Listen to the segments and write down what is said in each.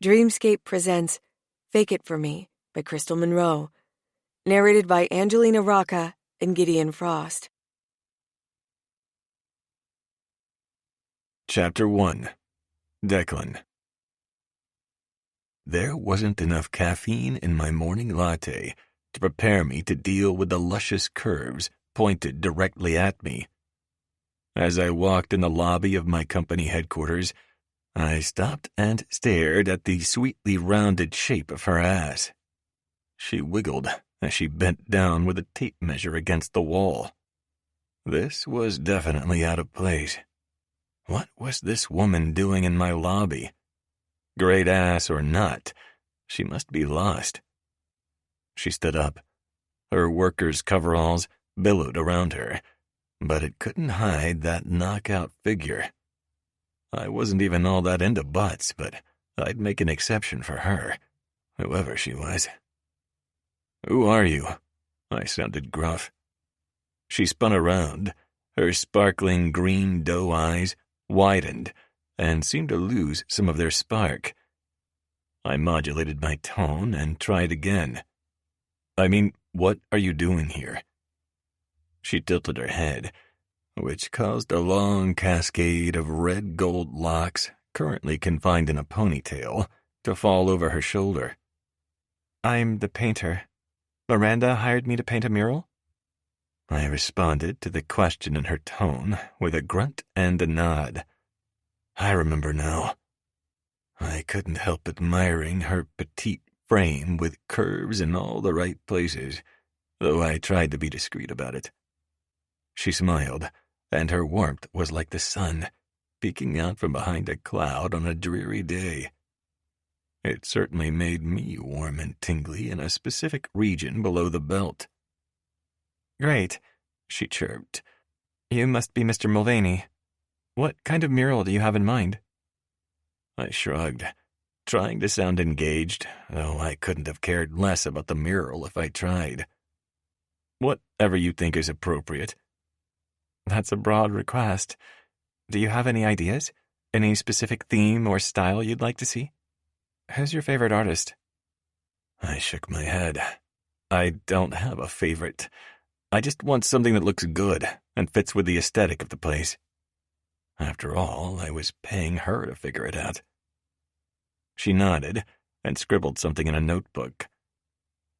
Dreamscape presents Fake It For Me by Crystal Monroe, narrated by Angelina Rocca and Gideon Frost. Chapter 1. Declan. There wasn't enough caffeine in my morning latte to prepare me to deal with the luscious curves pointed directly at me. As I walked in the lobby of my company headquarters, I stopped and stared at the sweetly rounded shape of her ass. She wiggled as she bent down with a tape measure against the wall. This was definitely out of place. What was this woman doing in my lobby? Great ass or not, she must be lost. She stood up. Her worker's coveralls billowed around her, but it couldn't hide that knockout figure. I wasn't even all that into butts, but I'd make an exception for her, whoever she was. "Who are you?" I sounded gruff. She spun around. Her sparkling green doe eyes widened and seemed to lose some of their spark. I modulated my tone and tried again. "I mean, what are you doing here?" She tilted her head, which caused a long cascade of red gold locks, currently confined in a ponytail, to fall over her shoulder. "I'm the painter. Miranda hired me to paint a mural?" I responded to the question in her tone with a grunt and a nod. I remember now. I couldn't help admiring her petite frame with curves in all the right places, though I tried to be discreet about it. She smiled, and her warmth was like the sun, peeking out from behind a cloud on a dreary day. It certainly made me warm and tingly in a specific region below the belt. "Great," she chirped. "You must be Mr. Mulvaney. What kind of mural do you have in mind?" I shrugged, trying to sound engaged, though I couldn't have cared less about the mural if I tried. "Whatever you think is appropriate." "That's a broad request. Do you have any ideas? Any specific theme or style you'd like to see? Who's your favorite artist?" I shook my head. I don't have a favorite. I just want something that looks good and fits with the aesthetic of the place. After all, I was paying her to figure it out. She nodded and scribbled something in a notebook.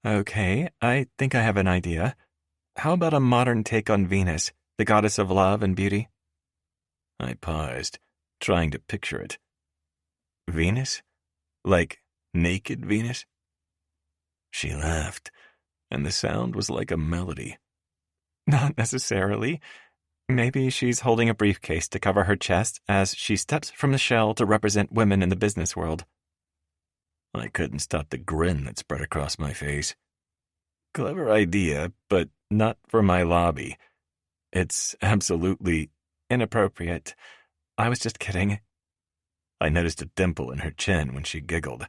"Okay, I think I have an idea. How about a modern take on Venus, the goddess of love and beauty?" I paused, trying to picture it. Venus? Like naked Venus? She laughed, and the sound was like a melody. "Not necessarily. Maybe she's holding a briefcase to cover her chest as she steps from the shell to represent women in the business world." I couldn't stop the grin that spread across my face. Clever idea, but not for my lobby. It's absolutely inappropriate. I was just kidding. I noticed a dimple in her chin when she giggled.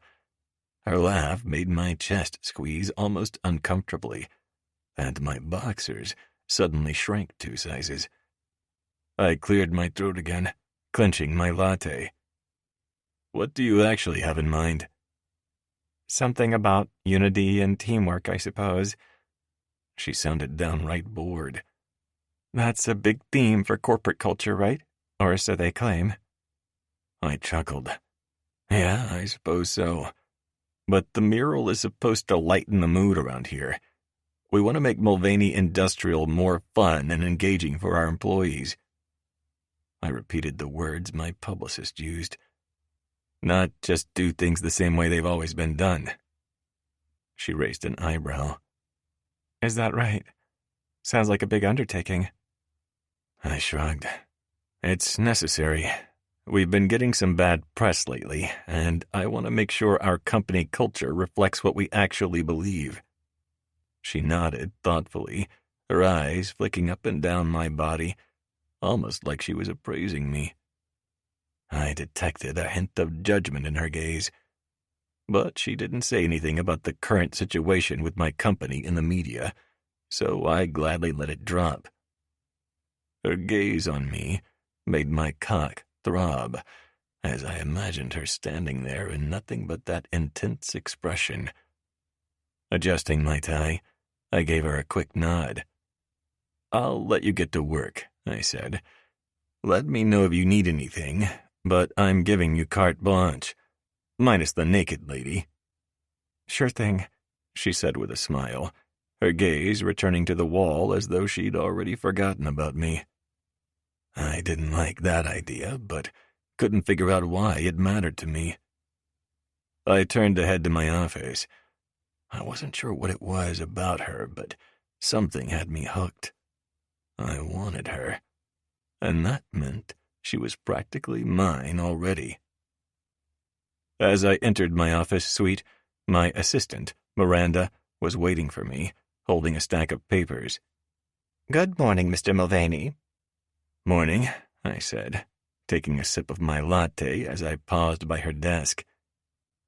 Her laugh made my chest squeeze almost uncomfortably, and my boxers suddenly shrank 2 sizes. I cleared my throat again, clenching my latte. "What do you actually have in mind?" "Something about unity and teamwork, I suppose." She sounded downright bored. "That's a big theme for corporate culture, right? Or so they claim." I chuckled. "Yeah, I suppose so. But the mural is supposed to lighten the mood around here. We want to make Mulvaney Industrial more fun and engaging for our employees." I repeated the words my publicist used. "Not just do things the same way they've always been done." She raised an eyebrow. "Is that right? Sounds like a big undertaking." I shrugged. "It's necessary. We've been getting some bad press lately, and I want to make sure our company culture reflects what we actually believe." She nodded thoughtfully, her eyes flicking up and down my body, almost like she was appraising me. I detected a hint of judgment in her gaze, but she didn't say anything about the current situation with my company in the media, so I gladly let it drop. Her gaze on me made my cock throb, as I imagined her standing there in nothing but that intense expression. Adjusting my tie, I gave her a quick nod. "I'll let you get to work," I said. "Let me know if you need anything, but I'm giving you carte blanche, minus the naked lady." "Sure thing," she said with a smile, her gaze returning to the wall as though she'd already forgotten about me. I didn't like that idea, but couldn't figure out why it mattered to me. I turned to head to my office. I wasn't sure what it was about her, but something had me hooked. I wanted her, and that meant she was practically mine already. As I entered my office suite, my assistant, Miranda, was waiting for me, holding a stack of papers. "Good morning, Mr. Mulvaney." "Morning," I said, taking a sip of my latte as I paused by her desk.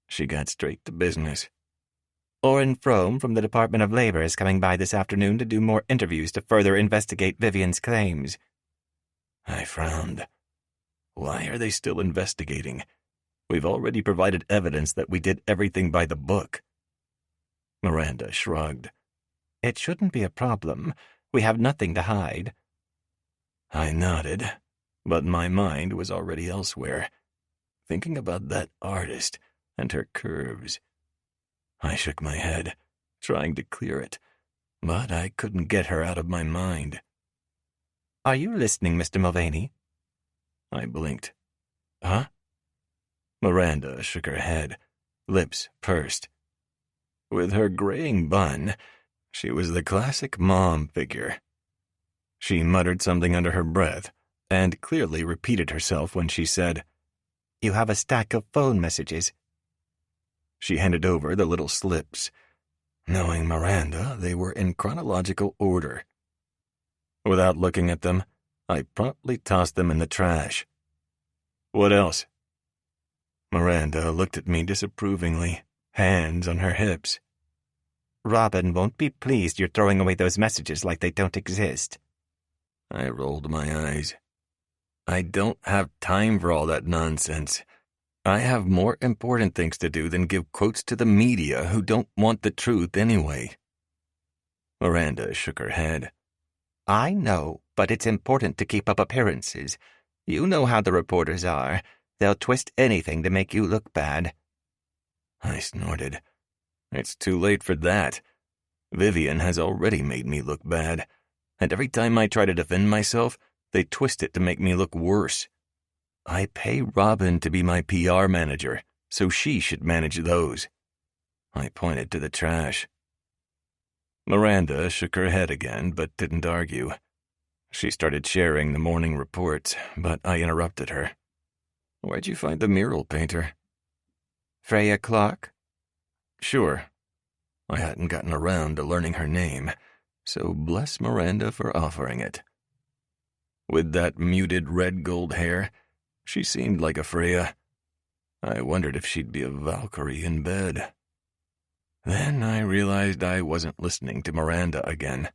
She got straight to business. "Orrin Frome from the Department of Labor is coming by this afternoon to do more interviews to further investigate Vivian's claims." I frowned. Why are they still investigating? We've already provided evidence that we did everything by the book. Miranda shrugged. "It shouldn't be a problem. We have nothing to hide." I nodded, but my mind was already elsewhere, thinking about that artist and her curves. I shook my head, trying to clear it, but I couldn't get her out of my mind. "Are you listening, Mr. Mulvaney?" I blinked. "Huh?" Miranda shook her head, lips pursed. With her graying bun, she was the classic mom figure. She muttered something under her breath and clearly repeated herself when she said, "You have a stack of phone messages." She handed over the little slips. Knowing Miranda, they were in chronological order. Without looking at them, I promptly tossed them in the trash. "What else?" Miranda looked at me disapprovingly, hands on her hips. "Robin won't be pleased you're throwing away those messages like they don't exist." I rolled my eyes. I don't have time for all that nonsense. I have more important things to do than give quotes to the media who don't want the truth anyway. Miranda shook her head. "I know, but it's important to keep up appearances. You know how the reporters are. They'll twist anything to make you look bad." I snorted. It's too late for that. Vivian has already made me look bad, and every time I try to defend myself, they twist it to make me look worse. I pay Robin to be my PR manager, so she should manage those. I pointed to the trash. Miranda shook her head again, but didn't argue. She started sharing the morning reports, but I interrupted her. "Where'd you find the mural painter?" "Freya Clark?" "Sure." I hadn't gotten around to learning her name, so bless Miranda for offering it. With that muted red-gold hair, she seemed like a Freya. I wondered if she'd be a Valkyrie in bed. Then I realized I wasn't listening to Miranda again.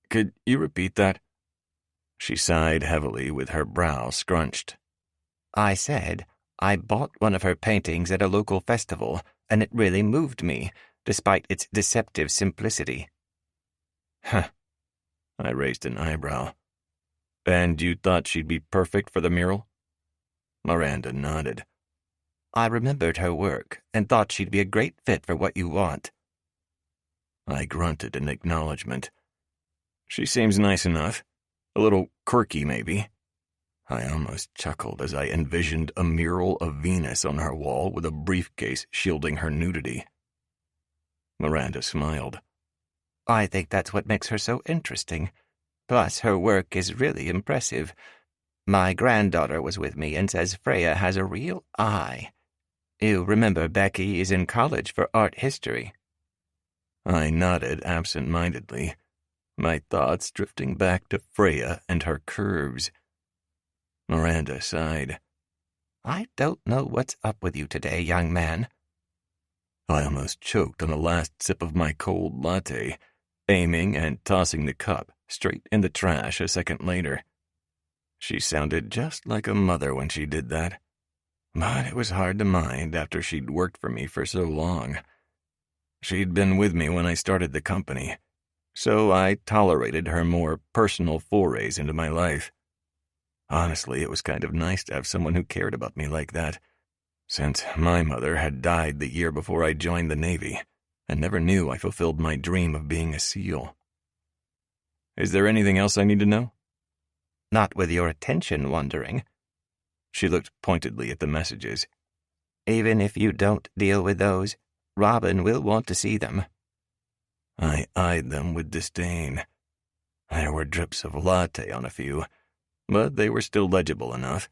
"Could you repeat that?" She sighed heavily with her brow scrunched. "I said I bought one of her paintings at a local festival, and it really moved me, despite its deceptive simplicity." Huh. I raised an eyebrow. "And you thought she'd be perfect for the mural?" Miranda nodded. "I remembered her work and thought she'd be a great fit for what you want." I grunted in acknowledgement. She seems nice enough. A little quirky, maybe. I almost chuckled as I envisioned a mural of Venus on her wall with a briefcase shielding her nudity. Miranda smiled. "I think that's what makes her so interesting. Plus, her work is really impressive. My granddaughter was with me and says Freya has a real eye. You remember Becky is in college for art history." I nodded absent-mindedly, my thoughts drifting back to Freya and her curves. Miranda sighed. "I don't know what's up with you today, young man." I almost choked on the last sip of my cold latte, aiming and tossing the cup straight in the trash a second later. She sounded just like a mother when she did that. But it was hard to mind after she'd worked for me for so long. She'd been with me when I started the company, so I tolerated her more personal forays into my life. Honestly, it was kind of nice to have someone who cared about me like that, since my mother had died the year before I joined the Navy and never knew I fulfilled my dream of being a SEAL. Is there anything else I need to know? Not with your attention wandering. She looked pointedly at the messages. Even if you don't deal with those, Robin will want to see them. I eyed them with disdain. There were drips of latte on a few, but they were still legible enough.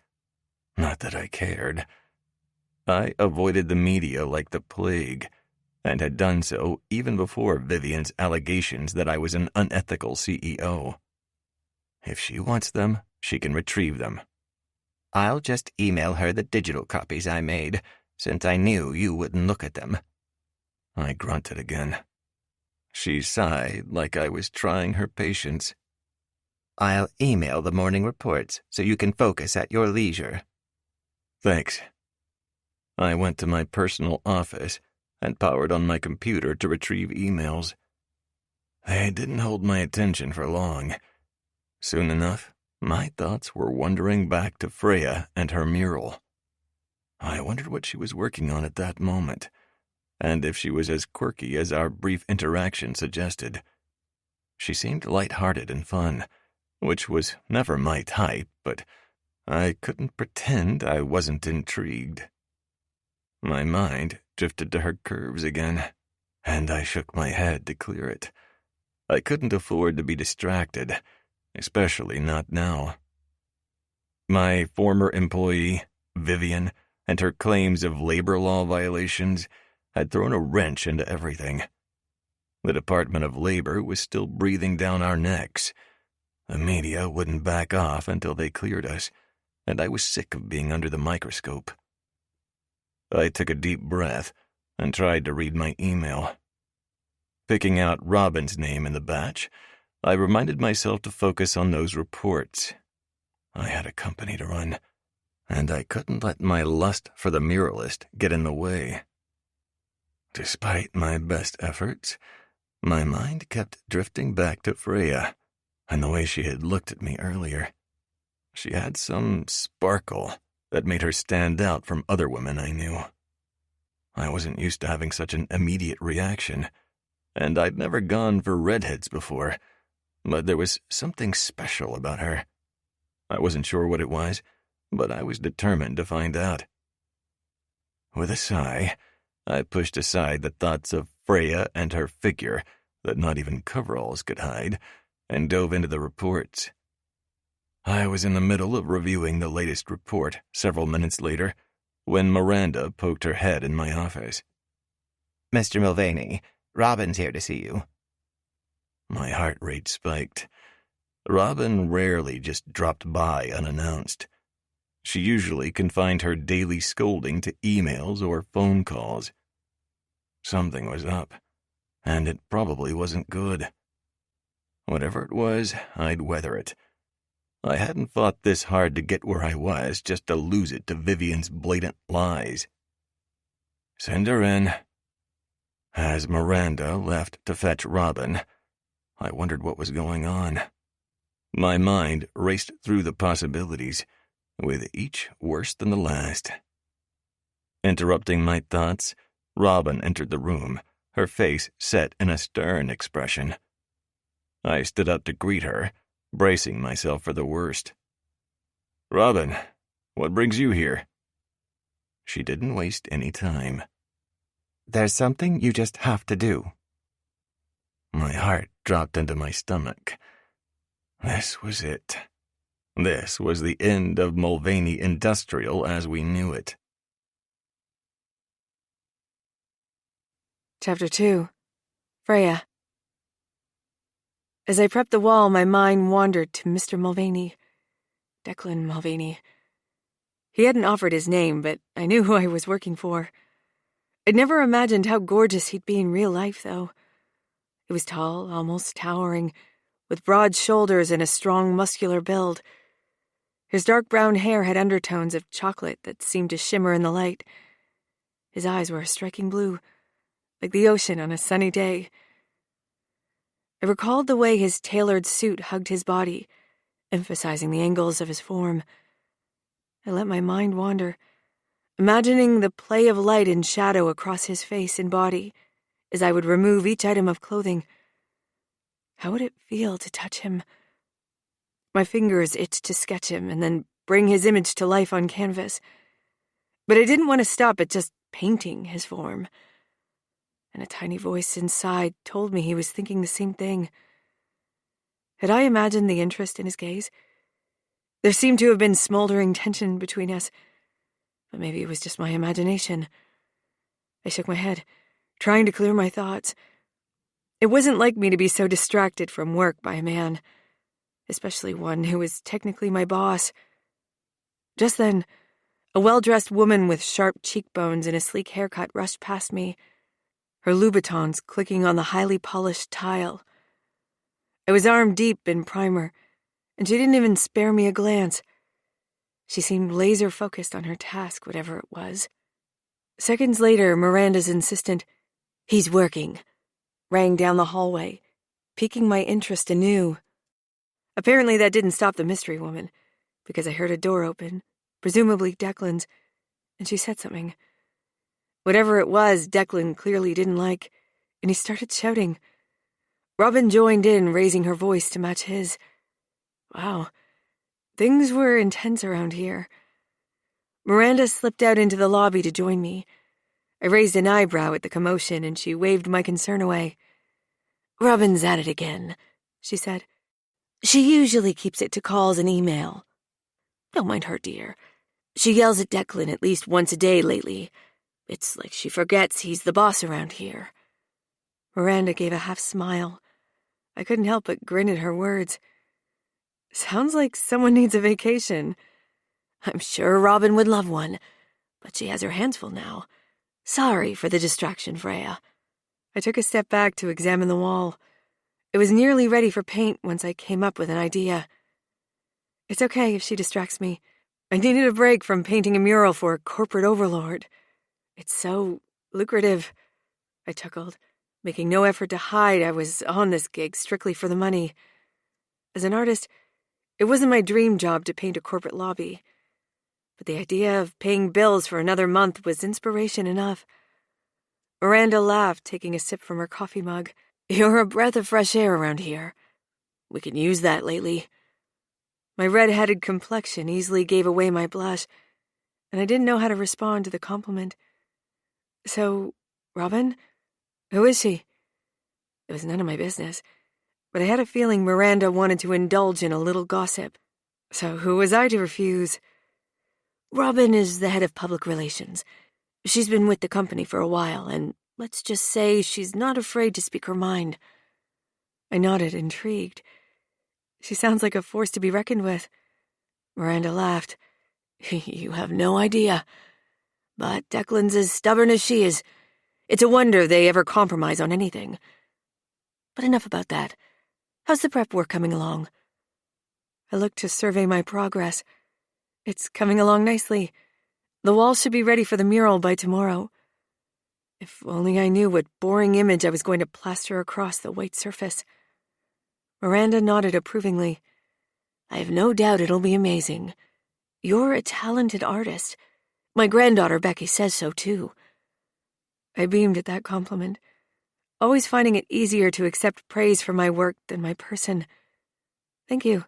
Not that I cared. I avoided the media like the plague, and had done so even before Vivian's allegations that I was an unethical CEO. If she wants them, she can retrieve them. I'll just email her the digital copies I made, since I knew you wouldn't look at them. I grunted again. She sighed like I was trying her patience. I'll email the morning reports so you can focus at your leisure. Thanks. I went to my personal office and powered on my computer to retrieve emails. They didn't hold my attention for long. Soon enough, my thoughts were wandering back to Freya and her mural. I wondered what she was working on at that moment, and if she was as quirky as our brief interaction suggested. She seemed light-hearted and fun, which was never my type, but I couldn't pretend I wasn't intrigued. My mind drifted to her curves again, and I shook my head to clear it. I couldn't afford to be distracted, especially not now. My former employee, Vivian, and her claims of labor law violations had thrown a wrench into everything. The Department of Labor was still breathing down our necks. The media wouldn't back off until they cleared us, and I was sick of being under the microscope. I took a deep breath and tried to read my email. Picking out Robin's name in the batch, I reminded myself to focus on those reports. I had a company to run, and I couldn't let my lust for the muralist get in the way. Despite my best efforts, my mind kept drifting back to Freya and the way she had looked at me earlier. She had some sparkle that made her stand out from other women I knew. I wasn't used to having such an immediate reaction, and I'd never gone for redheads before, but there was something special about her. I wasn't sure what it was, but I was determined to find out. With a sigh, I pushed aside the thoughts of Freya and her figure that not even coveralls could hide, and dove into the reports. I was in the middle of reviewing the latest report several minutes later when Miranda poked her head in my office. Mr. Mulvaney, Robin's here to see you. My heart rate spiked. Robin rarely just dropped by unannounced. She usually confined her daily scolding to emails or phone calls. Something was up, and it probably wasn't good. Whatever it was, I'd weather it. I hadn't fought this hard to get where I was just to lose it to Vivian's blatant lies. Send her in. As Miranda left to fetch Robin, I wondered what was going on. My mind raced through the possibilities, with each worse than the last. Interrupting my thoughts, Robin entered the room, her face set in a stern expression. I stood up to greet her, bracing myself for the worst. "Robin, what brings you here?" She didn't waste any time. There's something you just have to do. My heart dropped into my stomach. This was it. This was the end of Mulvaney Industrial as we knew it. Chapter 2. Freya. As I prepped the wall, my mind wandered to Mr. Mulvaney. Declan Mulvaney. He hadn't offered his name, but I knew who I was working for. I'd never imagined how gorgeous he'd be in real life, though. He was tall, almost towering, with broad shoulders and a strong, muscular build. His dark brown hair had undertones of chocolate that seemed to shimmer in the light. His eyes were a striking blue, like the ocean on a sunny day. I recalled the way his tailored suit hugged his body, emphasizing the angles of his form. I let my mind wander, imagining the play of light and shadow across his face and body as I would remove each item of clothing. How would it feel to touch him? My fingers itched to sketch him and then bring his image to life on canvas. But I didn't want to stop at just painting his form. And a tiny voice inside told me he was thinking the same thing. Had I imagined the interest in his gaze? There seemed to have been smoldering tension between us, but maybe it was just my imagination. I shook my head, trying to clear my thoughts. It wasn't like me to be so distracted from work by a man, especially one who was technically my boss. Just then, a well-dressed woman with sharp cheekbones and a sleek haircut rushed past me, her Louboutins clicking on the highly polished tile. I was arm-deep in primer, and she didn't even spare me a glance. She seemed laser-focused on her task, whatever it was. Seconds later, Miranda's insistent, "He's working," rang down the hallway, piquing my interest anew. Apparently that didn't stop the mystery woman, because I heard a door open, presumably Declan's, and she said something. Whatever it was, Declan clearly didn't like, and he started shouting. Robin joined in, raising her voice to match his. Wow, things were intense around here. Miranda slipped out into the lobby to join me. I raised an eyebrow at the commotion, and she waved my concern away. "Robin's at it again," she said. "She usually keeps it to calls and email. Don't mind her, dear. She yells at Declan at least once a day lately. It's like she forgets he's the boss around here." Miranda gave a half smile. I couldn't help but grin at her words. Sounds like someone needs a vacation. I'm sure Robin would love one, but she has her hands full now. Sorry for the distraction, Freya. I took a step back to examine the wall. It was nearly ready for paint once I came up with an idea. It's okay if she distracts me. I needed a break from painting a mural for a corporate overlord. It's so lucrative. I chuckled, making no effort to hide I was on this gig strictly for the money. As an artist, it wasn't my dream job to paint a corporate lobby, but the idea of paying bills for another month was inspiration enough. Miranda laughed, taking a sip from her coffee mug. "You're a breath of fresh air around here. We can use that lately." My red-headed complexion easily gave away my blush, and I didn't know how to respond to the compliment. "So, Robin? Who is she?" It was none of my business, but I had a feeling Miranda wanted to indulge in a little gossip. So who was I to refuse? "Robin is the head of public relations. She's been with the company for a while, and let's just say she's not afraid to speak her mind." I nodded, intrigued. She sounds like a force to be reckoned with. Miranda laughed. "You have no idea. But Declan's as stubborn as she is. It's a wonder they ever compromise on anything. But enough about that. How's the prep work coming along?" I looked to survey my progress. It's coming along nicely. The wall should be ready for the mural by tomorrow. If only I knew what boring image I was going to plaster across the white surface. Miranda nodded approvingly. "I have no doubt it'll be amazing. You're a talented artist. My granddaughter Becky says so, too." I beamed at that compliment, always finding it easier to accept praise for my work than my person. "Thank you.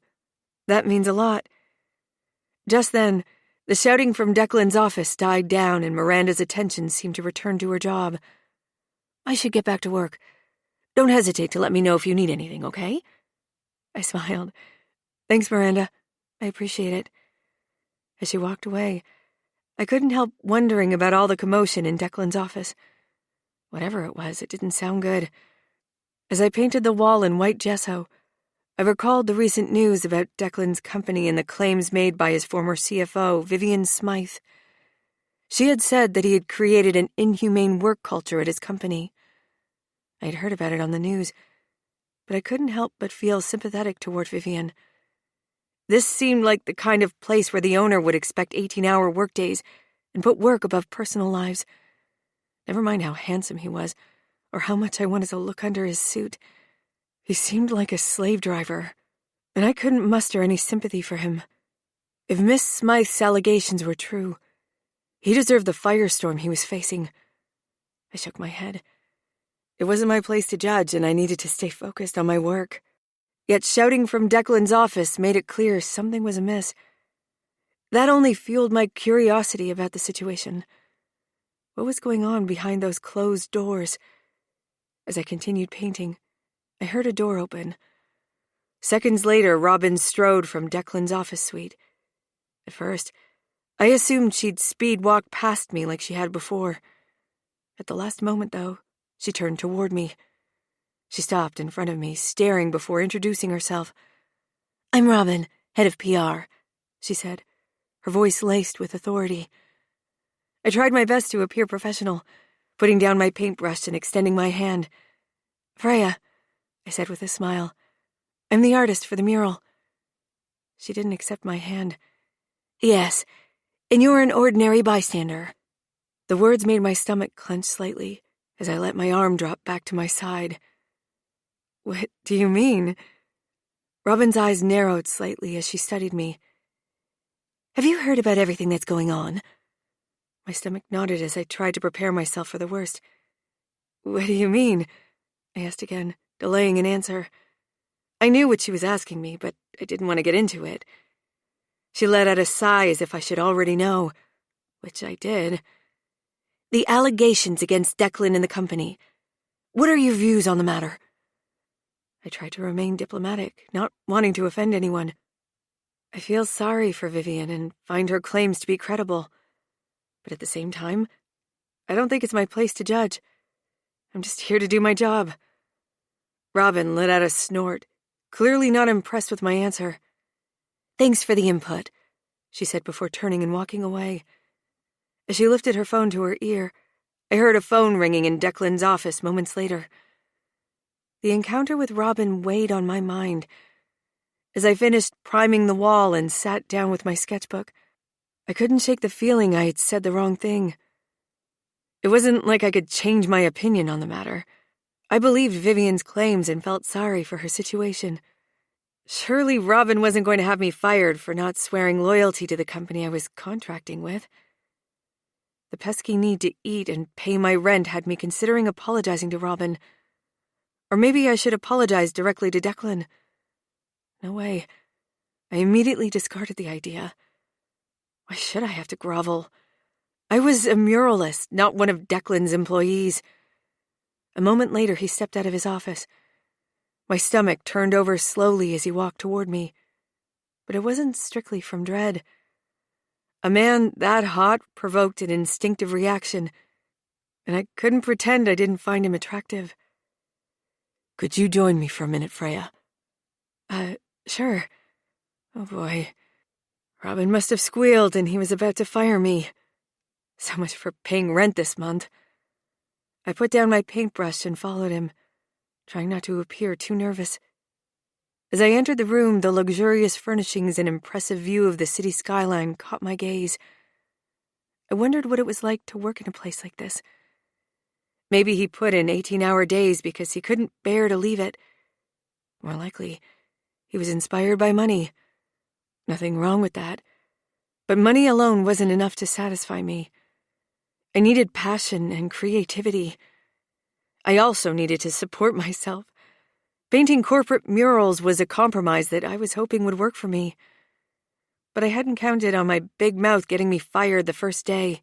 That means a lot." Just then, the shouting from Declan's office died down and Miranda's attention seemed to return to her job. "I should get back to work. Don't hesitate to let me know if you need anything, okay?" I smiled. "Thanks, Miranda. I appreciate it." As she walked away, I couldn't help wondering about all the commotion in Declan's office. Whatever it was, it didn't sound good. As I painted the wall in white gesso, I recalled the recent news about Declan's company and the claims made by his former CFO, Vivian Smythe. She had said that he had created an inhumane work culture at his company. I had heard about it on the news, but I couldn't help but feel sympathetic toward Vivian. This seemed like the kind of place where the owner would expect 18-hour workdays and put work above personal lives. Never mind how handsome he was, or how much I wanted to look under his suit. He seemed like a slave driver, and I couldn't muster any sympathy for him. If Miss Smythe's allegations were true, he deserved the firestorm he was facing. I shook my head. It wasn't my place to judge, and I needed to stay focused on my work. Yet shouting from Declan's office made it clear something was amiss. That only fueled my curiosity about the situation. What was going on behind those closed doors? As I continued painting, I heard a door open. Seconds later, Robin strode from Declan's office suite. At first, I assumed she'd speed walk past me like she had before. At the last moment, though, she turned toward me. She stopped in front of me, staring before introducing herself. "I'm Robin, head of PR," she said, her voice laced with authority. I tried my best to appear professional, putting down my paintbrush and extending my hand. "Freya," I said with a smile. "I'm the artist for the mural." She didn't accept my hand. "Yes, and you're an ordinary bystander." The words made my stomach clench slightly as I let my arm drop back to my side. "What do you mean?" Robin's eyes narrowed slightly as she studied me. "Have you heard about everything that's going on?" My stomach nodded as I tried to prepare myself for the worst. "What do you mean?" I asked again, delaying an answer. I knew what she was asking me, but I didn't want to get into it. She let out a sigh as if I should already know, which I did. "The allegations against Declan and the company. What are your views on the matter?" I tried to remain diplomatic, not wanting to offend anyone. "I feel sorry for Vivian and find her claims to be credible. But at the same time, I don't think it's my place to judge. I'm just here to do my job." Robin let out a snort, clearly not impressed with my answer. "Thanks for the input," she said before turning and walking away. As she lifted her phone to her ear, I heard a phone ringing in Declan's office moments later. The encounter with Robin weighed on my mind. As I finished priming the wall and sat down with my sketchbook, I couldn't shake the feeling I had said the wrong thing. It wasn't like I could change my opinion on the matter. I believed Vivian's claims and felt sorry for her situation. Surely Robin wasn't going to have me fired for not swearing loyalty to the company I was contracting with. The pesky need to eat and pay my rent had me considering apologizing to Robin. Or maybe I should apologize directly to Declan. No way. I immediately discarded the idea. Why should I have to grovel? I was a muralist, not one of Declan's employees. A moment later, he stepped out of his office. My stomach turned over slowly as he walked toward me. But it wasn't strictly from dread. A man that hot provoked an instinctive reaction, and I couldn't pretend I didn't find him attractive. "Could you join me for a minute, Freya?" Sure. Oh boy. Robin must have squealed and he was about to fire me. So much for paying rent this month. I put down my paintbrush and followed him, trying not to appear too nervous. As I entered the room, the luxurious furnishings and impressive view of the city skyline caught my gaze. I wondered what it was like to work in a place like this. Maybe he put in 18-hour days because he couldn't bear to leave it. More likely, he was inspired by money. Nothing wrong with that. But money alone wasn't enough to satisfy me. I needed passion and creativity. I also needed to support myself. Painting corporate murals was a compromise that I was hoping would work for me. But I hadn't counted on my big mouth getting me fired the first day.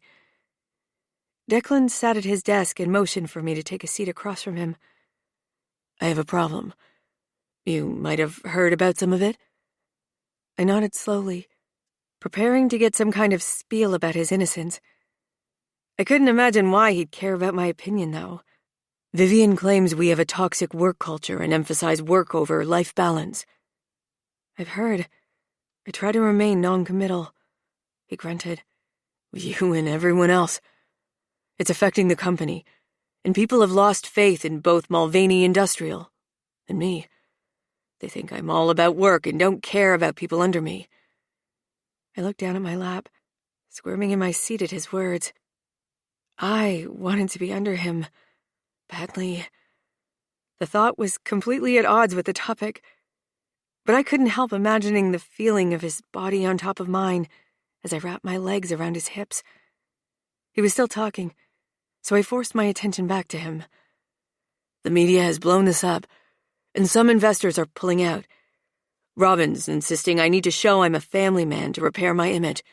Declan sat at his desk and motioned for me to take a seat across from him. "I have a problem. You might have heard about some of it?" I nodded slowly, preparing to get some kind of spiel about his innocence. I couldn't imagine why he'd care about my opinion, though. "Vivian claims we have a toxic work culture and emphasize work over life balance." "I've heard." I tried to remain non-committal. He grunted. "You and everyone else. It's affecting the company, and people have lost faith in both Mulvaney Industrial and me. They think I'm all about work and don't care about people under me. I looked down at my lap, squirming in my seat at his words. I wanted to be under him, badly. The thought was completely at odds with the topic, but I couldn't help imagining the feeling of his body on top of mine as I wrapped my legs around his hips. He was still talking, so I forced my attention back to him. The media has blown this up, and some investors are pulling out. Robin's insisting I need to show I'm a family man to repair my image.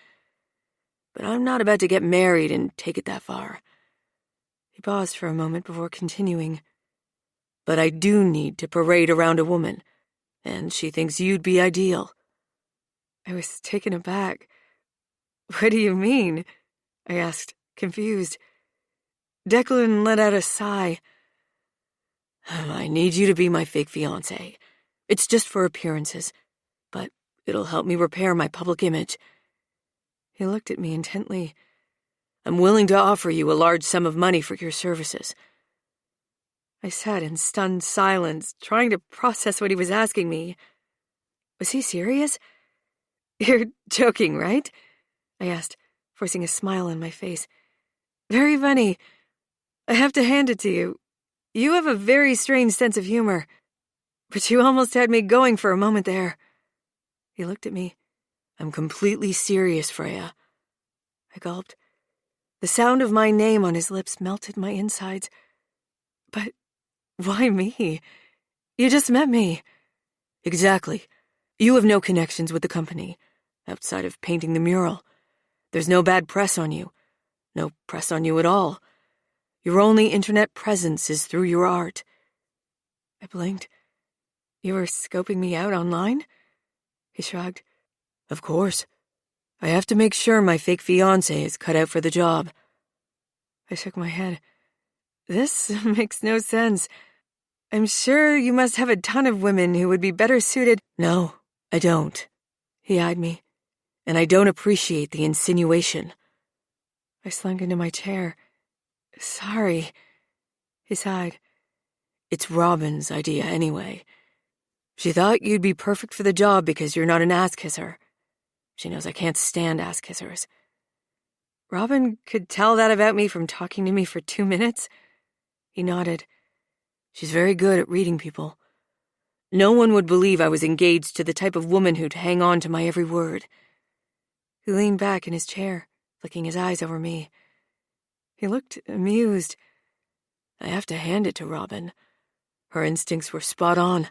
But I'm not about to get married and take it that far. He paused for a moment before continuing. But I do need to parade around a woman, and she thinks you'd be ideal. I was taken aback. What do you mean? I asked, confused. Declan let out a sigh. I need you to be my fake fiancé. It's just for appearances, but it'll help me repair my public image. He looked at me intently. I'm willing to offer you a large sum of money for your services. I sat in stunned silence, trying to process what he was asking me. Was he serious? You're joking, right? I asked, forcing a smile on my face. Very funny. I have to hand it to you. You have a very strange sense of humor. But you almost had me going for a moment there. He looked at me. I'm completely serious, Freya. I gulped. The sound of my name on his lips melted my insides. But why me? You just met me. Exactly. You have no connections with the company, outside of painting the mural. There's no bad press on you. No press on you at all. Your only internet presence is through your art. I blinked. You were scoping me out online? He shrugged. Of course. I have to make sure my fake fiancé is cut out for the job. I shook my head. This makes no sense. I'm sure you must have a ton of women who would be better suited. No, I don't. He eyed me. And I don't appreciate the insinuation. I slunk into my chair. Sorry. He sighed. It's Robin's idea anyway. She thought you'd be perfect for the job because you're not an ass-kisser. She knows I can't stand ass-kissers. Robin could tell that about me from talking to me for 2 minutes? He nodded. She's very good at reading people. No one would believe I was engaged to the type of woman who'd hang on to my every word. He leaned back in his chair, flicking his eyes over me. He looked amused. I have to hand it to Robin. Her instincts were spot on.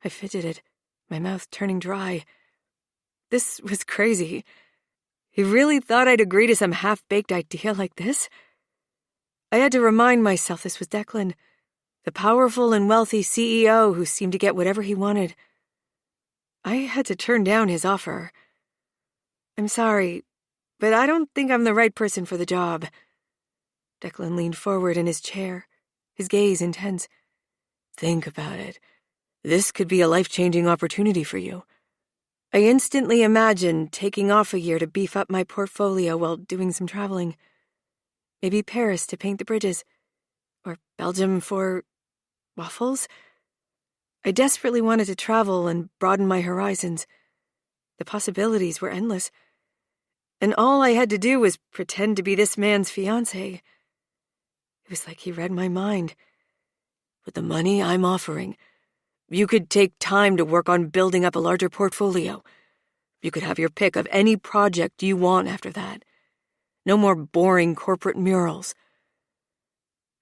I fidgeted, my mouth turning dry. This was crazy. He really thought I'd agree to some half-baked idea like this? I had to remind myself this was Declan, the powerful and wealthy CEO who seemed to get whatever he wanted. I had to turn down his offer. I'm sorry, but I don't think I'm the right person for the job. Declan leaned forward in his chair, his gaze intense. Think about it. This could be a life-changing opportunity for you. I instantly imagined taking off a year to beef up my portfolio while doing some traveling. Maybe Paris to paint the bridges, or Belgium for waffles. I desperately wanted to travel and broaden my horizons. The possibilities were endless. And all I had to do was pretend to be this man's fiancé. It was like he read my mind. With the money I'm offering, you could take time to work on building up a larger portfolio. You could have your pick of any project you want after that. No more boring corporate murals.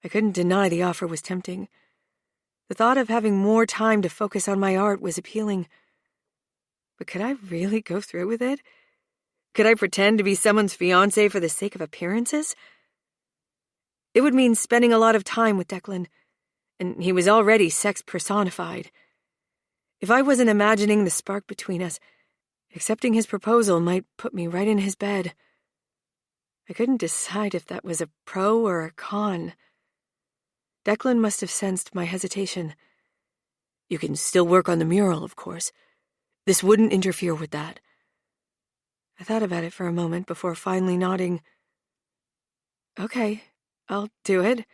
I couldn't deny the offer was tempting. The thought of having more time to focus on my art was appealing. But could I really go through with it? Could I pretend to be someone's fiancé for the sake of appearances? It would mean spending a lot of time with Declan, and he was already sex personified. If I wasn't imagining the spark between us, accepting his proposal might put me right in his bed. I couldn't decide if that was a pro or a con. Declan must have sensed my hesitation. You can still work on the mural, of course. This wouldn't interfere with that. I thought about it for a moment before finally nodding. Okay, I'll do it.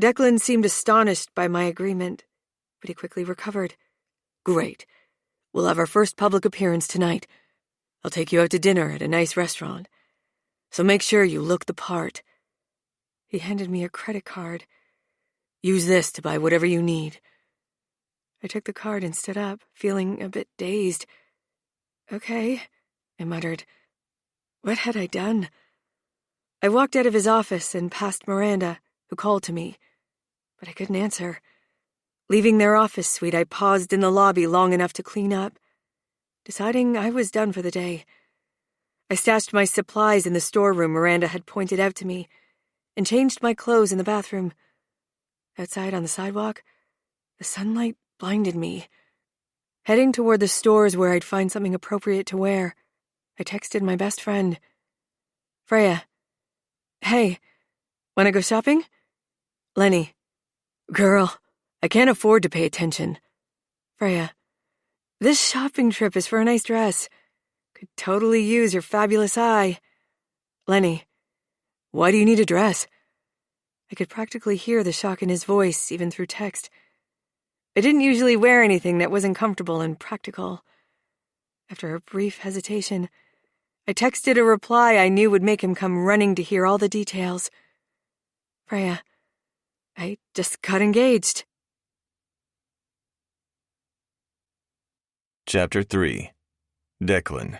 Declan seemed astonished by my agreement, but he quickly recovered. Great. We'll have our first public appearance tonight. I'll take you out to dinner at a nice restaurant. So make sure you look the part. He handed me a credit card. Use this to buy whatever you need. I took the card and stood up, feeling a bit dazed. Okay, I muttered. What had I done? I walked out of his office and past Miranda, who called to me, but I couldn't answer. Leaving their office suite, I paused in the lobby long enough to clean up, deciding I was done for the day. I stashed my supplies in the storeroom Miranda had pointed out to me and changed my clothes in the bathroom. Outside on the sidewalk, the sunlight blinded me. Heading toward the stores where I'd find something appropriate to wear, I texted my best friend. Freya. Hey, wanna go shopping? Lenny. Girl, I can't afford to pay attention. Freya. This shopping trip is for a nice dress. Could totally use your fabulous eye. Lenny. Why do you need a dress? I could practically hear the shock in his voice, even through text. I didn't usually wear anything that wasn't comfortable and practical. After a brief hesitation, I texted a reply I knew would make him come running to hear all the details. Freya, I just got engaged. Chapter 3. Declan.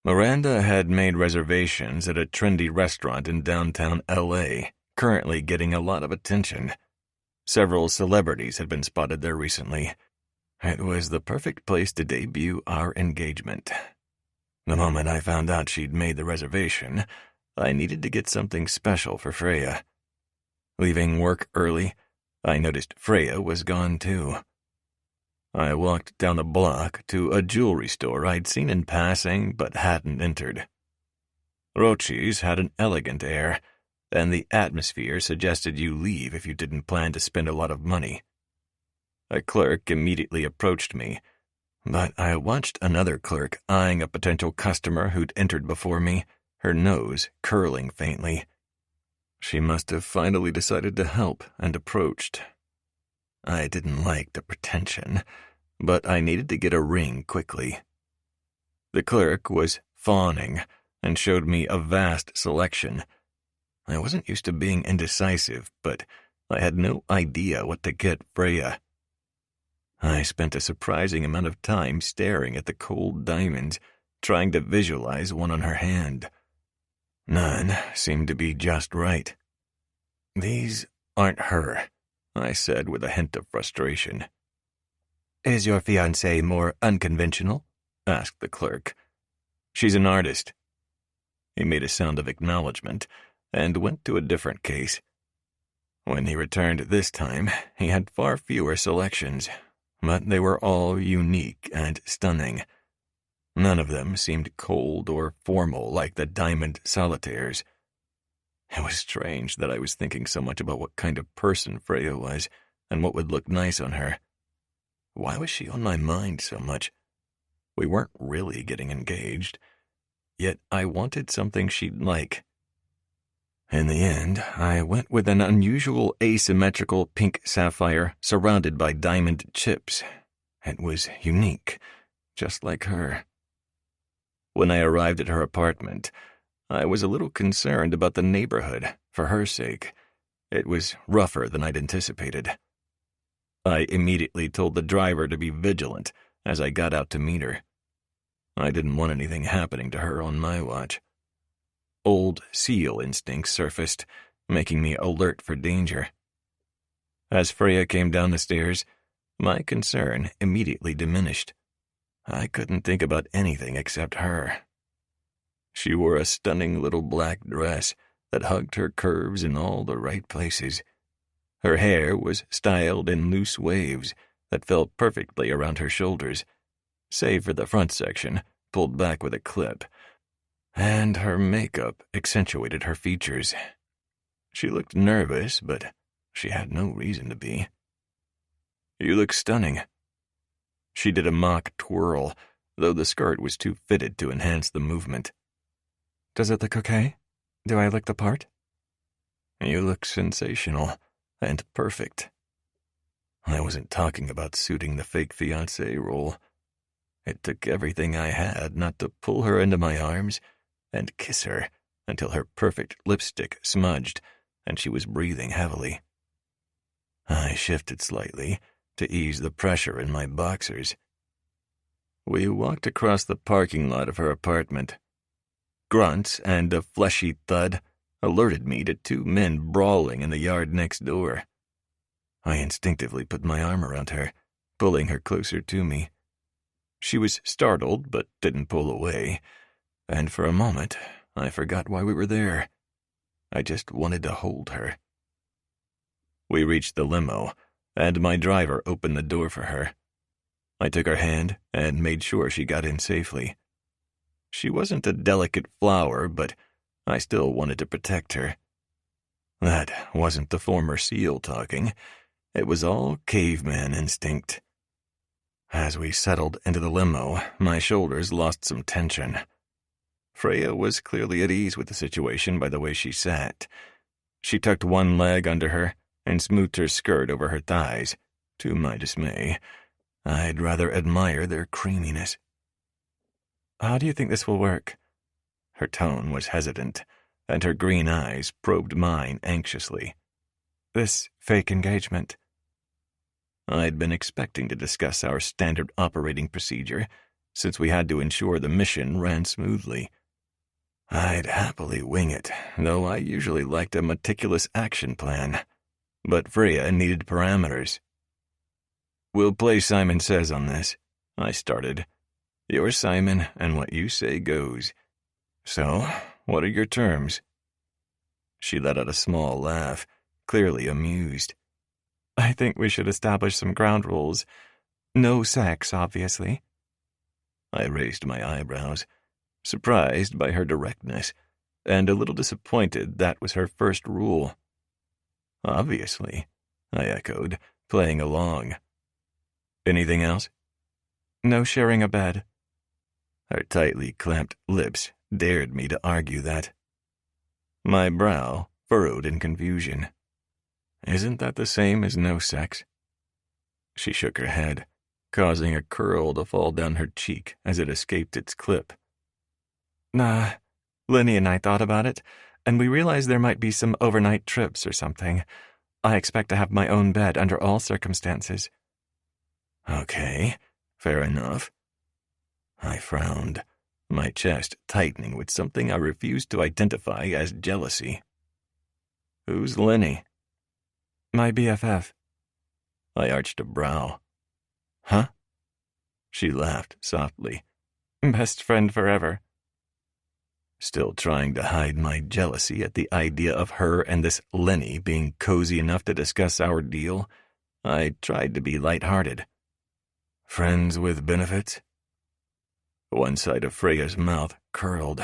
Miranda had made reservations at a trendy restaurant in downtown L.A., currently getting a lot of attention. Several celebrities had been spotted there recently. It was the perfect place to debut our engagement. The moment I found out she'd made the reservation, I needed to get something special for Freya. Leaving work early, I noticed Freya was gone too. I walked down the block to a jewelry store I'd seen in passing but hadn't entered. Rochi's had an elegant air, and the atmosphere suggested you leave if you didn't plan to spend a lot of money. A clerk immediately approached me, but I watched another clerk eyeing a potential customer who'd entered before me, her nose curling faintly. She must have finally decided to help and approached. I didn't like the pretension, but I needed to get a ring quickly. The clerk was fawning and showed me a vast selection. I wasn't used to being indecisive, but I had no idea what to get Freya. I spent a surprising amount of time staring at the cold diamonds, trying to visualize one on her hand. None seemed to be just right. These aren't her, I said with a hint of frustration. Is your fiancée more unconventional? Asked the clerk. She's an artist. He made a sound of acknowledgement and went to a different case. When he returned this time, he had far fewer selections, but they were all unique and stunning. None of them seemed cold or formal like the diamond solitaires. It was strange that I was thinking so much about what kind of person Freya was and what would look nice on her. Why was she on my mind so much? We weren't really getting engaged, yet I wanted something she'd like. In the end, I went with an unusual asymmetrical pink sapphire surrounded by diamond chips. It was unique, just like her. When I arrived at her apartment, I was a little concerned about the neighborhood, for her sake. It was rougher than I'd anticipated. I immediately told the driver to be vigilant as I got out to meet her. I didn't want anything happening to her on my watch. Old seal instincts surfaced, making me alert for danger. As Freya came down the stairs, my concern immediately diminished. I couldn't think about anything except her. She wore a stunning little black dress that hugged her curves in all the right places. Her hair was styled in loose waves that fell perfectly around her shoulders, save for the front section, pulled back with a clip, and her makeup accentuated her features. She looked nervous, but she had no reason to be. "You look stunning." She did a mock twirl, though the skirt was too fitted to enhance the movement. Does it look okay? Do I look the part? "You look sensational and perfect." I wasn't talking about suiting the fake fiancé role. It took everything I had not to pull her into my arms and kiss her until her perfect lipstick smudged and she was breathing heavily. I shifted slightly to ease the pressure in my boxers. We walked across the parking lot of her apartment. Grunts and a fleshy thud alerted me to two men brawling in the yard next door. I instinctively put my arm around her, pulling her closer to me. She was startled but didn't pull away, and for a moment I forgot why we were there. I just wanted to hold her. We reached the limo, and my driver opened the door for her. I took her hand and made sure she got in safely. She wasn't a delicate flower, but I still wanted to protect her. That wasn't the former seal talking. It was all caveman instinct. As we settled into the limo, my shoulders lost some tension. Freya was clearly at ease with the situation by the way she sat. She tucked one leg under her and smoothed her skirt over her thighs. To my dismay, I'd rather admire their creaminess. How do you think this will work? Her tone was hesitant, and her green eyes probed mine anxiously. This fake engagement. I'd been expecting to discuss our standard operating procedure, since we had to ensure the mission ran smoothly. I'd happily wing it, though I usually liked a meticulous action plan. But Freya needed parameters. "We'll play Simon Says on this," I started. "You're Simon, and what you say goes. So, what are your terms?" She let out a small laugh, clearly amused. I think we should establish some ground rules. No sex, obviously. I raised my eyebrows, surprised by her directness, and a little disappointed that was her first rule. "Obviously," I echoed, playing along. "Anything else?" No sharing a bed. Her tightly clamped lips dared me to argue that. My brow furrowed in confusion. "Isn't that the same as no sex?" She shook her head, causing a curl to fall down her cheek as it escaped its clip. Nah, Lenny and I thought about it, and we realized there might be some overnight trips or something. I expect to have my own bed under all circumstances. Okay, fair enough. I frowned, my chest tightening with something I refused to identify as jealousy. "Who's Lenny?" My BFF. I arched a brow. "Huh?" She laughed softly. Best friend forever. Still trying to hide my jealousy at the idea of her and this Lenny being cozy enough to discuss our deal, I tried to be lighthearted. "Friends with benefits?" One side of Freya's mouth curled,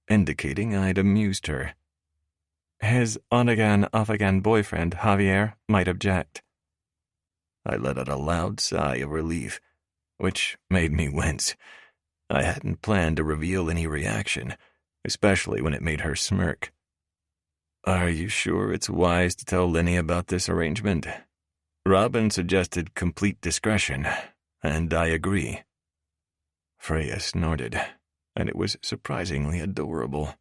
indicating I'd amused her. His on-again, off-again boyfriend, Javier, might object. I let out a loud sigh of relief, which made me wince. I hadn't planned to reveal any reaction, especially when it made her smirk. "Are you sure it's wise to tell Lenny about this arrangement?" Robin suggested complete discretion, and I agree. Freya snorted, and it was surprisingly adorable.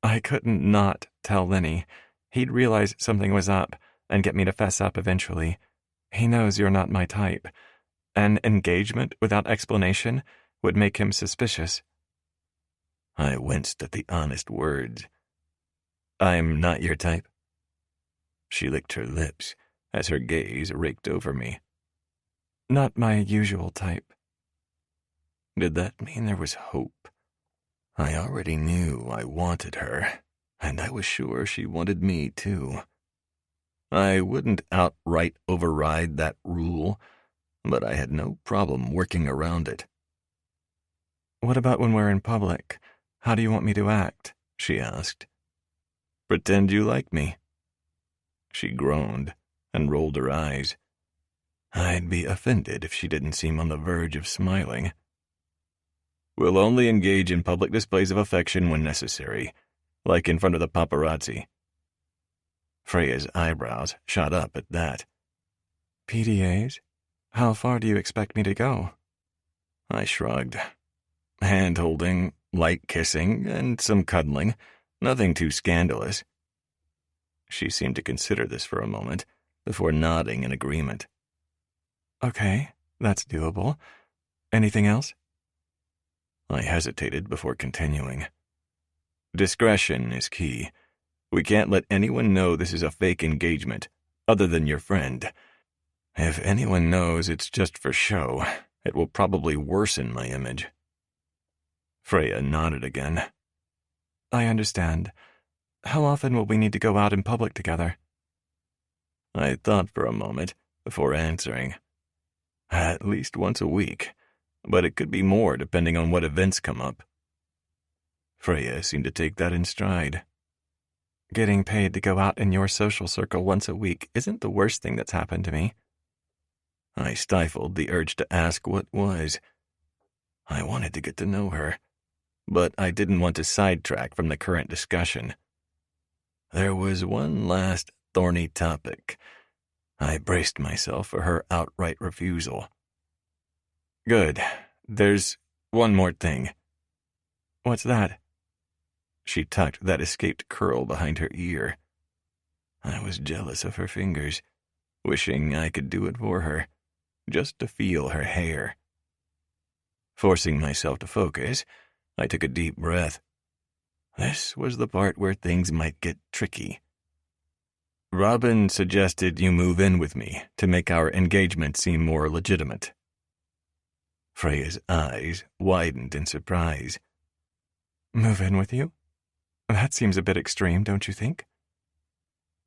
I couldn't not tell Lenny. He'd realize something was up and get me to fess up eventually. He knows you're not my type. An engagement without explanation would make him suspicious. I winced at the honest words. "I'm not your type?" She licked her lips as her gaze raked over me. Not my usual type. Did that mean there was hope? I already knew I wanted her, and I was sure she wanted me too. I wouldn't outright override that rule, but I had no problem working around it. What about when we're in public? How do you want me to act? She asked. "Pretend you like me." She groaned and rolled her eyes. I'd be offended if she didn't seem on the verge of smiling. "We'll only engage in public displays of affection when necessary, like in front of the paparazzi." Freya's eyebrows shot up at that. PDAs? How far do you expect me to go? I shrugged. Hand-holding, light kissing, and some cuddling. Nothing too scandalous. She seemed to consider this for a moment, before nodding in agreement. Okay, that's doable. Anything else? I hesitated before continuing. Discretion is key. We can't let anyone know this is a fake engagement, other than your friend. If anyone knows it's just for show, it will probably worsen my image. Freya nodded again. I understand. How often will we need to go out in public together? I thought for a moment before answering. At least once a week, but it could be more depending on what events come up. Freya seemed to take that in stride. Getting paid to go out in your social circle once a week isn't the worst thing that's happened to me. I stifled the urge to ask what was. I wanted to get to know her, but I didn't want to sidetrack from the current discussion. There was one last thorny topic. I braced myself for her outright refusal. Good. There's one more thing. What's that? She tucked that escaped curl behind her ear. I was jealous of her fingers, wishing I could do it for her, just to feel her hair. Forcing myself to focus, I took a deep breath. This was the part where things might get tricky. Robin suggested you move in with me to make our engagement seem more legitimate. Freya's eyes widened in surprise. Move in with you? That seems a bit extreme, don't you think?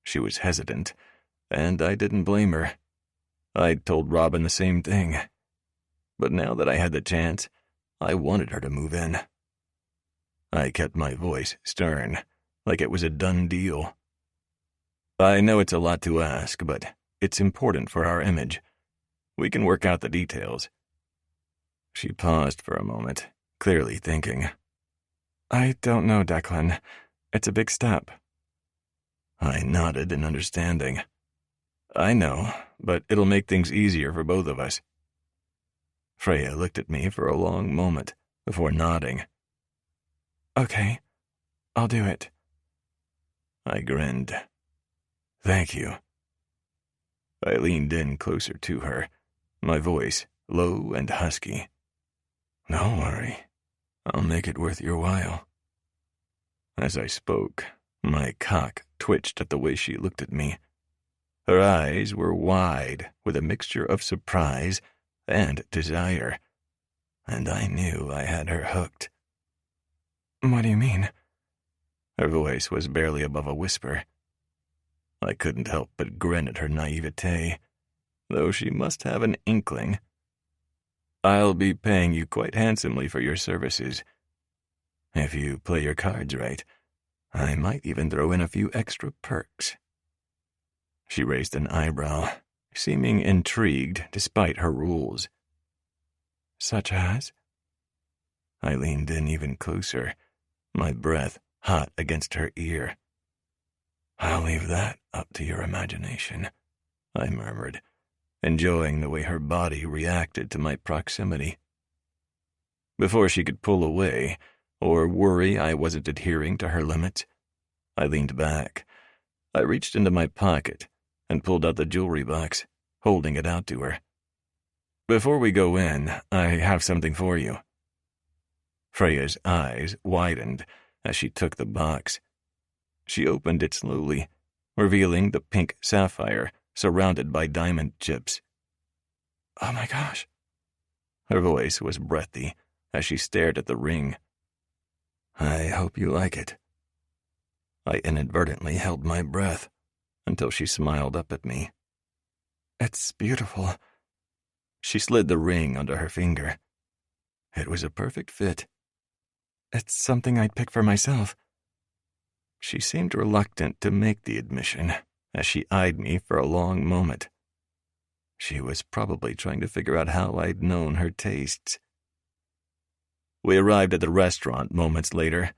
She was hesitant, and I didn't blame her. I'd told Robin the same thing. But now that I had the chance, I wanted her to move in. I kept my voice stern, like it was a done deal. I know it's a lot to ask, but it's important for our image. We can work out the details. She paused for a moment, clearly thinking. I don't know, Declan. It's a big step. I nodded in understanding. I know, but it'll make things easier for both of us. Freya looked at me for a long moment before nodding. Okay, I'll do it. I grinned. Thank you. I leaned in closer to her, my voice low and husky. Don't worry, I'll make it worth your while. As I spoke, my cock twitched at the way she looked at me. Her eyes were wide with a mixture of surprise and desire, and I knew I had her hooked. What do you mean? Her voice was barely above a whisper. I couldn't help but grin at her naivete, though she must have an inkling. I'll be paying you quite handsomely for your services. If you play your cards right, I might even throw in a few extra perks. She raised an eyebrow, seeming intrigued despite her rules. Such as? I leaned in even closer, my breath hot against her ear. I'll leave that up to your imagination, I murmured, enjoying the way her body reacted to my proximity. Before she could pull away or worry I wasn't adhering to her limits, I leaned back. I reached into my pocket and pulled out the jewelry box, holding it out to her. Before we go in, I have something for you. Freya's eyes widened as she took the box. She opened it slowly, revealing the pink sapphire surrounded by diamond chips. Oh my gosh. Her voice was breathy as she stared at the ring. I hope you like it. I inadvertently held my breath until she smiled up at me. It's beautiful. She slid the ring under her finger. It was a perfect fit. It's something I'd pick for myself. She seemed reluctant to make the admission as she eyed me for a long moment. She was probably trying to figure out how I'd known her tastes. We arrived at the restaurant moments later,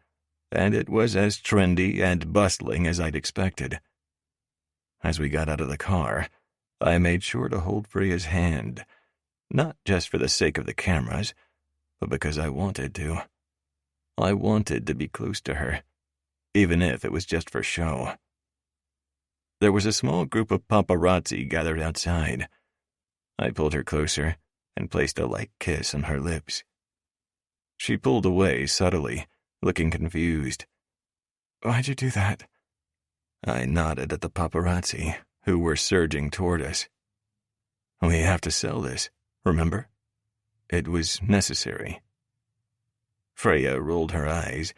and it was as trendy and bustling as I'd expected. As we got out of the car, I made sure to hold Freya's hand, not just for the sake of the cameras, but because I wanted to. I wanted to be close to her, even if it was just for show. There was a small group of paparazzi gathered outside. I pulled her closer and placed a light kiss on her lips. She pulled away subtly, looking confused. Why'd you do that? I nodded at the paparazzi, who were surging toward us. We have to sell this, remember? It was necessary. Freya rolled her eyes,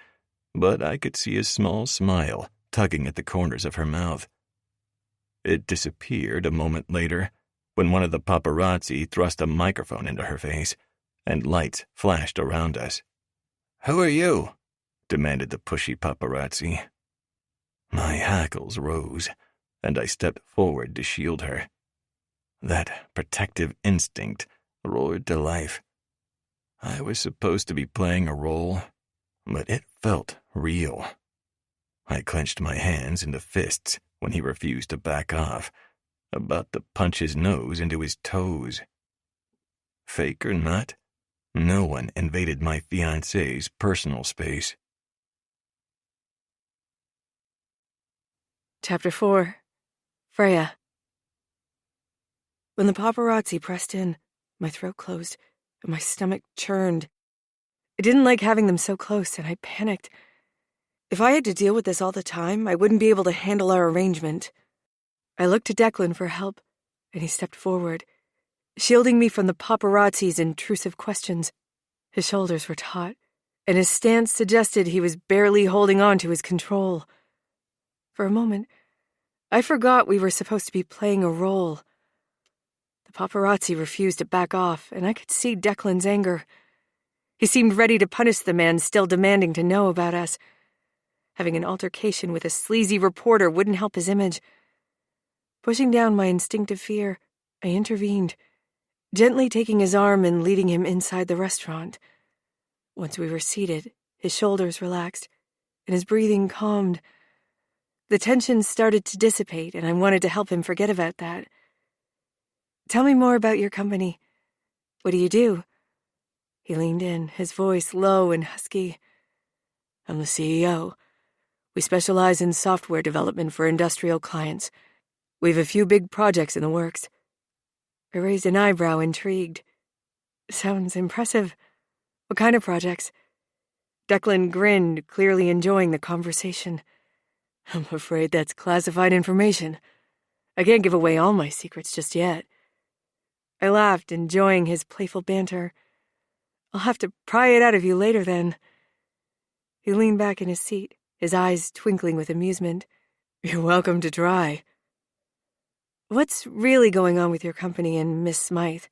but I could see a small smile tugging at the corners of her mouth. It disappeared a moment later when one of the paparazzi thrust a microphone into her face, and lights flashed around us. "Who are you?" demanded the pushy paparazzi. My hackles rose, and I stepped forward to shield her. That protective instinct roared to life. I was supposed to be playing a role, but it felt real. I clenched my hands into fists when he refused to back off, about to punch his nose into his toes. Fake or not, no one invaded my fiancé's personal space. Chapter 4. Freya. When the paparazzi pressed in, my throat closed and my stomach churned. I didn't like having them so close, and I panicked. If I had to deal with this all the time, I wouldn't be able to handle our arrangement. I looked to Declan for help, and he stepped forward, shielding me from the paparazzi's intrusive questions. His shoulders were taut, and his stance suggested he was barely holding on to his control. For a moment, I forgot we were supposed to be playing a role. The paparazzi refused to back off, and I could see Declan's anger. He seemed ready to punish the man still demanding to know about us. Having an altercation with a sleazy reporter wouldn't help his image. Pushing down my instinctive fear, I intervened, gently taking his arm and leading him inside the restaurant. Once we were seated, his shoulders relaxed, and his breathing calmed. The tension started to dissipate, and I wanted to help him forget about that. "Tell me more about your company. What do you do?" He leaned in, his voice low and husky. "I'm the CEO. We specialize in software development for industrial clients. We've a few big projects in the works." I raised an eyebrow, intrigued. "Sounds impressive. What kind of projects?" Declan grinned, clearly enjoying the conversation. "I'm afraid that's classified information. I can't give away all my secrets just yet." I laughed, enjoying his playful banter. "I'll have to pry it out of you later, then." He leaned back in his seat, his eyes twinkling with amusement. "You're welcome to try." "What's really going on with your company and Miss Smythe?"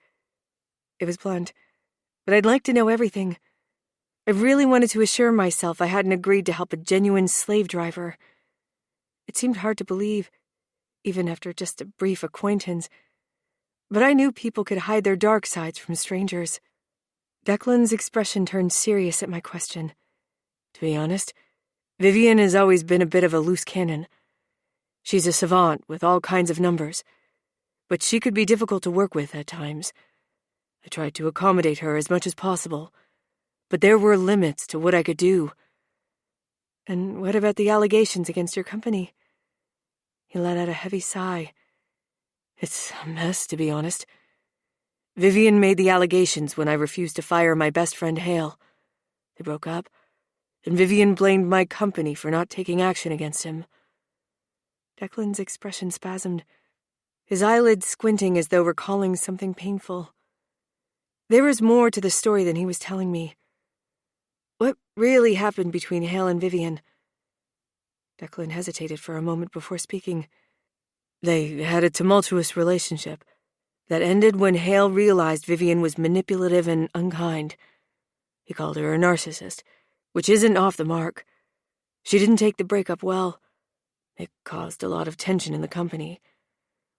It was blunt, but I'd like to know everything. I really wanted to assure myself I hadn't agreed to help a genuine slave driver. It seemed hard to believe, even after just a brief acquaintance, but I knew people could hide their dark sides from strangers. Declan's expression turned serious at my question. To be honest, Vivian has always been a bit of a loose cannon. She's a savant with all kinds of numbers, but she could be difficult to work with at times. I tried to accommodate her as much as possible, but there were limits to what I could do. "And what about the allegations against your company?" He let out a heavy sigh. "It's a mess, to be honest. Vivian made the allegations when I refused to fire my best friend Hale. They broke up, and Vivian blamed my company for not taking action against him." Declan's expression spasmed, his eyelids squinting as though recalling something painful. There was more to the story than he was telling me. What really happened between Hale and Vivian? Declan hesitated for a moment before speaking. "They had a tumultuous relationship that ended when Hale realized Vivian was manipulative and unkind. He called her a narcissist, which isn't off the mark. She didn't take the breakup well. It caused a lot of tension in the company.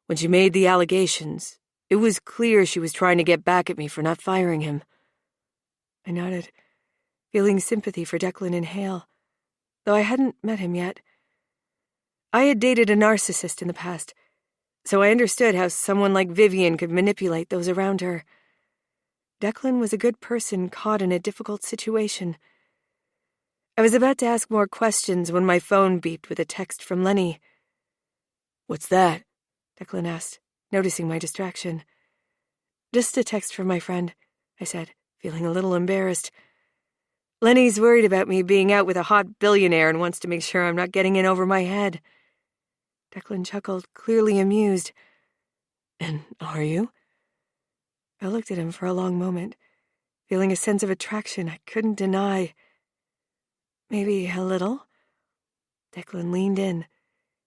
When she made the allegations, it was clear she was trying to get back at me for not firing him." I nodded, feeling sympathy for Declan and Hale, though I hadn't met him yet. I had dated a narcissist in the past, so I understood how someone like Vivian could manipulate those around her. Declan was a good person caught in a difficult situation. I was about to ask more questions when my phone beeped with a text from Lenny. "What's that?" Declan asked, noticing my distraction. "Just a text from my friend," I said, feeling a little embarrassed. "Lenny's worried about me being out with a hot billionaire and wants to make sure I'm not getting in over my head." Declan chuckled, clearly amused. "And are you?" I looked at him for a long moment, feeling a sense of attraction I couldn't deny. "Maybe a little." Declan leaned in,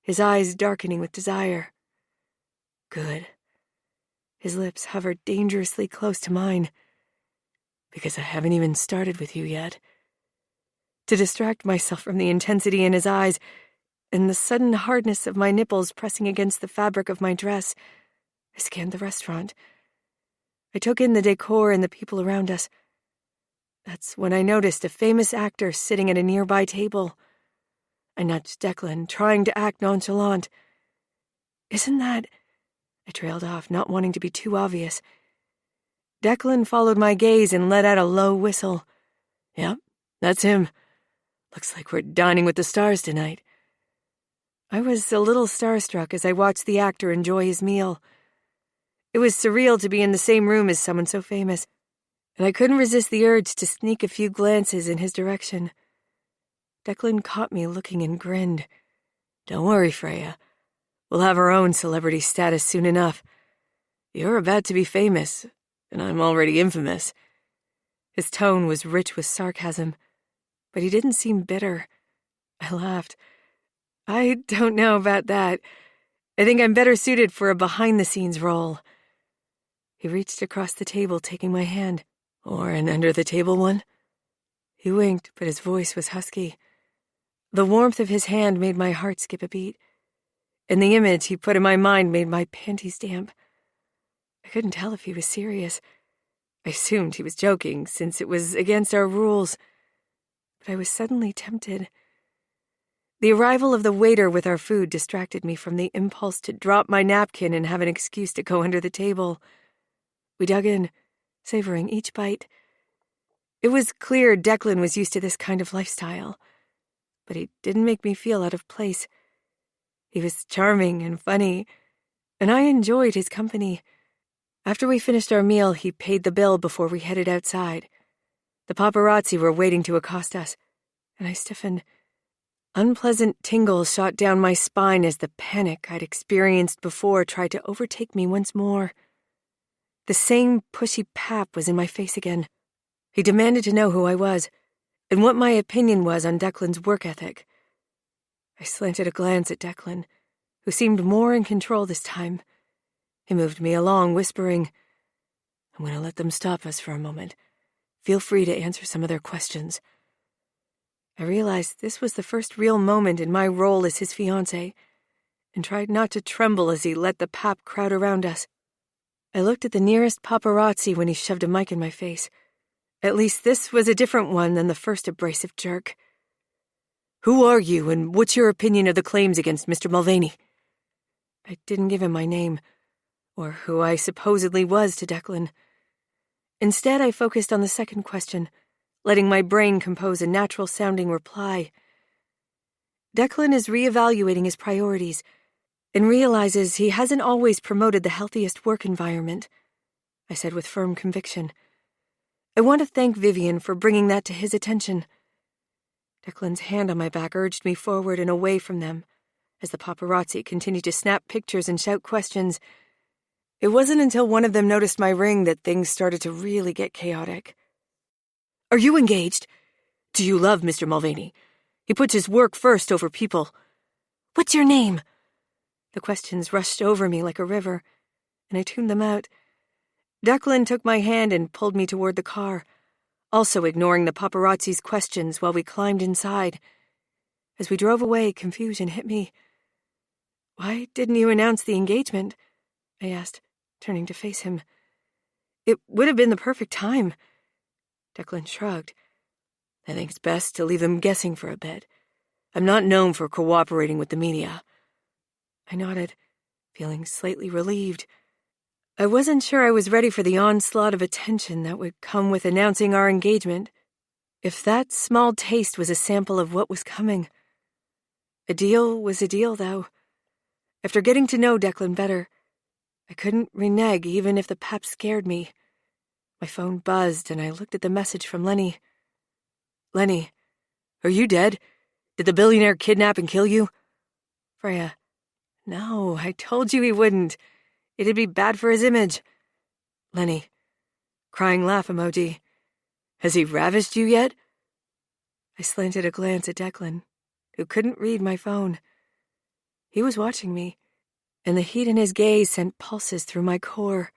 his eyes darkening with desire. "Good." His lips hovered dangerously close to mine. "Because I haven't even started with you yet." To distract myself from the intensity in his eyes and the sudden hardness of my nipples pressing against the fabric of my dress, I scanned the restaurant. I took in the decor and the people around us. That's when I noticed a famous actor sitting at a nearby table. I nudged Declan, trying to act nonchalant. "Isn't that—" I trailed off, not wanting to be too obvious. Declan followed my gaze and let out a low whistle. "Yep, that's him. Looks like we're dining with the stars tonight." I was a little starstruck as I watched the actor enjoy his meal. It was surreal to be in the same room as someone so famous, and I couldn't resist the urge to sneak a few glances in his direction. Declan caught me looking and grinned. "Don't worry, Freya. We'll have our own celebrity status soon enough. You're about to be famous, and I'm already infamous." His tone was rich with sarcasm, but he didn't seem bitter. I laughed. "I don't know about that. I think I'm better suited for a behind-the-scenes role." He reached across the table, taking my hand. "Or an under-the-table one?" He winked, but his voice was husky. The warmth of his hand made my heart skip a beat, and the image he put in my mind made my panties damp. I couldn't tell if he was serious. I assumed he was joking, since it was against our rules, but I was suddenly tempted. The arrival of the waiter with our food distracted me from the impulse to drop my napkin and have an excuse to go under the table. We dug in, savoring each bite. It was clear Declan was used to this kind of lifestyle, but he didn't make me feel out of place. He was charming and funny, and I enjoyed his company. After we finished our meal, he paid the bill before we headed outside. The paparazzi were waiting to accost us, and I stiffened. Unpleasant tingles shot down my spine as the panic I'd experienced before tried to overtake me once more. The same pushy pap was in my face again. He demanded to know who I was, and what my opinion was on Declan's work ethic. I slanted a glance at Declan, who seemed more in control this time. He moved me along, whispering, "I'm going to let them stop us for a moment. Feel free to answer some of their questions." I realized this was the first real moment in my role as his fiancé, and tried not to tremble as he let the pap crowd around us. I looked at the nearest paparazzi when he shoved a mic in my face. At least this was a different one than the first abrasive jerk. "Who are you, and what's your opinion of the claims against Mr. Mulvaney?" I didn't give him my name, or who I supposedly was to Declan. Instead, I focused on the second question, letting my brain compose a natural-sounding reply. Declan is reevaluating his priorities and realizes he hasn't always promoted the healthiest work environment, I said with firm conviction. I want to thank Vivian for bringing that to his attention. Declan's hand on my back urged me forward and away from them, as the paparazzi continued to snap pictures and shout questions. It wasn't until one of them noticed my ring that things started to really get chaotic. "Are you engaged? Do you love Mr. Mulvaney? He puts his work first over people." "What's your name?" The questions rushed over me like a river, and I tuned them out. Declan took my hand and pulled me toward the car, also ignoring the paparazzi's questions while we climbed inside. As we drove away, confusion hit me. "Why didn't you announce the engagement?" I asked, turning to face him. "It would have been the perfect time." Declan shrugged. "I think it's best to leave them guessing for a bit. I'm not known for cooperating with the media." I nodded. feeling slightly relieved. I wasn't sure I was ready for the onslaught of attention that would come with announcing our engagement. If that small taste was a sample of what was coming. A deal was a deal, though. After getting to know Declan better, I couldn't renege even if the pap scared me. My phone buzzed and I looked at the message from Lenny. Lenny, are you dead? Did the billionaire kidnap and kill you? Freya, no, I told you he wouldn't. It'd be bad for his image. Lenny, crying laugh emoji. Has he ravished you yet? I slanted a glance at Declan, who couldn't read my phone. He was watching me, and the heat in his gaze sent pulses through my core.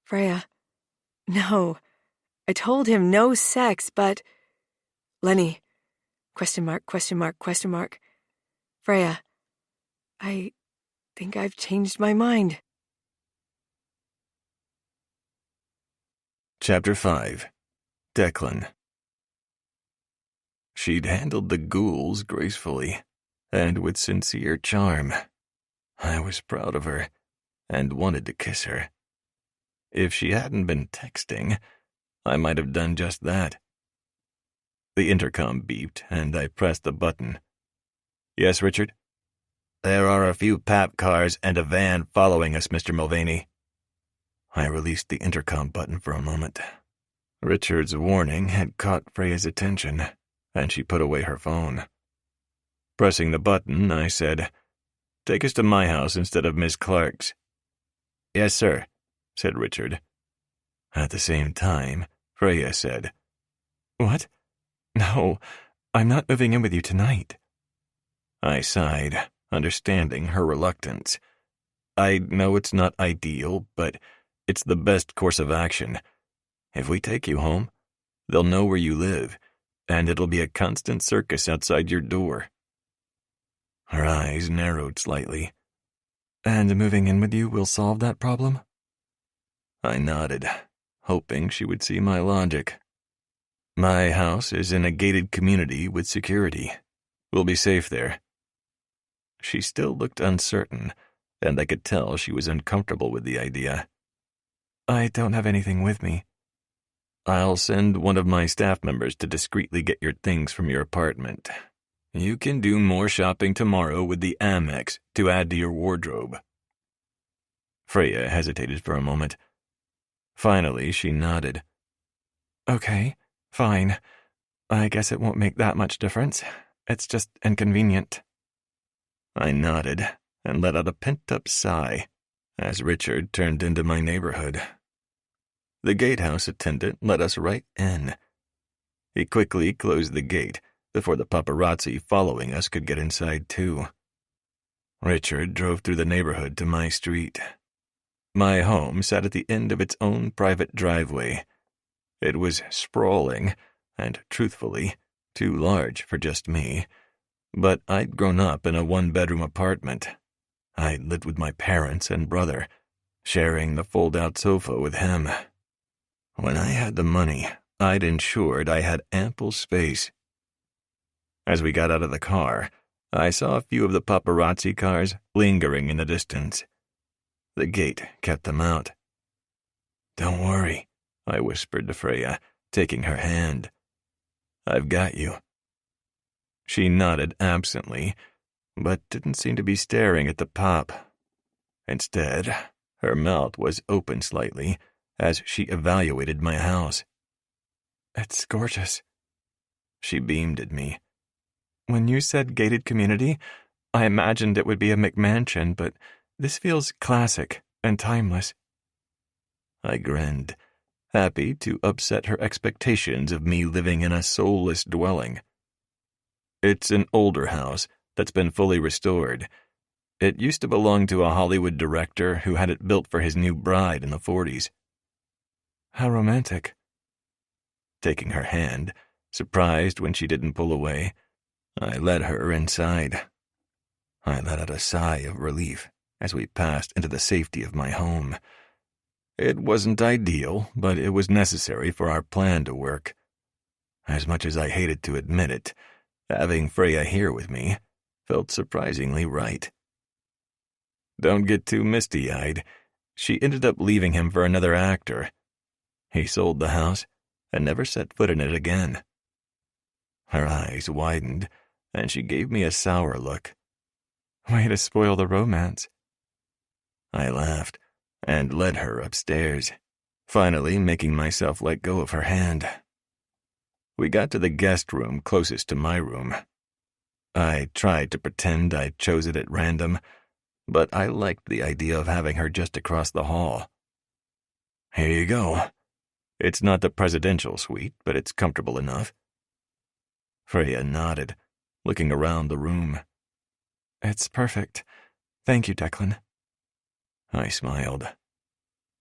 Freya, no. I told him no sex, but... Lenny, question mark, question mark, question mark. Freya, I think I've changed my mind. Chapter 5. Declan. She'd handled the ghouls gracefully, and with sincere charm. I was proud of her, and wanted to kiss her. If she hadn't been texting, I might have done just that. The intercom beeped, and I pressed the button. Yes, Richard? There are a few pap cars and a van following us, Mr. Mulvaney. I released the intercom button for a moment. Richard's warning had caught Freya's attention, and she put away her phone. Pressing the button, I said, "Take us to my house instead of Miss Clark's." Yes, sir, said Richard. At the same time, Freya said, What? No, I'm not moving in with you tonight. I sighed, understanding her reluctance. I know it's not ideal, but it's the best course of action. If we take you home, they'll know where you live, and it'll be a constant circus outside your door. Her eyes narrowed slightly. And moving in with you will solve that problem? I nodded, hoping she would see my logic. My house is in a gated community with security. We'll be safe there. She still looked uncertain, and I could tell she was uncomfortable with the idea. I don't have anything with me. I'll send one of my staff members to discreetly get your things from your apartment. You can do more shopping tomorrow with the Amex to add to your wardrobe. Freya hesitated for a moment. Finally, she nodded. Okay, fine. I guess it won't make that much difference. It's just inconvenient. I nodded and let out a pent-up sigh as Richard turned into my neighborhood. The gatehouse attendant let us right in. He quickly closed the gate before the paparazzi following us could get inside too. Richard drove through the neighborhood to my street. My home sat at the end of its own private driveway. It was sprawling and, truthfully, too large for just me. But I'd grown up in a one-bedroom apartment. I'd lived with my parents and brother, sharing the fold-out sofa with him. When I had the money, I'd ensured I had ample space. As we got out of the car, I saw a few of the paparazzi cars lingering in the distance. The gate kept them out. "Don't worry," I whispered to Freya, taking her hand. "I've got you." She nodded absently, but didn't seem to be staring at the pop. Instead, her mouth was open slightly as she evaluated my house. It's gorgeous. She beamed at me. When you said gated community, I imagined it would be a McMansion, but this feels classic and timeless. I grinned, happy to upset her expectations of me living in a soulless dwelling. It's an older house that's been fully restored. It used to belong to a Hollywood director who had it built for his new bride in the 40s. How romantic. Taking her hand, surprised when she didn't pull away, I led her inside. I let out a sigh of relief as we passed into the safety of my home. It wasn't ideal, but it was necessary for our plan to work. As much as I hated to admit it, having Freya here with me felt surprisingly right. Don't get too misty-eyed. She ended up leaving him for another actor. He sold the house and never set foot in it again. Her eyes widened, and she gave me a sour look. Way to spoil the romance. I laughed and led her upstairs, finally making myself let go of her hand. We got to the guest room closest to my room. I tried to pretend I chose it at random, but I liked the idea of having her just across the hall. Here you go. It's not the presidential suite, but it's comfortable enough. Freya nodded, looking around the room. It's perfect. Thank you, Declan. I smiled.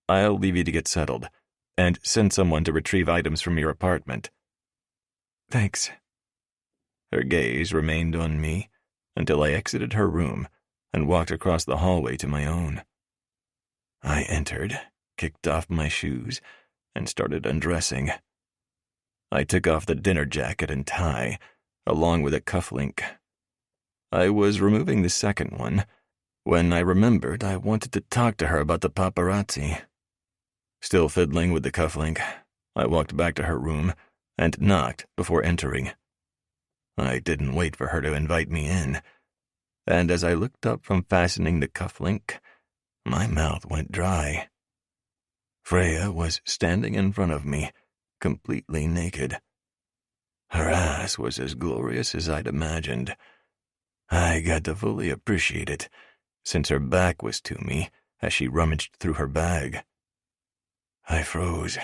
I'll leave you to get settled, and send someone to retrieve items from your apartment. Thanks. Her gaze remained on me until I exited her room and walked across the hallway to my own. I entered, kicked off my shoes, and started undressing. I took off the dinner jacket and tie, along with a cufflink. I was removing the second one when I remembered I wanted to talk to her about the paparazzi. Still fiddling with the cufflink, I walked back to her room and knocked before entering. I didn't wait for her to invite me in, and as I looked up from fastening the cufflink, my mouth went dry. Freya was standing in front of me, completely naked. Her ass was as glorious as I'd imagined. I got to fully appreciate it, since her back was to me as she rummaged through her bag. I froze,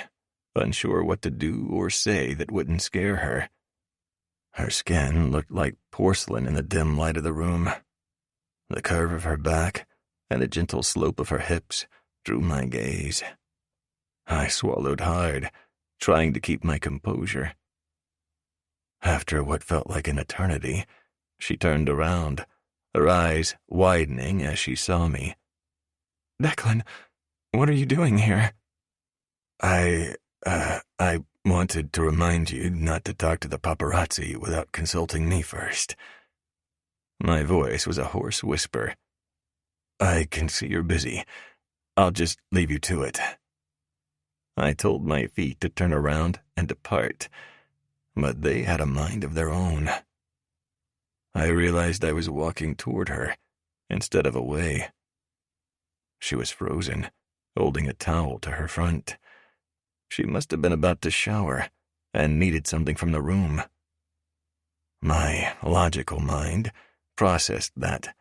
unsure what to do or say that wouldn't scare her. Her skin looked like porcelain in the dim light of the room. The curve of her back and the gentle slope of her hips drew my gaze. I swallowed hard, trying to keep my composure. After what felt like an eternity, she turned around, her eyes widening as she saw me. Declan, what are you doing here? I wanted to remind you not to talk to the paparazzi without consulting me first. My voice was a hoarse whisper. I can see you're busy. I'll just leave you to it. I told my feet to turn around and depart, but they had a mind of their own. I realized I was walking toward her instead of away. She was frozen, holding a towel to her front. She must have been about to shower and needed something from the room. My logical mind processed that,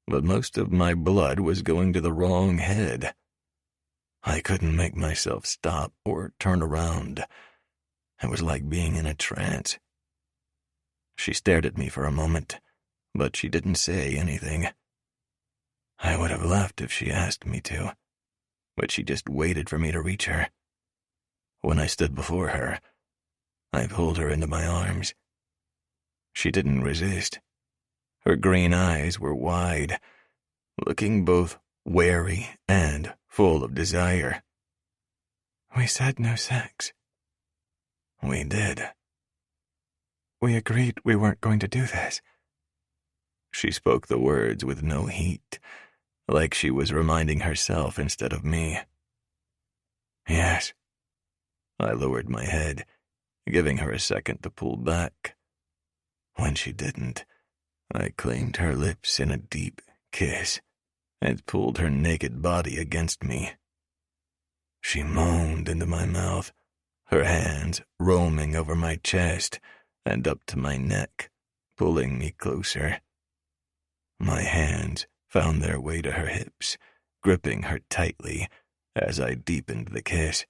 but most of my blood was going to the wrong head. I couldn't make myself stop or turn around. It was like being in a trance. She stared at me for a moment, but she didn't say anything. I would have left if she asked me to, but she just waited for me to reach her. When I stood before her, I pulled her into my arms. She didn't resist. Her green eyes were wide, looking both wary and full of desire. We said no sex. We did. We agreed we weren't going to do this. She spoke the words with no heat, like she was reminding herself instead of me. Yes. I lowered my head, giving her a second to pull back. When she didn't, I claimed her lips in a deep kiss and pulled her naked body against me. She moaned into my mouth, her hands roaming over my chest and up to my neck, pulling me closer. My hands found their way to her hips, gripping her tightly as I deepened the kiss.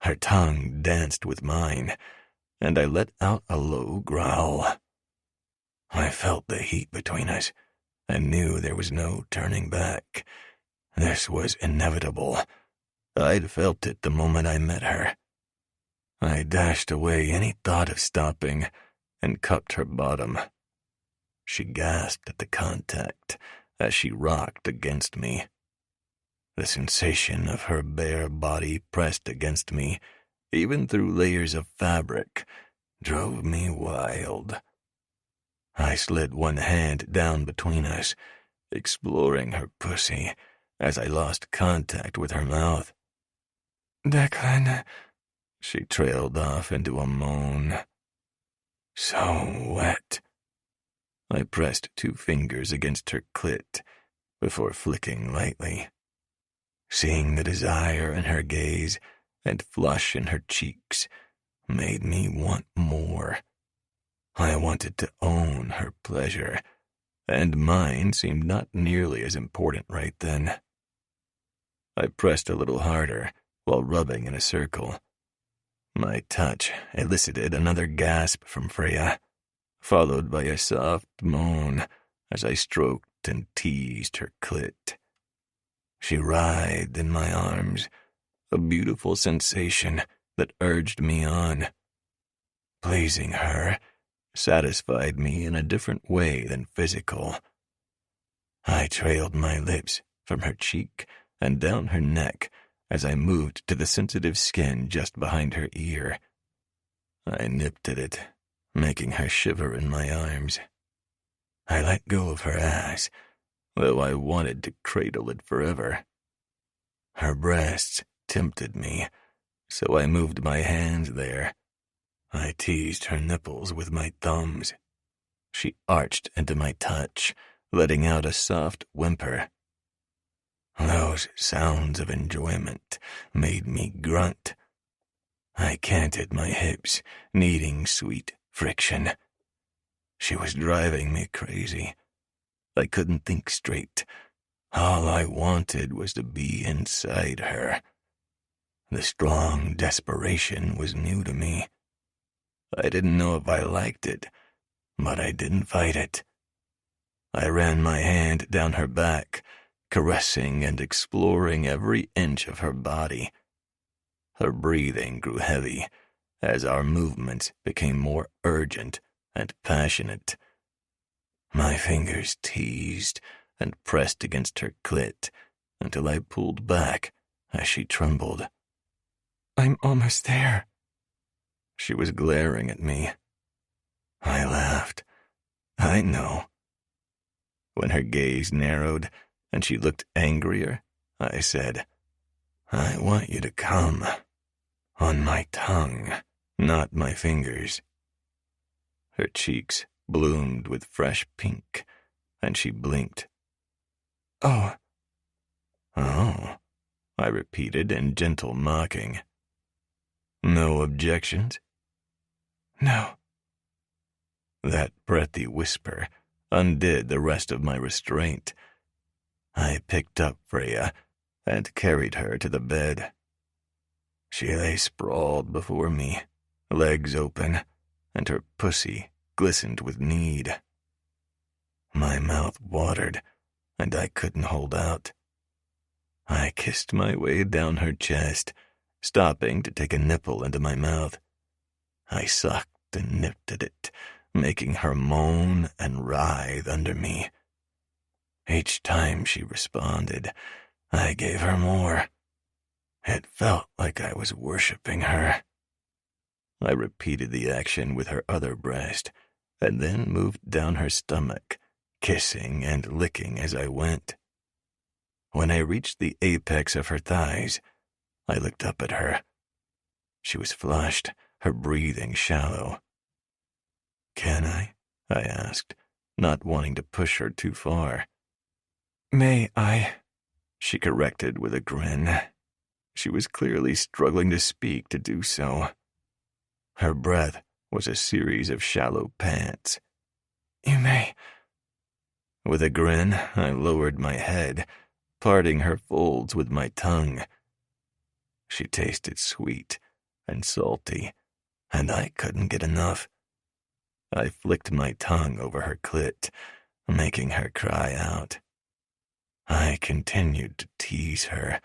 Her tongue danced with mine, and I let out a low growl. I felt the heat between us and knew there was no turning back. This was inevitable. I'd felt it the moment I met her. I dashed away any thought of stopping and cupped her bottom. She gasped at the contact as she rocked against me. The sensation of her bare body pressed against me, even through layers of fabric, drove me wild. I slid one hand down between us exploring her pussy as I lost contact with her mouth. Declan, She trailed off into a moan. So wet. I pressed 2 fingers against her clit before flicking lightly. Seeing the desire in her gaze and flush in her cheeks made me want more. I wanted to own her pleasure, and mine seemed not nearly as important right then. I pressed a little harder while rubbing in a circle. My touch elicited another gasp from Freya, followed by a soft moan as I stroked and teased her clit. She writhed in my arms, a beautiful sensation that urged me on. Pleasing her satisfied me in a different way than physical. I trailed my lips from her cheek and down her neck as I moved to the sensitive skin just behind her ear. I nipped at it, making her shiver in my arms. I let go of her ass, though I wanted to cradle it forever. Her breasts tempted me, so I moved my hands there. I teased her nipples with my thumbs. She arched into my touch, letting out a soft whimper. Those sounds of enjoyment made me grunt. I canted my hips, needing sweet friction. She was driving me crazy. I couldn't think straight. All I wanted was to be inside her. The strong desperation was new to me. I didn't know if I liked it, but I didn't fight it. I ran my hand down her back, caressing and exploring every inch of her body. Her breathing grew heavy as our movements became more urgent and passionate. My fingers teased and pressed against her clit until I pulled back as she trembled. I'm almost there. She was glaring at me. I laughed. I know. When her gaze narrowed and she looked angrier, I said, I want you to come. On my tongue, not my fingers. Her cheeks bloomed with fresh pink, and she blinked. Oh, I repeated in gentle mocking. No objections? no. That breathy whisper undid the rest of my restraint. I picked up Freya and carried her to the bed. She lay sprawled before me, legs open, and her pussy glistened with need. My mouth watered, and I couldn't hold out. I kissed my way down her chest, stopping to take a nipple into my mouth. I sucked and nipped at it, making her moan and writhe under me. Each time she responded, I gave her more. It felt like I was worshipping her. I repeated the action with her other breast, and then moved down her stomach, kissing and licking as I went. When I reached the apex of her thighs, I looked up at her. She was flushed, her breathing shallow. Can I asked, not wanting to push her too far. May I? She corrected with a grin. She was clearly struggling to speak to do so. Her breath was a series of shallow pants. You may. With a grin, I lowered my head, parting her folds with my tongue. She tasted sweet and salty, and I couldn't get enough. I flicked my tongue over her clit, making her cry out. I continued to tease her,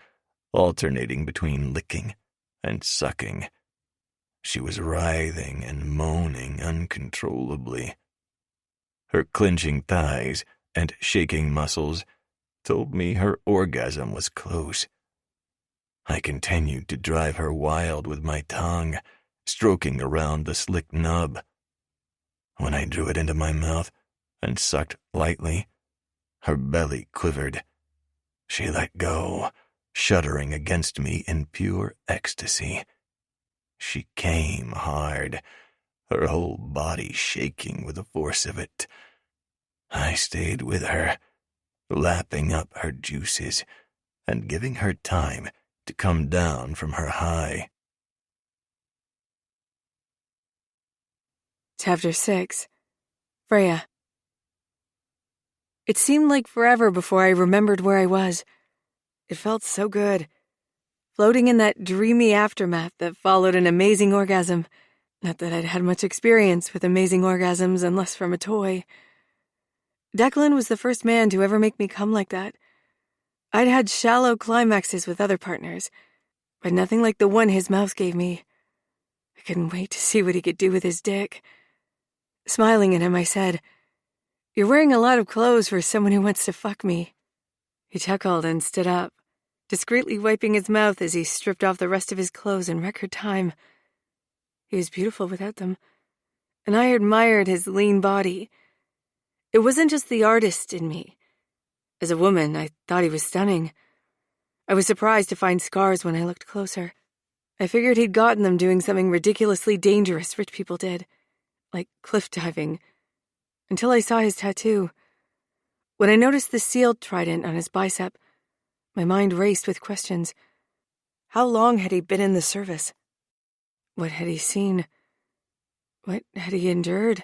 alternating between licking and sucking. She was writhing and moaning uncontrollably. Her clenching thighs and shaking muscles told me her orgasm was close. I continued to drive her wild with my tongue, stroking around the slick nub. When I drew it into my mouth and sucked lightly, Her belly quivered. She let go, shuddering against me in pure ecstasy. She came hard, her whole body shaking with the force of it. I stayed with her, lapping up her juices and giving her time to come down from her high. Chapter 6. Freya. It seemed like forever before I remembered where I was. It felt so good, floating in that dreamy aftermath that followed an amazing orgasm. Not that I'd had much experience with amazing orgasms unless from a toy. Declan was the first man to ever make me come like that. I'd had shallow climaxes with other partners, but nothing like the one his mouth gave me. I couldn't wait to see what he could do with his dick. Smiling at him, I said, "You're wearing a lot of clothes for someone who wants to fuck me." He chuckled and stood up, discreetly wiping his mouth as he stripped off the rest of his clothes in record time. He was beautiful without them, and I admired his lean body. It wasn't just the artist in me. As a woman, I thought he was stunning. I was surprised to find scars when I looked closer. I figured he'd gotten them doing something ridiculously dangerous rich people did, like cliff diving, until I saw his tattoo. When I noticed the sealed trident on his bicep, my mind raced with questions. How long had he been in the service? What had he seen? What had he endured?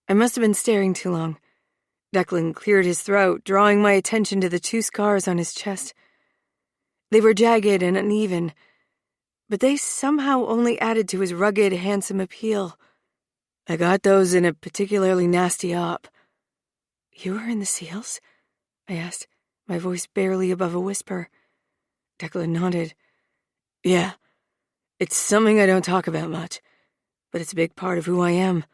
I must have been staring too long. Declan cleared his throat, drawing my attention to the 2 scars on his chest. They were jagged and uneven, but they somehow only added to his rugged, handsome appeal. I got those in a particularly nasty op. "You were in the SEALs?" I asked, my voice barely above a whisper. Declan nodded. "Yeah. It's something I don't talk about much, but it's a big part of who I am."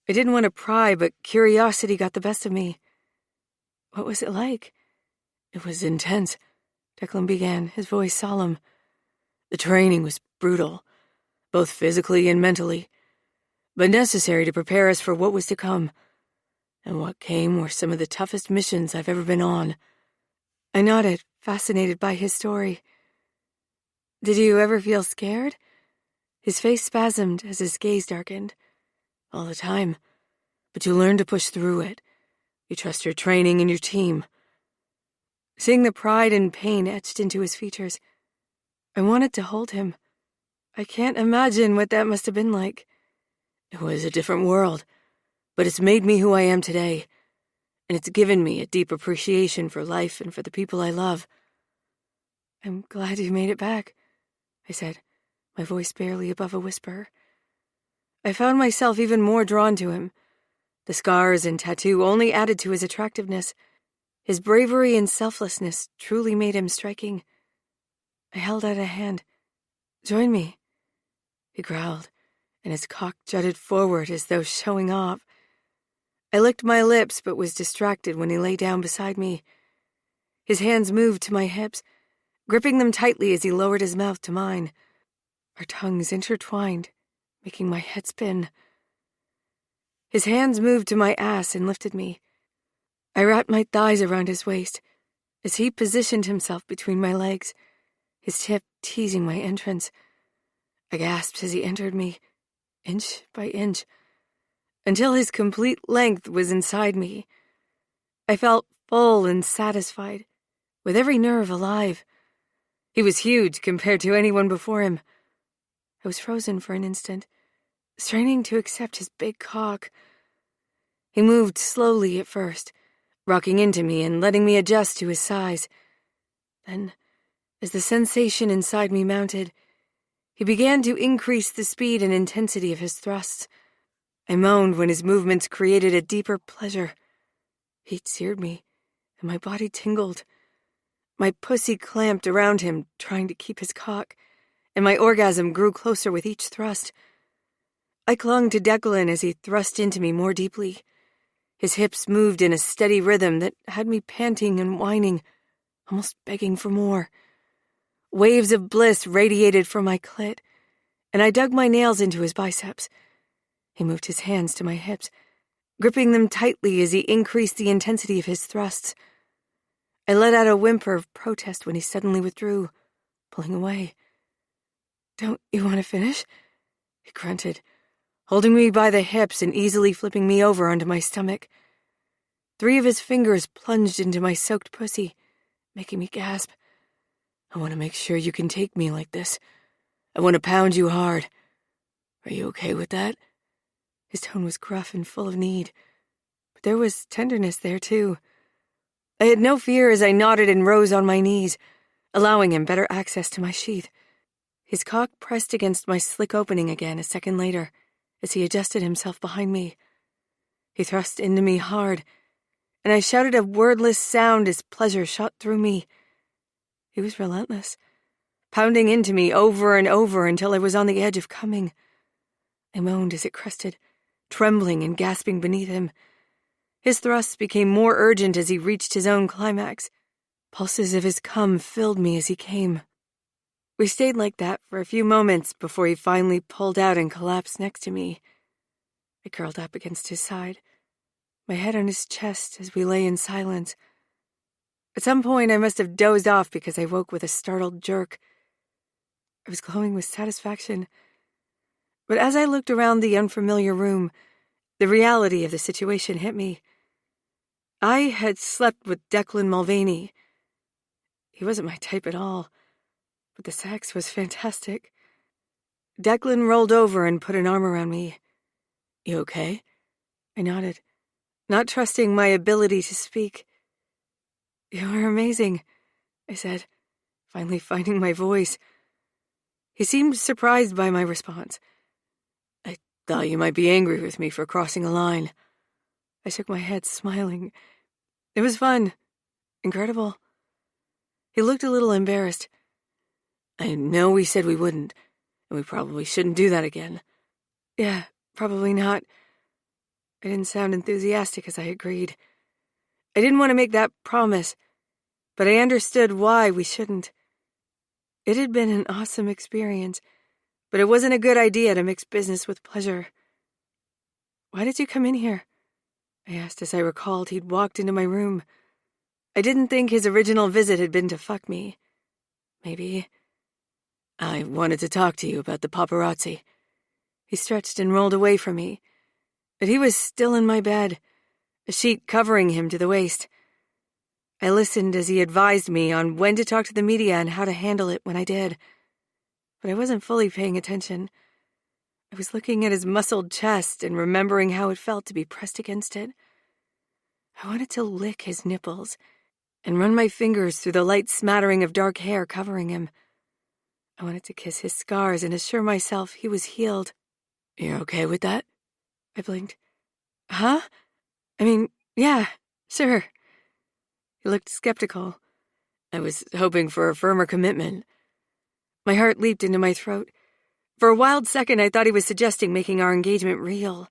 I didn't want to pry, but curiosity got the best of me. "What was it like?" "It was intense," Declan began, his voice solemn. "The training was brutal, both physically and mentally, but necessary to prepare us for what was to come. And what came were some of the toughest missions I've ever been on." I nodded, fascinated by his story. "Did you ever feel scared?" His face spasmed as his gaze darkened. "All the time. But you learn to push through it. You trust your training and your team." Seeing the pride and pain etched into his features, I wanted to hold him. I can't imagine what that must have been like. It was a different world, but it's made me who I am today, and it's given me a deep appreciation for life and for the people I love. "I'm glad you made it back," I said, my voice barely above a whisper. I found myself even more drawn to him. The scars and tattoo only added to his attractiveness. His bravery and selflessness truly made him striking. I held out a hand. "Join me." He growled, and his cock jutted forward as though showing off. I licked my lips but was distracted when he lay down beside me. His hands moved to my hips, gripping them tightly as he lowered his mouth to mine. Our tongues intertwined, making my head spin. His hands moved to my ass and lifted me. I wrapped my thighs around his waist as he positioned himself between my legs, his tip teasing my entrance. I gasped as he entered me, inch by inch, until his complete length was inside me. I felt full and satisfied, with every nerve alive. He was huge compared to anyone before him. I was frozen for an instant, straining to accept his big cock. He moved slowly at first, rocking into me and letting me adjust to his size. Then, as the sensation inside me mounted, he began to increase the speed and intensity of his thrusts. I moaned when his movements created a deeper pleasure. Heat seared me, and my body tingled. My pussy clamped around him, trying to keep his cock, and my orgasm grew closer with each thrust. I clung to Declan as he thrust into me more deeply. His hips moved in a steady rhythm that had me panting and whining, almost begging for more. Waves of bliss radiated from my clit, and I dug my nails into his biceps. He moved his hands to my hips, gripping them tightly as he increased the intensity of his thrusts. I let out a whimper of protest when he suddenly withdrew, pulling away. "Don't you want to finish?" he grunted, holding me by the hips and easily flipping me over onto my stomach. 3 of his fingers plunged into my soaked pussy, making me gasp. "I want to make sure you can take me like this. I want to pound you hard. Are you okay with that?" His tone was gruff and full of need, but there was tenderness there, too. I had no fear as I nodded and rose on my knees, allowing him better access to my sheath. His cock pressed against my slick opening again a second later as he adjusted himself behind me. He thrust into me hard, and I shouted a wordless sound as pleasure shot through me. He was relentless, pounding into me over and over until I was on the edge of coming. I moaned as it crested, trembling and gasping beneath him. His thrusts became more urgent as he reached his own climax. Pulses of his cum filled me as he came. We stayed like that for a few moments before he finally pulled out and collapsed next to me. I curled up against his side, my head on his chest as we lay in silence. At some point, I must have dozed off because I woke with a startled jerk. I was glowing with satisfaction. But as I looked around the unfamiliar room, the reality of the situation hit me. I had slept with Declan Mulvaney. He wasn't my type at all, but the sex was fantastic. Declan rolled over and put an arm around me. "You okay?" I nodded, not trusting my ability to speak. "You are amazing," I said, finally finding my voice. He seemed surprised by my response. "I thought you might be angry with me for crossing a line." I shook my head, smiling. "It was fun. Incredible." He looked a little embarrassed. "I know we said we wouldn't, and we probably shouldn't do that again." "Yeah, probably not." I didn't sound enthusiastic as I agreed. I didn't want to make that promise, but I understood why we shouldn't. It had been an awesome experience, but it wasn't a good idea to mix business with pleasure. "Why did you come in here?" I asked as I recalled he'd walked into my room. I didn't think his original visit had been to fuck me. Maybe. "I wanted to talk to you about the paparazzi." He stretched and rolled away from me, but he was still in my bed, a sheet covering him to the waist. I listened as he advised me on when to talk to the media and how to handle it when I did, but I wasn't fully paying attention. I was looking at his muscled chest and remembering how it felt to be pressed against it. I wanted to lick his nipples and run my fingers through the light smattering of dark hair covering him. I wanted to kiss his scars and assure myself he was healed. "You're okay with that?" I blinked. "Huh? I mean, yeah, sure." He looked skeptical. I was hoping for a firmer commitment. My heart leaped into my throat. For a wild second, I thought he was suggesting making our engagement real.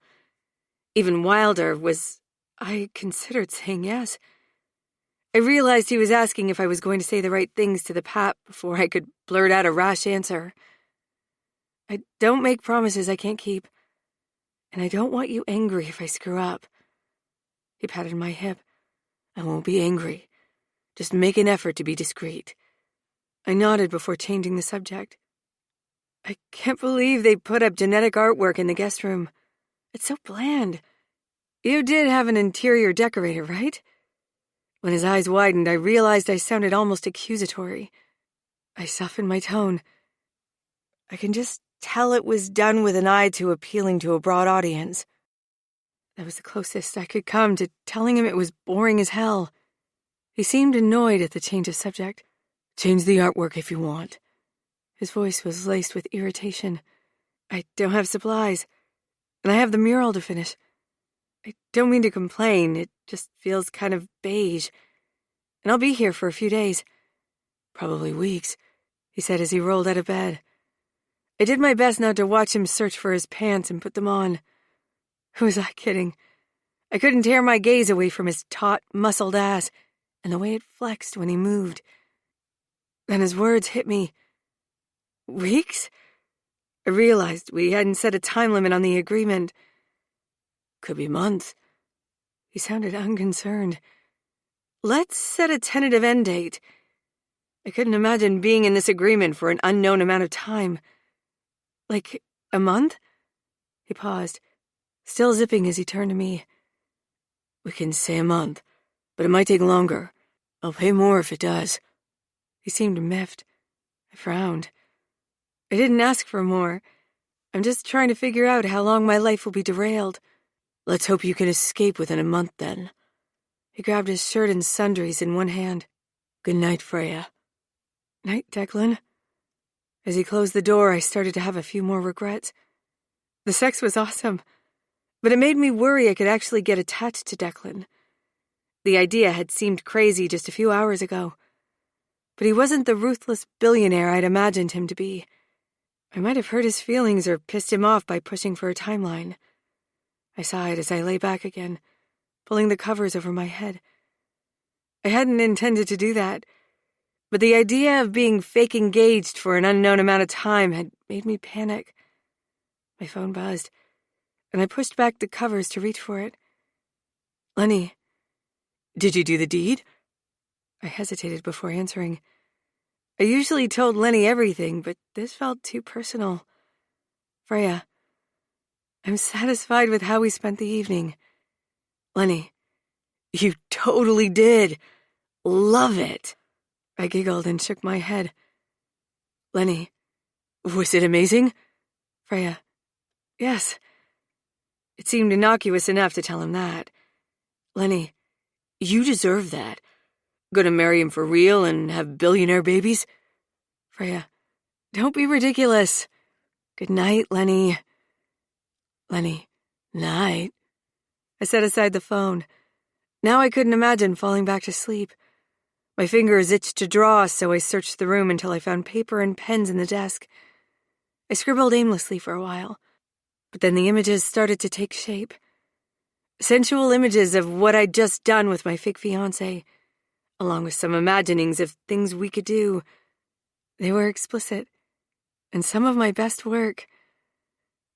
Even wilder was I considered saying yes. I realized he was asking if I was going to say the right things to the pap before I could blurt out a rash answer. "I don't make promises I can't keep, and I don't want you angry if I screw up." He patted my hip. "I won't be angry. Just make an effort to be discreet." I nodded before changing the subject. "I can't believe they put up genetic artwork in the guest room. It's so bland. You did have an interior decorator, right?" When his eyes widened, I realized I sounded almost accusatory. I softened my tone. I can just tell it was done with an eye to appealing to a broad audience. That was the closest I could come to telling him it was boring as hell. He seemed annoyed at the change of subject. "Change the artwork if you want." His voice was laced with irritation. "I don't have supplies, and I have the mural to finish. I don't mean to complain, it just feels kind of beige. And I'll be here for a few days. Probably weeks," he said as he rolled out of bed. I did my best not to watch him search for his pants and put them on. Who was I kidding? I couldn't tear my gaze away from his taut, muscled ass and the way it flexed when he moved. Then his words hit me. "Weeks?" I realized we hadn't set a time limit on the agreement. "Could be months. He sounded unconcerned. Let's set a tentative end date. I couldn't imagine being in this agreement for an unknown amount of time. Like, a month? He paused, still zipping as he turned to me. We can say a month, but it might take longer. I'll pay more if it does. He seemed miffed. I frowned. I didn't ask for more. I'm just trying to figure out how long my life will be derailed. Let's hope you can escape within a month, then. He grabbed his shirt and sundries in one hand. Good night, Freya. Night, Declan. As he closed the door, I started to have a few more regrets. The sex was awesome, but it made me worry I could actually get attached to Declan. The idea had seemed crazy just a few hours ago, but he wasn't the ruthless billionaire I'd imagined him to be. I might have hurt his feelings or pissed him off by pushing for a timeline. I sighed as I lay back again, pulling the covers over my head. I hadn't intended to do that, but the idea of being fake engaged for an unknown amount of time had made me panic. My phone buzzed, and I pushed back the covers to reach for it. Lenny, did you do the deed? I hesitated before answering. I usually told Lenny everything, but this felt too personal. Freya, I'm satisfied with how we spent the evening. Lenny, you totally did. Love it. I giggled and shook my head. Lenny, was it amazing? Freya, yes. It seemed innocuous enough to tell him that. Lenny, you deserve that. Gonna marry him for real and have billionaire babies? Freya, don't be ridiculous. Good night, Lenny. Lenny, night. I set aside the phone. Now I couldn't imagine falling back to sleep. My fingers itched to draw, so I searched the room until I found paper and pens in the desk. I scribbled aimlessly for a while, but then the images started to take shape. Sensual images of what I'd just done with my fake fiancé, along with some imaginings of things we could do. They were explicit, and some of my best work.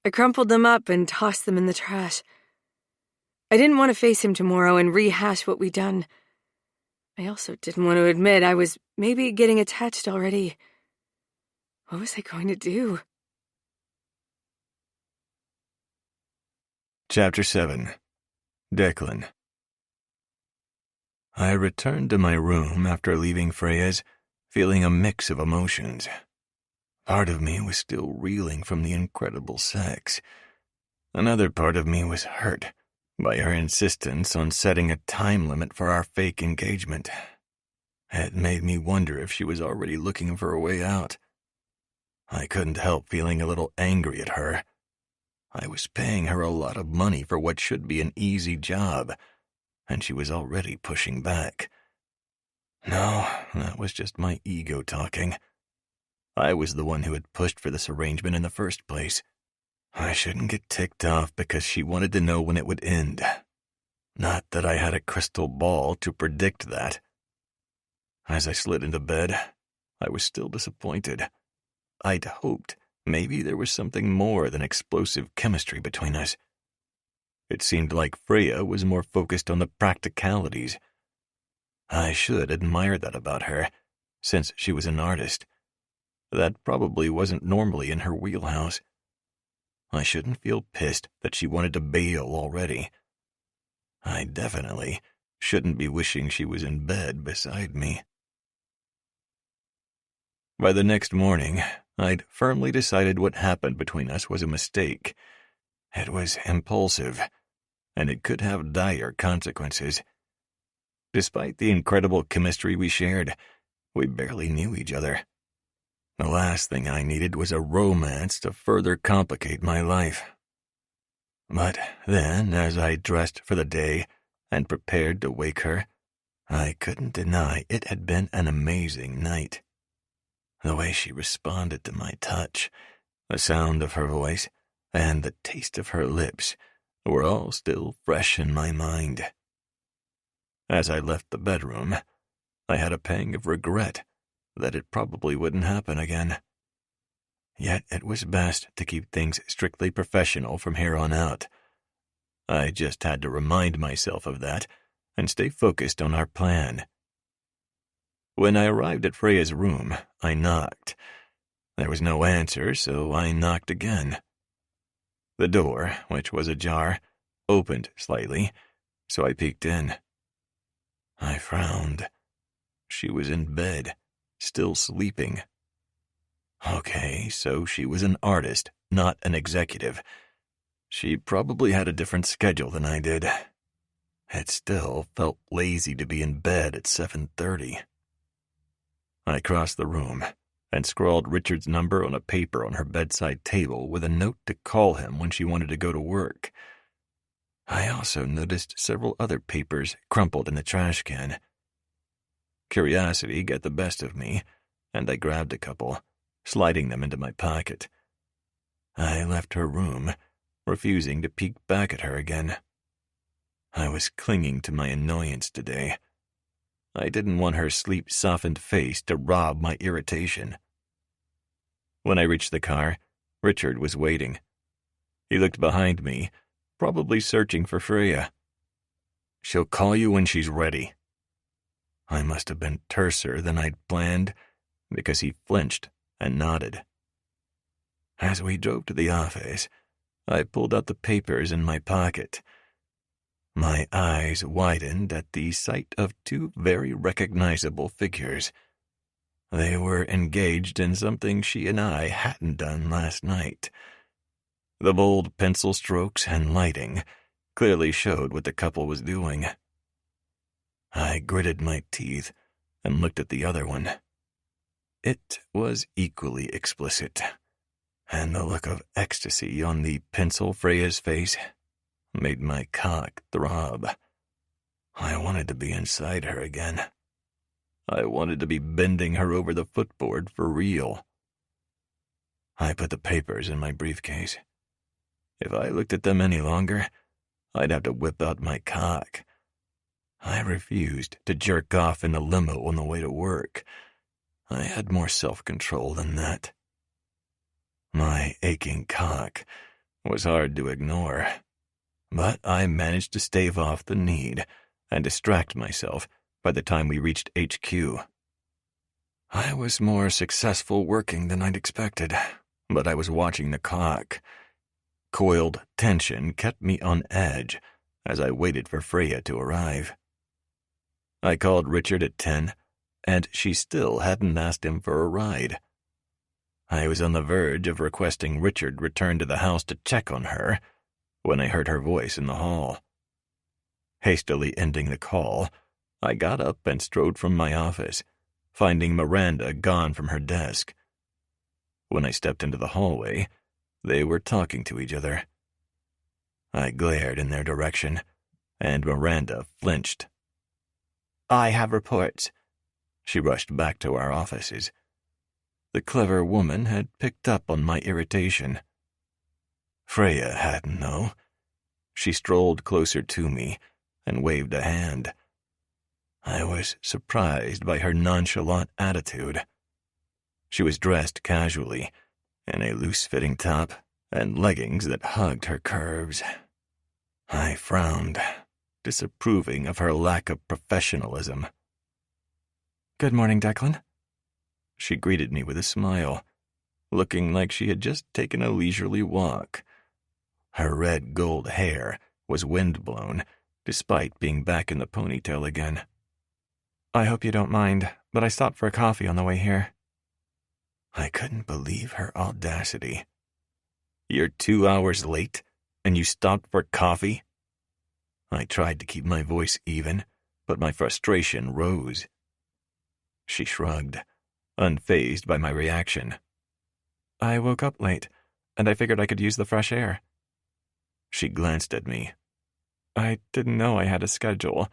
I crumpled them up and tossed them in the trash. I didn't want to face him tomorrow and rehash what we'd done. I also didn't want to admit I was maybe getting attached already. What was I going to do? Chapter 7. Declan. I returned to my room after leaving Freya's, feeling a mix of emotions. Part of me was still reeling from the incredible sex. Another part of me was hurt by her insistence on setting a time limit for our fake engagement. It made me wonder if she was already looking for a way out. I couldn't help feeling a little angry at her. I was paying her a lot of money for what should be an easy job, and she was already pushing back. No, that was just my ego talking. I was the one who had pushed for this arrangement in the first place. I shouldn't get ticked off because she wanted to know when it would end. Not that I had a crystal ball to predict that. As I slid into bed, I was still disappointed. I'd hoped maybe there was something more than explosive chemistry between us. It seemed like Freya was more focused on the practicalities. I should admire that about her, since she was an artist. That probably wasn't normally in her wheelhouse. I shouldn't feel pissed that she wanted to bail already. I definitely shouldn't be wishing she was in bed beside me. By the next morning, I'd firmly decided what happened between us was a mistake. It was impulsive, and it could have dire consequences. Despite the incredible chemistry we shared, we barely knew each other. The last thing I needed was a romance to further complicate my life. But then, as I dressed for the day and prepared to wake her, I couldn't deny it had been an amazing night. The way she responded to my touch, the sound of her voice, and the taste of her lips were all still fresh in my mind. As I left the bedroom, I had a pang of regret that it probably wouldn't happen again. Yet it was best to keep things strictly professional from here on out. I just had to remind myself of that and stay focused on our plan. When I arrived at Freya's room, I knocked. There was no answer, so I knocked again. The door, which was ajar, opened slightly, so I peeked in. I frowned. She was in bed, still sleeping. Okay, so she was an artist, not an executive. She probably had a different schedule than I did. It still felt lazy to be in bed at 7:30. I crossed the room and scrawled Richard's number on a paper on her bedside table with a note to call him when she wanted to go to work. I also noticed several other papers crumpled in the trash can. Curiosity got the best of me, and I grabbed a couple, sliding them into my pocket. I left her room, refusing to peek back at her again. I was clinging to my annoyance today. I didn't want her sleep-softened face to rob my irritation. When I reached the car, Richard was waiting. He looked behind me, probably searching for Freya. "She'll call you when she's ready." I must have been terser than I'd planned, because he flinched and nodded. As we drove to the office, I pulled out the papers in my pocket. My eyes widened at the sight of two very recognizable figures. They were engaged in something she and I hadn't done last night. The bold pencil strokes and lighting clearly showed what the couple was doing. I gritted my teeth and looked at the other one. It was equally explicit, and the look of ecstasy on the pencil Freya's face made my cock throb. I wanted to be inside her again. I wanted to be bending her over the footboard for real. I put the papers in my briefcase. If I looked at them any longer, I'd have to whip out my cock. I refused to jerk off in the limo on the way to work. I had more self-control than that. My aching cock was hard to ignore, but I managed to stave off the need and distract myself by the time we reached HQ. I was more successful working than I'd expected, but I was watching the clock. Coiled tension kept me on edge as I waited for Freya to arrive. I called Richard at 10, and she still hadn't asked him for a ride. I was on the verge of requesting Richard return to the house to check on her when I heard her voice in the hall. Hastily ending the call, I got up and strode from my office, finding Miranda gone from her desk. When I stepped into the hallway, they were talking to each other. I glared in their direction, and Miranda flinched. "I have reports." She rushed back to our offices. The clever woman had picked up on my irritation. Freya hadn't, though. She strolled closer to me and waved a hand. I was surprised by her nonchalant attitude. She was dressed casually, in a loose-fitting top and leggings that hugged her curves. I frowned, disapproving of her lack of professionalism. "Good morning, Declan." She greeted me with a smile, looking like she had just taken a leisurely walk. Her red gold hair was wind-blown, despite being back in the ponytail again. "I hope you don't mind, but I stopped for a coffee on the way here." I couldn't believe her audacity. "You're 2 hours late, and you stopped for coffee?" I tried to keep my voice even, but my frustration rose. She shrugged, unfazed by my reaction. "I woke up late, and I figured I could use the fresh air." She glanced at me. "I didn't know I had a schedule.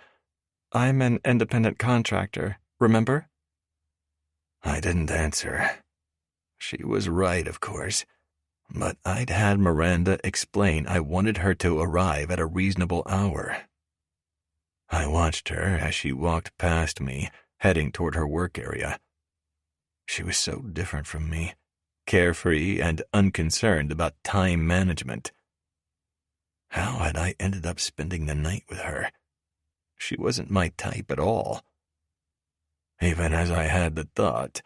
I'm an independent contractor, remember?" I didn't answer. She was right, of course, but I'd had Miranda explain I wanted her to arrive at a reasonable hour. I watched her as she walked past me, heading toward her work area. She was so different from me, carefree and unconcerned about time management. How had I ended up spending the night with her? She wasn't my type at all. Even as I had the thought,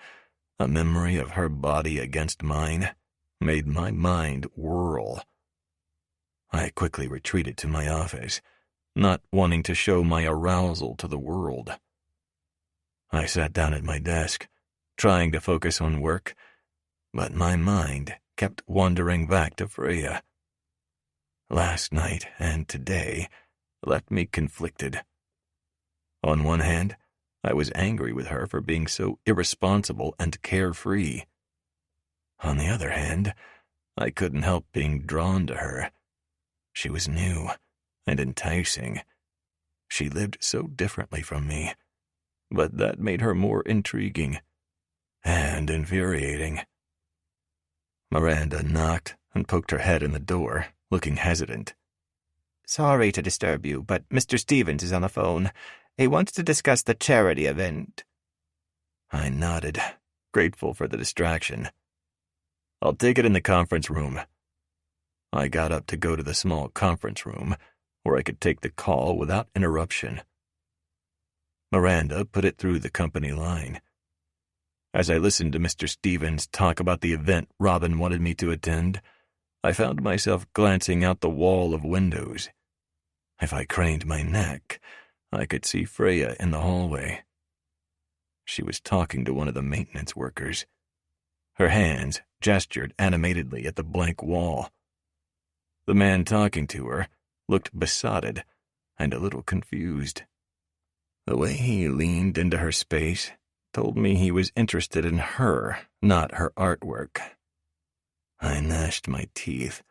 a memory of her body against mine made my mind whirl. I quickly retreated to my office, not wanting to show my arousal to the world. I sat down at my desk, trying to focus on work, but my mind kept wandering back to Freya. Last night and today left me conflicted. On one hand, I was angry with her for being so irresponsible and carefree. On the other hand, I couldn't help being drawn to her. She was new and enticing. She lived so differently from me, but that made her more intriguing and infuriating. Miranda knocked and poked her head in the door, looking hesitant. Sorry to disturb you, but Mr. Stevens is on the phone. He wants to discuss the charity event. I nodded, grateful for the distraction. I'll take it in the conference room. I got up to go to the small conference room, where I could take the call without interruption. Miranda put it through the company line. As I listened to Mr. Stevens talk about the event Robin wanted me to attend, I found myself glancing out the wall of windows. If I craned my neck, I could see Freya in the hallway. She was talking to one of the maintenance workers. Her hands gestured animatedly at the blank wall. The man talking to her looked besotted and a little confused. The way he leaned into her space told me he was interested in her, not her artwork. I gnashed my teeth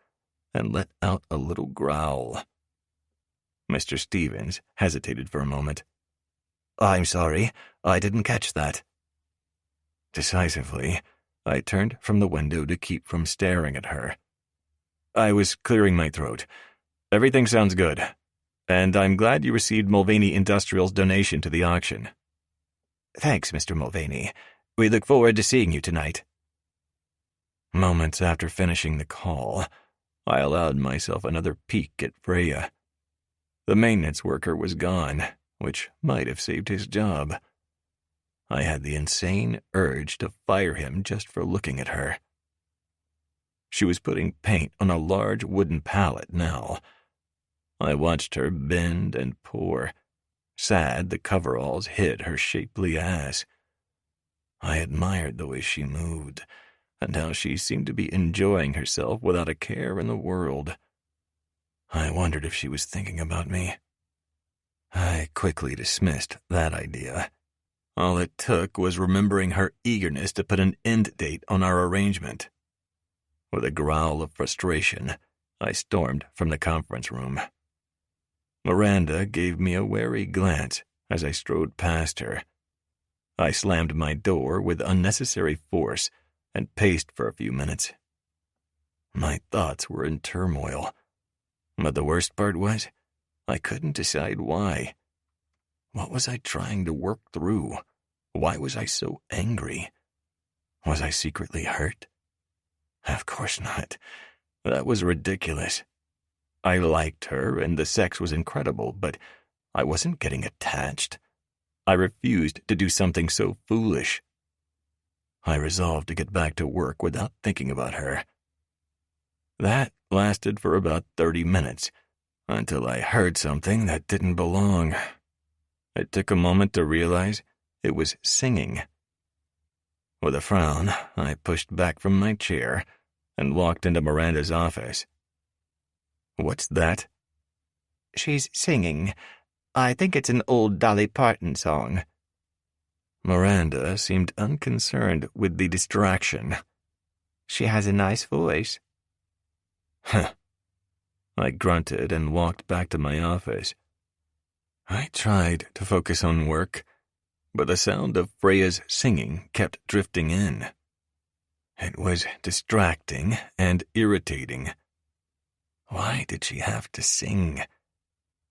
and let out a little growl. Mr. Stevens hesitated for a moment. I'm sorry, I didn't catch that. Decisively, I turned from the window to keep from staring at her. I was clearing my throat. Everything sounds good, and I'm glad you received Mulvaney Industrial's donation to the auction. Thanks, Mr. Mulvaney. We look forward to seeing you tonight. Moments after finishing the call, I allowed myself another peek at Freya. The maintenance worker was gone, which might have saved his job. I had the insane urge to fire him just for looking at her. She was putting paint on a large wooden pallet now. I watched her bend and pour. Sad the coveralls hid her shapely ass. I admired the way she moved, and how she seemed to be enjoying herself without a care in the world. I wondered if she was thinking about me. I quickly dismissed that idea. All it took was remembering her eagerness to put an end date on our arrangement. With a growl of frustration, I stormed from the conference room. Miranda gave me a wary glance as I strode past her. I slammed my door with unnecessary force and paced for a few minutes. My thoughts were in turmoil, but the worst part was, I couldn't decide why. What was I trying to work through? Why was I so angry? Was I secretly hurt? Of course not. That was ridiculous. I liked her, and the sex was incredible, but I wasn't getting attached. I refused to do something so foolish. I resolved to get back to work without thinking about her. That lasted for about 30 minutes, until I heard something that didn't belong. It took a moment to realize it was singing. With a frown, I pushed back from my chair and walked into Miranda's office. What's that? She's singing. I think it's an old Dolly Parton song. Miranda seemed unconcerned with the distraction. She has a nice voice. Huh. I grunted and walked back to my office. I tried to focus on work, but the sound of Freya's singing kept drifting in. It was distracting and irritating. Why did she have to sing?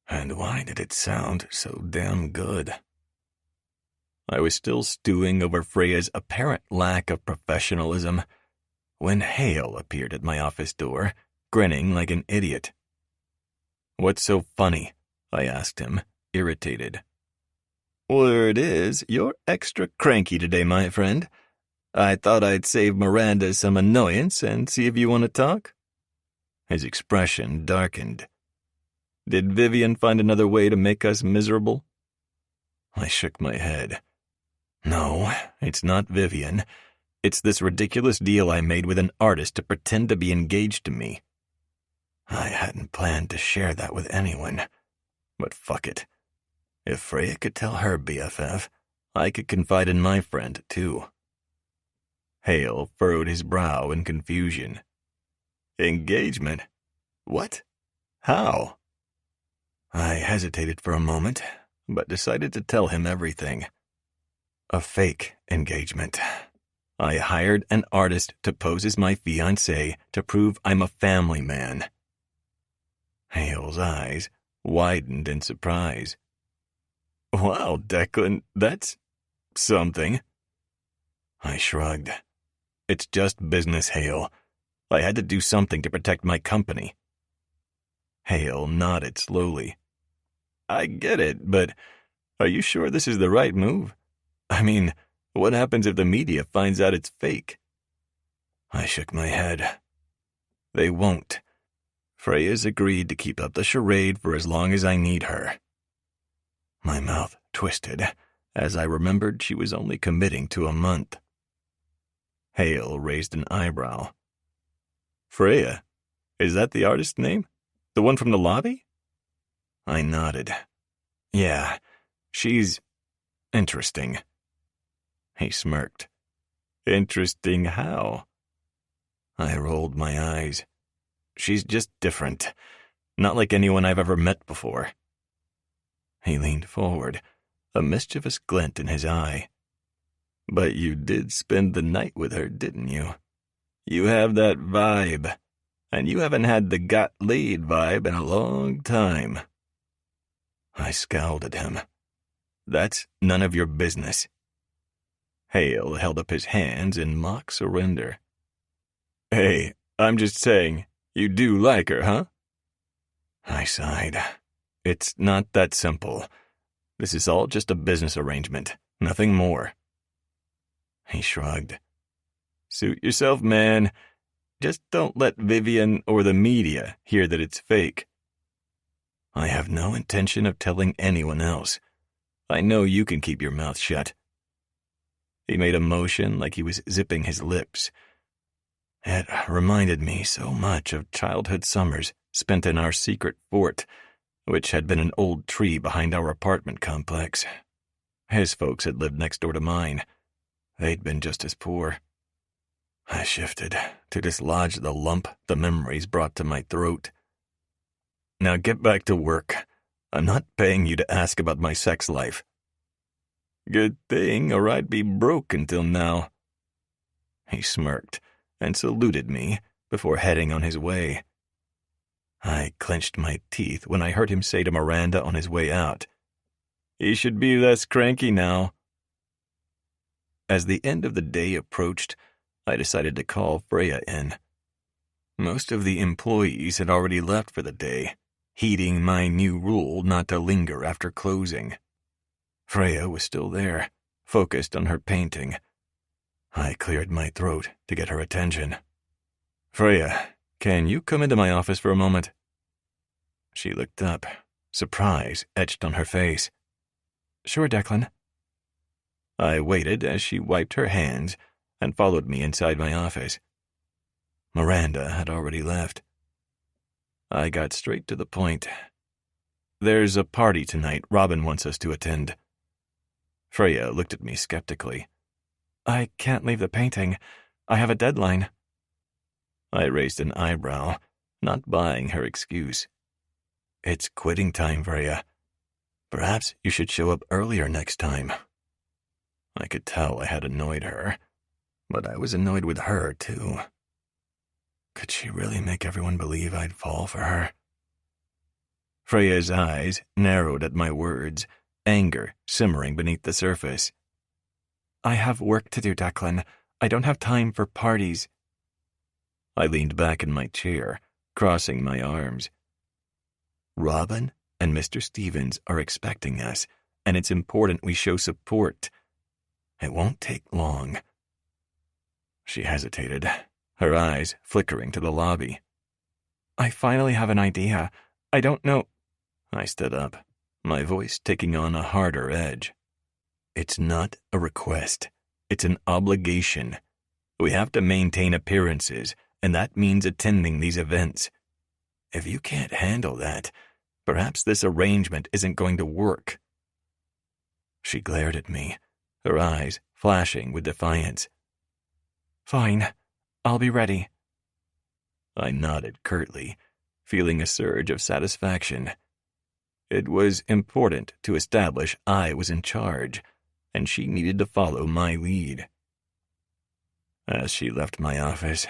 And why did it sound so damn good? I was still stewing over Freya's apparent lack of professionalism when Hale appeared at my office door, grinning like an idiot. What's so funny? I asked him, irritated. Word is, you're extra cranky today, my friend. I thought I'd save Miranda some annoyance and see if you want to talk. His expression darkened. Did Vivian find another way to make us miserable? I shook my head. No, it's not Vivian. It's this ridiculous deal I made with an artist to pretend to be engaged to me. I hadn't planned to share that with anyone, but fuck it. If Freya could tell her BFF, I could confide in my friend, too. Hale furrowed his brow in confusion. Engagement? What? How? I hesitated for a moment, but decided to tell him everything. A fake engagement. I hired an artist to pose as my fiancé to prove I'm a family man. Hale's eyes widened in surprise. Wow, Declan, that's something. I shrugged. It's just business, Hale. I had to do something to protect my company. Hale nodded slowly. I get it, but are you sure this is the right move? I mean, what happens if the media finds out it's fake? I shook my head. They won't. Freya's agreed to keep up the charade for as long as I need her. My mouth twisted as I remembered she was only committing to a month. Hale raised an eyebrow. Freya? Is that the artist's name? The one from the lobby? I nodded. Yeah, she's interesting. He smirked. Interesting how? I rolled my eyes. She's just different. Not like anyone I've ever met before. He leaned forward, a mischievous glint in his eye. But you did spend the night with her, didn't you? You have that vibe, and you haven't had the got laid vibe in a long time. I scowled at him. That's none of your business. Hale held up his hands in mock surrender. Hey, I'm just saying, you do like her, huh? I sighed. It's not that simple. This is all just a business arrangement, nothing more. He shrugged. Suit yourself, man. Just don't let Vivian or the media hear that it's fake. I have no intention of telling anyone else. I know you can keep your mouth shut. He made a motion like he was zipping his lips. It reminded me so much of childhood summers spent in our secret fort, which had been an old tree behind our apartment complex. His folks had lived next door to mine. They'd been just as poor. I shifted to dislodge the lump the memories brought to my throat. Now get back to work. I'm not paying you to ask about my sex life. Good thing, or I'd be broke until now. He smirked and saluted me before heading on his way. I clenched my teeth when I heard him say to Miranda on his way out, He should be less cranky now. As the end of the day approached, I decided to call Freya in. Most of the employees had already left for the day, heeding my new rule not to linger after closing. Freya was still there, focused on her painting. I cleared my throat to get her attention. Freya, can you come into my office for a moment? She looked up, surprise etched on her face. Sure, Declan. I waited as she wiped her hands and followed me inside my office. Miranda had already left. I got straight to the point. There's a party tonight Robin wants us to attend. Freya looked at me skeptically. I can't leave the painting. I have a deadline. I raised an eyebrow, not buying her excuse. It's quitting time, Freya. Perhaps you should show up earlier next time. I could tell I had annoyed her, but I was annoyed with her, too. Could she really make everyone believe I'd fall for her? Freya's eyes narrowed at my words, anger simmering beneath the surface. I have work to do, Declan. I don't have time for parties. I leaned back in my chair, crossing my arms. Robin and Mr. Stevens are expecting us, and it's important we show support. It won't take long." She hesitated, her eyes flickering to the lobby. "I finally have an idea. I don't know—" I stood up, my voice taking on a harder edge. "It's not a request. It's an obligation. We have to maintain appearances, and that means attending these events. If you can't handle that, perhaps this arrangement isn't going to work." She glared at me, her eyes flashing with defiance. "Fine. I'll be ready." I nodded curtly, feeling a surge of satisfaction. It was important to establish I was in charge, and she needed to follow my lead. As she left my office,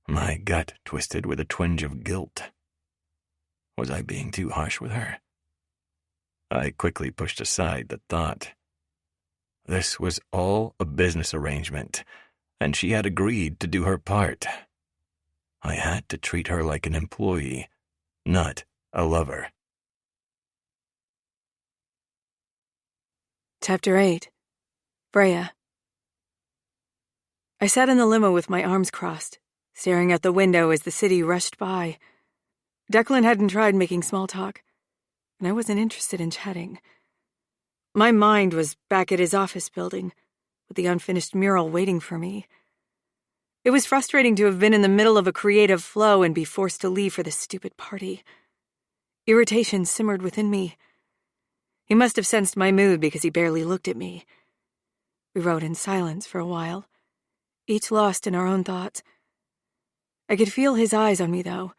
my gut twisted with a twinge of guilt. Was I being too harsh with her? I quickly pushed aside the thought. This was all a business arrangement, and she had agreed to do her part. I had to treat her like an employee, not a lover. Chapter 8. Freya. I sat in the limo with my arms crossed, staring out the window as the city rushed by. Declan hadn't tried making small talk, and I wasn't interested in chatting. My mind was back at his office building, with the unfinished mural waiting for me. It was frustrating to have been in the middle of a creative flow and be forced to leave for this stupid party. Irritation simmered within me. He must have sensed my mood because he barely looked at me. We rode in silence for a while, each lost in our own thoughts. I could feel his eyes on me, though,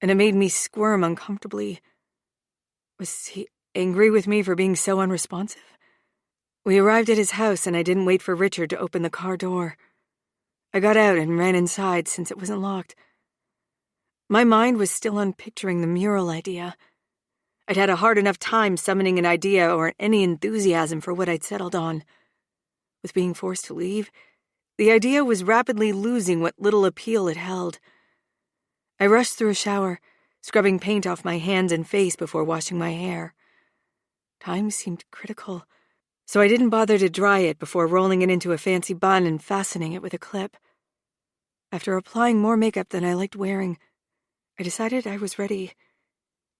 and it made me squirm uncomfortably. Was he angry with me for being so unresponsive? We arrived at his house, and I didn't wait for Richard to open the car door. I got out and ran inside since it wasn't locked. My mind was still on picturing the mural idea. I'd had a hard enough time summoning an idea or any enthusiasm for what I'd settled on. With being forced to leave, the idea was rapidly losing what little appeal it held. I rushed through a shower, scrubbing paint off my hands and face before washing my hair. Time seemed critical, so I didn't bother to dry it before rolling it into a fancy bun and fastening it with a clip. After applying more makeup than I liked wearing, I decided I was ready.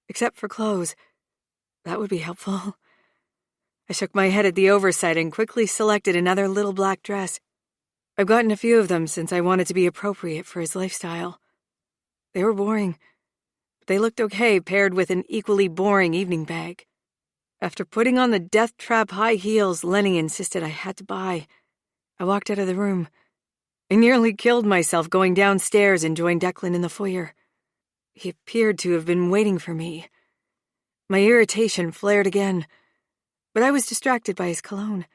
Except for clothes. That would be helpful. I shook my head at the oversight and quickly selected another little black dress. I've gotten a few of them since I wanted to be appropriate for his lifestyle. They were boring, but they looked okay paired with an equally boring evening bag. After putting on the death trap high heels Lenny insisted I had to buy, I walked out of the room. I nearly killed myself going downstairs and joined Declan in the foyer. He appeared to have been waiting for me. My irritation flared again, but I was distracted by his cologne.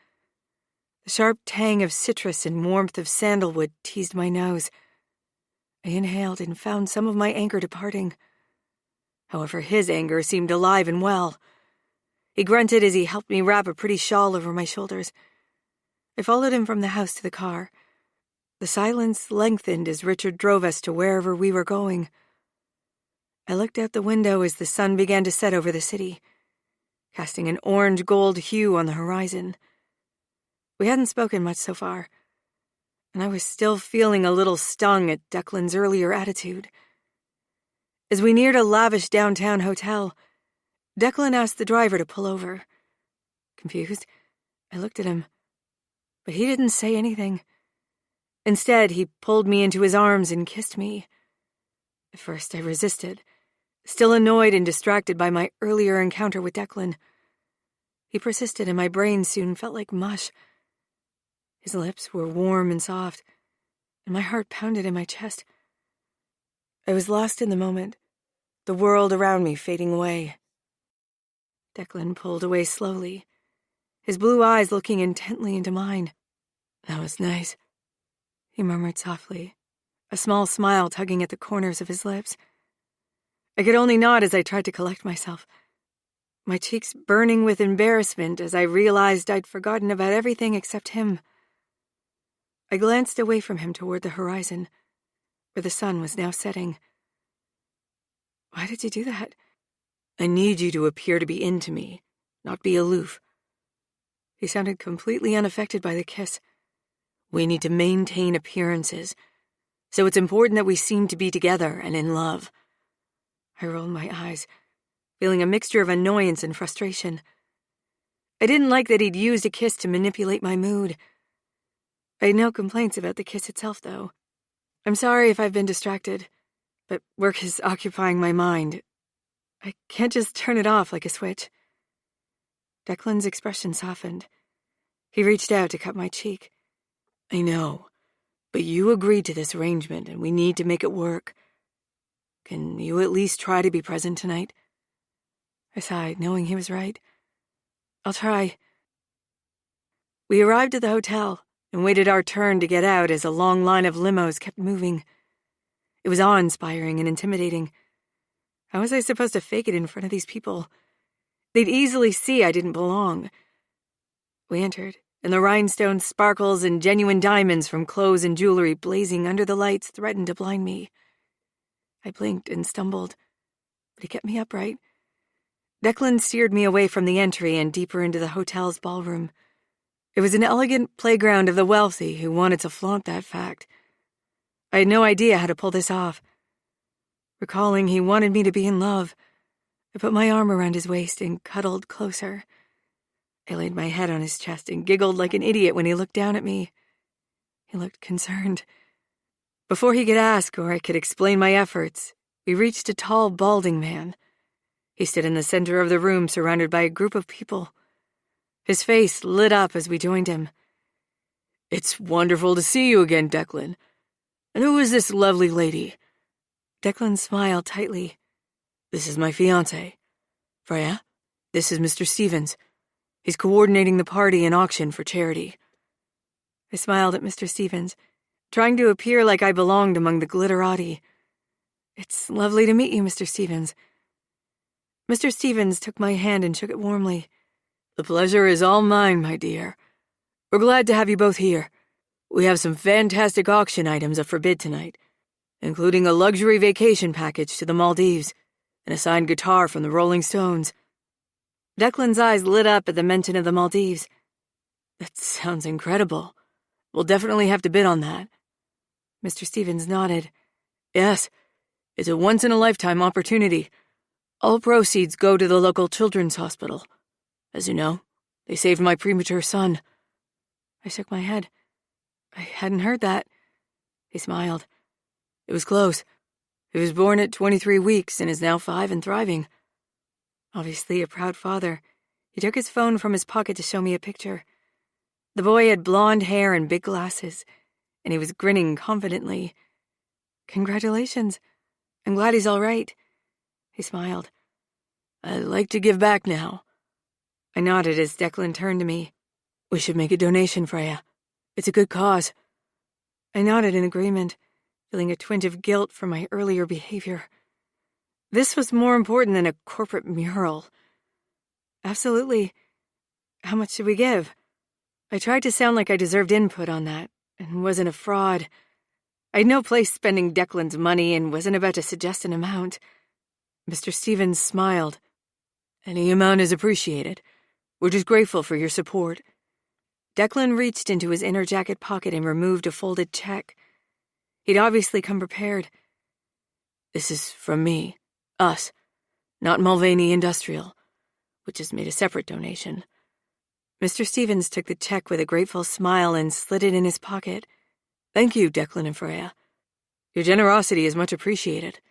The sharp tang of citrus and warmth of sandalwood teased my nose. I inhaled and found some of my anger departing. However, his anger seemed alive and well. He grunted as he helped me wrap a pretty shawl over my shoulders. I followed him from the house to the car. The silence lengthened as Richard drove us to wherever we were going. I looked out the window as the sun began to set over the city, casting an orange-gold hue on the horizon. We hadn't spoken much so far, and I was still feeling a little stung at Declan's earlier attitude. As we neared a lavish downtown hotel, Declan asked the driver to pull over. Confused, I looked at him, but he didn't say anything. Instead, he pulled me into his arms and kissed me. At first, I resisted, still annoyed and distracted by my earlier encounter with Declan. He persisted, and my brain soon felt like mush. His lips were warm and soft, and my heart pounded in my chest. I was lost in the moment, the world around me fading away. Declan pulled away slowly, his blue eyes looking intently into mine. "That was nice," he murmured softly, a small smile tugging at the corners of his lips. I could only nod as I tried to collect myself, my cheeks burning with embarrassment as I realized I'd forgotten about everything except him. I glanced away from him toward the horizon, where the sun was now setting. "Why did you do that?" I need you to appear to be into me, not be aloof. He sounded completely unaffected by the kiss. We need to maintain appearances, so it's important that we seem to be together and in love. I rolled my eyes, feeling a mixture of annoyance and frustration. I didn't like that he'd used a kiss to manipulate my mood. I had no complaints about the kiss itself, though. I'm sorry if I've been distracted, but work is occupying my mind. I can't just turn it off like a switch. Declan's expression softened. He reached out to cut my cheek. I know, but you agreed to this arrangement, and we need to make it work. Can you at least try to be present tonight? I sighed, knowing he was right. I'll try. We arrived at the hotel and waited our turn to get out as a long line of limos kept moving. It was awe-inspiring and intimidating. How was I supposed to fake it in front of these people? They'd easily see I didn't belong. We entered, and the rhinestones, sparkles, and genuine diamonds from clothes and jewelry blazing under the lights threatened to blind me. I blinked and stumbled, but he kept me upright. Declan steered me away from the entry and deeper into the hotel's ballroom. It was an elegant playground of the wealthy who wanted to flaunt that fact. I had no idea how to pull this off. Recalling he wanted me to be in love, I put my arm around his waist and cuddled closer. I laid my head on his chest and giggled like an idiot when he looked down at me. He looked concerned. Before he could ask or I could explain my efforts, we reached a tall, balding man. He stood in the center of the room surrounded by a group of people. His face lit up as we joined him. It's wonderful to see you again, Declan. And who is this lovely lady? Declan smiled tightly. This is my fiancé. Freya, this is Mr. Stevens. He's coordinating the party and auction for charity. I smiled at Mr. Stevens, trying to appear like I belonged among the glitterati. It's lovely to meet you, Mr. Stevens. Mr. Stevens took my hand and shook it warmly. The pleasure is all mine, my dear. We're glad to have you both here. We have some fantastic auction items up for bid tonight, including a luxury vacation package to the Maldives and a signed guitar from the Rolling Stones. Declan's eyes lit up at the mention of the Maldives. That sounds incredible. We'll definitely have to bid on that. Mr. Stevens nodded. Yes, it's a once-in-a-lifetime opportunity. All proceeds go to the local children's hospital. As you know, they saved my premature son. I shook my head. I hadn't heard that. He smiled. It was close. He was born at 23 weeks and is now 5 and thriving. Obviously a proud father, he took his phone from his pocket to show me a picture. The boy had blonde hair and big glasses, and he was grinning confidently. Congratulations. I'm glad he's all right. He smiled. I'd like to give back now. I nodded as Declan turned to me. We should make a donation, Freya. It's a good cause. I nodded in agreement, feeling a twinge of guilt for my earlier behavior. This was more important than a corporate mural. Absolutely. How much should we give? I tried to sound like I deserved input on that, and wasn't a fraud. I had no place spending Declan's money and wasn't about to suggest an amount. Mr. Stevens smiled. Any amount is appreciated. We're just grateful for your support. Declan reached into his inner jacket pocket and removed a folded check. He'd obviously come prepared. This is from me, us, not Mulvaney Industrial, which has made a separate donation. Mr. Stevens took the check with a grateful smile and slid it in his pocket. Thank you, Declan and Freya. Your generosity is much appreciated.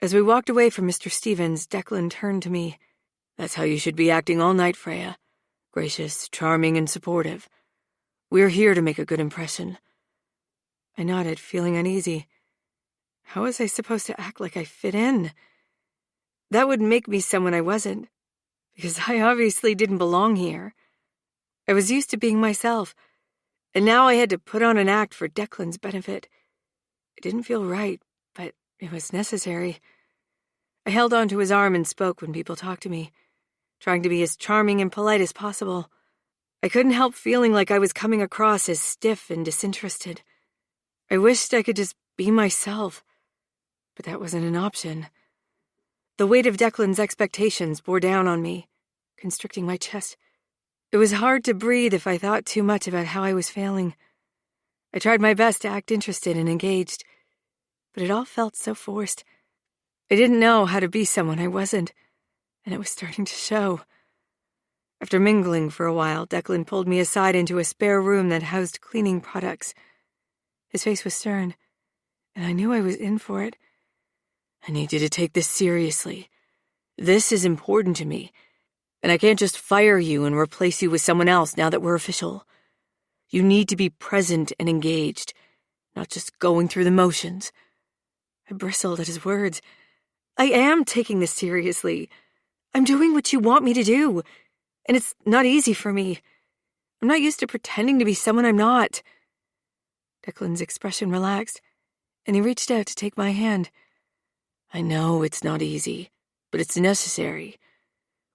As we walked away from Mr. Stevens, Declan turned to me. That's how you should be acting all night, Freya. Gracious, charming, and supportive. We're here to make a good impression. I nodded, feeling uneasy. How was I supposed to act like I fit in? That would make me someone I wasn't, because I obviously didn't belong here. I was used to being myself, and now I had to put on an act for Declan's benefit. It didn't feel right, but it was necessary. I held onto his arm and spoke when people talked to me, trying to be as charming and polite as possible. I couldn't help feeling like I was coming across as stiff and disinterested. I wished I could just be myself, but that wasn't an option. The weight of Declan's expectations bore down on me, constricting my chest. It was hard to breathe if I thought too much about how I was failing. I tried my best to act interested and engaged, but it all felt so forced. I didn't know how to be someone I wasn't, and it was starting to show. After mingling for a while, Declan pulled me aside into a spare room that housed cleaning products. His face was stern, and I knew I was in for it. I need you to take this seriously. This is important to me, and I can't just fire you and replace you with someone else now that we're official. You need to be present and engaged, not just going through the motions. I bristled at his words. I am taking this seriously. I'm doing what you want me to do, and it's not easy for me. I'm not used to pretending to be someone I'm not. Declan's expression relaxed, and he reached out to take my hand. I know it's not easy, but it's necessary.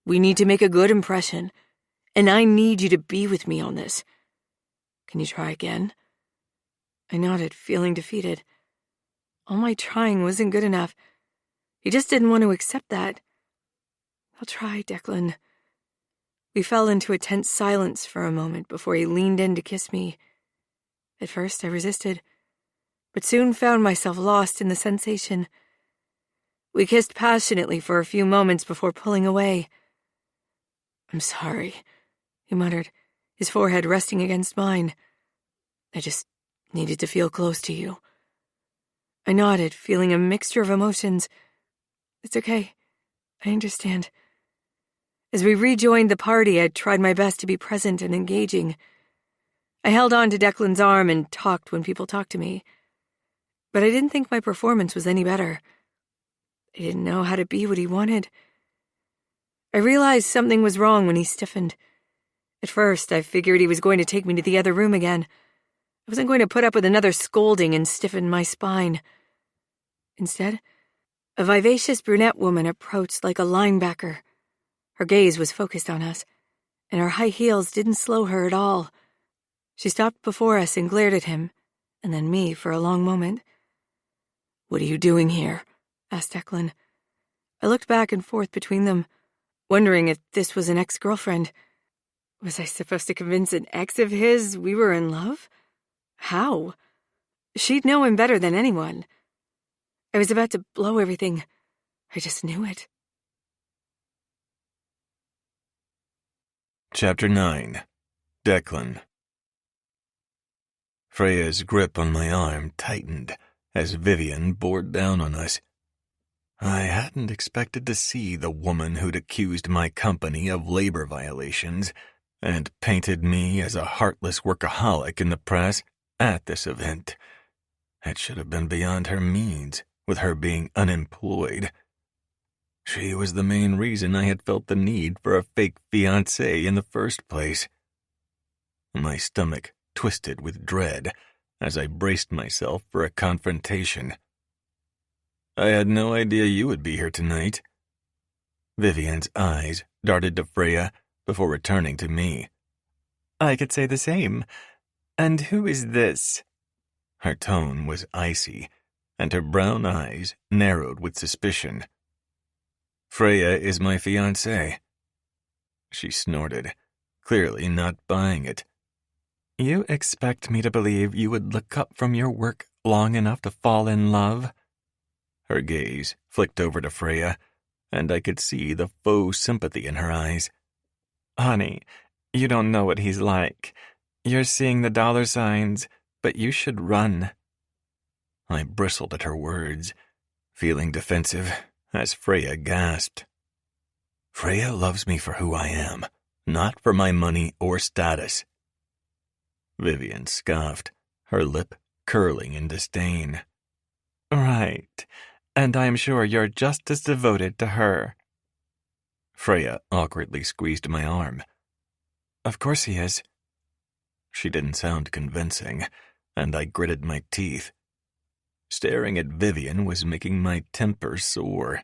We need to make a good impression, and I need you to be with me on this. Can you try again? I nodded, feeling defeated. All my trying wasn't good enough. He just didn't want to accept that. I'll try, Declan. We fell into a tense silence for a moment before he leaned in to kiss me. At first, I resisted, but soon found myself lost in the sensation. We kissed passionately for a few moments before pulling away. I'm sorry, he muttered, his forehead resting against mine. I just needed to feel close to you. I nodded, feeling a mixture of emotions. It's okay. I understand. As we rejoined the party, I tried my best to be present and engaging. I held on to Declan's arm and talked when people talked to me. But I didn't think my performance was any better. I didn't know how to be what he wanted. I realized something was wrong when he stiffened. At first, I figured he was going to take me to the other room again. I wasn't going to put up with another scolding and stiffen my spine. Instead, a vivacious brunette woman approached like a linebacker. Her gaze was focused on us, and her high heels didn't slow her at all. She stopped before us and glared at him, and then me for a long moment. "What are you doing here?" asked Declan. I looked back and forth between them, wondering if this was an ex-girlfriend. Was I supposed to convince an ex of his we were in love? How? She'd know him better than anyone. I was about to blow everything. I just knew it. Chapter 9. Declan. Freya's grip on my arm tightened as Vivian bore down on us. I hadn't expected to see the woman who'd accused my company of labor violations and painted me as a heartless workaholic in the press at this event. It should have been beyond her means, with her being unemployed. She was the main reason I had felt the need for a fake fiancé in the first place. My stomach twisted with dread as I braced myself for a confrontation. I had no idea you would be here tonight. Vivian's eyes darted to Freya before returning to me. I could say the same. And who is this? Her tone was icy, and her brown eyes narrowed with suspicion. Freya is my fiancée. She snorted, clearly not buying it. You expect me to believe you would look up from your work long enough to fall in love? Her gaze flicked over to Freya, and I could see the faux sympathy in her eyes. Honey, you don't know what he's like. You're seeing the dollar signs, but you should run. I bristled at her words, feeling defensive as Freya gasped. Freya loves me for who I am, not for my money or status. Vivian scoffed, her lip curling in disdain. Right, and I'm sure you're just as devoted to her. Freya awkwardly squeezed my arm. Of course he is. She didn't sound convincing, and I gritted my teeth. Staring at Vivian was making my temper soar.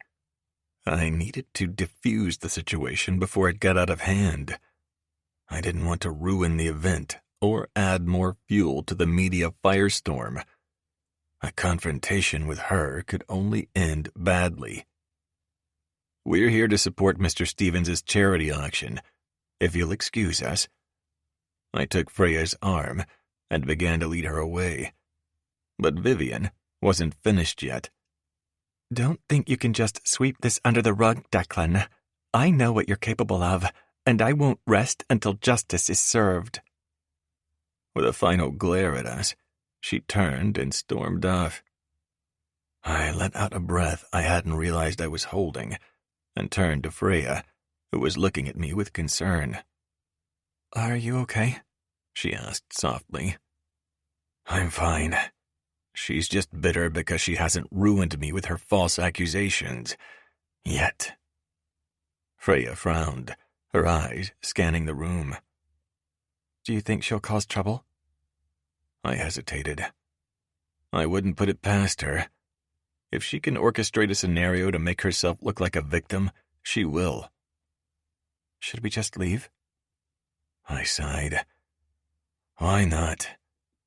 I needed to diffuse the situation before it got out of hand. I didn't want to ruin the event or add more fuel to the media firestorm. A confrontation with her could only end badly. We're here to support Mr. Stevens' charity auction, if you'll excuse us." I took Freya's arm and began to lead her away. But Vivian wasn't finished yet. "Don't think you can just sweep this under the rug, Declan. I know what you're capable of, and I won't rest until justice is served." With a final glare at us, she turned and stormed off. I let out a breath I hadn't realized I was holding and turned to Freya, who was looking at me with concern. "Are you okay?" she asked softly. "I'm fine. She's just bitter because she hasn't ruined me with her false accusations. Yet." Freya frowned, her eyes scanning the room. "Do you think she'll cause trouble?" I hesitated. I wouldn't put it past her. If she can orchestrate a scenario to make herself look like a victim, she will. "Should we just leave?" I sighed. Why not?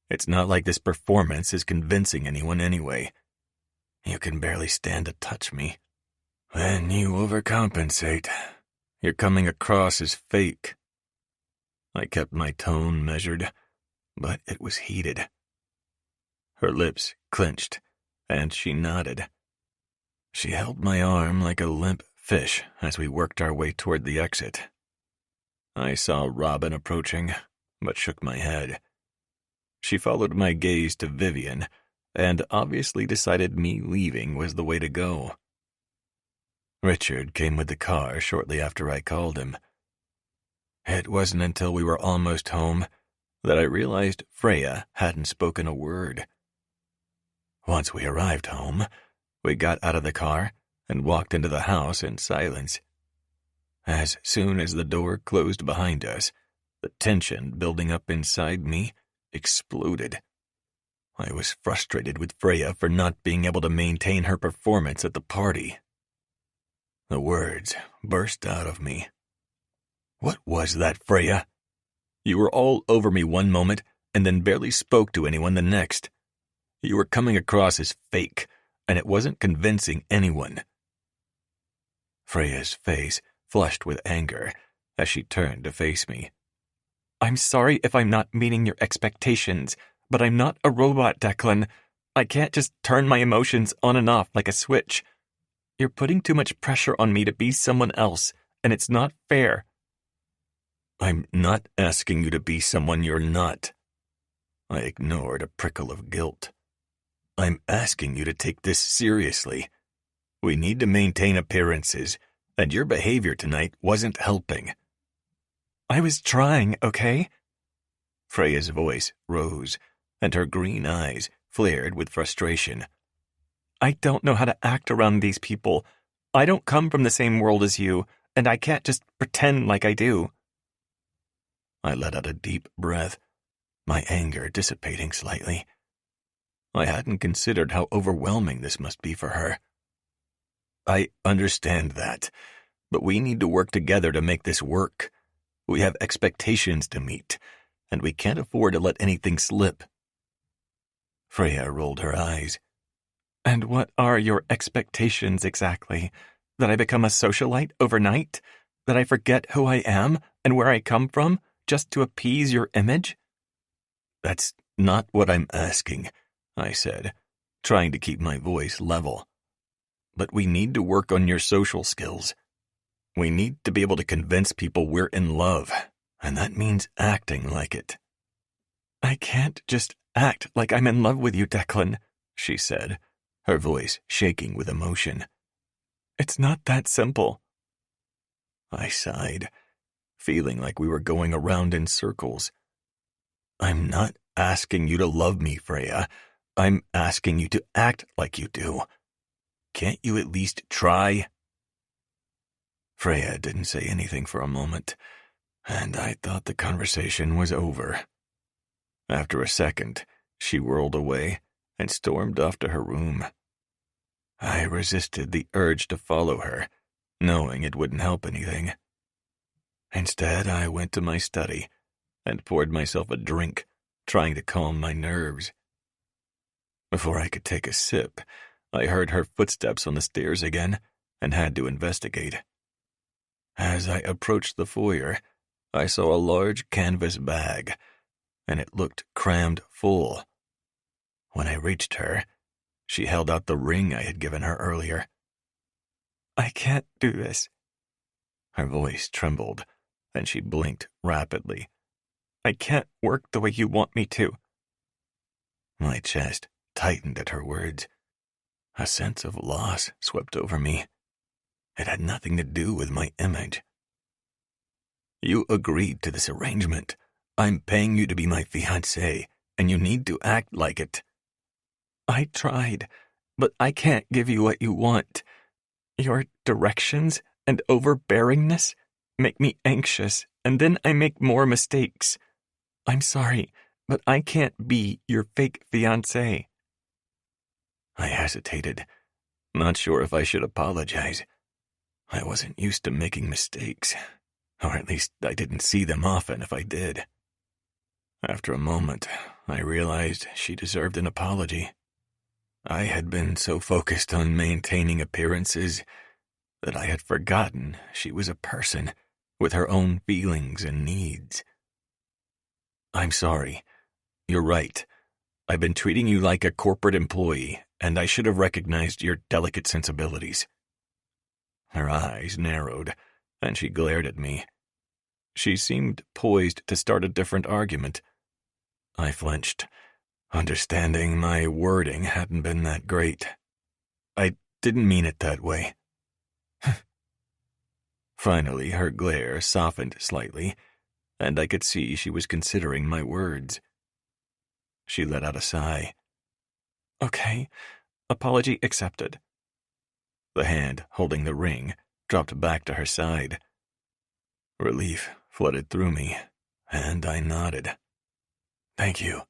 It's not like this performance is convincing anyone anyway. You can barely stand to touch me. Then you overcompensate. You're coming across as fake. I kept my tone measured, but it was heated. Her lips clenched, and she nodded. She held my arm like a limp fish as we worked our way toward the exit. I saw Robin approaching, but shook my head. She followed my gaze to Vivian, and obviously decided me leaving was the way to go. Richard came with the car shortly after I called him. It wasn't until we were almost home that I realized Freya hadn't spoken a word. Once we arrived home, we got out of the car and walked into the house in silence. As soon as the door closed behind us, the tension building up inside me exploded. I was frustrated with Freya for not being able to maintain her performance at the party. The words burst out of me. What was that, Freya? You were all over me one moment and then barely spoke to anyone the next. You were coming across as fake, and it wasn't convincing anyone. Freya's face flushed with anger as she turned to face me. "I'm sorry if I'm not meeting your expectations, but I'm not a robot, Declan. I can't just turn my emotions on and off like a switch. You're putting too much pressure on me to be someone else, and it's not fair." I'm not asking you to be someone you're not. I ignored a prickle of guilt. I'm asking you to take this seriously. We need to maintain appearances, and your behavior tonight wasn't helping. "I was trying, okay?" Freya's voice rose, and her green eyes flared with frustration. "I don't know how to act around these people. I don't come from the same world as you, and I can't just pretend like I do." I let out a deep breath, my anger dissipating slightly. I hadn't considered how overwhelming this must be for her. I understand that, but we need to work together to make this work. We have expectations to meet, and we can't afford to let anything slip. Freya rolled her eyes. "And what are your expectations exactly? That I become a socialite overnight? That I forget who I am and where I come from just to appease your image?" That's not what I'm asking, I said, trying to keep my voice level. But we need to work on your social skills. We need to be able to convince people we're in love, and that means acting like it. "I can't just act like I'm in love with you, Declan," she said, her voice shaking with emotion. "It's not that simple." I sighed, feeling like we were going around in circles. I'm not asking you to love me, Freya. I'm asking you to act like you do. Can't you at least try? Freya didn't say anything for a moment, and I thought the conversation was over. After a second, she whirled away and stormed off to her room. I resisted the urge to follow her, knowing it wouldn't help anything. Instead, I went to my study and poured myself a drink, trying to calm my nerves. Before I could take a sip, I heard her footsteps on the stairs again and had to investigate. As I approached the foyer, I saw a large canvas bag, and it looked crammed full. When I reached her, she held out the ring I had given her earlier. I can't do this. Her voice trembled, and she blinked rapidly. I can't work the way you want me to. My chest tightened at her words. A sense of loss swept over me. It had nothing to do with my image. You agreed to this arrangement. I'm paying you to be my fiancé, and you need to act like it. I tried, but I can't give you what you want. Your directions and overbearingness make me anxious, and then I make more mistakes. I'm sorry, but I can't be your fake fiancé. I hesitated, not sure if I should apologize. I wasn't used to making mistakes, or at least I didn't see them often if I did. After a moment, I realized she deserved an apology. I had been so focused on maintaining appearances that I had forgotten she was a person with her own feelings and needs. I'm sorry. You're right. I've been treating you like a corporate employee, and I should have recognized your delicate sensibilities. Her eyes narrowed, and she glared at me. She seemed poised to start a different argument. I flinched, understanding my wording hadn't been that great. I didn't mean it that way. Finally, her glare softened slightly, and I could see she was considering my words. She let out a sigh. Okay, apology accepted. The hand holding the ring dropped back to her side. Relief flooded through me, and I nodded. Thank you.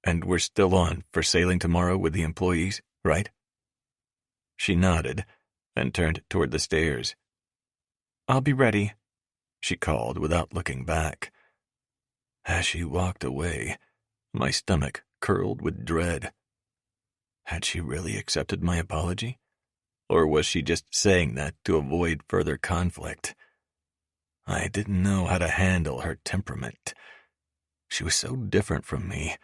And we're still on for sailing tomorrow with the employees, right? She nodded and turned toward the stairs. I'll be ready, she called without looking back. As she walked away, my stomach curled with dread. Had she really accepted my apology? Or was she just saying that to avoid further conflict? I didn't know how to handle her temperament. She was so different from me.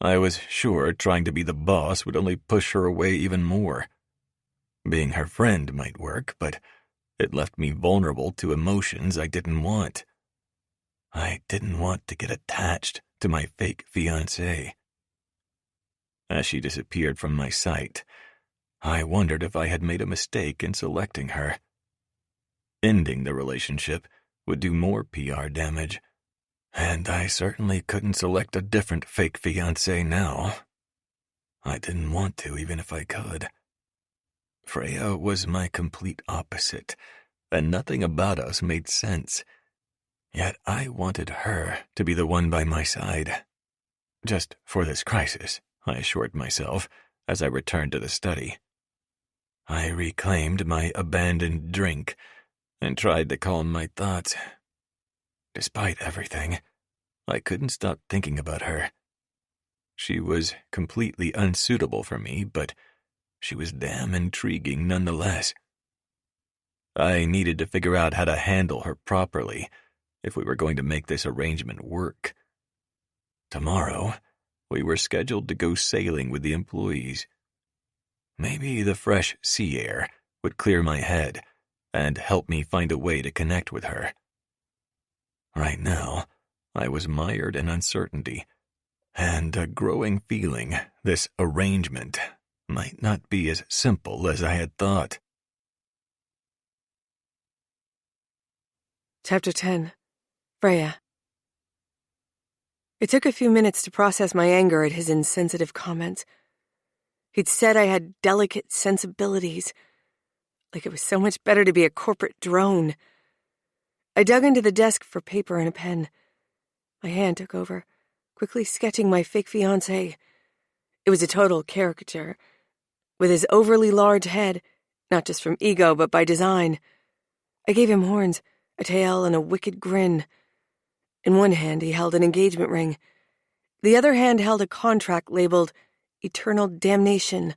I was sure trying to be the boss would only push her away even more. Being her friend might work, but it left me vulnerable to emotions I didn't want. I didn't want to get attached to my fake fiancé. As she disappeared from my sight, I wondered if I had made a mistake in selecting her. Ending the relationship would do more PR damage, and I certainly couldn't select a different fake fiancé now. I didn't want to, even if I could. Freya was my complete opposite, and nothing about us made sense. Yet I wanted her to be the one by my side. Just for this crisis, I assured myself as I returned to the study. I reclaimed my abandoned drink and tried to calm my thoughts. Despite everything, I couldn't stop thinking about her. She was completely unsuitable for me, but she was damn intriguing nonetheless. I needed to figure out how to handle her properly if we were going to make this arrangement work. Tomorrow, we were scheduled to go sailing with the employees. Maybe the fresh sea air would clear my head and help me find a way to connect with her. Right now, I was mired in uncertainty and a growing feeling this arrangement might not be as simple as I had thought. Chapter 10. Freya. It took a few minutes to process my anger at his insensitive comments. He'd said I had delicate sensibilities, like it was so much better to be a corporate drone. I dug into the desk for paper and a pen. My hand took over, quickly sketching my fake fiancé. It was a total caricature, with his overly large head, not just from ego but by design. I gave him horns, a tail, and a wicked grin. In one hand he held an engagement ring. The other hand held a contract labeled Eternal Damnation.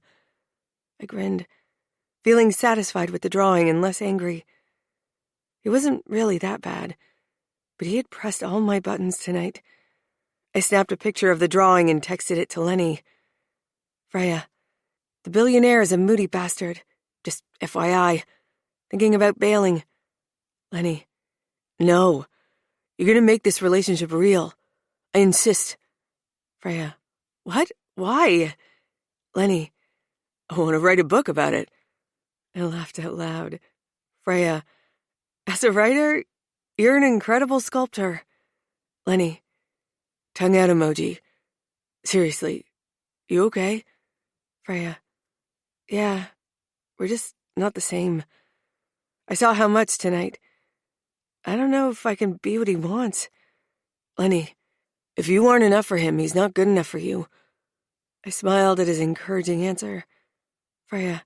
I grinned. feeling satisfied with the drawing and less angry. It wasn't really that bad, but he had pressed all my buttons tonight. I snapped a picture of the drawing and texted it to Lenny. Freya, the billionaire is a moody bastard. Just FYI. Thinking about bailing. Lenny, no. You're gonna make this relationship real. I insist. Freya, what? Why? Lenny, I want to write a book about it. I laughed out loud. Freya, as a writer, you're an incredible sculptor. Lenny, tongue out emoji. Seriously, you okay? Freya, yeah, we're just not the same. I saw how much tonight. I don't know if I can be what he wants. Lenny, if you aren't enough for him, he's not good enough for you. I smiled at his encouraging answer. Freya,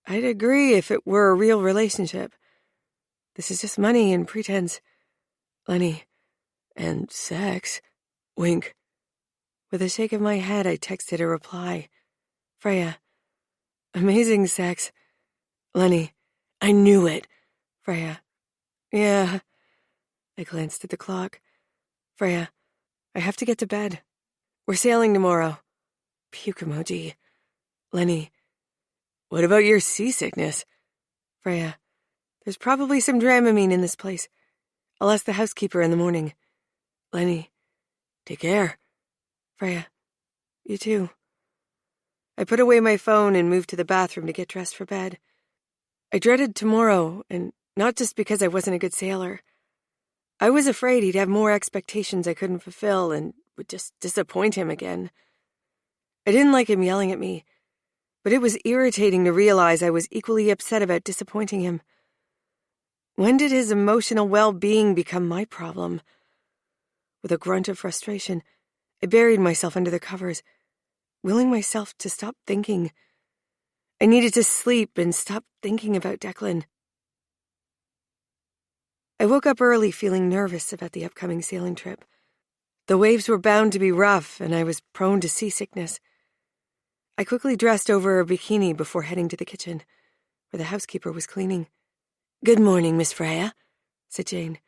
I'd agree if it were a real relationship. This is just money and pretense. Lenny, and sex. Wink. With a shake of my head, I texted a reply. Freya, amazing sex. Lenny, I knew it. Freya, yeah. I glanced at the clock. Freya, I have to get to bed. We're sailing tomorrow. Puke emoji. Lenny, what about your seasickness? Freya, there's probably some Dramamine in this place. I'll ask the housekeeper in the morning. Lenny, take care. Freya, you too. I put away my phone and moved to the bathroom to get dressed for bed. I dreaded tomorrow, and not just because I wasn't a good sailor. I was afraid he'd have more expectations I couldn't fulfill and would just disappoint him again. I didn't like him yelling at me, but it was irritating to realize I was equally upset about disappointing him. When did his emotional well-being become my problem? With a grunt of frustration, I buried myself under the covers, willing myself to stop thinking. I needed to sleep and stop thinking about Declan. I woke up early feeling nervous about the upcoming sailing trip. The waves were bound to be rough, and I was prone to seasickness. I quickly dressed over a bikini before heading to the kitchen, where the housekeeper was cleaning. Good morning, Miss Freya, said Jane.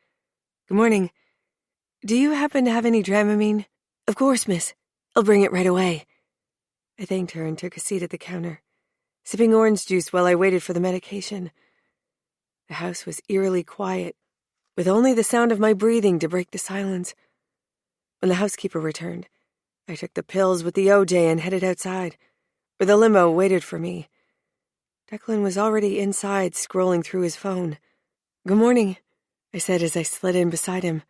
Good morning. Do you happen to have any Dramamine? Of course, miss. I'll bring it right away. I thanked her and took a seat at the counter, sipping orange juice while I waited for the medication. The house was eerily quiet, with only the sound of my breathing to break the silence. When the housekeeper returned, I took the pills with the OJ and headed outside, where the limo waited for me. Declan was already inside, scrolling through his phone. Good morning, I said as I slid in beside him.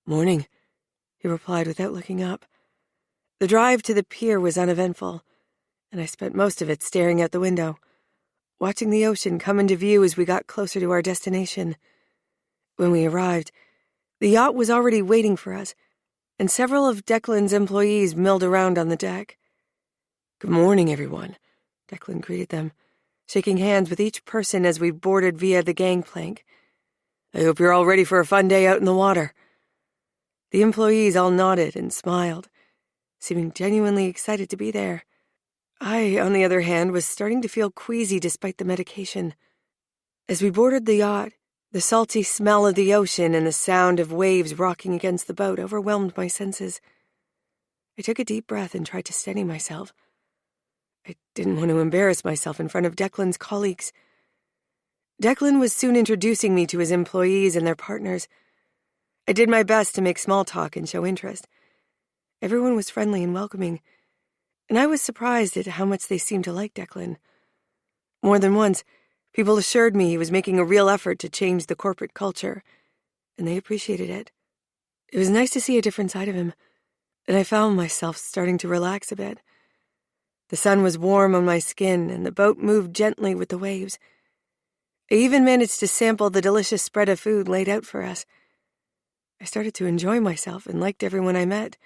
Morning, he replied without looking up. The drive to the pier was uneventful, and I spent most of it staring out the window, watching the ocean come into view as we got closer to our destination. When we arrived, the yacht was already waiting for us, and several of Declan's employees milled around on the deck. Good morning, everyone, Declan greeted them, shaking hands with each person as we boarded via the gangplank. I hope you're all ready for a fun day out in the water. The employees all nodded and smiled, seeming genuinely excited to be there. I, on the other hand, was starting to feel queasy despite the medication. As we boarded the yacht, the salty smell of the ocean and the sound of waves rocking against the boat overwhelmed my senses. I took a deep breath and tried to steady myself. I didn't want to embarrass myself in front of Declan's colleagues. Declan was soon introducing me to his employees and their partners. I did my best to make small talk and show interest. Everyone was friendly and welcoming, and I was surprised at how much they seemed to like Declan. More than once, people assured me he was making a real effort to change the corporate culture, and they appreciated it. It was nice to see a different side of him, and I found myself starting to relax a bit. The sun was warm on my skin, and the boat moved gently with the waves. I even managed to sample the delicious spread of food laid out for us. I started to enjoy myself and liked everyone I met,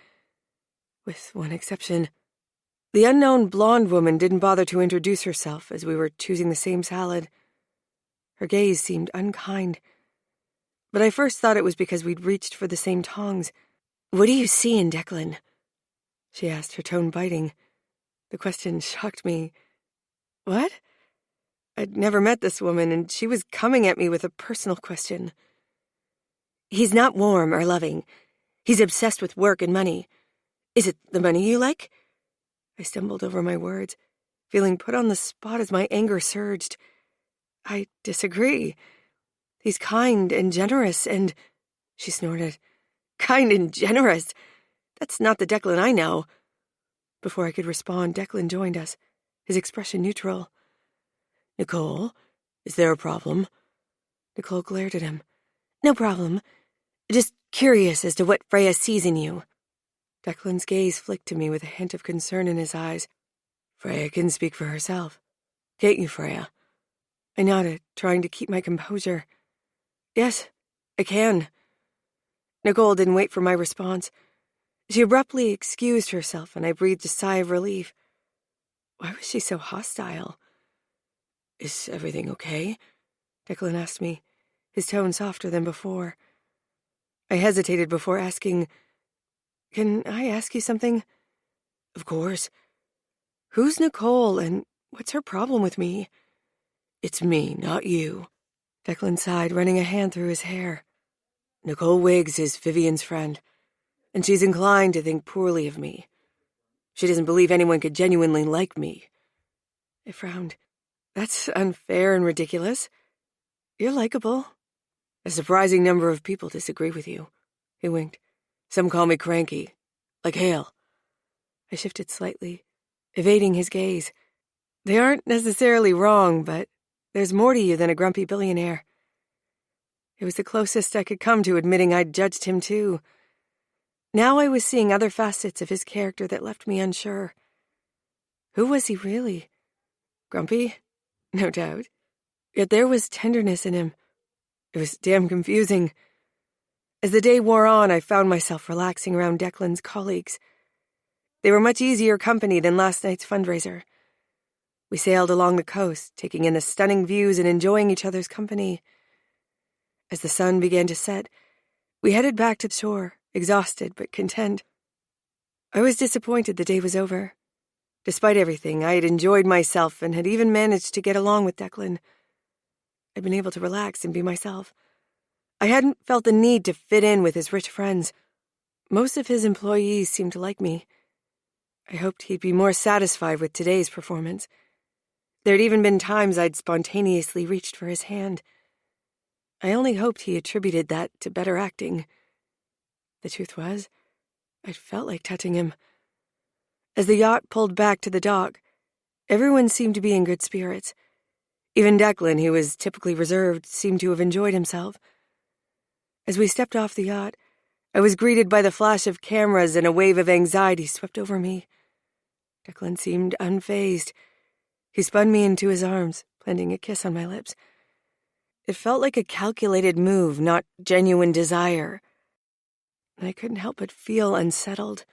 with one exception. The unknown blonde woman didn't bother to introduce herself as we were choosing the same salad. Her gaze seemed unkind, but I first thought it was because we'd reached for the same tongs. What do you see in Declan? She asked, her tone biting. The question shocked me. What? I'd never met this woman, and she was coming at me with a personal question. He's not warm or loving. He's obsessed with work and money. Is it the money you like? I stumbled over my words, feeling put on the spot as my anger surged. I disagree. He's kind and generous and... She snorted. Kind and generous? That's not the Declan I know. Before I could respond, Declan joined us, his expression neutral. Nicole, is there a problem? Nicole glared at him. No problem. Just curious as to what Freya sees in you. Declan's gaze flicked to me with a hint of concern in his eyes. Freya can speak for herself. Can't you, Freya? I nodded, trying to keep my composure. Yes, I can. Nicole didn't wait for my response. She abruptly excused herself, and I breathed a sigh of relief. Why was she so hostile? Is everything okay? Declan asked me, his tone softer than before. I hesitated before asking, Can I ask you something? Of course. Who's Nicole, and what's her problem with me? It's me, not you. Declan sighed, running a hand through his hair. Nicole Wiggs is Vivian's friend, and she's inclined to think poorly of me. She doesn't believe anyone could genuinely like me. I frowned. That's unfair and ridiculous. You're likable. A surprising number of people disagree with you. He winked. Some call me cranky, like Hale. I shifted slightly, evading his gaze. They aren't necessarily wrong, but there's more to you than a grumpy billionaire. It was the closest I could come to admitting I'd judged him too. Now I was seeing other facets of his character that left me unsure. Who was he really? Grumpy? No doubt. Yet there was tenderness in him. It was damn confusing. As the day wore on, I found myself relaxing around Declan's colleagues. They were much easier company than last night's fundraiser. We sailed along the coast, taking in the stunning views and enjoying each other's company. As the sun began to set, we headed back to the shore, exhausted but content. I was disappointed the day was over. Despite everything, I had enjoyed myself and had even managed to get along with Declan. I'd been able to relax and be myself. I hadn't felt the need to fit in with his rich friends. Most of his employees seemed to like me. I hoped he'd be more satisfied with today's performance. There'd even been times I'd spontaneously reached for his hand. I only hoped he attributed that to better acting. The truth was, I felt like touching him. As the yacht pulled back to the dock, everyone seemed to be in good spirits. Even Declan, who was typically reserved, seemed to have enjoyed himself. As we stepped off the yacht, I was greeted by the flash of cameras and a wave of anxiety swept over me. Declan seemed unfazed. He spun me into his arms, planting a kiss on my lips. It felt like a calculated move, not genuine desire. And I couldn't help but feel unsettled.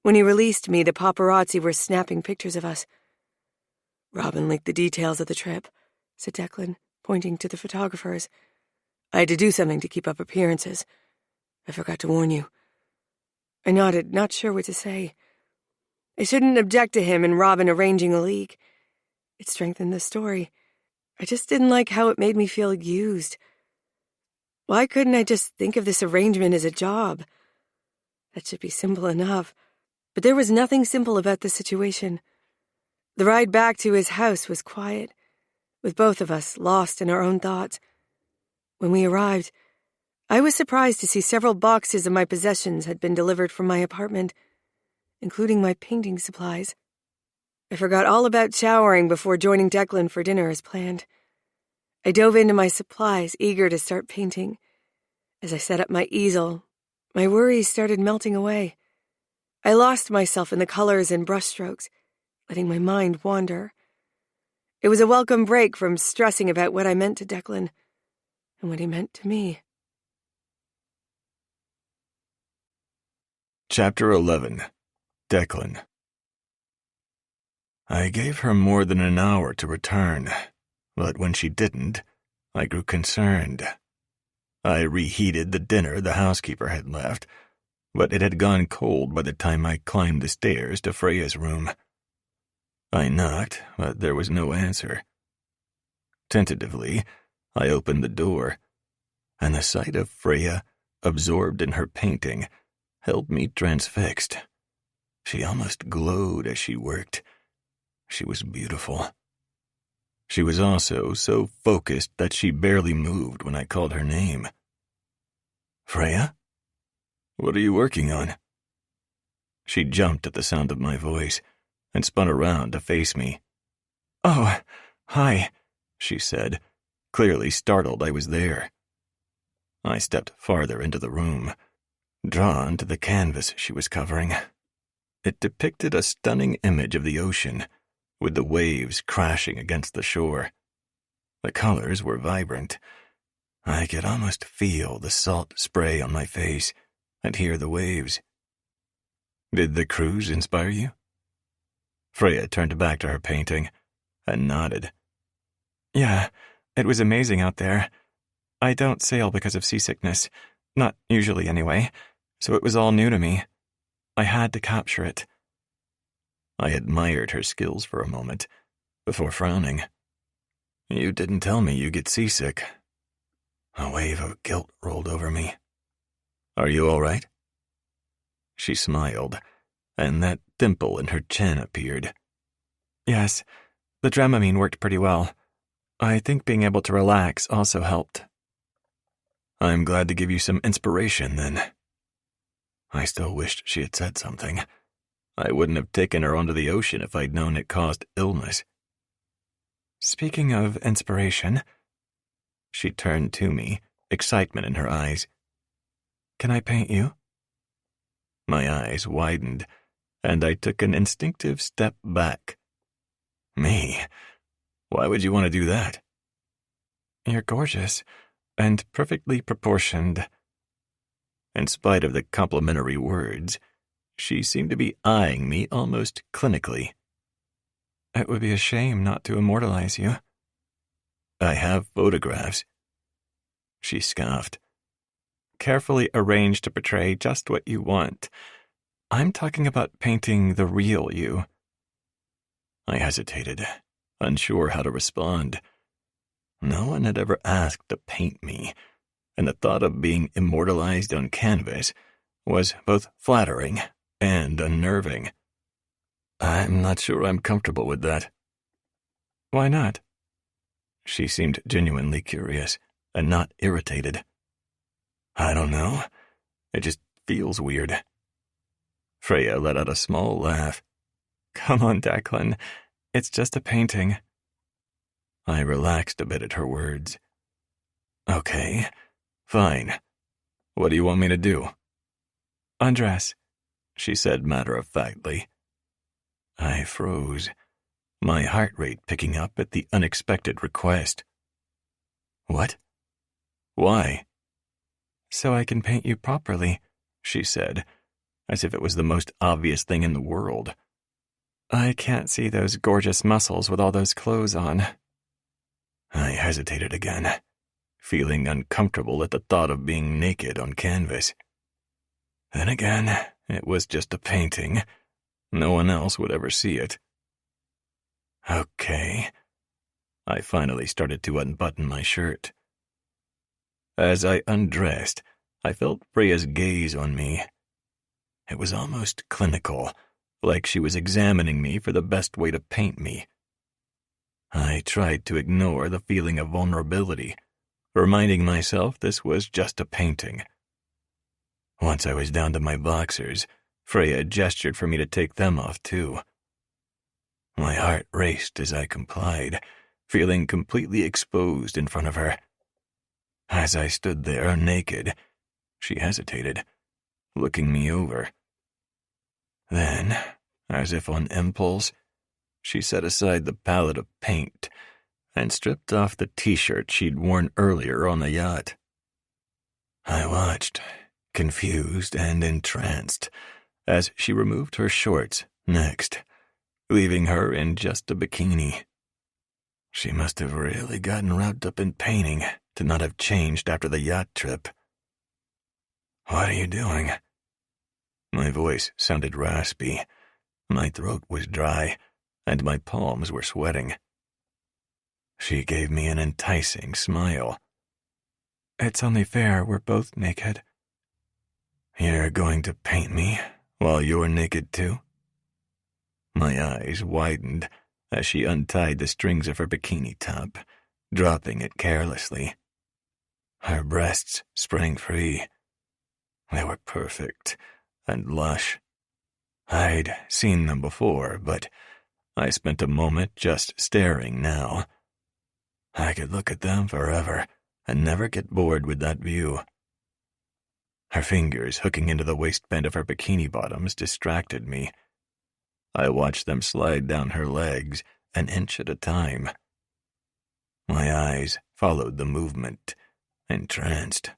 When he released me, the paparazzi were snapping pictures of us. Robin leaked the details of the trip, said Declan, pointing to the photographers. I had to do something to keep up appearances. I forgot to warn you. I nodded, not sure what to say. I shouldn't object to him and Robin arranging a leak. It strengthened the story. I just didn't like how it made me feel used. Why couldn't I just think of this arrangement as a job? That should be simple enough. But there was nothing simple about the situation. The ride back to his house was quiet, with both of us lost in our own thoughts. When we arrived, I was surprised to see several boxes of my possessions had been delivered from my apartment, including my painting supplies. I forgot all about showering before joining Declan for dinner as planned. I dove into my supplies, eager to start painting. As I set up my easel, my worries started melting away. I lost myself in the colors and brushstrokes, letting my mind wander. It was a welcome break from stressing about what I meant to Declan and what he meant to me. Chapter 11. Declan. I gave her more than an hour to return, but when she didn't, I grew concerned. I reheated the dinner the housekeeper had left, but it had gone cold by the time I climbed the stairs to Freya's room. I knocked, but there was no answer. Tentatively, I opened the door, and the sight of Freya, absorbed in her painting, held me transfixed. She almost glowed as she worked. She was beautiful. She was also so focused that she barely moved when I called her name. Freya? What are you working on? She jumped at the sound of my voice and spun around to face me. Oh, hi, she said, clearly startled I was there. I stepped farther into the room, drawn to the canvas she was covering. It depicted a stunning image of the ocean, with the waves crashing against the shore. The colors were vibrant. I could almost feel the salt spray on my face and hear the waves. Did the cruise inspire you? Freya turned back to her painting and nodded. Yeah, it was amazing out there. I don't sail because of seasickness, not usually anyway, so it was all new to me. I had to capture it. I admired her skills for a moment, before frowning. You didn't tell me you get seasick. A wave of guilt rolled over me. Are you all right? She smiled, and that dimple in her chin appeared. Yes, the Dramamine worked pretty well. I think being able to relax also helped. I'm glad to give you some inspiration, then. I still wished she had said something. I wouldn't have taken her onto the ocean if I'd known it caused illness. Speaking of inspiration, she turned to me, excitement in her eyes. Can I paint you? My eyes widened, and I took an instinctive step back. Me? Why would you want to do that? You're gorgeous, and perfectly proportioned. In spite of the complimentary words, she seemed to be eyeing me almost clinically. It would be a shame not to immortalize you. I have photographs. She scoffed. Carefully arranged to portray just what you want. I'm talking about painting the real you. I hesitated, unsure how to respond. No one had ever asked to paint me, and the thought of being immortalized on canvas was both flattering and unnerving. I'm not sure I'm comfortable with that. Why not? She seemed genuinely curious and not irritated. I don't know. It just feels weird. Freya let out a small laugh. Come on, Declan. It's just a painting. I relaxed a bit at her words. Okay, fine. What do you want me to do? Undress, she said matter-of-factly. I froze, my heart rate picking up at the unexpected request. What? Why? So I can paint you properly, she said, as if it was the most obvious thing in the world. I can't see those gorgeous muscles with all those clothes on. I hesitated again, feeling uncomfortable at the thought of being naked on canvas. Then again, it was just a painting. No one else would ever see it. Okay. I finally started to unbutton my shirt. As I undressed, I felt Freya's gaze on me. It was almost clinical, like she was examining me for the best way to paint me. I tried to ignore the feeling of vulnerability, reminding myself this was just a painting. Once I was down to my boxers, Freya gestured for me to take them off too. My heart raced as I complied, feeling completely exposed in front of her. As I stood there naked, she hesitated, looking me over. Then, as if on impulse, she set aside the palette of paint and stripped off the t-shirt she'd worn earlier on the yacht. I watched, confused and entranced, as she removed her shorts next, leaving her in just a bikini. She must have really gotten wrapped up in painting to not have changed after the yacht trip. What are you doing? My voice sounded raspy. My throat was dry, and my palms were sweating. She gave me an enticing smile. It's only fair we're both naked. You're going to paint me while you're naked too? My eyes widened as she untied the strings of her bikini top, dropping it carelessly. Her breasts sprang free. They were perfect and lush. I'd seen them before, but I spent a moment just staring now. I could look at them forever and never get bored with that view. Her fingers hooking into the waistband of her bikini bottoms distracted me. I watched them slide down her legs an inch at a time. My eyes followed the movement, entranced,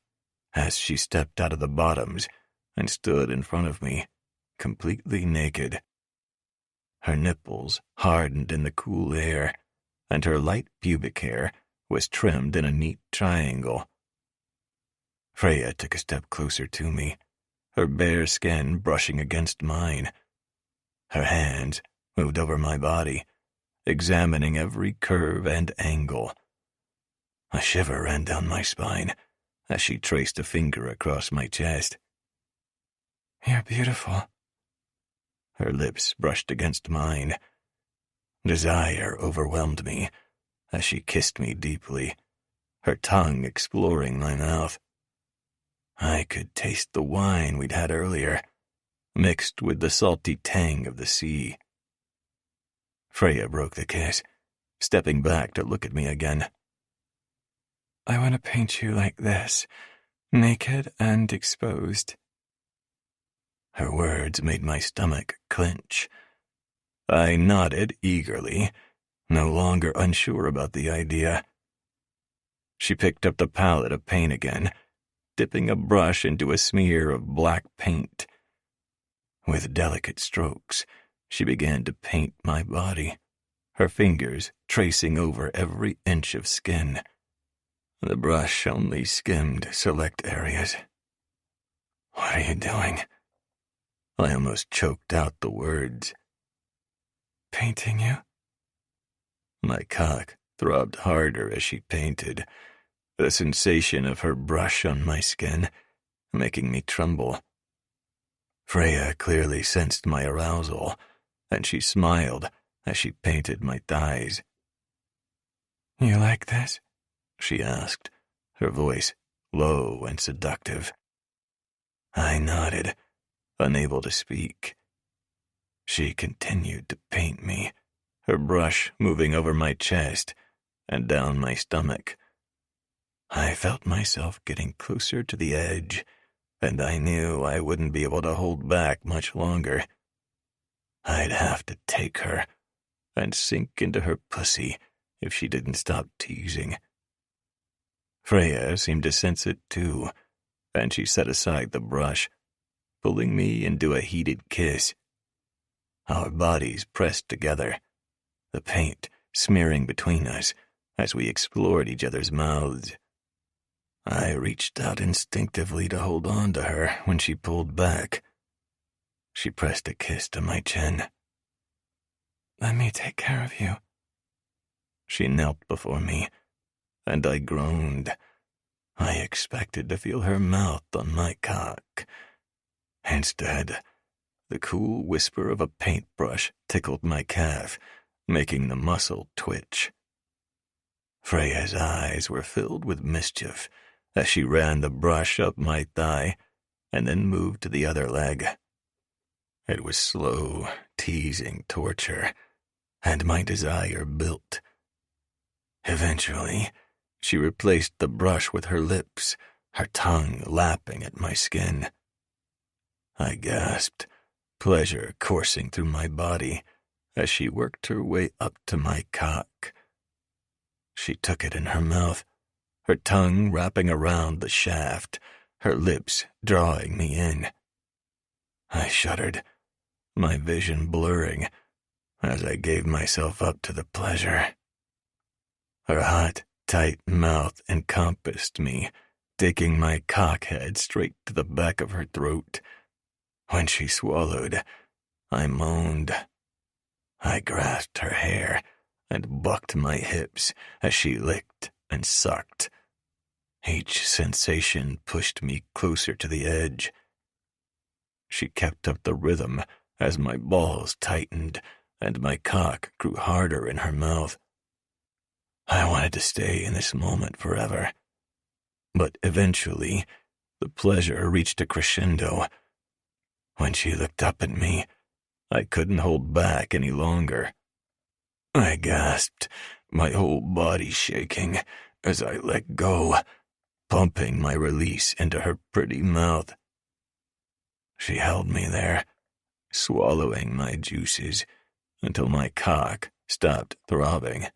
as she stepped out of the bottoms and stood in front of me, completely naked. Her nipples hardened in the cool air, and her light pubic hair was trimmed in a neat triangle. Freya took a step closer to me, her bare skin brushing against mine. Her hands moved over my body, examining every curve and angle. A shiver ran down my spine as she traced a finger across my chest. You're beautiful. Her lips brushed against mine. Desire overwhelmed me as she kissed me deeply, her tongue exploring my mouth. I could taste the wine we'd had earlier, mixed with the salty tang of the sea. Freya broke the kiss, stepping back to look at me again. I want to paint you like this, naked and exposed. Her words made my stomach clench. I nodded eagerly, no longer unsure about the idea. She picked up the palette of paint again, dipping a brush into a smear of black paint. With delicate strokes, she began to paint my body, her fingers tracing over every inch of skin. The brush only skimmed select areas. What are you doing? I almost choked out the words. Painting you? My cock throbbed harder as she painted, the sensation of her brush on my skin making me tremble. Freya clearly sensed my arousal, and she smiled as she painted my thighs. You like this? She asked, her voice low and seductive. I nodded, unable to speak. She continued to paint me, her brush moving over my chest and down my stomach. I felt myself getting closer to the edge, and I knew I wouldn't be able to hold back much longer. I'd have to take her and sink into her pussy if she didn't stop teasing. Freya seemed to sense it too, and she set aside the brush, pulling me into a heated kiss. Our bodies pressed together, the paint smearing between us as we explored each other's mouths. I reached out instinctively to hold on to her when she pulled back. She pressed a kiss to my chin. Let me take care of you. She knelt before me, and I groaned. I expected to feel her mouth on my cock. Instead, the cool whisper of a paintbrush tickled my calf, making the muscle twitch. Freya's eyes were filled with mischief as she ran the brush up my thigh and then moved to the other leg. It was slow, teasing torture, and my desire built. Eventually, she replaced the brush with her lips, her tongue lapping at my skin. I gasped, pleasure coursing through my body as she worked her way up to my cock. She took it in her mouth, her tongue wrapping around the shaft, her lips drawing me in. I shuddered, my vision blurring as I gave myself up to the pleasure. Her hot, tight mouth encompassed me, taking my cockhead straight to the back of her throat. When she swallowed, I moaned. I grasped her hair and bucked my hips as she licked and sucked. Each sensation pushed me closer to the edge. She kept up the rhythm as my balls tightened and my cock grew harder in her mouth. I wanted to stay in this moment forever. But eventually, the pleasure reached a crescendo. When she looked up at me, I couldn't hold back any longer. I gasped, my whole body shaking as I let go, pumping my release into her pretty mouth. She held me there, swallowing my juices until my cock stopped throbbing.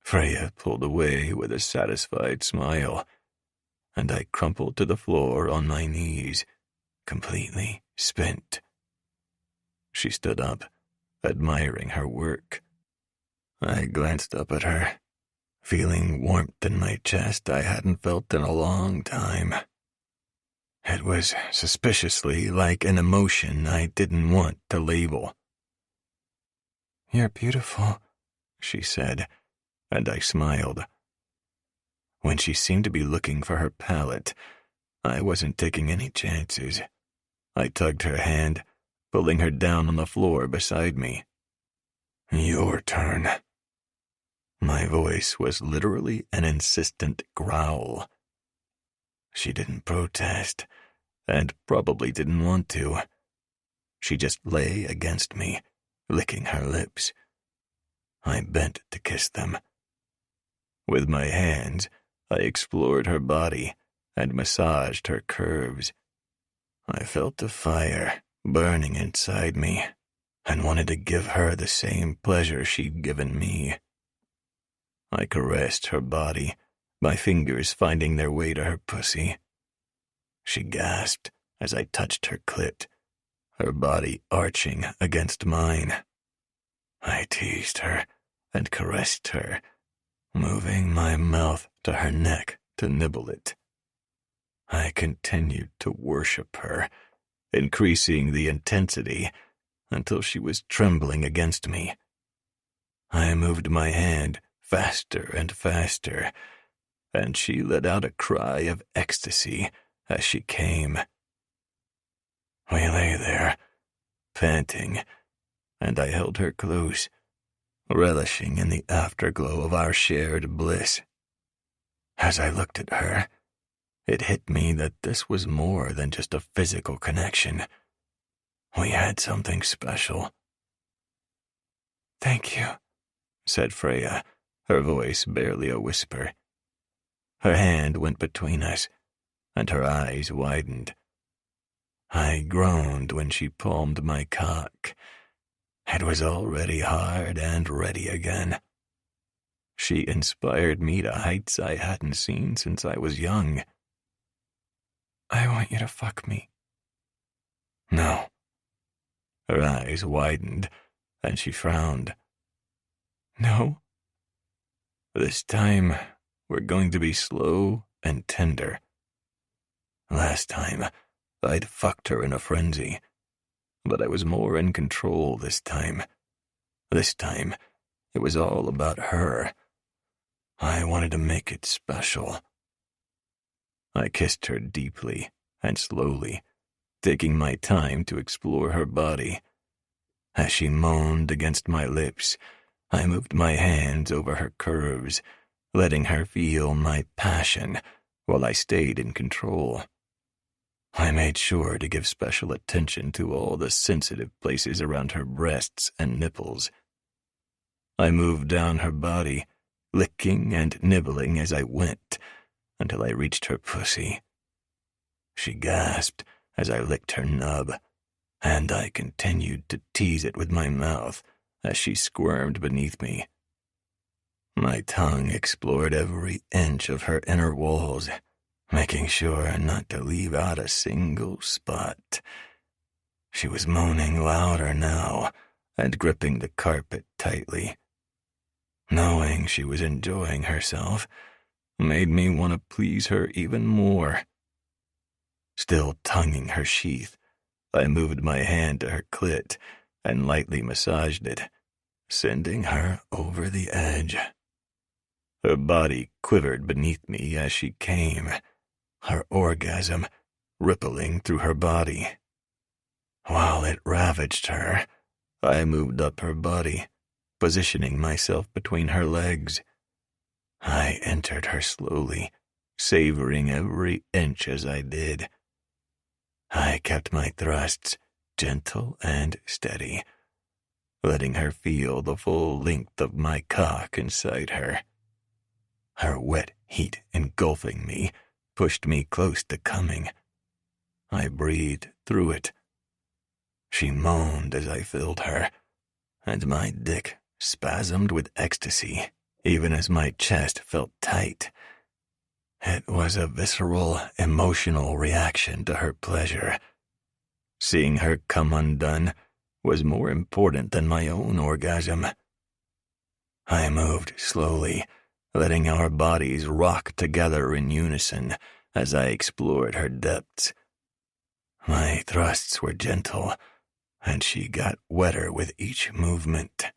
Freya pulled away with a satisfied smile, and I crumpled to the floor on my knees, completely spent. She stood up, admiring her work. I glanced up at her, feeling warmth in my chest I hadn't felt in a long time. It was suspiciously like an emotion I didn't want to label. "You're beautiful," she said, and I smiled. When she seemed to be looking for her palette, I wasn't taking any chances. I tugged her hand, pulling her down on the floor beside me. "Your turn." My voice was literally an insistent growl. She didn't protest, and probably didn't want to. She just lay against me, licking her lips. I bent to kiss them. With my hands, I explored her body and massaged her curves. I felt the fire burning inside me and wanted to give her the same pleasure she'd given me. I caressed her body, my fingers finding their way to her pussy. She gasped as I touched her clit, her body arching against mine. I teased her and caressed her, moving my mouth to her neck to nibble it. I continued to worship her, increasing the intensity until she was trembling against me. I moved my hand faster and faster, and she let out a cry of ecstasy as she came. We lay there, panting, and I held her close, relishing in the afterglow of our shared bliss. As I looked at her, it hit me that this was more than just a physical connection. We had something special. "Thank you," said Freya, her voice barely a whisper. Her hand went between us, and her eyes widened. I groaned when she palmed my cock. It was already hard and ready again. She inspired me to heights I hadn't seen since I was young. "I want you to fuck me." No. Her eyes widened, and she frowned. "No?" This time, we're going to be slow and tender. Last time, I'd fucked her in a frenzy, but I was more in control this time. This time, it was all about her. I wanted to make it special. I kissed her deeply and slowly, taking my time to explore her body. As she moaned against my lips, I moved my hands over her curves, letting her feel my passion while I stayed in control. I made sure to give special attention to all the sensitive places around her breasts and nipples. I moved down her body, licking and nibbling as I went, until I reached her pussy. She gasped as I licked her nub, and I continued to tease it with my mouth as she squirmed beneath me. My tongue explored every inch of her inner walls, making sure not to leave out a single spot. She was moaning louder now and gripping the carpet tightly. Knowing she was enjoying herself made me want to please her even more. Still tonguing her sheath, I moved my hand to her clit and lightly massaged it, sending her over the edge. Her body quivered beneath me as she came, her orgasm rippling through her body. While it ravaged her, I moved up her body, positioning myself between her legs. I entered her slowly, savoring every inch as I did. I kept my thrusts gentle and steady, letting her feel the full length of my cock inside her. Her wet heat engulfing me pushed me close to coming. I breathed through it. She moaned as I filled her, and my dick spasmed with ecstasy, even as my chest felt tight. It was a visceral, emotional reaction to her pleasure. Seeing her come undone was more important than my own orgasm. I moved slowly, letting our bodies rock together in unison as I explored her depths. My thrusts were gentle, and she got wetter with each movement.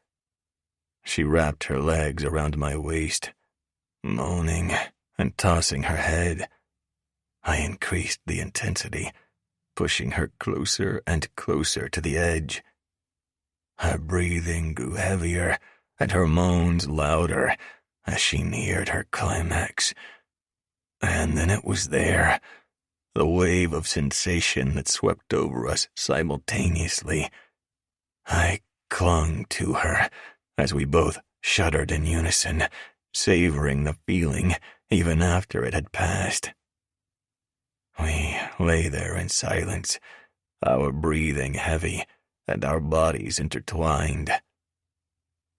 She wrapped her legs around my waist, moaning and tossing her head. I increased the intensity, pushing her closer and closer to the edge. Her breathing grew heavier, and her moans louder as she neared her climax. And then it was there, the wave of sensation that swept over us simultaneously. I clung to her as we both shuddered in unison, savoring the feeling even after it had passed. We lay there in silence, our breathing heavy and our bodies intertwined.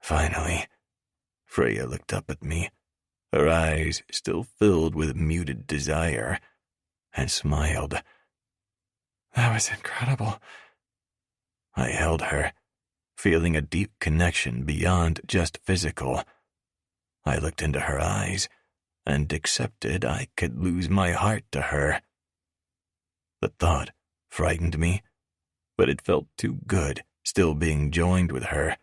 Finally, Freya looked up at me, her eyes still filled with muted desire, and smiled. That was incredible. I held her, feeling a deep connection beyond just physical. I looked into her eyes and accepted I could lose my heart to her. The thought frightened me, but it felt too good still being joined with her.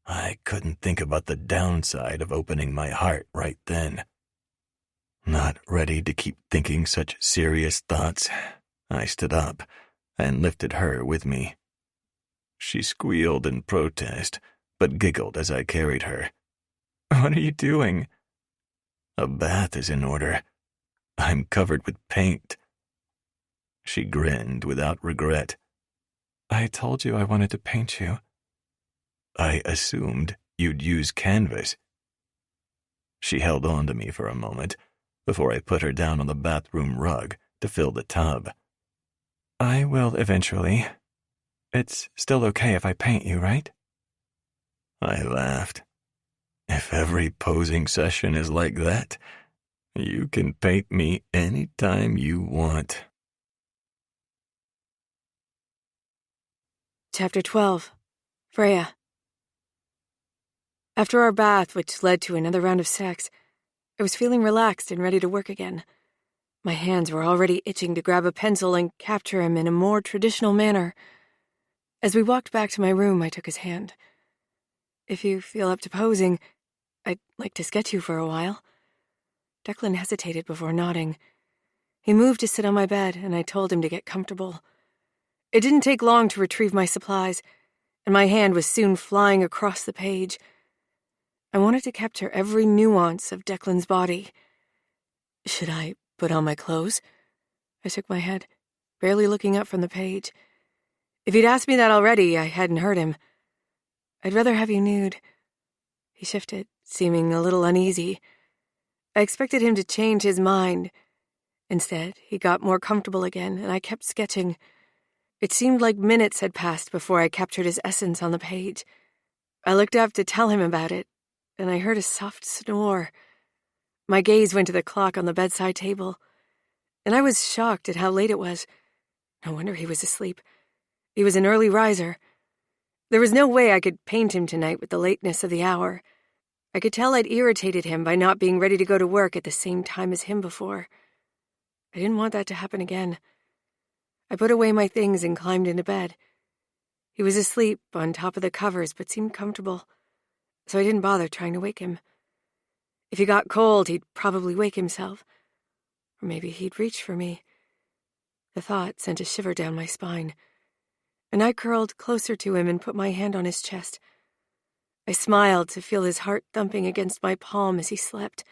I couldn't think about the downside of opening my heart right then. Not ready to keep thinking such serious thoughts, I stood up and lifted her with me. She squealed in protest, but giggled as I carried her. What are you doing? A bath is in order. I'm covered with paint. She grinned without regret. I told you I wanted to paint you. I assumed you'd use canvas. She held on to me for a moment before I put her down on the bathroom rug to fill the tub. I will eventually. It's still okay if I paint you, right? I laughed. If every posing session is like that, you can paint me any time you want. Chapter 12. Freya. After our bath, which led to another round of sex, I was feeling relaxed and ready to work again. My hands were already itching to grab a pencil and capture him in a more traditional manner. As we walked back to my room, I took his hand. If you feel up to posing, I'd like to sketch you for a while. Declan hesitated before nodding. He moved to sit on my bed, and I told him to get comfortable. It didn't take long to retrieve my supplies, and my hand was soon flying across the page. I wanted to capture every nuance of Declan's body. Should I put on my clothes? I shook my head, barely looking up from the page. If he'd asked me that already, I hadn't heard him. I'd rather have you nude. He shifted, seeming a little uneasy. I expected him to change his mind. Instead, he got more comfortable again, and I kept sketching. It seemed like minutes had passed before I captured his essence on the page. I looked up to tell him about it, and I heard a soft snore. My gaze went to the clock on the bedside table, and I was shocked at how late it was. No wonder he was asleep. He was an early riser. There was no way I could paint him tonight with the lateness of the hour. I could tell I'd irritated him by not being ready to go to work at the same time as him before. I didn't want that to happen again. I put away my things and climbed into bed. He was asleep on top of the covers but seemed comfortable, so I didn't bother trying to wake him. If he got cold, he'd probably wake himself. Or maybe he'd reach for me. The thought sent a shiver down my spine, and I curled closer to him and put my hand on his chest. I smiled to feel his heart thumping against my palm as he slept.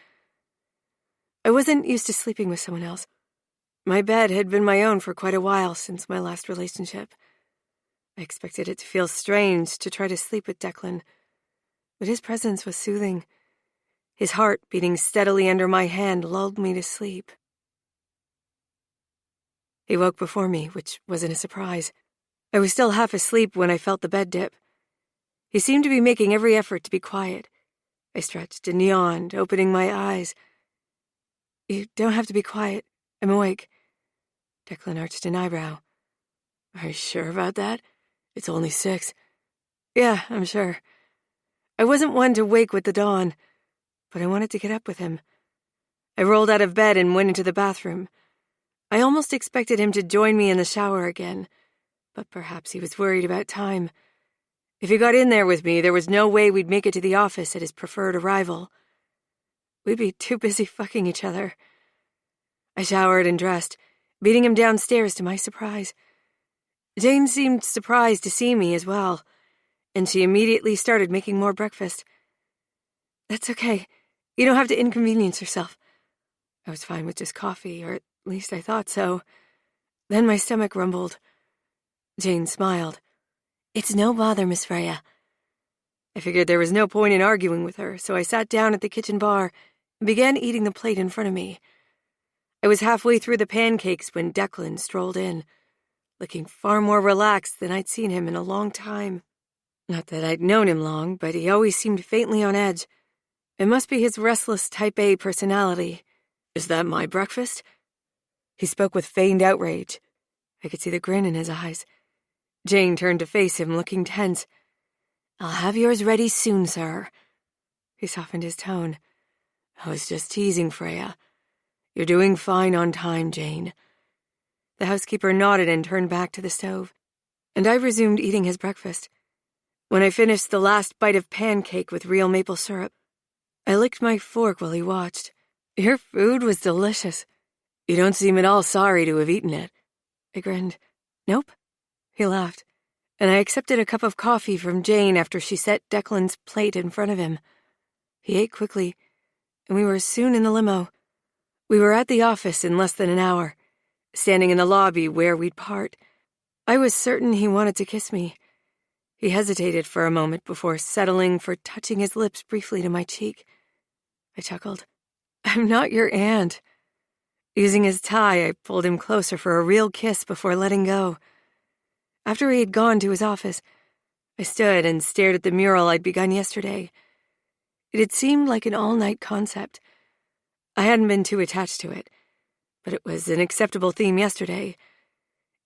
I wasn't used to sleeping with someone else. My bed had been my own for quite a while since my last relationship. I expected it to feel strange to try to sleep with Declan, but his presence was soothing. His heart beating steadily under my hand lulled me to sleep. He woke before me, which wasn't a surprise. I was still half asleep when I felt the bed dip. He seemed to be making every effort to be quiet. I stretched and yawned, opening my eyes. "You don't have to be quiet. I'm awake." Declan arched an eyebrow. "Are you sure about that? It's only 6. "Yeah, I'm sure." I wasn't one to wake with the dawn, but I wanted to get up with him. I rolled out of bed and went into the bathroom. I almost expected him to join me in the shower again, but perhaps he was worried about time. If he got in there with me, there was no way we'd make it to the office at his preferred arrival. We'd be too busy fucking each other. I showered and dressed, beating him downstairs to my surprise. Jane seemed surprised to see me as well, and she immediately started making more breakfast. "That's okay. You don't have to inconvenience yourself." I was fine with just coffee, or at least I thought so. Then my stomach rumbled. Jane smiled. "It's no bother, Miss Freya." I figured there was no point in arguing with her, so I sat down at the kitchen bar and began eating the plate in front of me. I was halfway through the pancakes when Declan strolled in, looking far more relaxed than I'd seen him in a long time. Not that I'd known him long, but he always seemed faintly on edge. It must be his restless type A personality. "Is that my breakfast?" He spoke with feigned outrage. I could see the grin in his eyes. Jane turned to face him, looking tense. "I'll have yours ready soon, sir." He softened his tone. "I was just teasing, Freya. You're doing fine on time, Jane." The housekeeper nodded and turned back to the stove, and I resumed eating his breakfast. When I finished the last bite of pancake with real maple syrup, I licked my fork while he watched. "Your food was delicious. You don't seem at all sorry to have eaten it." I grinned. "Nope." He laughed, and I accepted a cup of coffee from Jane after she set Declan's plate in front of him. He ate quickly, and we were soon in the limo. We were at the office in less than an hour, standing in the lobby where we'd part. I was certain he wanted to kiss me. He hesitated for a moment before settling for touching his lips briefly to my cheek. I chuckled. "I'm not your aunt." Using his tie, I pulled him closer for a real kiss before letting go. After he had gone to his office, I stood and stared at the mural I'd begun yesterday. It had seemed like an all-night concept. I hadn't been too attached to it, but it was an acceptable theme yesterday.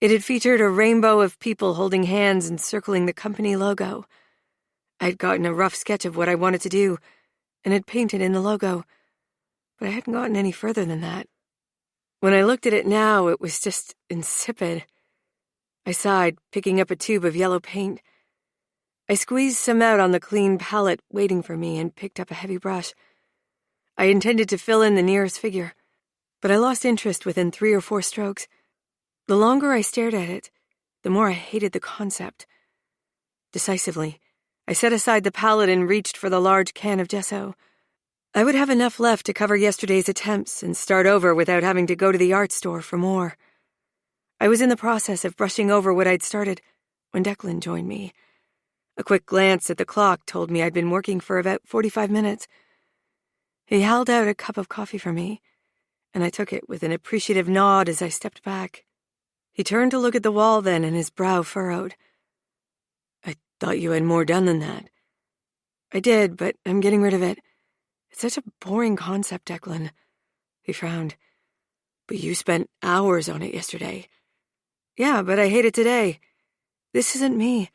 It had featured a rainbow of people holding hands and circling the company logo. I'd gotten a rough sketch of what I wanted to do and had painted in the logo, but I hadn't gotten any further than that. When I looked at it now, it was just insipid. I sighed, picking up a tube of yellow paint. I squeezed some out on the clean palette waiting for me and picked up a heavy brush. I intended to fill in the nearest figure, but I lost interest within 3 or 4 strokes. The longer I stared at it, the more I hated the concept. Decisively, I set aside the palette and reached for the large can of gesso. I would have enough left to cover yesterday's attempts and start over without having to go to the art store for more. I was in the process of brushing over what I'd started when Declan joined me. A quick glance at the clock told me I'd been working for about 45 minutes. He held out a cup of coffee for me, and I took it with an appreciative nod as I stepped back. He turned to look at the wall then, and his brow furrowed. "I thought you had more done than that." "I did, but I'm getting rid of it. It's such a boring concept, Declan." He frowned. "But you spent hours on it yesterday." "Yeah, but I hate it today. This isn't me.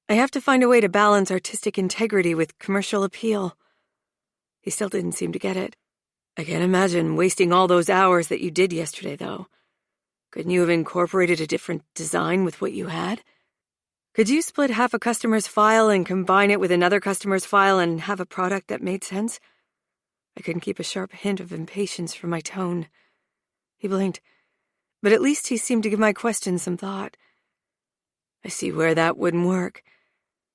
I have to find a way to balance artistic integrity with commercial appeal." He still didn't seem to get it. "I can't imagine wasting all those hours that you did yesterday, though. Couldn't you have incorporated a different design with what you had?" Could you split half a customer's file and combine it with another customer's file and have a product that made sense? I couldn't keep a sharp hint of impatience from my tone. He blinked, but at least he seemed to give my question some thought. I see where that wouldn't work.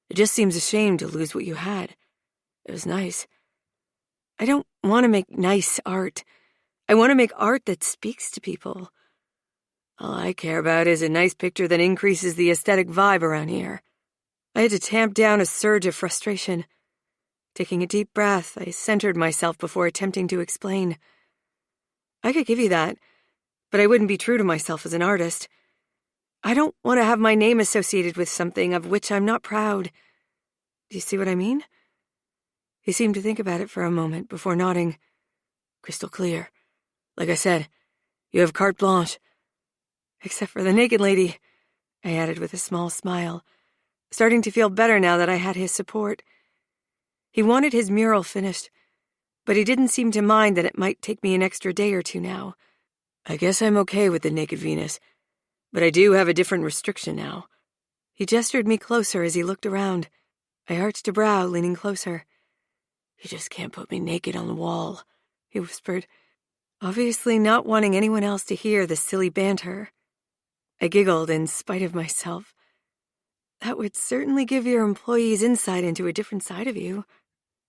It just seems a shame to lose what you had. It was nice. I don't want to make nice art. I want to make art that speaks to people. All I care about is a nice picture that increases the aesthetic vibe around here. I had to tamp down a surge of frustration. Taking a deep breath, I centered myself before attempting to explain. I could give you that, but I wouldn't be true to myself as an artist. I don't want to have my name associated with something of which I'm not proud. Do you see what I mean? He seemed to think about it for a moment before nodding. Crystal clear. Like I said, you have carte blanche. Except for the naked lady, I added with a small smile, starting to feel better now that I had his support. He wanted his mural finished, but he didn't seem to mind that it might take me an extra day or two now. I guess I'm okay with the naked Venus, but I do have a different restriction now. He gestured me closer as he looked around. I arched a brow, leaning closer. You just can't put me naked on the wall, he whispered, obviously not wanting anyone else to hear the silly banter. I giggled in spite of myself. That would certainly give your employees insight into a different side of you.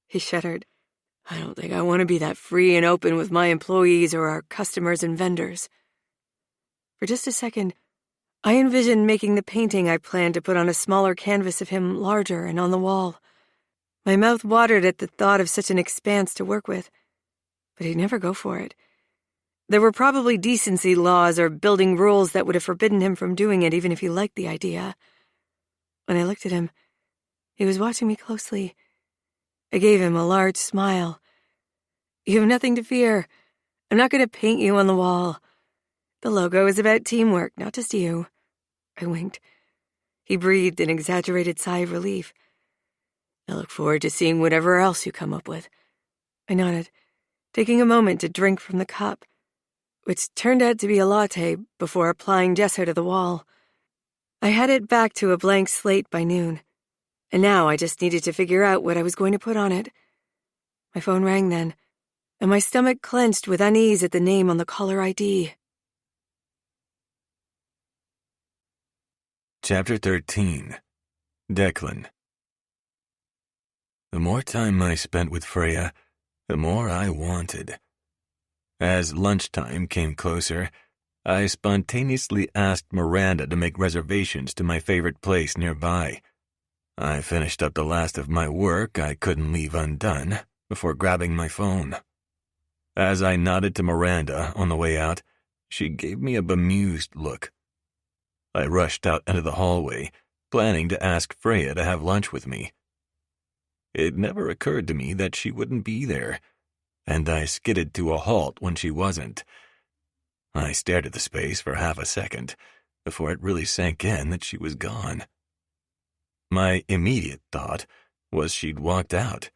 He shuddered. I don't think I want to be that free and open with my employees or our customers and vendors. For just a second, I envisioned making the painting I planned to put on a smaller canvas of him larger and on the wall. My mouth watered at the thought of such an expanse to work with, but he'd never go for it. There were probably decency laws or building rules that would have forbidden him from doing it even if he liked the idea. When I looked at him, he was watching me closely. I gave him a large smile. You have nothing to fear. I'm not going to paint you on the wall. The logo is about teamwork, not just you. I winked. He breathed an exaggerated sigh of relief. I look forward to seeing whatever else you come up with. I nodded, taking a moment to drink from the cup, which turned out to be a latte before applying gesso to the wall. I had it back to a blank slate by noon, and now I just needed to figure out what I was going to put on it. My phone rang then, and my stomach clenched with unease at the name on the caller ID. Chapter 13. Declan. The more time I spent with Freya, the more I wanted. As lunchtime came closer, I spontaneously asked Miranda to make reservations to my favorite place nearby. I finished up the last of my work I couldn't leave undone before grabbing my phone. As I nodded to Miranda on the way out, she gave me a bemused look. I rushed out into the hallway, planning to ask Freya to have lunch with me. It never occurred to me that she wouldn't be there, and I skidded to a halt when she wasn't. I stared at the space for half a second before it really sank in that she was gone. My immediate thought was she'd walked out.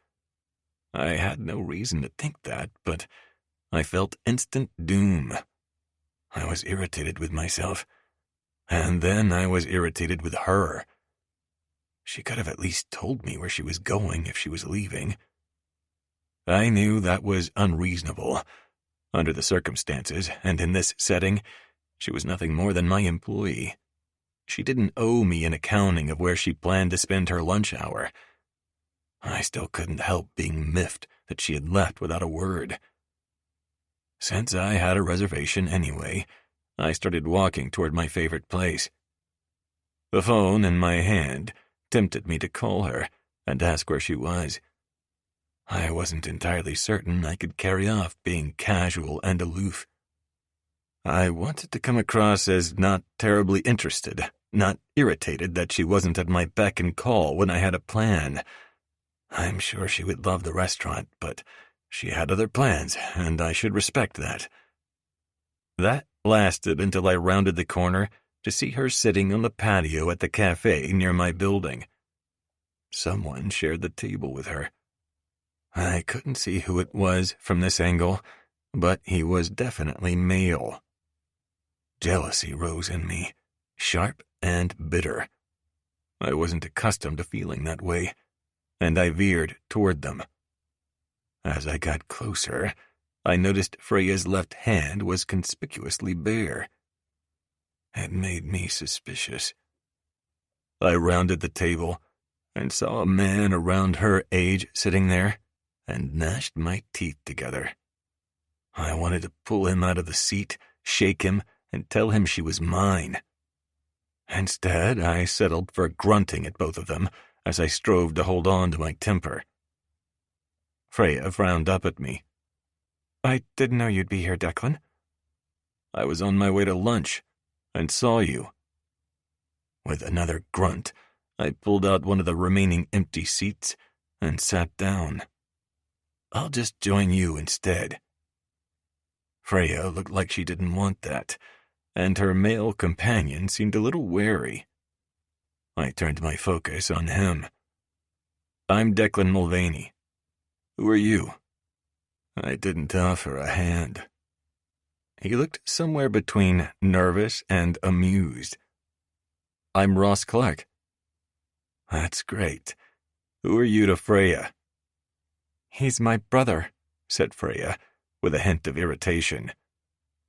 I had no reason to think that, but I felt instant doom. I was irritated with myself, and then I was irritated with her. She could have at least told me where she was going if she was leaving. I knew that was unreasonable. Under the circumstances, and in this setting, she was nothing more than my employee. She didn't owe me an accounting of where she planned to spend her lunch hour. I still couldn't help being miffed that she had left without a word. Since I had a reservation anyway, I started walking toward my favorite place. The phone in my hand tempted me to call her and ask where she was. I wasn't entirely certain I could carry off being casual and aloof. I wanted to come across as not terribly interested, not irritated that she wasn't at my beck and call when I had a plan. I'm sure she would love the restaurant, but she had other plans, and I should respect that. That lasted until I rounded the corner to see her sitting on the patio at the cafe near my building. Someone shared the table with her. I couldn't see who it was from this angle, but he was definitely male. Jealousy rose in me, sharp and bitter. I wasn't accustomed to feeling that way, and I veered toward them. As I got closer, I noticed Freya's left hand was conspicuously bare. It made me suspicious. I rounded the table and saw a man around her age sitting there and gnashed my teeth together. I wanted to pull him out of the seat, shake him, and tell him she was mine. Instead, I settled for grunting at both of them as I strove to hold on to my temper. Freya frowned up at me. I didn't know you'd be here, Declan. I was on my way to lunch and saw you. With another grunt, I pulled out one of the remaining empty seats and sat down. I'll just join you instead. Freya looked like she didn't want that, and her male companion seemed a little wary. I turned my focus on him. I'm Declan Mulvaney. Who are you? I didn't offer a hand. He looked somewhere between nervous and amused. I'm Ross Clark. That's great. Who are you to Freya? He's my brother, said Freya, with a hint of irritation.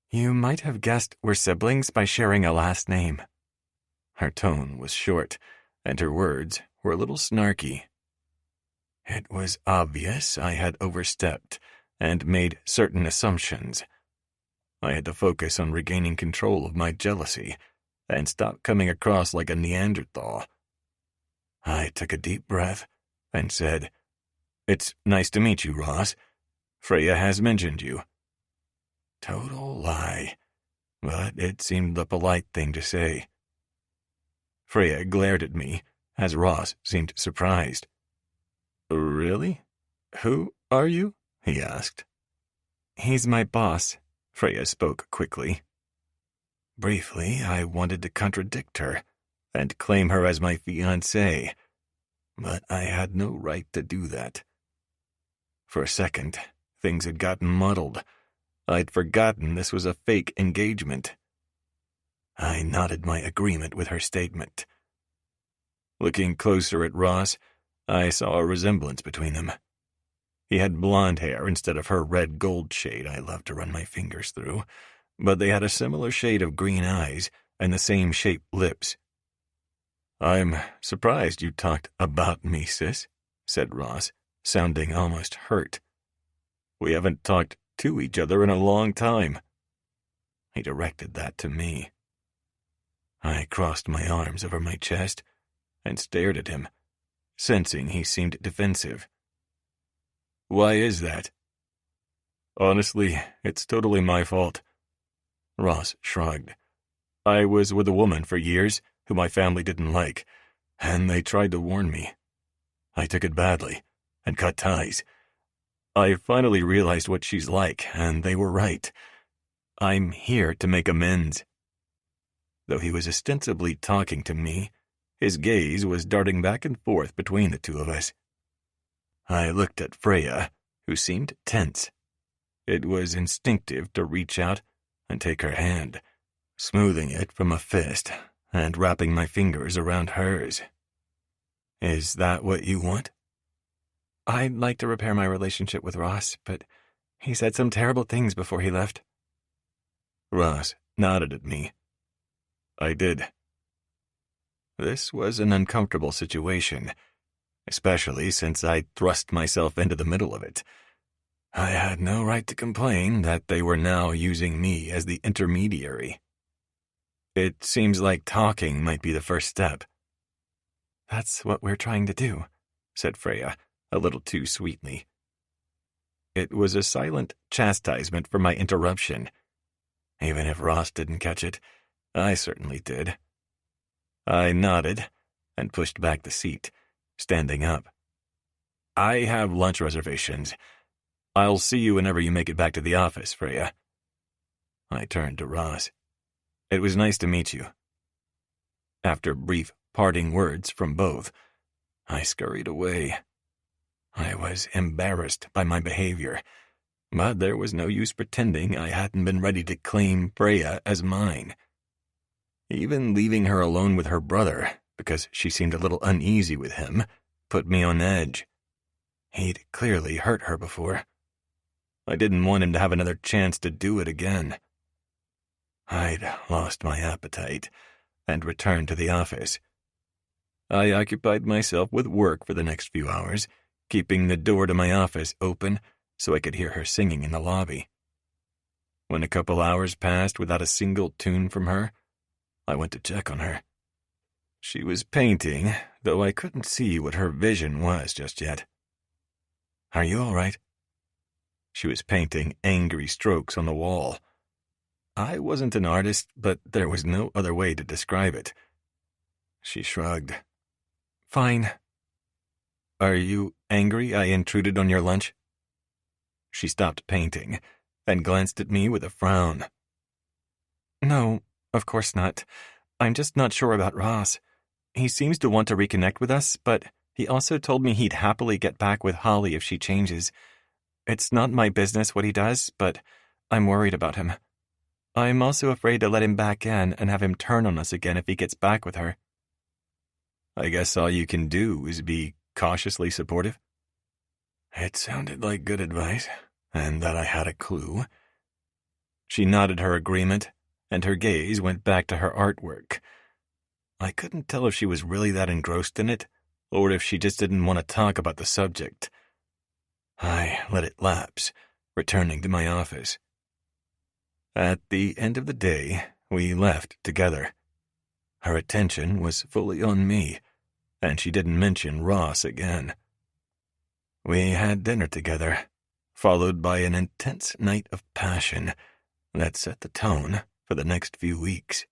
You might have guessed we're siblings by sharing a last name. Her tone was short, and her words were a little snarky. It was obvious I had overstepped and made certain assumptions. I had to focus on regaining control of my jealousy and stop coming across like a Neanderthal. I took a deep breath and said, "It's nice to meet you, Ross. Freya has mentioned you." Total lie, but it seemed the polite thing to say. Freya glared at me, as Ross seemed surprised. "Really? Who are you?" he asked. He's my boss, Freya spoke quickly. Briefly, I wanted to contradict her and claim her as my fiancée, but I had no right to do that. For a second, things had gotten muddled. I'd forgotten this was a fake engagement. I nodded my agreement with her statement. Looking closer at Ross, I saw a resemblance between them. He had blonde hair instead of her red gold shade I love to run my fingers through, but they had a similar shade of green eyes and the same shaped lips. "I'm surprised you talked about me, sis," said Ross, sounding almost hurt. "We haven't talked to each other in a long time." He directed that to me. I crossed my arms over my chest and stared at him, sensing he seemed defensive. "Why is that?" "Honestly, it's totally my fault." Ross shrugged. "I was with a woman for years who my family didn't like, and they tried to warn me. I took it badly and cut ties. I finally realized what she's like, and they were right. I'm here to make amends." Though he was ostensibly talking to me, his gaze was darting back and forth between the two of us. I looked at Freya, who seemed tense. It was instinctive to reach out and take her hand, smoothing it from a fist and wrapping my fingers around hers. "Is that what you want?" "I'd like to repair my relationship with Ross, but he said some terrible things before he left." Ross nodded at me. I did. This was an uncomfortable situation, especially since I'd thrust myself into the middle of it. I had no right to complain that they were now using me as the intermediary. "It seems like talking might be the first step." "That's what we're trying to do," said Freya, a little too sweetly. It was a silent chastisement for my interruption. Even if Ross didn't catch it, I certainly did. I nodded and pushed back the seat, standing up. "I have lunch reservations. I'll see you whenever you make it back to the office, Freya." I turned to Ross. "It was nice to meet you." After brief parting words from both, I scurried away. I was embarrassed by my behavior, but there was no use pretending I hadn't been ready to claim Freya as mine. Even leaving her alone with her brother because she seemed a little uneasy with him, put me on edge. He'd clearly hurt her before. I didn't want him to have another chance to do it again. I'd lost my appetite and returned to the office. I occupied myself with work for the next few hours, keeping the door to my office open so I could hear her singing in the lobby. When a couple hours passed without a single tune from her, I went to check on her. She was painting, though I couldn't see what her vision was just yet. "Are you all right?" She was painting angry strokes on the wall. I wasn't an artist, but there was no other way to describe it. She shrugged. "Fine." "Are you angry I intruded on your lunch?" She stopped painting and glanced at me with a frown. "No, of course not. I'm just not sure about Ross. He seems to want to reconnect with us, but he also told me he'd happily get back with Holly if she changes. It's not my business what he does, but I'm worried about him. I'm also afraid to let him back in and have him turn on us again if he gets back with her." "I guess all you can do is be cautiously supportive?" It sounded like good advice, and that I had a clue. She nodded her agreement, and her gaze went back to her artwork. I couldn't tell if she was really that engrossed in it, or if she just didn't want to talk about the subject. I let it lapse, returning to my office. At the end of the day, we left together. Her attention was fully on me, and she didn't mention Ross again. We had dinner together, followed by an intense night of passion that set the tone for the next few weeks.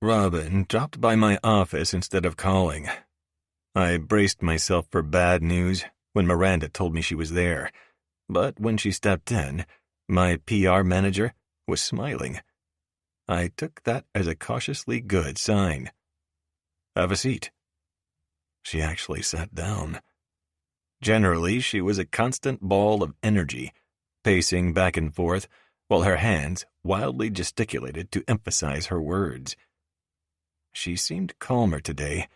Robin dropped by my office instead of calling. I braced myself for bad news when Miranda told me she was there, but when she stepped in, my PR manager was smiling. I took that as a cautiously good sign. "Have a seat." She actually sat down. Generally, she was a constant ball of energy, pacing back and forth while her hands wildly gesticulated to emphasize her words. She seemed calmer today,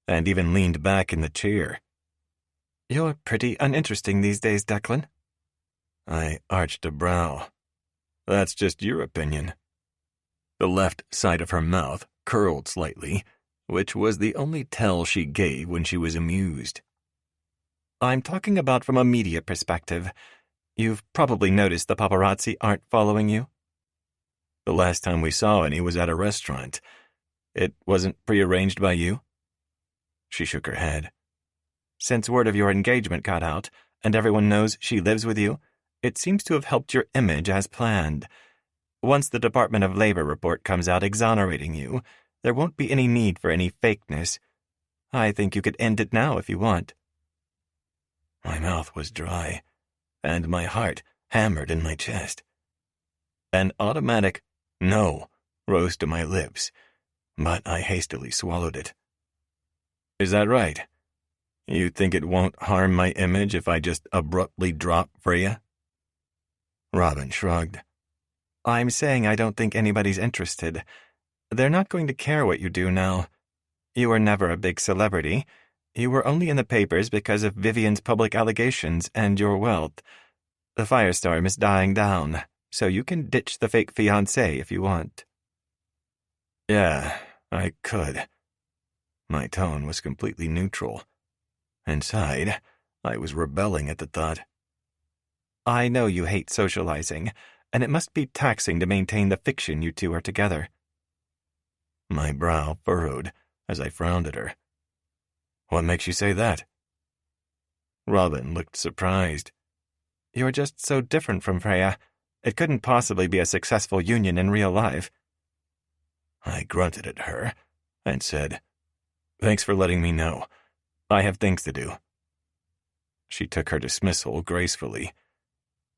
and even leaned back in the chair. "You're pretty uninteresting these days, Declan." I arched a brow. "That's just your opinion." The left side of her mouth curled slightly, which was the only tell she gave when she was amused. "I'm talking about from a media perspective. You've probably noticed the paparazzi aren't following you." "The last time we saw any was at a restaurant. It wasn't prearranged by you?" She shook her head. "Since word of your engagement got out, and everyone knows she lives with you, it seems to have helped your image as planned. Once the Department of Labor report comes out exonerating you, there won't be any need for any fakeness. I think you could end it now if you want." My mouth was dry, and my heart hammered in my chest. An automatic no rose to my lips, but I hastily swallowed it. "Is that right? You think it won't harm my image if I just abruptly drop Freya?" Robin shrugged. "I'm saying I don't think anybody's interested. They're not going to care what you do now. You were never a big celebrity. You were only in the papers because of Vivian's public allegations and your wealth. The firestorm is dying down, so you can ditch the fake fiancé if you want." "Yeah, I could." My tone was completely neutral. Inside, I was rebelling at the thought. "I know you hate socializing, and it must be taxing to maintain the fiction you two are together." My brow furrowed as I frowned at her. "What makes you say that?" Robin looked surprised. "You're just so different from Freya. It couldn't possibly be a successful union in real life." I grunted at her and said, "Thanks for letting me know. I have things to do." She took her dismissal gracefully.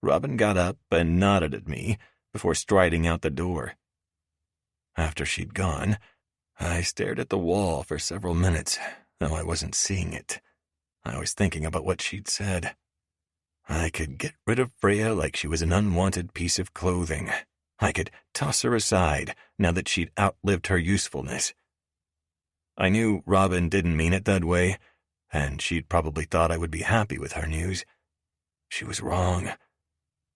Robin got up and nodded at me before striding out the door. After she'd gone, I stared at the wall for several minutes, though I wasn't seeing it. I was thinking about what she'd said. I could get rid of Freya like she was an unwanted piece of clothing. I could toss her aside now that she'd outlived her usefulness. I knew Robin didn't mean it that way, and she'd probably thought I would be happy with her news. She was wrong.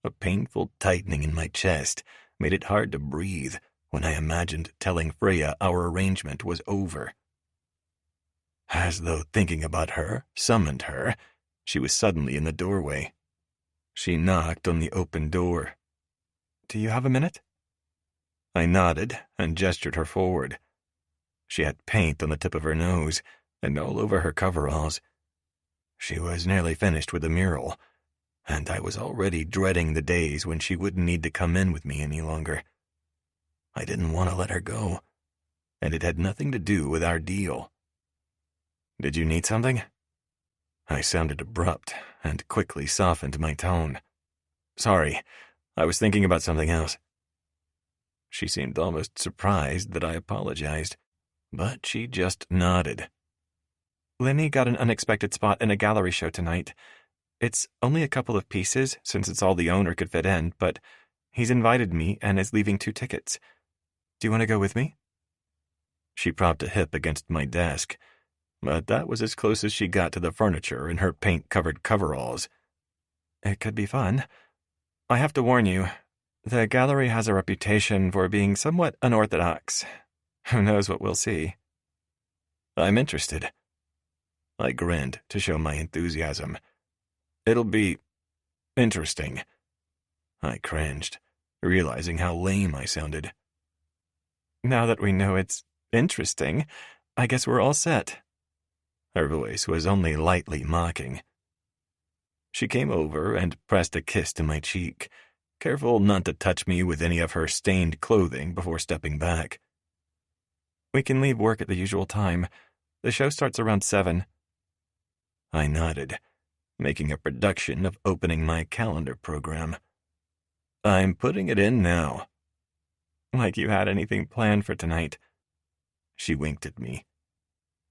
A painful tightening in my chest made it hard to breathe when I imagined telling Freya our arrangement was over. As though thinking about her summoned her, she was suddenly in the doorway. She knocked on the open door. Do you have a minute? I nodded and gestured her forward. She had paint on the tip of her nose and all over her coveralls. She was nearly finished with the mural, and I was already dreading the days when she wouldn't need to come in with me any longer. I didn't want to let her go, and it had nothing to do with our deal. Did you need something? I sounded abrupt and quickly softened my tone. Sorry, I was thinking about something else. She seemed almost surprised that I apologized, but she just nodded. Lenny got an unexpected spot in a gallery show tonight. It's only a couple of pieces, since it's all the owner could fit in, but he's invited me and is leaving 2 tickets. Do you want to go with me? She propped a hip against my desk, but that was as close as she got to the furniture in her paint-covered coveralls. It could be fun. I have to warn you, the gallery has a reputation for being somewhat unorthodox. Who knows what we'll see? I'm interested. I grinned to show my enthusiasm. It'll be interesting. I cringed, realizing how lame I sounded. Now that we know it's interesting, I guess we're all set. Her voice was only lightly mocking. She came over and pressed a kiss to my cheek, careful not to touch me with any of her stained clothing before stepping back. We can leave work at the usual time. The show starts around 7. I nodded, making a production of opening my calendar program. I'm putting it in now. Like you had anything planned for tonight. She winked at me.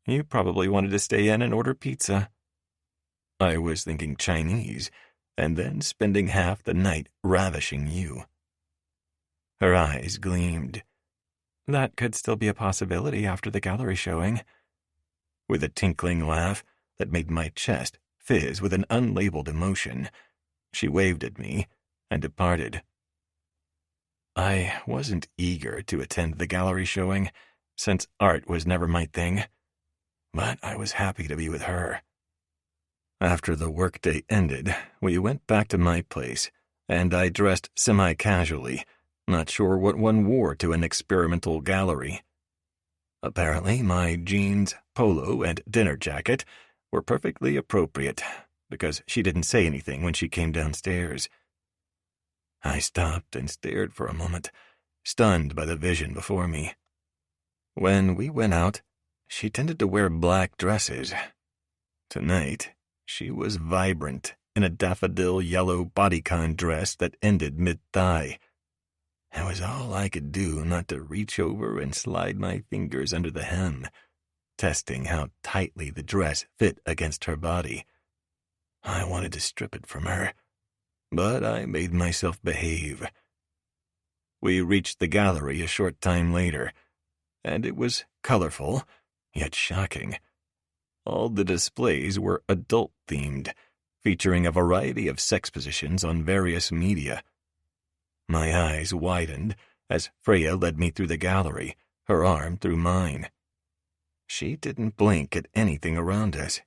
You probably wanted to stay in and order pizza. I was thinking Chinese, and then spending half the night ravishing you. Her eyes gleamed. That could still be a possibility after the gallery showing. With a tinkling laugh that made my chest fizz with an unlabeled emotion, she waved at me and departed. I wasn't eager to attend the gallery showing, since art was never my thing, but I was happy to be with her. After the workday ended, we went back to my place, and I dressed semi-casually, not sure what one wore to an experimental gallery. Apparently, my jeans, polo, and dinner jacket were perfectly appropriate, because she didn't say anything when she came downstairs. I stopped and stared for a moment, stunned by the vision before me. When we went out, she tended to wear black dresses. Tonight, she was vibrant in a daffodil yellow bodycon dress that ended mid-thigh. It was all I could do not to reach over and slide my fingers under the hem, testing how tightly the dress fit against her body. I wanted to strip it from her, but I made myself behave. We reached the gallery a short time later, and it was colorful, yet shocking. All the displays were adult-themed, featuring a variety of sex positions on various media. My eyes widened as Freya led me through the gallery, her arm through mine. She didn't blink at anything around us.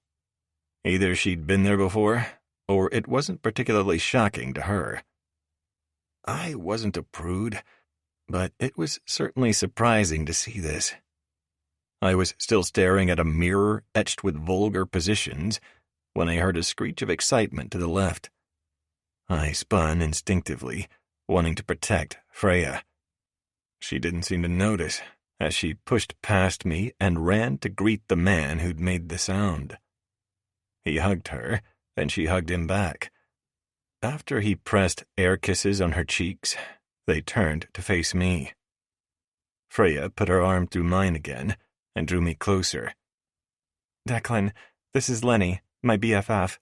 Either she'd been there before, or it wasn't particularly shocking to her. I wasn't a prude, but it was certainly surprising to see this. I was still staring at a mirror etched with vulgar positions when I heard a screech of excitement to the left. I spun instinctively, wanting to protect Freya. She didn't seem to notice, as she pushed past me and ran to greet the man who'd made the sound. He hugged her, and she hugged him back. After he pressed air kisses on her cheeks, they turned to face me. Freya put her arm through mine again and drew me closer. Declan, this is Lenny, my BFF.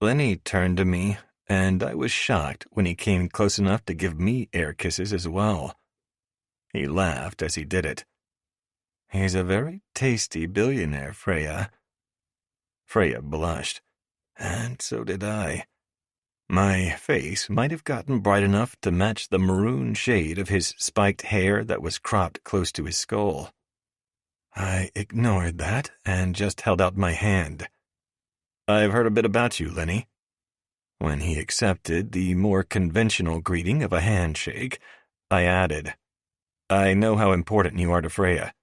Lenny turned to me, and I was shocked when he came close enough to give me air kisses as well. He laughed as he did it. He's a very tasty billionaire, Freya. Freya blushed, and so did I. My face might have gotten bright enough to match the maroon shade of his spiked hair that was cropped close to his skull. I ignored that and just held out my hand. "I've heard a bit about you, Lenny." When he accepted the more conventional greeting of a handshake, I added, "I know how important you are to Freya."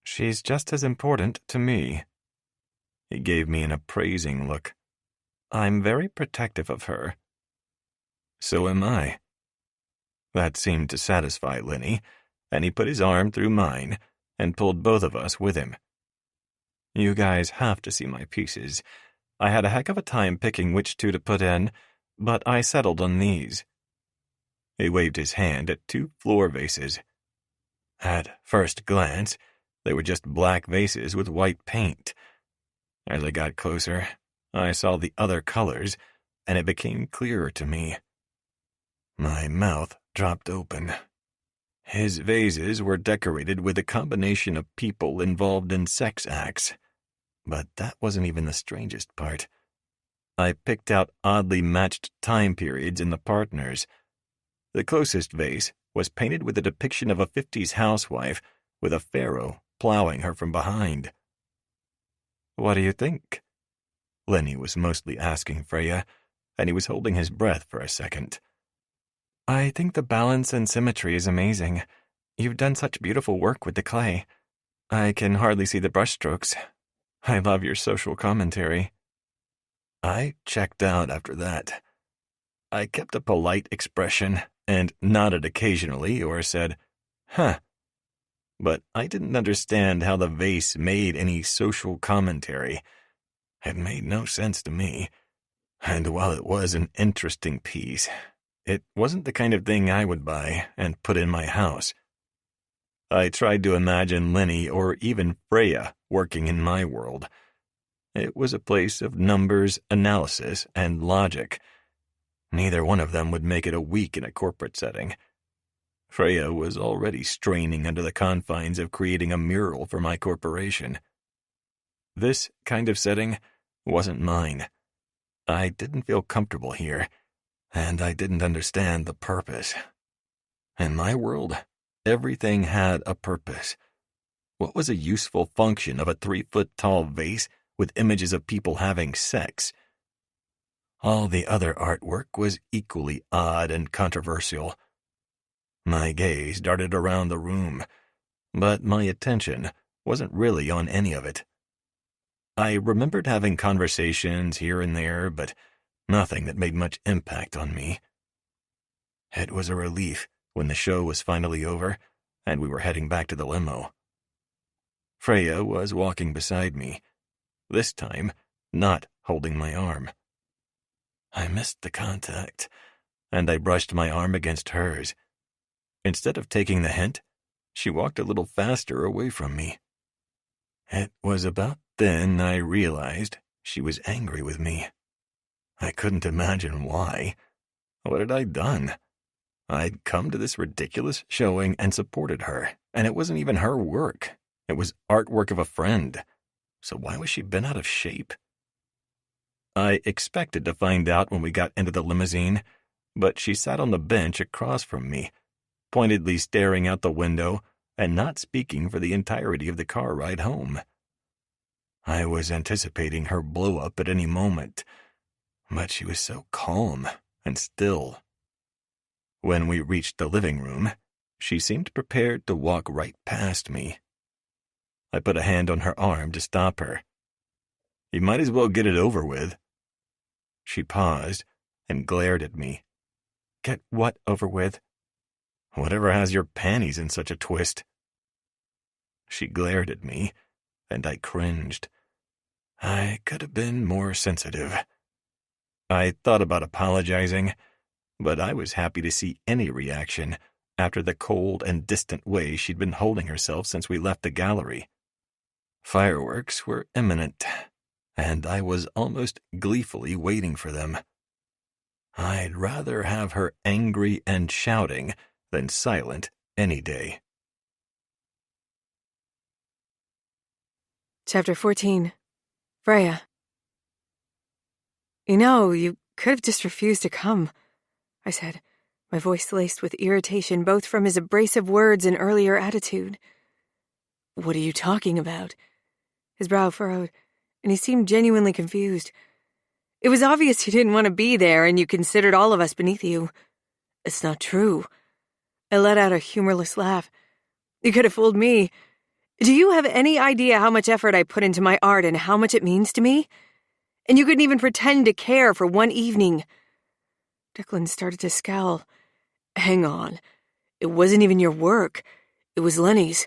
She's just as important to me. He gave me an appraising look. I'm very protective of her. So am I. That seemed to satisfy Lenny, and he put his arm through mine and pulled both of us with him. You guys have to see my pieces. I had a heck of a time picking which two to put in, but I settled on these. He waved his hand at two floor vases. At first glance, they were just black vases with white paint. As I got closer, I saw the other colors, and it became clearer to me. My mouth dropped open. His vases were decorated with a combination of people involved in sex acts. But that wasn't even the strangest part. I picked out oddly matched time periods in the partners. The closest vase was painted with a depiction of a 50s housewife with a pharaoh plowing her from behind. What do you think? Lenny was mostly asking Freya, and he was holding his breath for a second. I think the balance and symmetry is amazing. You've done such beautiful work with the clay. I can hardly see the brushstrokes. I love your social commentary. I checked out after that. I kept a polite expression and nodded occasionally or said, "Huh." But I didn't understand how the vase made any social commentary. It made no sense to me. And while it was an interesting piece, it wasn't the kind of thing I would buy and put in my house. I tried to imagine Lenny or even Freya working in my world. It was a place of numbers, analysis, and logic. Neither one of them would make it a week in a corporate setting. Freya was already straining under the confines of creating a mural for my corporation. This kind of setting wasn't mine. I didn't feel comfortable here, and I didn't understand the purpose. In my world, everything had a purpose. What was a useful function of a 3-foot-tall vase with images of people having sex? All the other artwork was equally odd and controversial. My gaze darted around the room, but my attention wasn't really on any of it. I remembered having conversations here and there, but nothing that made much impact on me. It was a relief when the show was finally over and we were heading back to the limo. Freya was walking beside me, this time not holding my arm. I missed the contact, and I brushed my arm against hers. Instead of taking the hint, she walked a little faster away from me. It was about then I realized she was angry with me. I couldn't imagine why. What had I done? I'd come to this ridiculous showing and supported her, and it wasn't even her work. It was artwork of a friend. So why was she bent out of shape? I expected to find out when we got into the limousine, but she sat on the bench across from me, pointedly staring out the window and not speaking for the entirety of the car ride home. I was anticipating her blow-up at any moment, but she was so calm and still. When we reached the living room, she seemed prepared to walk right past me. I put a hand on her arm to stop her. "You might as well get it over with." She paused and glared at me. Get what over with? "Whatever has your panties in such a twist." She glared at me, and I cringed. I could have been more sensitive. I thought about apologizing, but I was happy to see any reaction after the cold and distant way she'd been holding herself since we left the gallery. Fireworks were imminent, and I was almost gleefully waiting for them. I'd rather have her angry and shouting than silent any day. Chapter 14. Freya. You could have just refused to come, I said, my voice laced with irritation both from his abrasive words and earlier attitude. What are you talking about? His brow furrowed, and he seemed genuinely confused. It was obvious you didn't want to be there and you considered all of us beneath you. It's not true. I let out a humorless laugh. You could have fooled me. Do you have any idea how much effort I put into my art and how much it means to me? And you couldn't even pretend to care for one evening. Declan started to scowl. Hang on. It wasn't even your work. It was Lenny's.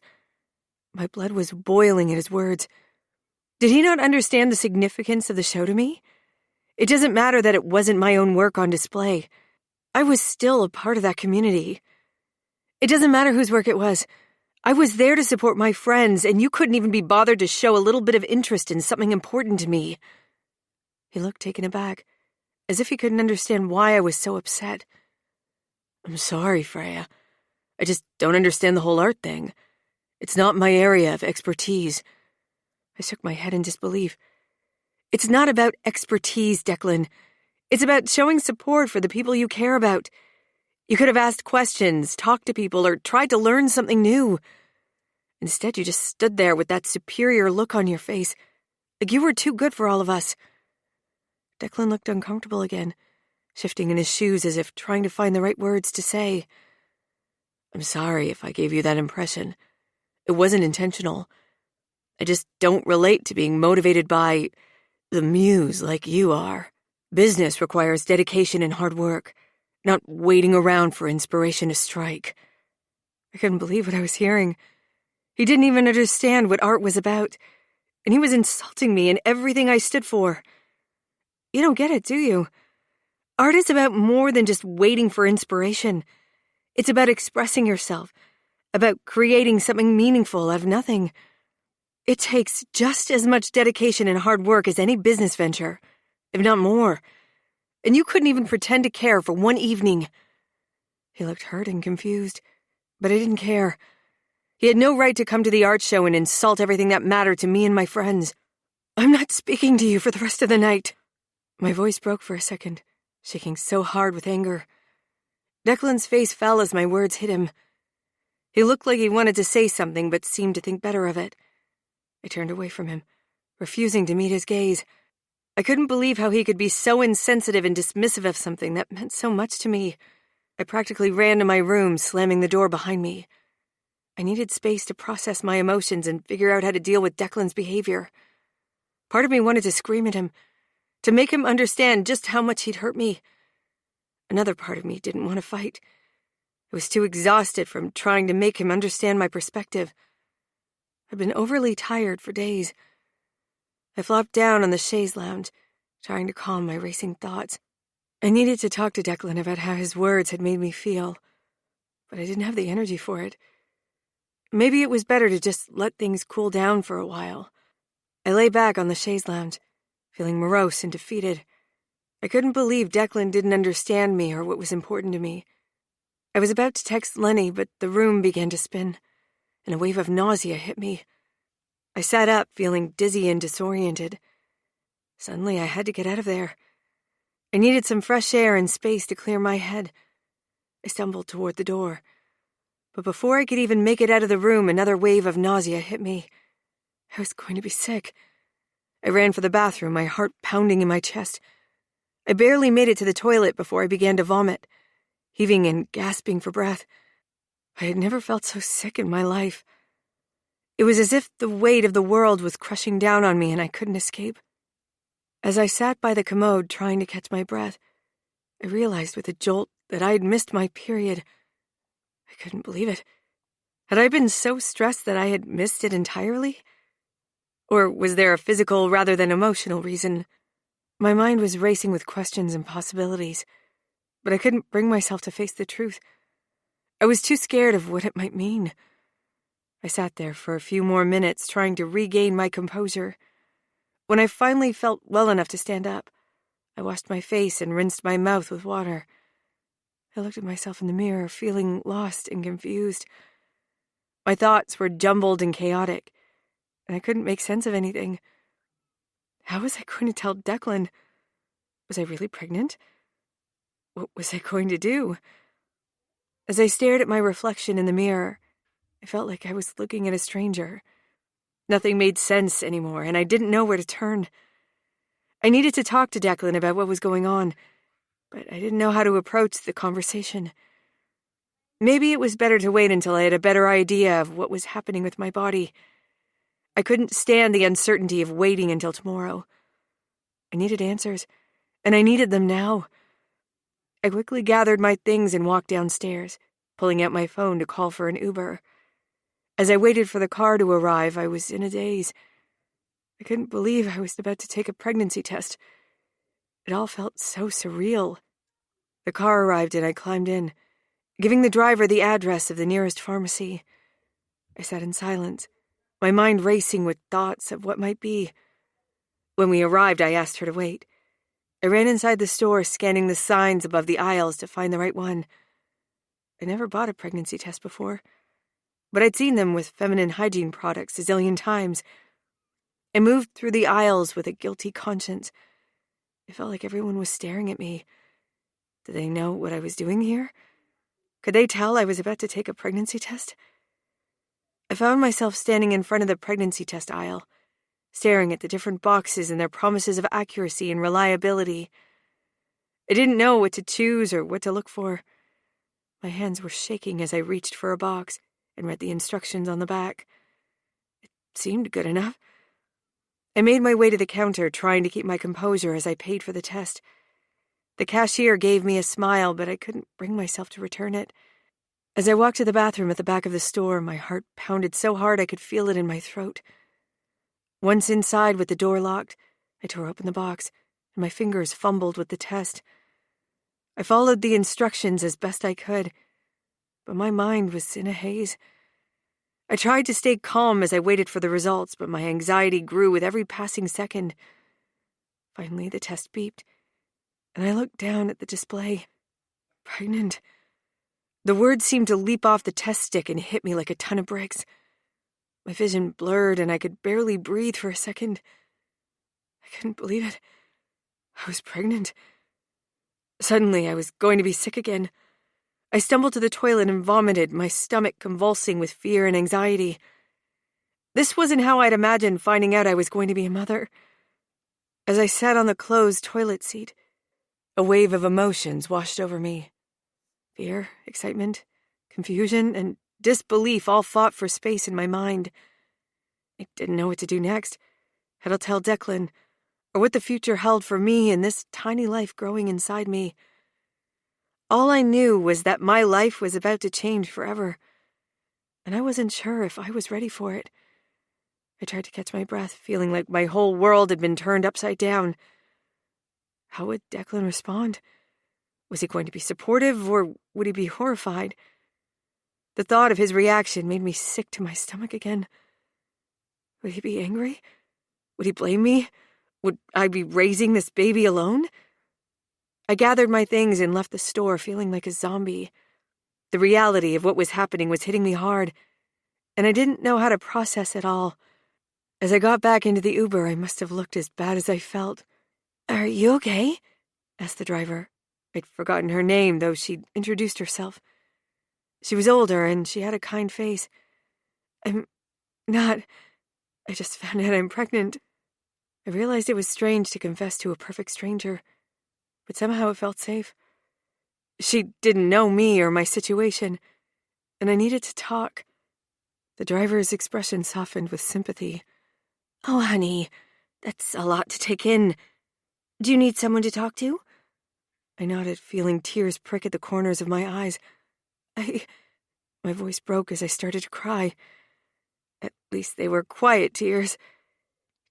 My blood was boiling at his words. Did he not understand the significance of the show to me? It doesn't matter that it wasn't my own work on display. I was still a part of that community. It doesn't matter whose work it was. I was there to support my friends, and you couldn't even be bothered to show a little bit of interest in something important to me. He looked taken aback, as if he couldn't understand why I was so upset. I'm sorry, Freya. I just don't understand the whole art thing. It's not my area of expertise. I shook my head in disbelief. It's not about expertise, Declan. It's about showing support for the people you care about. You could have asked questions, talked to people, or tried to learn something new. Instead, you just stood there with that superior look on your face, like you were too good for all of us. Declan looked uncomfortable again, shifting in his shoes as if trying to find the right words to say. I'm sorry if I gave you that impression. It wasn't intentional. I just don't relate to being motivated by the muse like you are. Business requires dedication and hard work, not waiting around for inspiration to strike. I couldn't believe what I was hearing. He didn't even understand what art was about, and he was insulting me and everything I stood for. You don't get it, do you? Art is about more than just waiting for inspiration. It's about expressing yourself, about creating something meaningful out of nothing. It takes just as much dedication and hard work as any business venture, if not more. And you couldn't even pretend to care for one evening. He looked hurt and confused, but I didn't care. He had no right to come to the art show and insult everything that mattered to me and my friends. I'm not speaking to you for the rest of the night. My voice broke for a second, shaking so hard with anger. Declan's face fell as my words hit him. He looked like he wanted to say something, but seemed to think better of it. I turned away from him, refusing to meet his gaze. I couldn't believe how he could be so insensitive and dismissive of something that meant so much to me. I practically ran to my room, slamming the door behind me. I needed space to process my emotions and figure out how to deal with Declan's behavior. Part of me wanted to scream at him, to make him understand just how much he'd hurt me. Another part of me didn't want to fight. I was too exhausted from trying to make him understand my perspective. I'd been overly tired for days. I flopped down on the chaise lounge, trying to calm my racing thoughts. I needed to talk to Declan about how his words had made me feel, but I didn't have the energy for it. Maybe it was better to just let things cool down for a while. I lay back on the chaise lounge, feeling morose and defeated. I couldn't believe Declan didn't understand me or what was important to me. I was about to text Lenny, but the room began to spin, and a wave of nausea hit me. I sat up, feeling dizzy and disoriented. Suddenly, I had to get out of there. I needed some fresh air and space to clear my head. I stumbled toward the door. But before I could even make it out of the room, another wave of nausea hit me. I was going to be sick. I ran for the bathroom, my heart pounding in my chest. I barely made it to the toilet before I began to vomit, heaving and gasping for breath. I had never felt so sick in my life. It was as if the weight of the world was crushing down on me and I couldn't escape. As I sat by the commode trying to catch my breath, I realized with a jolt that I had missed my period. I couldn't believe it. Had I been so stressed that I had missed it entirely? Or was there a physical rather than emotional reason? My mind was racing with questions and possibilities, but I couldn't bring myself to face the truth. I was too scared of what it might mean. I sat there for a few more minutes trying to regain my composure. When I finally felt well enough to stand up, I washed my face and rinsed my mouth with water. I looked at myself in the mirror, feeling lost and confused. My thoughts were jumbled and chaotic. and I couldn't make sense of anything. How was I going to tell Declan? Was I really pregnant? What was I going to do? As I stared at my reflection in the mirror, I felt like I was looking at a stranger. Nothing made sense anymore, and I didn't know where to turn. I needed to talk to Declan about what was going on, but I didn't know how to approach the conversation. Maybe it was better to wait until I had a better idea of what was happening with my body. I couldn't stand the uncertainty of waiting until tomorrow. I needed answers, and I needed them now. I quickly gathered my things and walked downstairs, pulling out my phone to call for an Uber. As I waited for the car to arrive, I was in a daze. I couldn't believe I was about to take a pregnancy test. It all felt so surreal. The car arrived and I climbed in, giving the driver the address of the nearest pharmacy. I sat in silence, my mind racing with thoughts of what might be. When we arrived, I asked her to wait. I ran inside the store, scanning the signs above the aisles to find the right one. I never bought a pregnancy test before, but I'd seen them with feminine hygiene products a zillion times. I moved through the aisles with a guilty conscience. It felt like everyone was staring at me. Did they know what I was doing here? Could they tell I was about to take a pregnancy test? I found myself standing in front of the pregnancy test aisle, staring at the different boxes and their promises of accuracy and reliability. I didn't know what to choose or what to look for. My hands were shaking as I reached for a box and read the instructions on the back. It seemed good enough. I made my way to the counter, trying to keep my composure as I paid for the test. The cashier gave me a smile, but I couldn't bring myself to return it. As I walked to the bathroom at the back of the store, my heart pounded so hard I could feel it in my throat. Once inside with the door locked, I tore open the box, and my fingers fumbled with the test. I followed the instructions as best I could, but my mind was in a haze. I tried to stay calm as I waited for the results, but my anxiety grew with every passing second. Finally, the test beeped, and I looked down at the display. Pregnant. The words seemed to leap off the test stick and hit me like a ton of bricks. My vision blurred, and I could barely breathe for a second. I couldn't believe it. I was pregnant. Suddenly, I was going to be sick again. I stumbled to the toilet and vomited, my stomach convulsing with fear and anxiety. This wasn't how I'd imagined finding out I was going to be a mother. As I sat on the closed toilet seat, a wave of emotions washed over me. Fear, excitement, confusion, and disbelief all fought for space in my mind. I didn't know what to do next, how to tell Declan, or what the future held for me and this tiny life growing inside me. All I knew was that my life was about to change forever, and I wasn't sure if I was ready for it. I tried to catch my breath, feeling like my whole world had been turned upside down. How would Declan respond? Was he going to be supportive, or would he be horrified? The thought of his reaction made me sick to my stomach again. Would he be angry? Would he blame me? Would I be raising this baby alone? I gathered my things and left the store feeling like a zombie. The reality of what was happening was hitting me hard, and I didn't know how to process it all. As I got back into the Uber, I must have looked as bad as I felt. "Are you okay?" asked the driver. I'd forgotten her name, though she'd introduced herself. She was older, and she had a kind face. "I'm not. I just found out I'm pregnant." I realized it was strange to confess to a perfect stranger, but somehow it felt safe. She didn't know me or my situation, and I needed to talk. The driver's expression softened with sympathy. "Oh, honey, that's a lot to take in. Do you need someone to talk to?" I nodded, feeling tears prick at the corners of my eyes. My voice broke as I started to cry. At least they were quiet tears.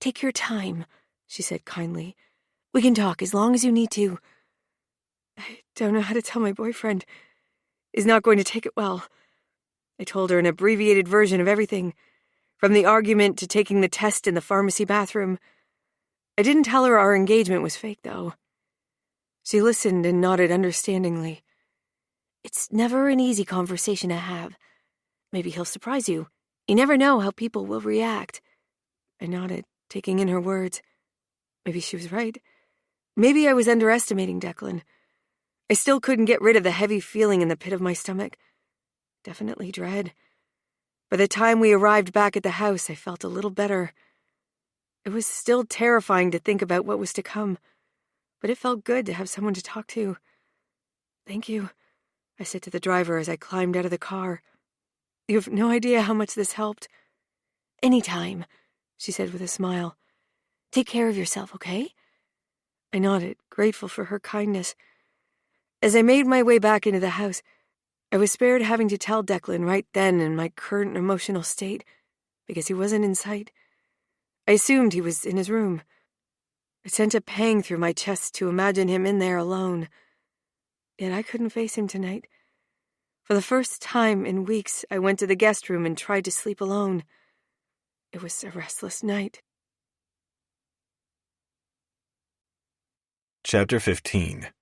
"Take your time," she said kindly. "We can talk as long as you need to." I don't know how to tell my boyfriend. He's not going to take it well. I told her an abbreviated version of everything, from the argument to taking the test in the pharmacy bathroom. I didn't tell her our engagement was fake, though. She listened and nodded understandingly. "It's never an easy conversation to have. Maybe he'll surprise you. You never know how people will react." I nodded, taking in her words. Maybe she was right. Maybe I was underestimating Declan. I still couldn't get rid of the heavy feeling in the pit of my stomach. Definitely dread. By the time we arrived back at the house, I felt a little better. It was still terrifying to think about what was to come, but it felt good to have someone to talk to. "Thank you," I said to the driver as I climbed out of the car. "You have no idea how much this helped." "Anytime," she said with a smile. "Take care of yourself, okay?" I nodded, grateful for her kindness. As I made my way back into the house, I was spared having to tell Declan right then in my current emotional state, because he wasn't in sight. I assumed he was in his room. It sent a pang through my chest to imagine him in there alone. Yet I couldn't face him tonight. For the first time in weeks, I went to the guest room and tried to sleep alone. It was a restless night. Chapter 15.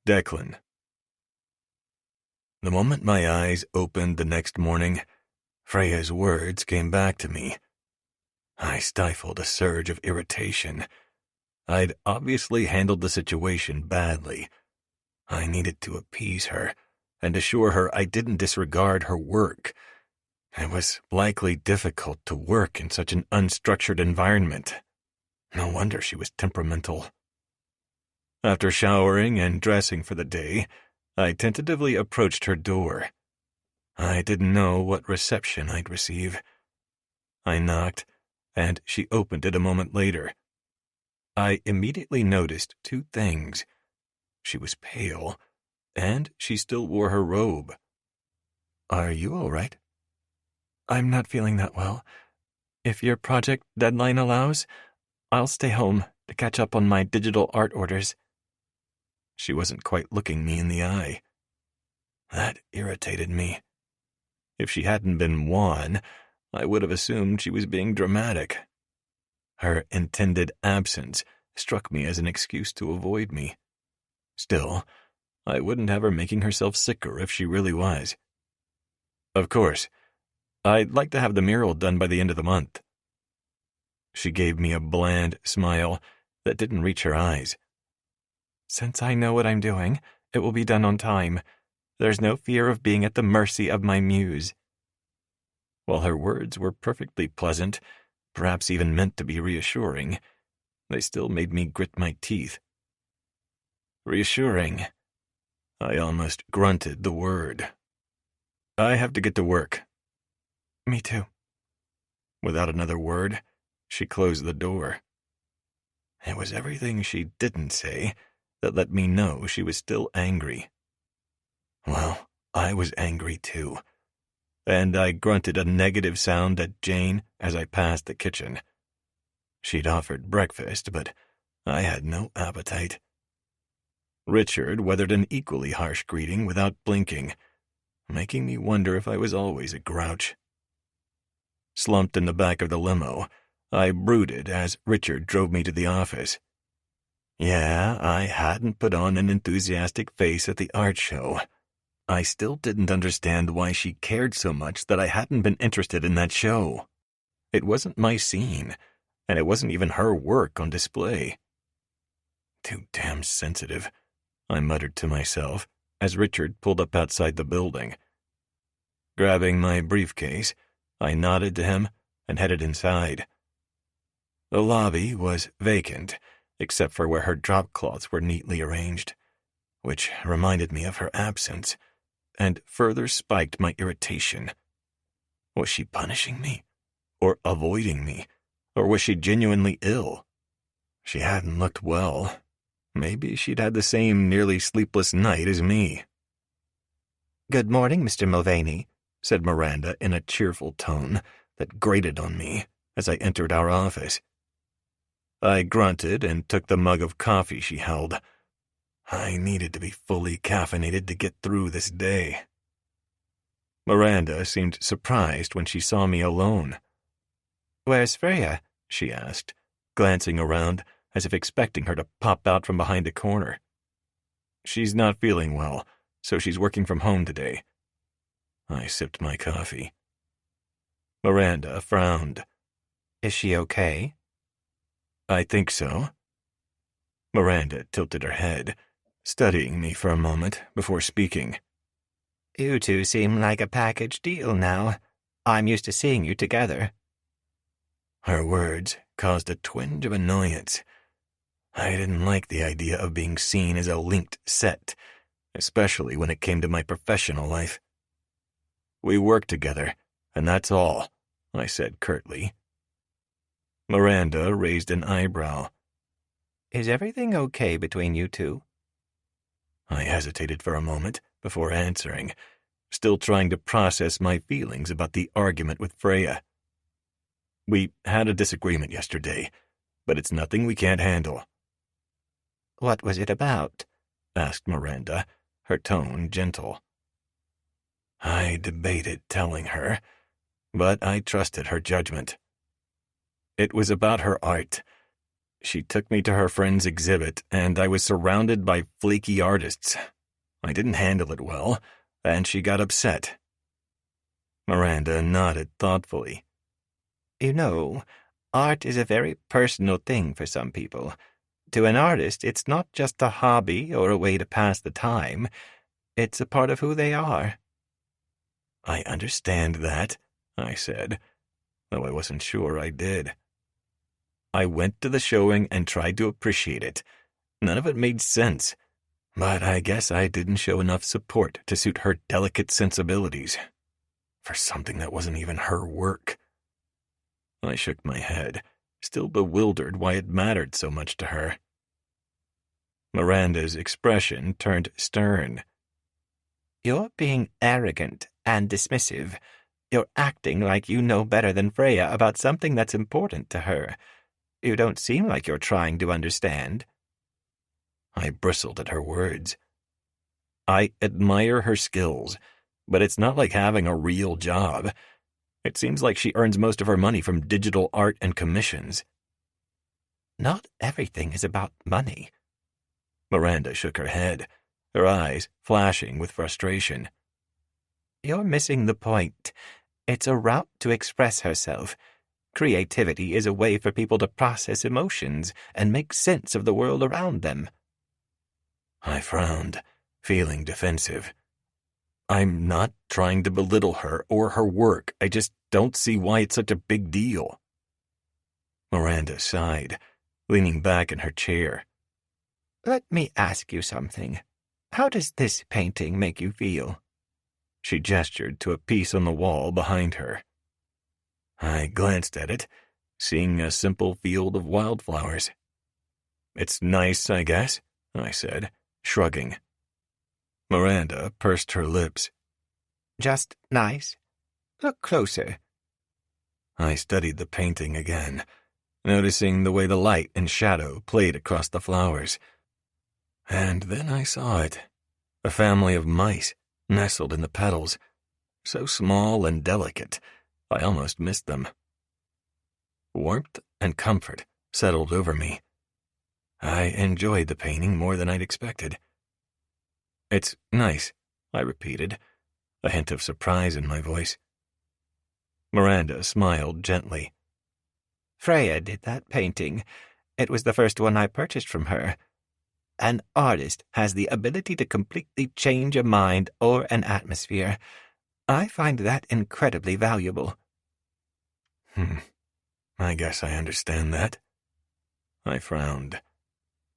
Declan. The moment my eyes opened the next morning, Freya's words came back to me. I stifled a surge of irritation. I'd obviously handled the situation badly. I needed to appease her and assure her I didn't disregard her work. It was likely difficult to work in such an unstructured environment. No wonder she was temperamental. After showering and dressing for the day, I tentatively approached her door. I didn't know what reception I'd receive. I knocked, and she opened it a moment later. I immediately noticed two things. She was pale, and she still wore her robe. "Are you all right?" I'm not feeling that well. If your project deadline allows, I'll stay home to catch up on my digital art orders. She wasn't quite looking me in the eye. That irritated me. If she hadn't been wan, I would have assumed she was being dramatic. Her intended absence struck me as an excuse to avoid me. Still, I wouldn't have her making herself sicker if she really was. "Of course. I'd like to have the mural done by the end of the month." She gave me a bland smile that didn't reach her eyes. "Since I know what I'm doing, it will be done on time. There's no fear of being at the mercy of my muse." While her words were perfectly pleasant, perhaps even meant to be reassuring, they still made me grit my teeth. Reassuring. I almost grunted the word. "I have to get to work." Me too. Without another word, she closed the door. It was everything she didn't say that let me know she was still angry. Well, I was angry too, and I grunted a negative sound at Jane as I passed the kitchen. She'd offered breakfast, but I had no appetite. Richard weathered an equally harsh greeting without blinking, making me wonder if I was always a grouch. Slumped in the back of the limo, I brooded as Richard drove me to the office. Yeah, I hadn't put on an enthusiastic face at the art show. I still didn't understand why she cared so much that I hadn't been interested in that show. It wasn't my scene, and it wasn't even her work on display. Too damn sensitive, I muttered to myself as Richard pulled up outside the building. Grabbing my briefcase, I nodded to him and headed inside. The lobby was vacant, except for where her drop cloths were neatly arranged, which reminded me of her absence and further spiked my irritation. Was she punishing me? Or avoiding me? Or was she genuinely ill? She hadn't looked well. Maybe she'd had the same nearly sleepless night as me. "Good morning, Mr. Mulvaney," said Miranda in a cheerful tone that grated on me as I entered our office. I grunted and took the mug of coffee she held. I needed to be fully caffeinated to get through this day. Miranda seemed surprised when she saw me alone. "Where's Freya?" she asked, glancing around as if expecting her to pop out from behind a corner. "She's not feeling well, so she's working from home today." I sipped my coffee. Miranda frowned. Is she okay? I think so. Miranda tilted her head, studying me for a moment before speaking. You two seem like a package deal now. I'm used to seeing you together. Her words caused a twinge of annoyance. I didn't like the idea of being seen as a linked set, especially when it came to my professional life. We work together, and that's all, I said curtly. Miranda raised an eyebrow. Is everything okay between you two? I hesitated for a moment before answering, still trying to process my feelings about the argument with Freya. We had a disagreement yesterday, but it's nothing we can't handle. What was it about? Asked Miranda, her tone gentle. I debated telling her, but I trusted her judgment. It was about her art. She took me to her friend's exhibit, and I was surrounded by flaky artists. I didn't handle it well, and she got upset. Miranda nodded thoughtfully. You know, art is a very personal thing for some people. To an artist, it's not just a hobby or a way to pass the time. It's a part of who they are. I understand that, I said, though I wasn't sure I did. I went to the showing and tried to appreciate it. None of it made sense, but I guess I didn't show enough support to suit her delicate sensibilities for something that wasn't even her work. I shook my head, still bewildered why it mattered so much to her. Miranda's expression turned stern. You're being arrogant and dismissive. You're acting like you know better than Freya about something that's important to her. You don't seem like you're trying to understand. I bristled at her words. I admire her skills, but it's not like having a real job. It seems like she earns most of her money from digital art and commissions. Not everything is about money. Miranda shook her head, her eyes flashing with frustration. You're missing the point. It's a route to express herself. Creativity is a way for people to process emotions and make sense of the world around them. I frowned, feeling defensive. I'm not trying to belittle her or her work. I just don't see why it's such a big deal. Miranda sighed, leaning back in her chair. Let me ask you something. How does this painting make you feel? She gestured to a piece on the wall behind her. I glanced at it, seeing a simple field of wildflowers. It's nice, I guess, I said, shrugging. Miranda pursed her lips. Just nice? Look closer. I studied the painting again, noticing the way the light and shadow played across the flowers. And then I saw it. A family of mice nestled in the petals, so small and delicate, I almost missed them. Warmth and comfort settled over me. I enjoyed the painting more than I'd expected. It's nice, I repeated, a hint of surprise in my voice. Miranda smiled gently. Freya did that painting. It was the first one I purchased from her. An artist has the ability to completely change a mind or an atmosphere. I find that incredibly valuable. I guess I understand that. I frowned.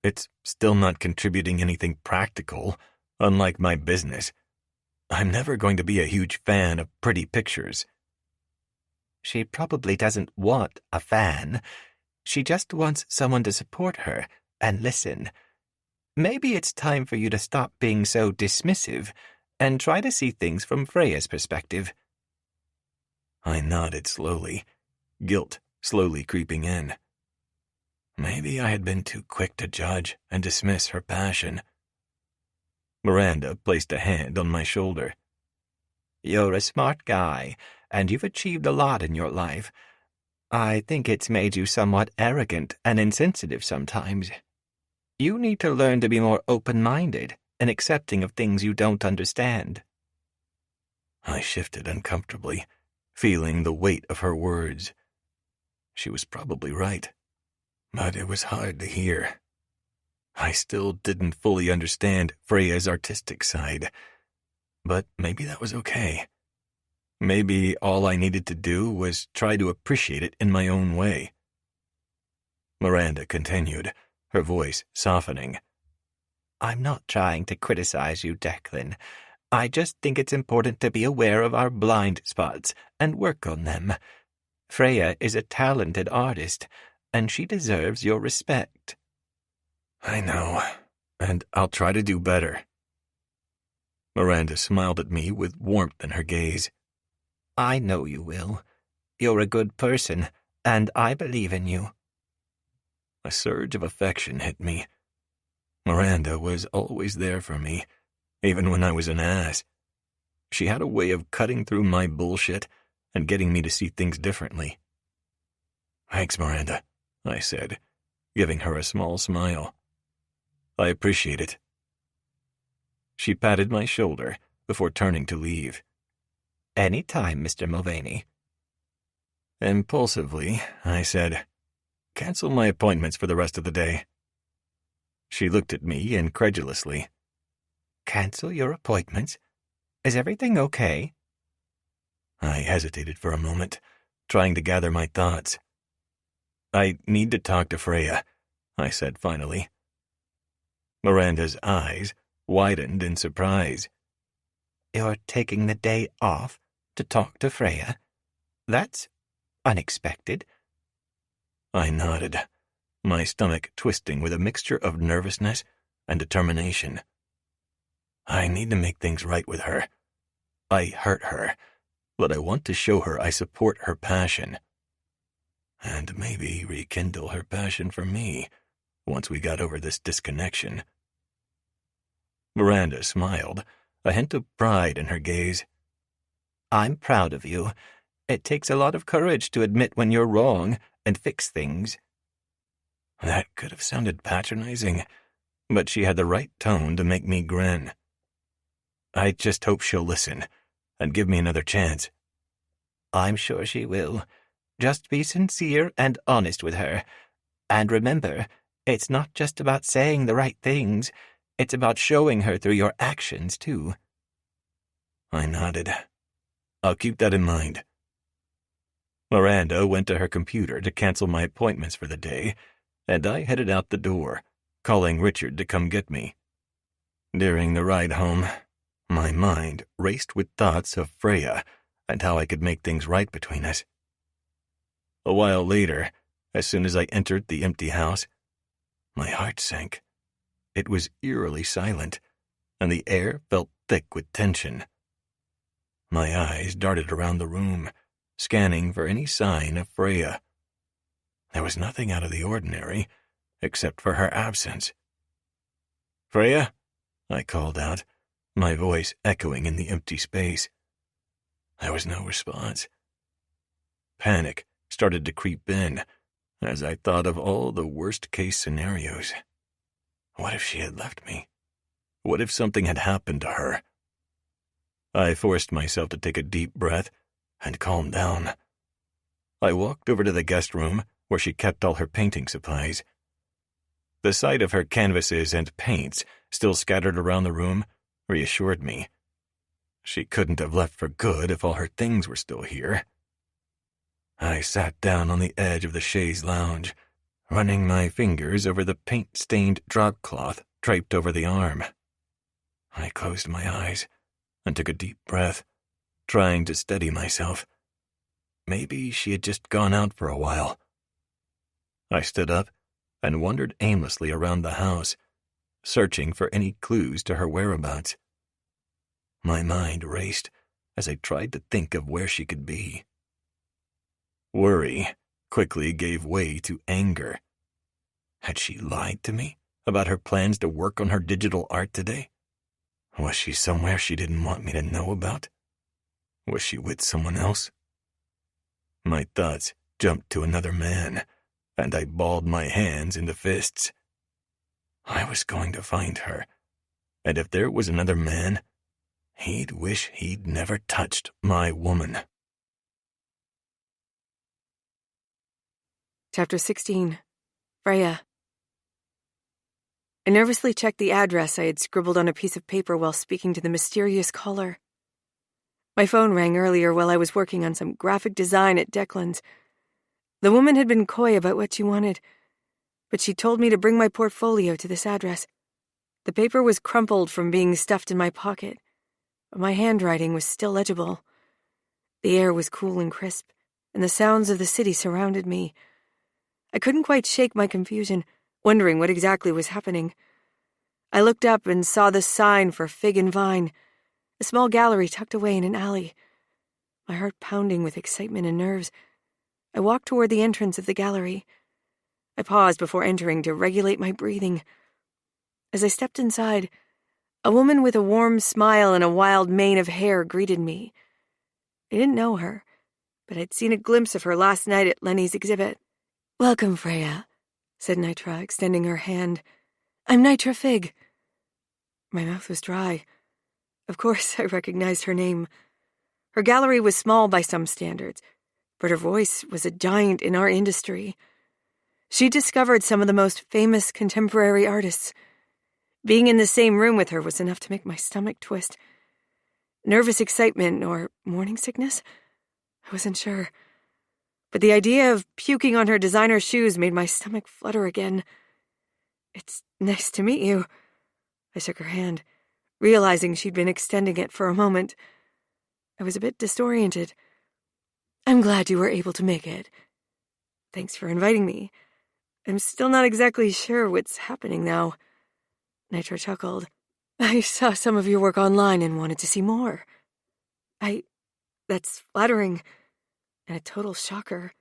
It's still not contributing anything practical, unlike my business. I'm never going to be a huge fan of pretty pictures. She probably doesn't want a fan. She just wants someone to support her and listen. Maybe it's time for you to stop being so dismissive and try to see things from Freya's perspective. I nodded slowly, guilt slowly creeping in. Maybe I had been too quick to judge and dismiss her passion. Miranda placed a hand on my shoulder. You're a smart guy, and you've achieved a lot in your life. I think it's made you somewhat arrogant and insensitive sometimes. You need to learn to be more open-minded and accepting of things you don't understand. I shifted uncomfortably, feeling the weight of her words. She was probably right, but it was hard to hear. I still didn't fully understand Freya's artistic side, but maybe that was okay. Maybe all I needed to do was try to appreciate it in my own way. Miranda continued, her voice softening. I'm not trying to criticize you, Declan. I just think it's important to be aware of our blind spots and work on them. Freya is a talented artist, and she deserves your respect. I know, and I'll try to do better. Miranda smiled at me with warmth in her gaze. I know you will. You're a good person, and I believe in you. A surge of affection hit me. Miranda was always there for me, even when I was an ass. She had a way of cutting through my bullshit and getting me to see things differently. Thanks, Miranda, I said, giving her a small smile. I appreciate it. She patted my shoulder before turning to leave. Any time, Mr. Mulvaney. Impulsively, I said, cancel my appointments for the rest of the day. She looked at me incredulously. Cancel your appointments? Is everything okay? I hesitated for a moment, trying to gather my thoughts. I need to talk to Freya, I said finally. Miranda's eyes widened in surprise. You're taking the day off to talk to Freya? That's unexpected. I nodded, my stomach twisting with a mixture of nervousness and determination. I need to make things right with her. I hurt her, but I want to show her I support her passion. And maybe rekindle her passion for me once we got over this disconnection. Miranda smiled, a hint of pride in her gaze. I'm proud of you. It takes a lot of courage to admit when you're wrong and fix things. That could have sounded patronizing, but she had the right tone to make me grin. I just hope she'll listen and give me another chance. I'm sure she will. Just be sincere and honest with her. And remember, it's not just about saying the right things. It's about showing her through your actions, too. I nodded. I'll keep that in mind. Miranda went to her computer to cancel my appointments for the day, and I headed out the door, calling Richard to come get me. During the ride home, my mind raced with thoughts of Freya and how I could make things right between us. A while later, as soon as I entered the empty house, my heart sank. It was eerily silent, and the air felt thick with tension. My eyes darted around the room, scanning for any sign of Freya. There was nothing out of the ordinary, except for her absence. "Freya?" I called out, my voice echoing in the empty space. There was no response. Panic started to creep in as I thought of all the worst-case scenarios. What if she had left me? What if something had happened to her? I forced myself to take a deep breath and calm down. I walked over to the guest room where she kept all her painting supplies. The sight of her canvases and paints still scattered around the room reassured me. She couldn't have left for good if all her things were still here. I sat down on the edge of the chaise lounge, running my fingers over the paint-stained dropcloth draped over the arm. I closed my eyes and took a deep breath, trying to steady myself. Maybe she had just gone out for a while. I stood up and wandered aimlessly around the house, searching for any clues to her whereabouts. My mind raced as I tried to think of where she could be. Worry quickly gave way to anger. Had she lied to me about her plans to work on her digital art today? Was she somewhere she didn't want me to know about? Was she with someone else? My thoughts jumped to another man, and I balled my hands into fists. I was going to find her, and if there was another man, he'd wish he'd never touched my woman. Chapter 16. Freya. I nervously checked the address I had scribbled on a piece of paper while speaking to the mysterious caller. My phone rang earlier while I was working on some graphic design at Declan's. The woman had been coy about what she wanted, but she told me to bring my portfolio to this address. The paper was crumpled from being stuffed in my pocket, but my handwriting was still legible. The air was cool and crisp, and the sounds of the city surrounded me. I couldn't quite shake my confusion, wondering what exactly was happening. I looked up and saw the sign for Fig and Vine, a small gallery tucked away in an alley. My heart pounding with excitement and nerves, I walked toward the entrance of the gallery. I paused before entering to regulate my breathing. As I stepped inside, a woman with a warm smile and a wild mane of hair greeted me. I didn't know her, but I'd seen a glimpse of her last night at Lenny's exhibit. "Welcome, Freya," said Nitra, extending her hand. "I'm Nitra Fig." My mouth was dry. Of course, I recognized her name. Her gallery was small by some standards, but her voice was a giant in our industry. She discovered some of the most famous contemporary artists. Being in the same room with her was enough to make my stomach twist. Nervous excitement or morning sickness? I wasn't sure. But the idea of puking on her designer shoes made my stomach flutter again. "It's nice to meet you." I shook her hand, realizing she'd been extending it for a moment. I was a bit disoriented. "I'm glad you were able to make it. Thanks for inviting me. I'm still not exactly sure what's happening now." Nitra chuckled. "I saw some of your work online and wanted to see more." That's flattering, and a total shocker.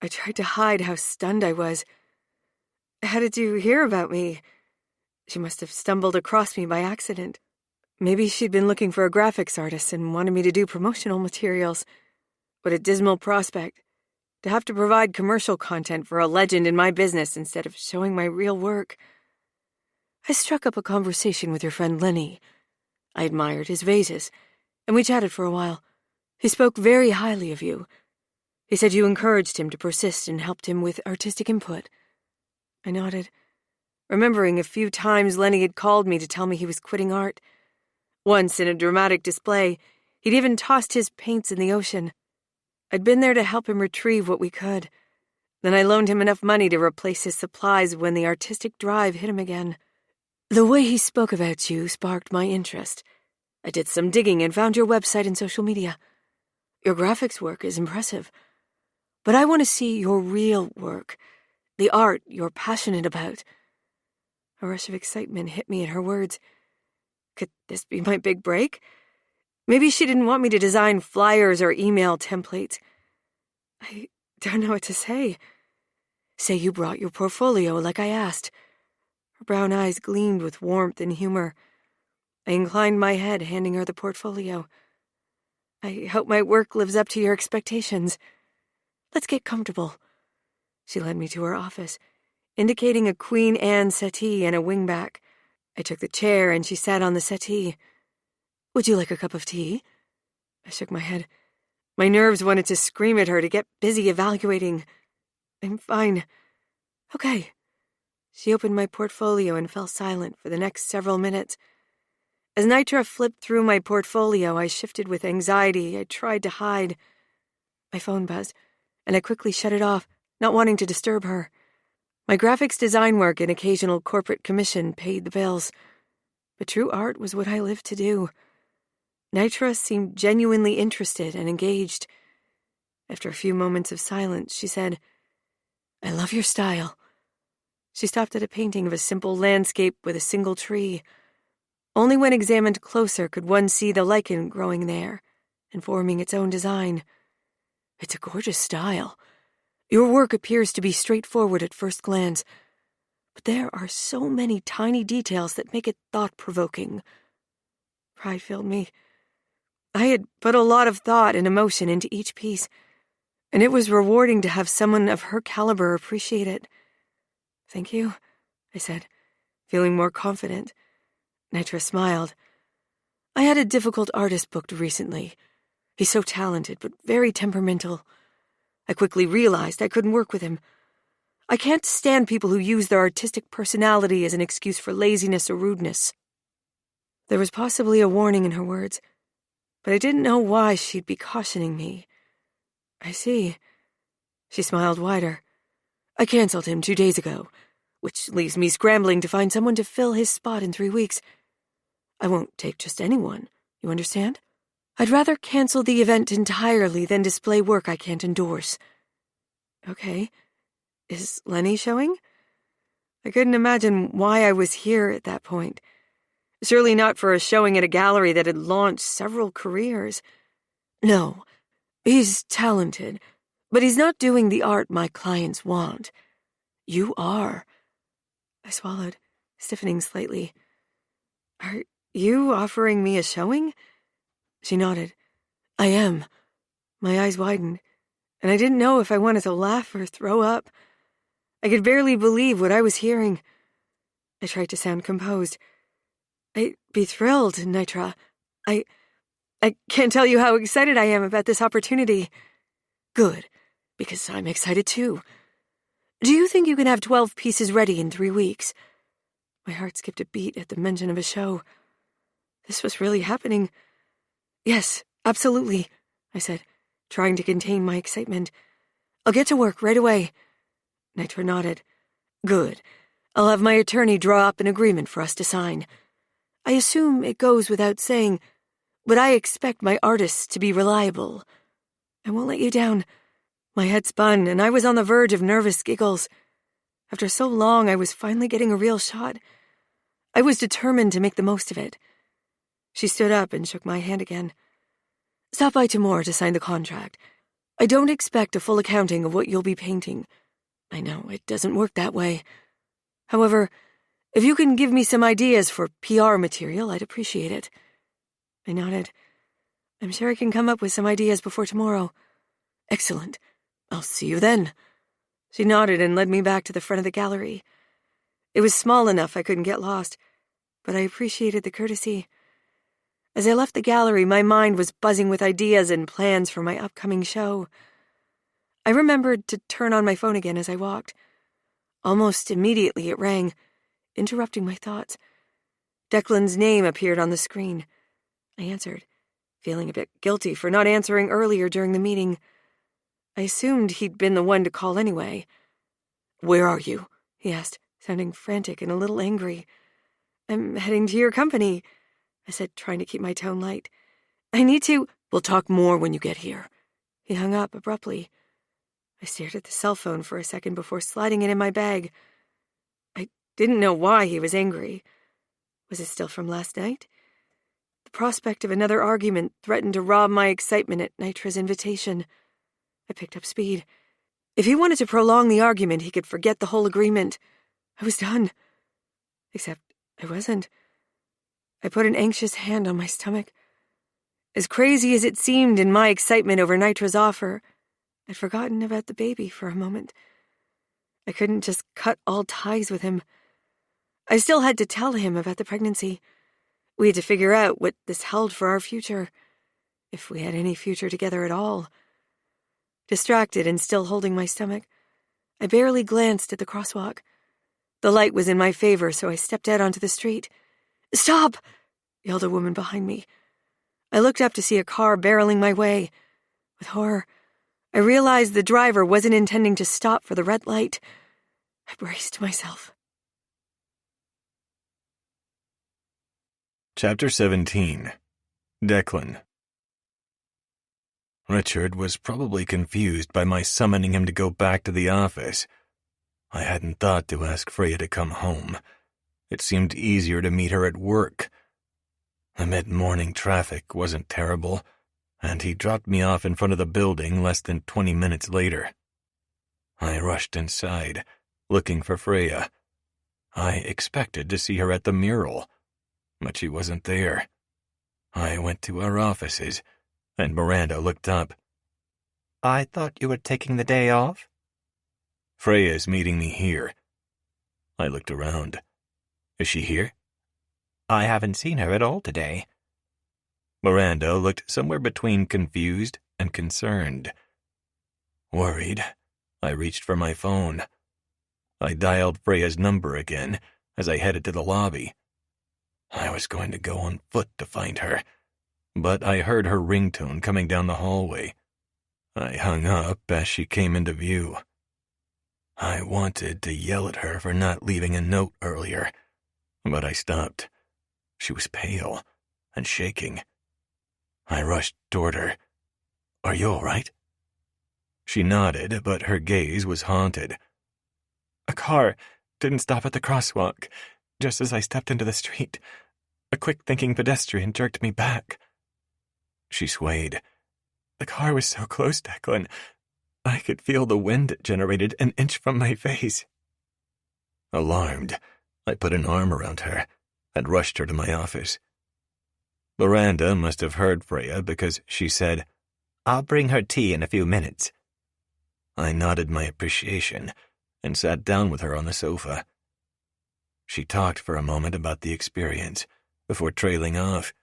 I tried to hide how stunned I was. "How did you hear about me?" She must have stumbled across me by accident. Maybe she'd been looking for a graphics artist and wanted me to do promotional materials. What a dismal prospect, to have to provide commercial content for a legend in my business instead of showing my real work. "I struck up a conversation with your friend Lenny. I admired his vases, and we chatted for a while. He spoke very highly of you. He said you encouraged him to persist and helped him with artistic input." I nodded, remembering a few times Lenny had called me to tell me he was quitting art. Once, in a dramatic display, he'd even tossed his paints in the ocean. I'd been there to help him retrieve what we could. Then I loaned him enough money to replace his supplies when the artistic drive hit him again. The way he spoke about you sparked my interest. I did some digging and found your website and social media. Your graphics work is impressive. But I want to see your real work, the art you're passionate about. A rush of excitement hit me at her words. Could this be my big break? Maybe she didn't want me to design flyers or email templates. I don't know what to say. "Say you brought your portfolio like I asked." Her brown eyes gleamed with warmth and humor. I inclined my head, handing her the portfolio. "I hope my work lives up to your expectations. Let's get comfortable." She led me to her office, indicating a Queen Anne settee and a wingback. I took the chair and she sat on the settee. "Would you like a cup of tea?" I shook my head. My nerves wanted to scream at her to get busy evaluating. "I'm fine." "Okay." She opened my portfolio and fell silent for the next several minutes. As Nitra flipped through my portfolio, I shifted with anxiety I tried to hide. My phone buzzed, and I quickly shut it off, not wanting to disturb her. My graphics design work and occasional corporate commission paid the bills, but true art was what I lived to do. Nitra seemed genuinely interested and engaged. After a few moments of silence, she said, "I love your style." She stopped at a painting of a simple landscape with a single tree. Only when examined closer could one see the lichen growing there and forming its own design. "It's a gorgeous style. Your work appears to be straightforward at first glance, but there are so many tiny details that make it thought-provoking." Pride filled me. I had put a lot of thought and emotion into each piece, and it was rewarding to have someone of her caliber appreciate it. "Thank you," I said, feeling more confident. Nitra smiled. "I had a difficult artist booked recently. He's so talented, but very temperamental. I quickly realized I couldn't work with him. I can't stand people who use their artistic personality as an excuse for laziness or rudeness. There was possibly a warning in her words, but I didn't know why she'd be cautioning me. I see. She smiled wider. I canceled him 2 days ago, which leaves me scrambling to find someone to fill his spot in 3 weeks. I won't take just anyone, you understand? I'd rather cancel the event entirely than display work I can't endorse. Okay. Is Lenny showing? I couldn't imagine why I was here at that point. Surely not for a showing at a gallery that had launched several careers. No, he's talented, but he's not doing the art my clients want. You are. I swallowed, stiffening slightly. Are you offering me a showing? She nodded. I am. My eyes widened, and I didn't know if I wanted to laugh or throw up. I could barely believe what I was hearing. I tried to sound composed. I'd be thrilled, Nitra. I can't tell you how excited I am about this opportunity. Good, because I'm excited too. Do you think you can have 12 pieces ready in 3 weeks? My heart skipped a beat at the mention of a show. This was really happening. Yes, absolutely, I said, trying to contain my excitement. I'll get to work right away. Nitra nodded. Good. I'll have my attorney draw up an agreement for us to sign. I assume it goes without saying, but I expect my artists to be reliable. I won't let you down. My head spun, and I was on the verge of nervous giggles. After so long, I was finally getting a real shot. I was determined to make the most of it. She stood up and shook my hand again. Stop by tomorrow to sign the contract. I don't expect a full accounting of what you'll be painting. I know it doesn't work that way. However, if you can give me some ideas for PR material, I'd appreciate it. I nodded. I'm sure I can come up with some ideas before tomorrow. Excellent. I'll see you then. She nodded and led me back to the front of the gallery. It was small enough I couldn't get lost, but I appreciated the courtesy. As I left the gallery, my mind was buzzing with ideas and plans for my upcoming show. I remembered to turn on my phone again as I walked. Almost immediately it rang, interrupting my thoughts. Declan's name appeared on the screen. I answered, feeling a bit guilty for not answering earlier during the meeting. I assumed he'd been the one to call anyway. Where are you? He asked, sounding frantic and a little angry. I'm heading to your company, I said, trying to keep my tone light. I need to... We'll talk more when you get here. He hung up abruptly. I stared at the cell phone for a second before sliding it in my bag. I didn't know why he was angry. Was it still from last night? The prospect of another argument threatened to rob my excitement at Nitra's invitation. I picked up speed. If he wanted to prolong the argument, he could forget the whole agreement. I was done. Except I wasn't. I put an anxious hand on my stomach. As crazy as it seemed in my excitement over Nitra's offer, I'd forgotten about the baby for a moment. I couldn't just cut all ties with him. I still had to tell him about the pregnancy. We had to figure out what this held for our future, if we had any future together at all. Distracted and still holding my stomach, I barely glanced at the crosswalk. The light was in my favor, so I stepped out onto the street. Stop! Yelled a woman behind me. I looked up to see a car barreling my way. With horror, I realized the driver wasn't intending to stop for the red light. I braced myself. Chapter 17. Declan. Richard was probably confused by my summoning him to go back to the office. I hadn't thought to ask Freya to come home. It seemed easier to meet her at work. The mid-morning traffic wasn't terrible, and he dropped me off in front of the building less than 20 minutes later. I rushed inside, looking for Freya. I expected to see her at the mural, but she wasn't there. I went to our offices, and Miranda looked up. I thought you were taking the day off? Freya's meeting me here. I looked around. Is she here? I haven't seen her at all today. Miranda looked somewhere between confused and concerned. Worried, I reached for my phone. I dialed Freya's number again as I headed to the lobby. I was going to go on foot to find her, but I heard her ringtone coming down the hallway. I hung up as she came into view. I wanted to yell at her for not leaving a note earlier, but I stopped. She was pale and shaking. I rushed toward her. "Are you all right?" She nodded, but her gaze was haunted. A car didn't stop at the crosswalk, just as I stepped into the street. A quick-thinking pedestrian jerked me back. She swayed. The car was so close, Declan. I could feel the wind it generated an inch from my face. Alarmed, I put an arm around her and rushed her to my office. Miranda must have heard Freya because she said, "I'll bring her tea in a few minutes." I nodded my appreciation and sat down with her on the sofa. She talked for a moment about the experience before trailing off.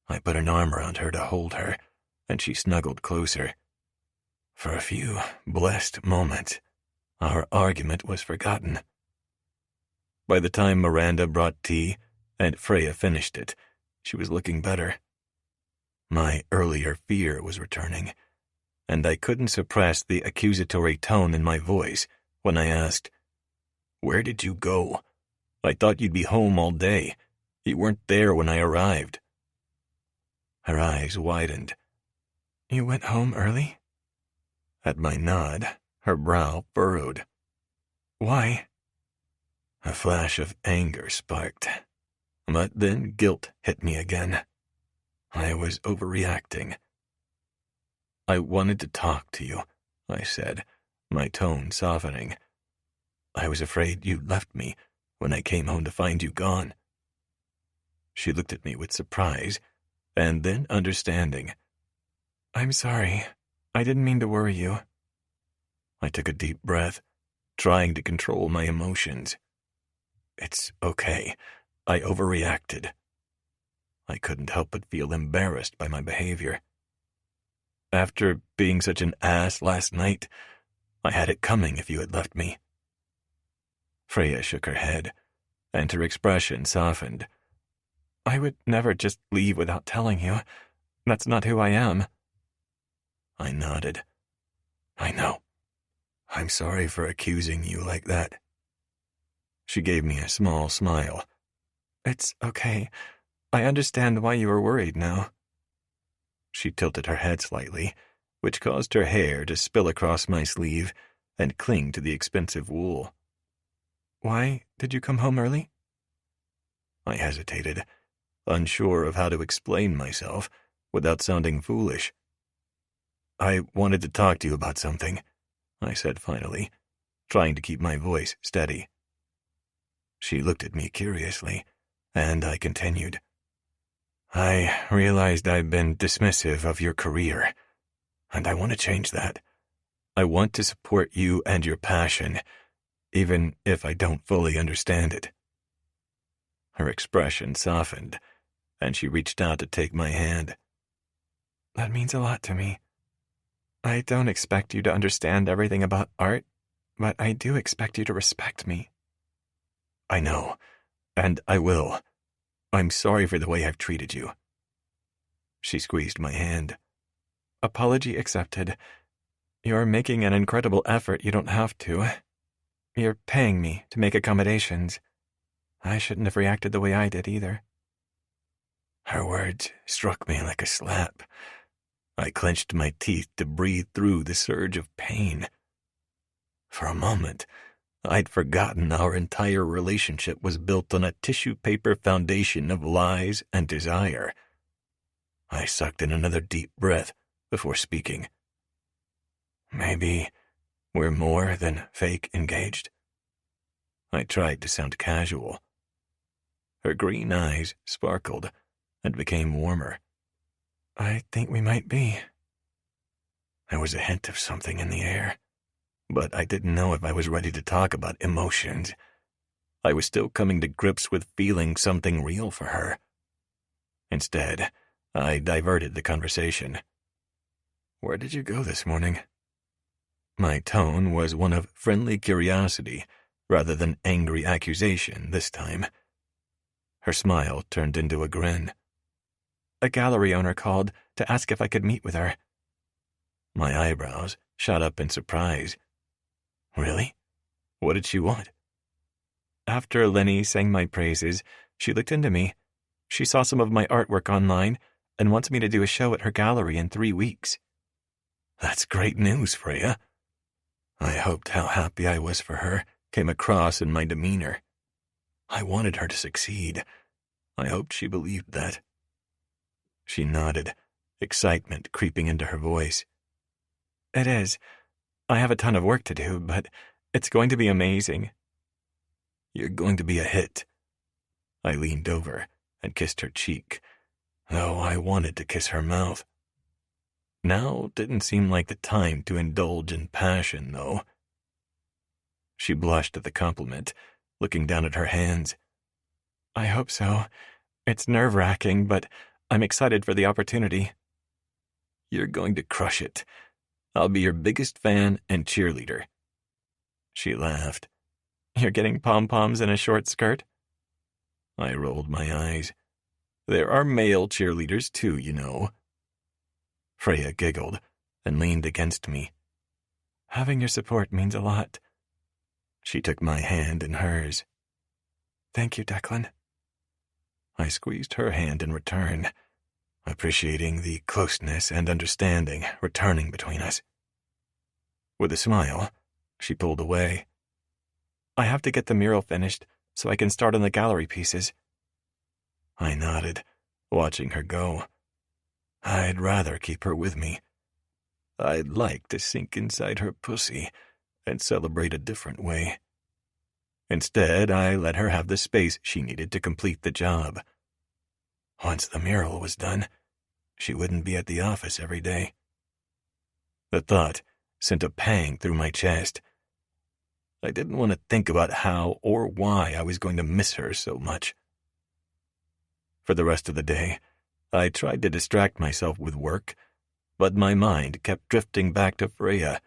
I put an arm around her to hold her, and she snuggled closer. For a few blessed moments, our argument was forgotten. By the time Miranda brought tea and Freya finished it, she was looking better. My earlier fear was returning, and I couldn't suppress the accusatory tone in my voice when I asked, "Where did you go? I thought you'd be home all day. You weren't there when I arrived." Her eyes widened. You went home early? At my nod, her brow furrowed. Why? A flash of anger sparked, but then guilt hit me again. I was overreacting. "I wanted to talk to you," I said, my tone softening. "I was afraid you'd left me when I came home to find you gone." She looked at me with surprise and then understanding. I'm sorry. I didn't mean to worry you. I took a deep breath, trying to control my emotions. "It's okay. I overreacted." I couldn't help but feel embarrassed by my behavior. "After being such an ass last night, I had it coming if you had left me." Freya shook her head, and her expression softened. I would never just leave without telling you. That's not who I am. I nodded. "I know. I'm sorry for accusing you like that." She gave me a small smile. It's okay. I understand why you were worried now. She tilted her head slightly, which caused her hair to spill across my sleeve and cling to the expensive wool. Why did you come home early? I hesitated, unsure of how to explain myself without sounding foolish. "I wanted to talk to you about something," I said finally, trying to keep my voice steady. She looked at me curiously, and I continued. "I realized I've been dismissive of your career, and I want to change that. I want to support you and your passion, even if I don't fully understand it." Her expression softened, and she reached out to take my hand. That means a lot to me. I don't expect you to understand everything about art, but I do expect you to respect me. "I know, and I will. I'm sorry for the way I've treated you." She squeezed my hand. Apology accepted. You're making an incredible effort you don't have to. You're paying me to make accommodations. I shouldn't have reacted the way I did either. Her words struck me like a slap. I clenched my teeth to breathe through the surge of pain. For a moment, I'd forgotten our entire relationship was built on a tissue paper foundation of lies and desire. I sucked in another deep breath before speaking. "Maybe we're more than fake engaged?" I tried to sound casual. Her green eyes sparkled and became warmer. I think we might be. There was a hint of something in the air, but I didn't know if I was ready to talk about emotions. I was still coming to grips with feeling something real for her. Instead, I diverted the conversation. "Where did you go this morning?" My tone was one of friendly curiosity rather than angry accusation this time. Her smile turned into a grin. A gallery owner called to ask if I could meet with her. My eyebrows shot up in surprise. Really? What did she want? After Lenny sang my praises, she looked into me. She saw some of my artwork online and wants me to do a show at her gallery in 3 weeks. That's great news, Freya. I hoped how happy I was for her came across in my demeanor. I wanted her to succeed. I hoped she believed that. She nodded, excitement creeping into her voice. It is. I have a ton of work to do, but it's going to be amazing. You're going to be a hit. I leaned over and kissed her cheek, though I wanted to kiss her mouth. Now didn't seem like the time to indulge in passion, though. She blushed at the compliment, looking down at her hands. I hope so. It's nerve-wracking, but I'm excited for the opportunity. You're going to crush it. I'll be your biggest fan and cheerleader. She laughed. You're getting pom-poms in a short skirt? I rolled my eyes. There are male cheerleaders too, you know. Freya giggled and leaned against me. Having your support means a lot. She took my hand in hers. Thank you, Declan. I squeezed her hand in return, appreciating the closeness and understanding returning between us. With a smile, she pulled away. I have to get the mural finished so I can start on the gallery pieces. I nodded, watching her go. I'd rather keep her with me. I'd like to sink inside her pussy and celebrate a different way. Instead, I let her have the space she needed to complete the job. Once the mural was done, she wouldn't be at the office every day. The thought sent a pang through my chest. I didn't want to think about how or why I was going to miss her so much. For the rest of the day, I tried to distract myself with work, but my mind kept drifting back to Freya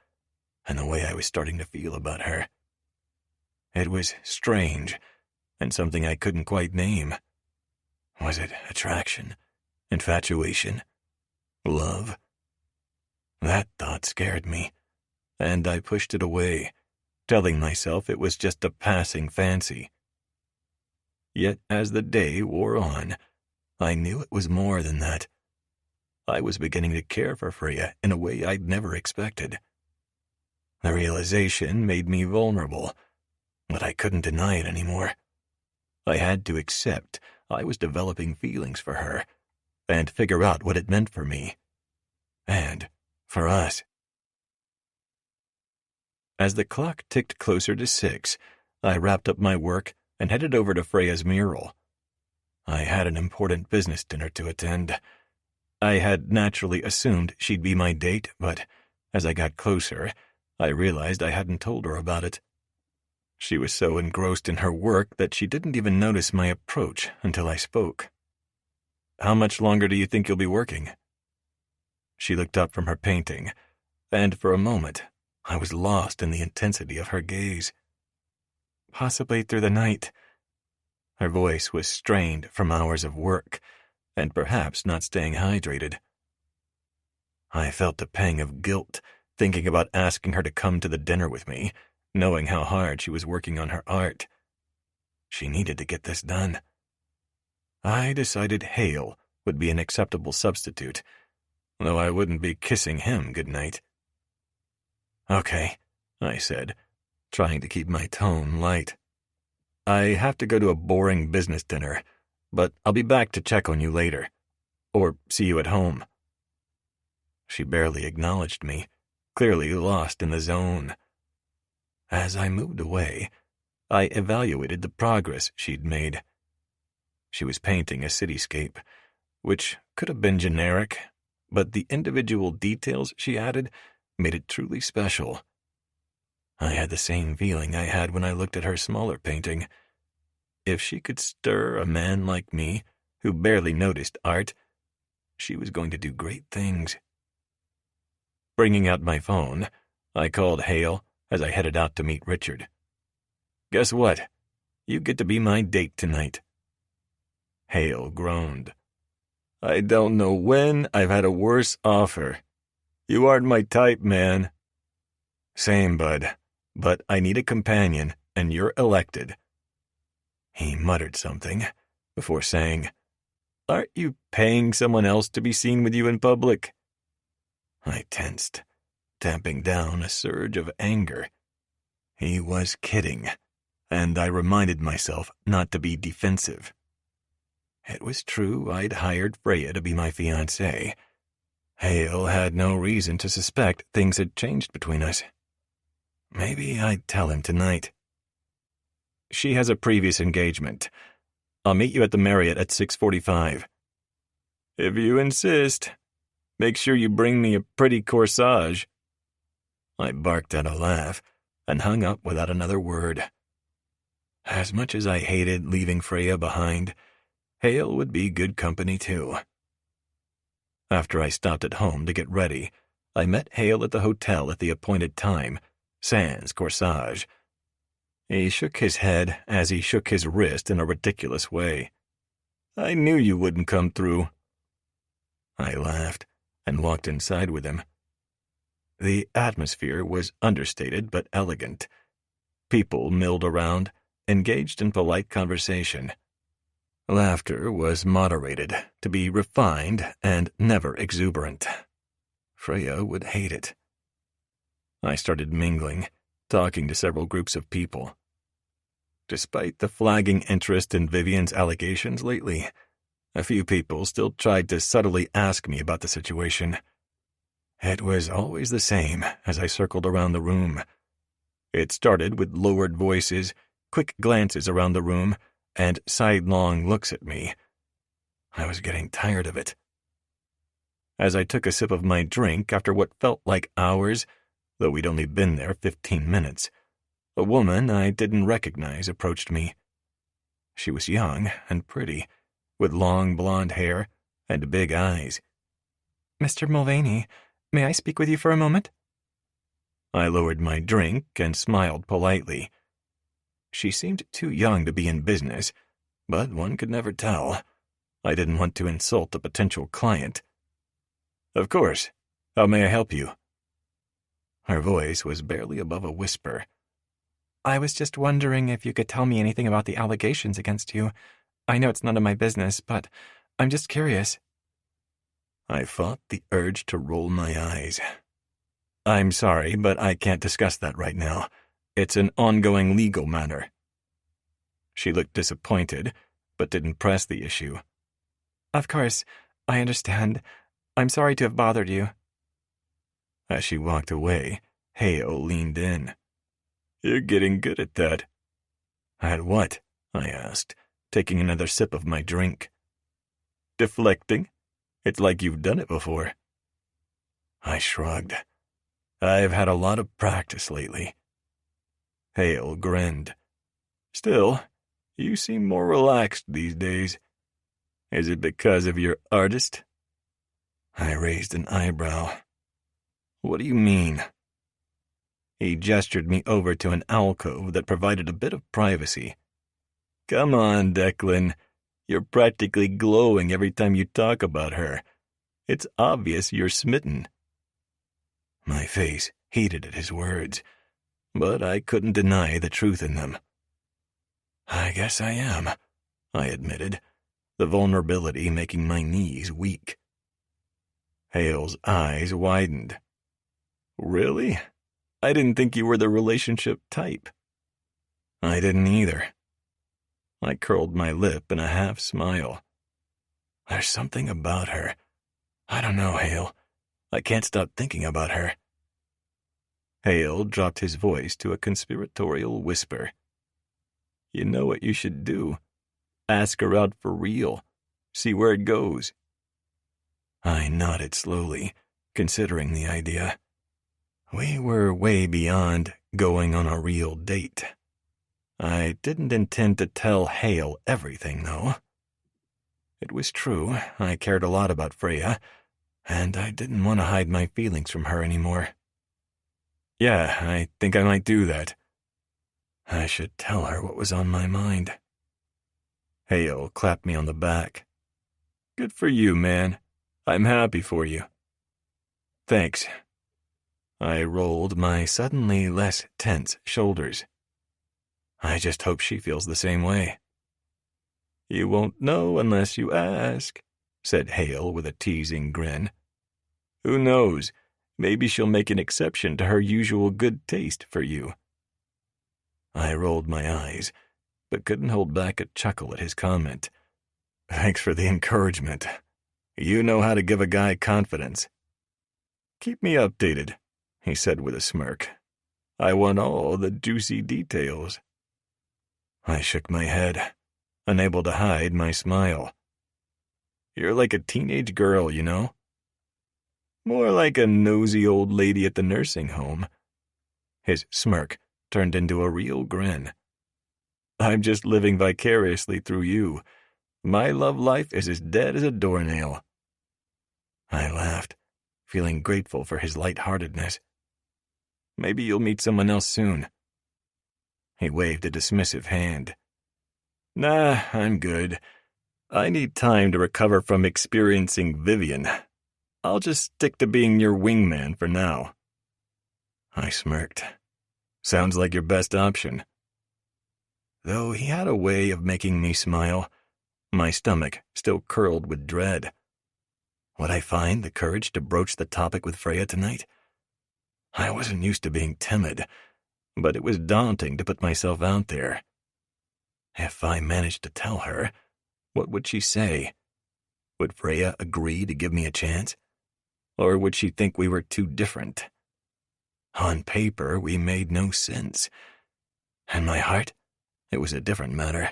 and the way I was starting to feel about her. It was strange, and something I couldn't quite name. Was it attraction? Infatuation? Love? That thought scared me, and I pushed it away, telling myself it was just a passing fancy. Yet as the day wore on, I knew it was more than that. I was beginning to care for Freya in a way I'd never expected. The realization made me vulnerable, but I couldn't deny it anymore. I had to accept I was developing feelings for her and figure out what it meant for me. And for us. As the clock ticked closer to 6, I wrapped up my work and headed over to Freya's mural. I had an important business dinner to attend. I had naturally assumed she'd be my date, but as I got closer, I realized I hadn't told her about it. She was so engrossed in her work that she didn't even notice my approach until I spoke. "How much longer do you think you'll be working?" She looked up from her painting, and for a moment, I was lost in the intensity of her gaze. Possibly through the night. Her voice was strained from hours of work, and perhaps not staying hydrated. I felt a pang of guilt thinking about asking her to come to the dinner with me, knowing how hard she was working on her art. She needed to get this done. I decided Hale would be an acceptable substitute, though I wouldn't be kissing him goodnight. "Okay," I said, trying to keep my tone light. "I have to go to a boring business dinner, but I'll be back to check on you later. Or see you at home." She barely acknowledged me, clearly lost in the zone. As I moved away, I evaluated the progress she'd made. She was painting a cityscape, which could have been generic, but the individual details she added made it truly special. I had the same feeling I had when I looked at her smaller painting. If she could stir a man like me, who barely noticed art, she was going to do great things. Bringing out my phone, I called Hale as I headed out to meet Richard. Guess what? You get to be my date tonight. Hale groaned. I don't know when I've had a worse offer. You aren't my type, man. Same, bud. But I need a companion, and you're elected. He muttered something before saying, Aren't you paying someone else to be seen with you in public? I tensed, tamping down a surge of anger. He was kidding, and I reminded myself not to be defensive. It was true I'd hired Freya to be my fiancée. Hale had no reason to suspect things had changed between us. Maybe I'd tell him tonight. She has a previous engagement. I'll meet you at the Marriott at 6:45. If you insist, make sure you bring me a pretty corsage. I barked at a laugh and hung up without another word. As much as I hated leaving Freya behind, Hale would be good company too. After I stopped at home to get ready, I met Hale at the hotel at the appointed time, sans corsage. He shook his head as he shook his wrist in a ridiculous way. I knew you wouldn't come through. I laughed and walked inside with him. The atmosphere was understated but elegant. People milled around, engaged in polite conversation. Laughter was moderated, to be refined and never exuberant. Freya would hate it. I started mingling, talking to several groups of people. Despite the flagging interest in Vivian's allegations lately, a few people still tried to subtly ask me about the situation. It was always the same as I circled around the room. It started with lowered voices, quick glances around the room, and sidelong looks at me. I was getting tired of it. As I took a sip of my drink after what felt like hours, though we'd only been there 15 minutes, a woman I didn't recognize approached me. She was young and pretty, with long blonde hair and big eyes. Mr. Mulvaney, may I speak with you for a moment? I lowered my drink and smiled politely. She seemed too young to be in business, but one could never tell. I didn't want to insult a potential client. Of course. How may I help you? Her voice was barely above a whisper. I was just wondering if you could tell me anything about the allegations against you. I know it's none of my business, but I'm just curious. I fought the urge to roll my eyes. I'm sorry, but I can't discuss that right now. It's an ongoing legal matter. She looked disappointed, but didn't press the issue. Of course, I understand. I'm sorry to have bothered you. As she walked away, Hale leaned in. You're getting good at that. At what? I asked, taking another sip of my drink. Deflecting? It's like you've done it before. I shrugged. I've had a lot of practice lately. Hale grinned. Still, you seem more relaxed these days. Is it because of your artist? I raised an eyebrow. What do you mean? He gestured me over to an alcove that provided a bit of privacy. Come on, Declan. You're practically glowing every time you talk about her. It's obvious you're smitten. My face heated at his words, but I couldn't deny the truth in them. I guess I am, I admitted, the vulnerability making my knees weak. Hale's eyes widened. Really? I didn't think you were the relationship type. I didn't either. I curled my lip in a half smile. There's something about her. I don't know, Hale. I can't stop thinking about her. Hale dropped his voice to a conspiratorial whisper. You know what you should do? Ask her out for real. See where it goes. I nodded slowly, considering the idea. We were way beyond going on a real date. I didn't intend to tell Hale everything, though. It was true, I cared a lot about Freya, and I didn't want to hide my feelings from her anymore. Yeah, I think I might do that. I should tell her what was on my mind. Hale clapped me on the back. Good for you, man. I'm happy for you. Thanks. I rolled my suddenly less tense shoulders. I just hope she feels the same way. You won't know unless you ask, said Hale with a teasing grin. Who knows? Maybe she'll make an exception to her usual good taste for you. I rolled my eyes, but couldn't hold back a chuckle at his comment. Thanks for the encouragement. You know how to give a guy confidence. Keep me updated, he said with a smirk. I want all the juicy details. I shook my head, unable to hide my smile. You're like a teenage girl, you know? More like a nosy old lady at the nursing home. His smirk turned into a real grin. I'm just living vicariously through you. My love life is as dead as a doornail. I laughed, feeling grateful for his lightheartedness. Maybe you'll meet someone else soon. He waved a dismissive hand. Nah, I'm good. I need time to recover from experiencing Vivian. I'll just stick to being your wingman for now. I smirked. Sounds like your best option. Though he had a way of making me smile, my stomach still curled with dread. Would I find the courage to broach the topic with Freya tonight? I wasn't used to being timid, but it was daunting to put myself out there. If I managed to tell her, what would she say? Would Freya agree to give me a chance? Or would she think we were too different? On paper, we made no sense. In my heart, it was a different matter.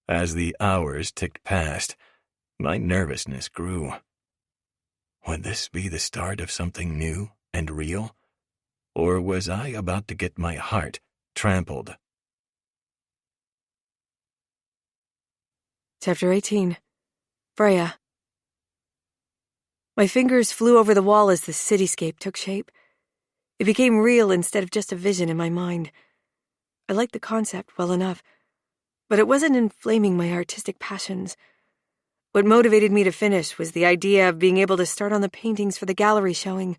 As the hours ticked past, my nervousness grew. Would this be the start of something new and real? Or was I about to get my heart trampled? Chapter 18. Freya. My fingers flew over the wall as the cityscape took shape. It became real instead of just a vision in my mind. I liked the concept well enough, but it wasn't inflaming my artistic passions. What motivated me to finish was the idea of being able to start on the paintings for the gallery showing.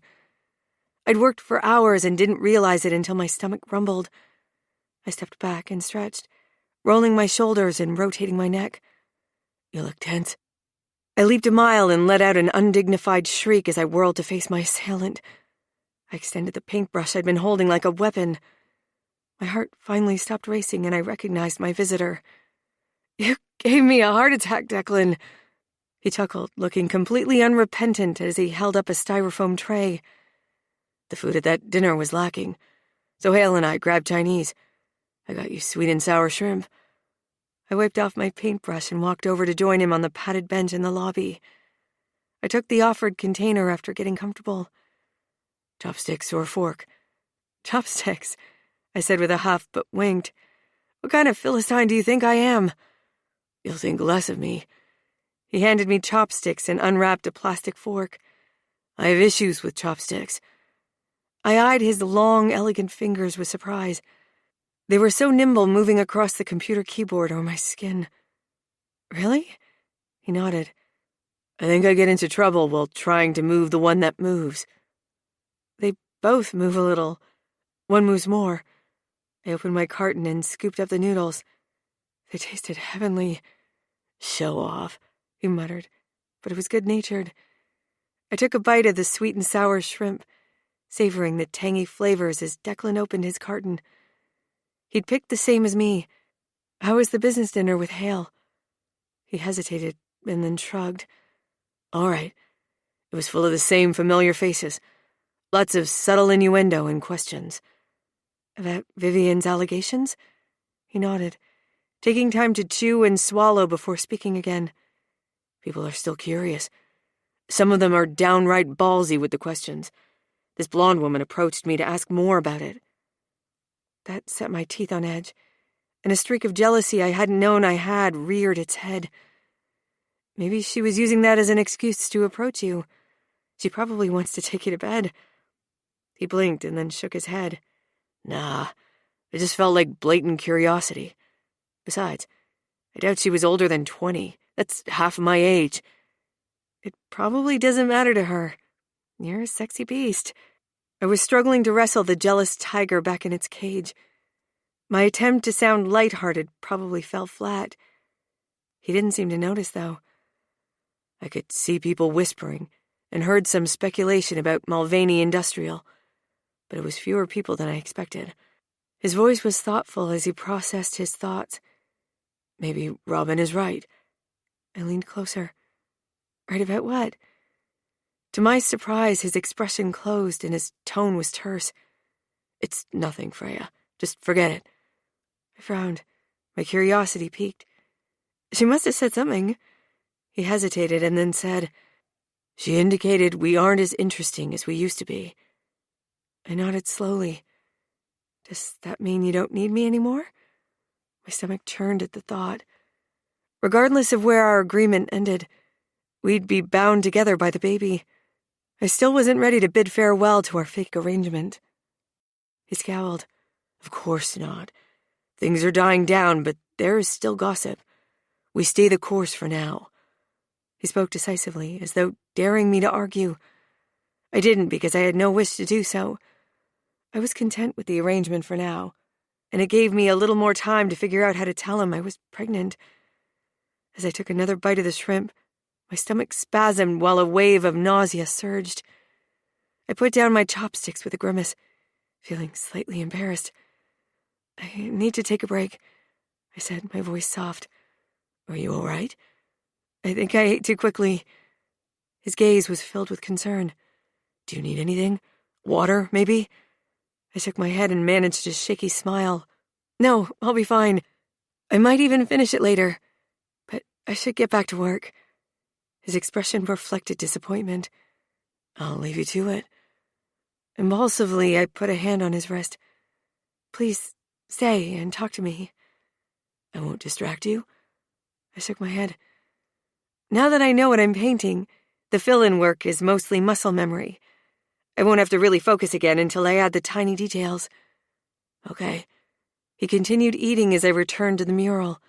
I'd worked for hours and didn't realize it until my stomach rumbled. I stepped back and stretched, rolling my shoulders and rotating my neck. You look tense. I leaped a mile and let out an undignified shriek as I whirled to face my assailant. I extended the paintbrush I'd been holding like a weapon. My heart finally stopped racing and I recognized my visitor. You gave me a heart attack, Declan. He chuckled, looking completely unrepentant as he held up a styrofoam tray. The food at that dinner was lacking, so Hale and I grabbed Chinese. I got you sweet and sour shrimp. I wiped off my paintbrush and walked over to join him on the padded bench in the lobby. I took the offered container after getting comfortable. Chopsticks or fork? Chopsticks, I said with a huff, but winked. What kind of Philistine do you think I am? You'll think less of me. He handed me chopsticks and unwrapped a plastic fork. I have issues with chopsticks. I eyed his long, elegant fingers with surprise. They were so nimble moving across the computer keyboard or my skin. Really? He nodded. I think I get into trouble while trying to move the one that moves. They both move a little. One moves more. I opened my carton and scooped up the noodles. They tasted heavenly. Show off, he muttered, but it was good-natured. I took a bite of the sweet and sour shrimp, savoring the tangy flavors as Declan opened his carton. He'd picked the same as me. How was the business dinner with Hale? He hesitated and then shrugged. All right. It was full of the same familiar faces. Lots of subtle innuendo and questions. About Vivian's allegations? He nodded, taking time to chew and swallow before speaking again. People are still curious. Some of them are downright ballsy with the questions. This blonde woman approached me to ask more about it. That set my teeth on edge, and a streak of jealousy I hadn't known I had reared its head. Maybe she was using that as an excuse to approach you. She probably wants to take you to bed. He blinked and then shook his head. Nah, it just felt like blatant curiosity. Besides, I doubt she was older than 20. That's half my age. It probably doesn't matter to her. You're a sexy beast. I was struggling to wrestle the jealous tiger back in its cage. My attempt to sound lighthearted probably fell flat. He didn't seem to notice, though. I could see people whispering and heard some speculation about Mulvaney Industrial, but it was fewer people than I expected. His voice was thoughtful as he processed his thoughts. Maybe Robin is right. I leaned closer. Right about what? To my surprise, his expression closed and his tone was terse. It's nothing, Freya. Just forget it. I frowned. My curiosity piqued. She must have said something. He hesitated and then said, She indicated we aren't as interesting as we used to be. I nodded slowly. Does that mean you don't need me anymore? My stomach churned at the thought. Regardless of where our agreement ended, we'd be bound together by the baby. I still wasn't ready to bid farewell to our fake arrangement. He scowled. Of course not. Things are dying down, but there is still gossip. We stay the course for now. He spoke decisively, as though daring me to argue. I didn't because I had no wish to do so. I was content with the arrangement for now, and it gave me a little more time to figure out how to tell him I was pregnant. As I took another bite of the shrimp, my stomach spasmed while a wave of nausea surged. I put down my chopsticks with a grimace, feeling slightly embarrassed. I need to take a break, I said, my voice soft. Are you all right? I think I ate too quickly. His gaze was filled with concern. Do you need anything? Water, maybe? I shook my head and managed a shaky smile. No, I'll be fine. I might even finish it later, but I should get back to work. His expression reflected disappointment. I'll leave you to it. Impulsively, I put a hand on his wrist. Please, stay and talk to me. I won't distract you. I shook my head. Now that I know what I'm painting, the fill-in work is mostly muscle memory. I won't have to really focus again until I add the tiny details. Okay. He continued eating as I returned to the mural.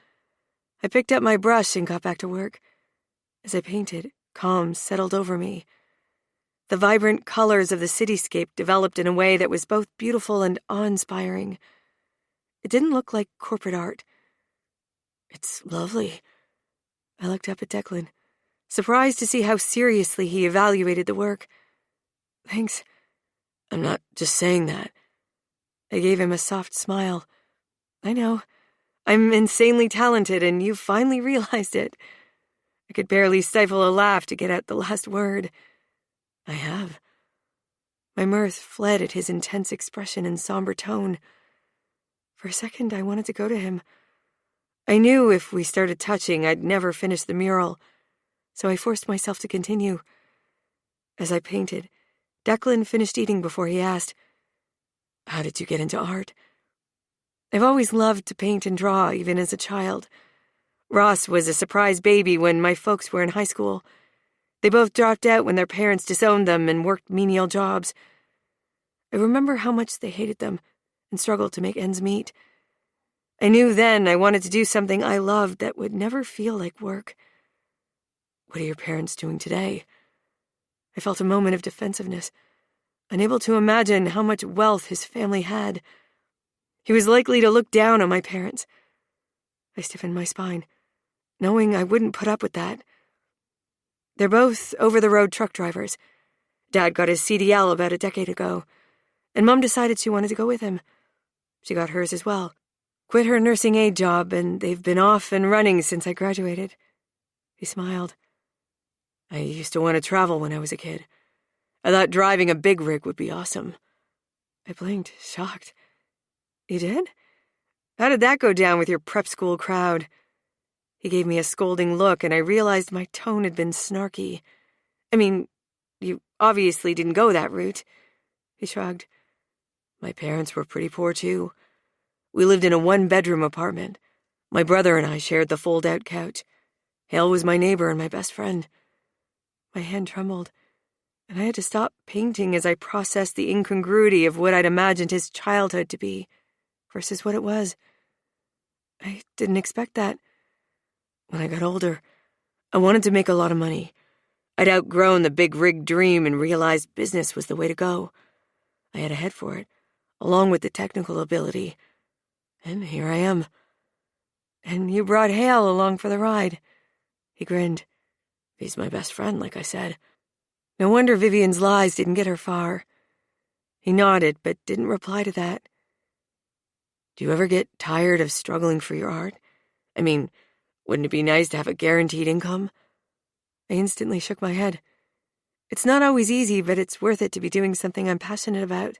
I picked up my brush and got back to work. As I painted, calm settled over me. The vibrant colors of the cityscape developed in a way that was both beautiful and awe-inspiring. It didn't look like corporate art. It's lovely. I looked up at Declan, surprised to see how seriously he evaluated the work. Thanks. I'm not just saying that. I gave him a soft smile. I know. I'm insanely talented, and you finally realized it. I could barely stifle a laugh to get out the last word. I have. My mirth fled at his intense expression and somber tone. For a second, I wanted to go to him. I knew if we started touching, I'd never finish the mural, so I forced myself to continue. As I painted, Declan finished eating before he asked, How did you get into art? I've always loved to paint and draw, even as a child. Ross was a surprise baby when my folks were in high school. They both dropped out when their parents disowned them and worked menial jobs. I remember how much they hated them and struggled to make ends meet. I knew then I wanted to do something I loved that would never feel like work. What are your parents doing today? I felt a moment of defensiveness, unable to imagine how much wealth his family had. He was likely to look down on my parents. I stiffened my spine, knowing I wouldn't put up with that. They're both over-the-road truck drivers. Dad got his CDL about a decade ago, and Mom decided she wanted to go with him. She got hers as well. Quit her nursing aide job, and they've been off and running since I graduated. He smiled. I used to want to travel when I was a kid. I thought driving a big rig would be awesome. I blinked, shocked. You did? How did that go down with your prep school crowd? He gave me a scolding look, and I realized my tone had been snarky. I mean, you obviously didn't go that route. He shrugged. My parents were pretty poor, too. We lived in a one-bedroom apartment. My brother and I shared the fold-out couch. Hale was my neighbor and my best friend. My hand trembled. and I had to stop painting as I processed the incongruity of what I'd imagined his childhood to be versus what it was. I didn't expect that. When I got older, I wanted to make a lot of money. I'd outgrown the big rig dream and realized business was the way to go. I had a head for it, along with the technical ability. And here I am. And you brought Hale along for the ride. He grinned. He's my best friend, like I said. No wonder Vivian's lies didn't get her far. He nodded, but didn't reply to that. Do you ever get tired of struggling for your art? I mean, wouldn't it be nice to have a guaranteed income? I instantly shook my head. It's not always easy, but it's worth it to be doing something I'm passionate about.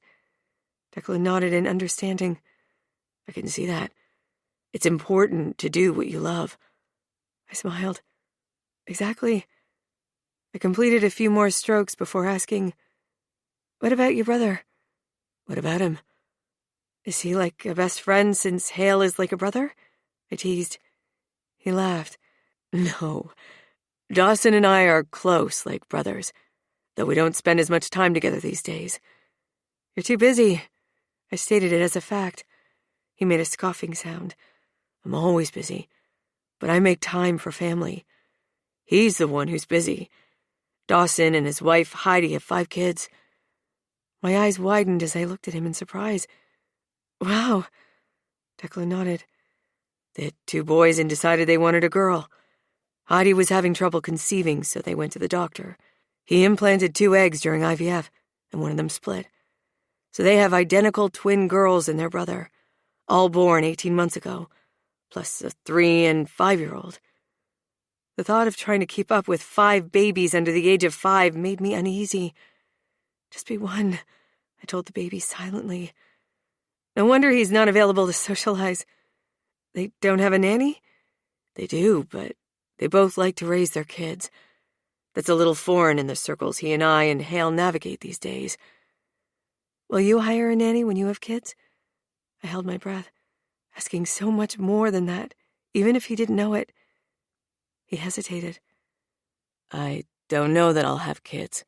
Declan nodded in understanding. I can see that. It's important to do what you love. I smiled. Exactly. I completed a few more strokes before asking, what about your brother? What about him? Is he like a best friend since Hale is like a brother? I teased. He laughed. No. Dawson and I are close, like brothers, though we don't spend as much time together these days. You're too busy. I stated it as a fact. He made a scoffing sound. I'm always busy, but I make time for family. He's the one who's busy. Dawson and his wife, Heidi, have 5 kids. My eyes widened as I looked at him in surprise. Wow. Declan nodded. They had 2 boys and decided they wanted a girl. Heidi was having trouble conceiving, so they went to the doctor. He implanted 2 eggs during IVF, and one of them split. So they have identical twin girls and their brother, all born 18 months ago, plus a 3- and 5-year-old. The thought of trying to keep up with 5 babies under the age of 5 made me uneasy. Just be one, I told the baby silently. No wonder he's not available to socialize. They don't have a nanny? They do, but they both like to raise their kids. That's a little foreign in the circles he and I and Hale navigate these days. Will you hire a nanny when you have kids? I held my breath, asking so much more than that, even if he didn't know it. He hesitated. I don't know that I'll have kids.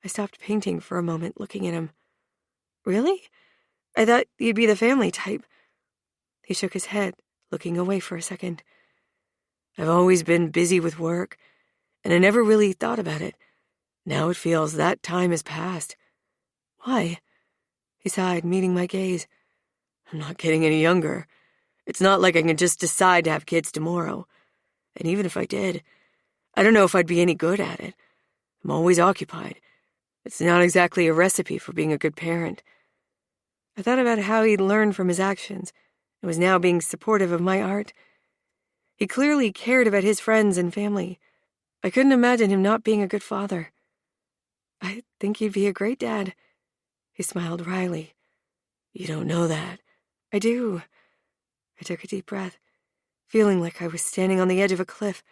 I stopped painting for a moment, looking at him. Really? I thought you'd be the family type. He shook his head, looking away for a second. I've always been busy with work, and I never really thought about it. Now it feels that time has passed. Why? He sighed, meeting my gaze. I'm not getting any younger. It's not like I can just decide to have kids tomorrow. And even if I did, I don't know if I'd be any good at it. I'm always occupied. It's not exactly a recipe for being a good parent. I thought about how he'd learned from his actions and was now being supportive of my art. He clearly cared about his friends and family. I couldn't imagine him not being a good father. I think you'd be a great dad. He smiled wryly. You don't know that. I do. I took a deep breath, feeling like I was standing on the edge of a cliff.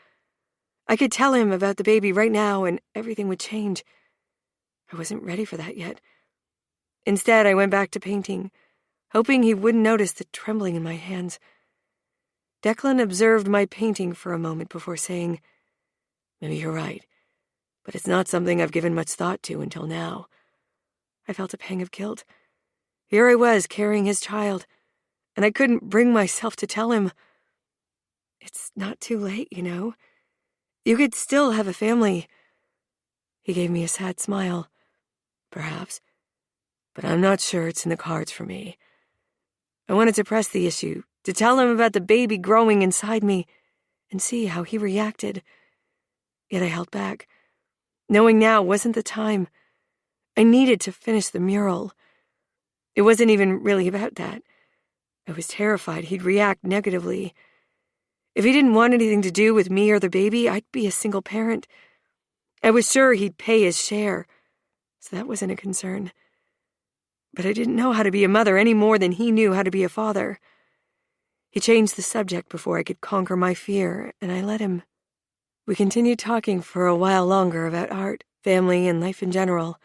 I could tell him about the baby right now and everything would change. I wasn't ready for that yet. Instead, I went back to painting, hoping he wouldn't notice the trembling in my hands. Declan observed my painting for a moment before saying, Maybe you're right, but it's not something I've given much thought to until now. I felt a pang of guilt. Here I was carrying his child, and I couldn't bring myself to tell him. It's not too late, you know. You could still have a family. He gave me a sad smile. Perhaps, but I'm not sure it's in the cards for me. I wanted to press the issue, to tell him about the baby growing inside me, and see how he reacted. Yet I held back. Knowing now wasn't the time. I needed to finish the mural. It wasn't even really about that. I was terrified he'd react negatively. If he didn't want anything to do with me or the baby, I'd be a single parent. I was sure he'd pay his share, so that wasn't a concern. But I didn't know how to be a mother any more than he knew how to be a father. He changed the subject before I could conquer my fear, and I let him. We continued talking for a while longer about art, family, and life in general.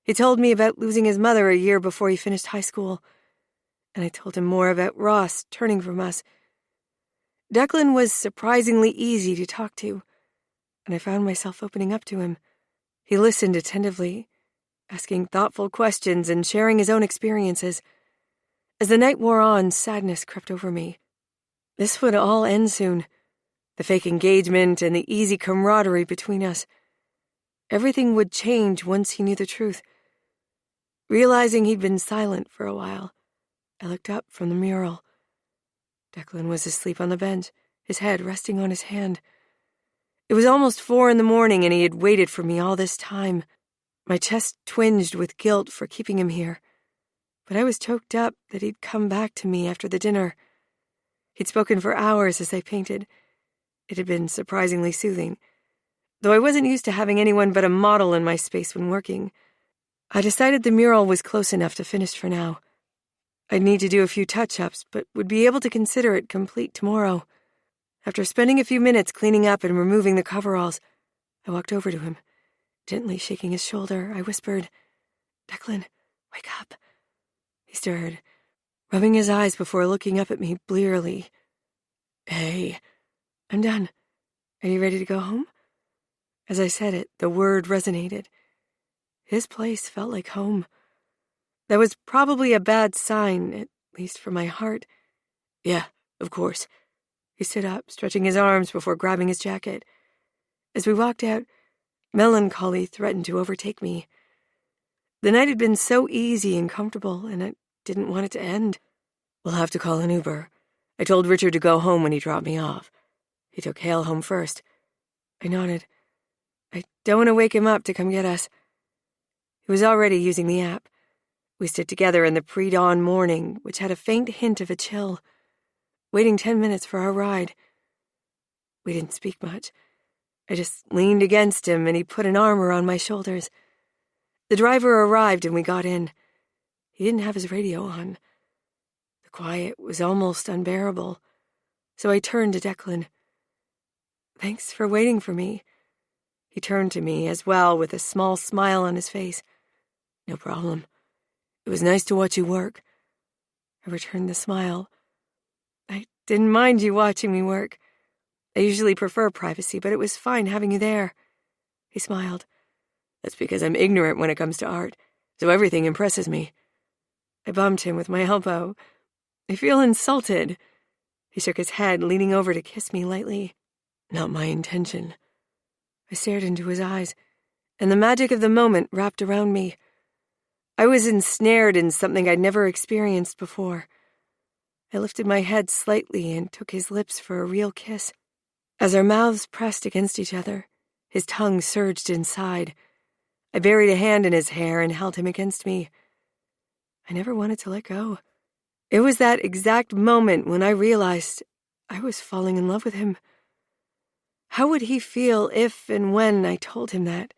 He told me about losing his mother a year before he finished high school, and I told him more about Ross turning from us. Declan was surprisingly easy to talk to, and I found myself opening up to him. He listened attentively, asking thoughtful questions and sharing his own experiences. As the night wore on, sadness crept over me. This would all end soon. The fake engagement and the easy camaraderie between us. Everything would change once he knew the truth. Realizing he'd been silent for a while, I looked up from the mural. Declan was asleep on the bench, his head resting on his hand. It was almost 4 a.m, and he had waited for me all this time. My chest twinged with guilt for keeping him here, but I was choked up that he'd come back to me after the dinner. He'd spoken for hours as I painted. It had been surprisingly soothing. Though I wasn't used to having anyone but a model in my space when working, I decided the mural was close enough to finish for now. I'd need to do a few touch-ups, but would be able to consider it complete tomorrow. After spending a few minutes cleaning up and removing the coveralls, I walked over to him. Gently shaking his shoulder, I whispered, "Declan, wake up." He stirred, rubbing his eyes before looking up at me blearily. "Hey, I'm done. Are you ready to go home?" As I said it, the word resonated. His place felt like home. That was probably a bad sign, at least for my heart. "Yeah, of course." He stood up, stretching his arms before grabbing his jacket. As we walked out, melancholy threatened to overtake me. The night had been so easy and comfortable, and I didn't want it to end. "We'll have to call an Uber. I told Richard to go home when he dropped me off. He took Hale home first." I nodded. "I don't want to wake him up to come get us." He was already using the app. We stood together in the pre-dawn morning, which had a faint hint of a chill, waiting 10 minutes for our ride. We didn't speak much. I just leaned against him, and he put an arm around my shoulders. The driver arrived, and we got in. He didn't have his radio on. The quiet was almost unbearable, so I turned to Declan. "Thanks for waiting for me." He turned to me as well with a small smile on his face. "No problem. It was nice to watch you work." I returned the smile. "I didn't mind you watching me work. I usually prefer privacy, but it was fine having you there." He smiled. "That's because I'm ignorant when it comes to art, so everything impresses me." I bumped him with my elbow. "I feel insulted." He shook his head, leaning over to kiss me lightly. "Not my intention." I stared into his eyes, and the magic of the moment wrapped around me. I was ensnared in something I'd never experienced before. I lifted my head slightly and took his lips for a real kiss. As our mouths pressed against each other, his tongue surged inside. I buried a hand in his hair and held him against me. I never wanted to let go. It was that exact moment when I realized I was falling in love with him. How would he feel if and when I told him that?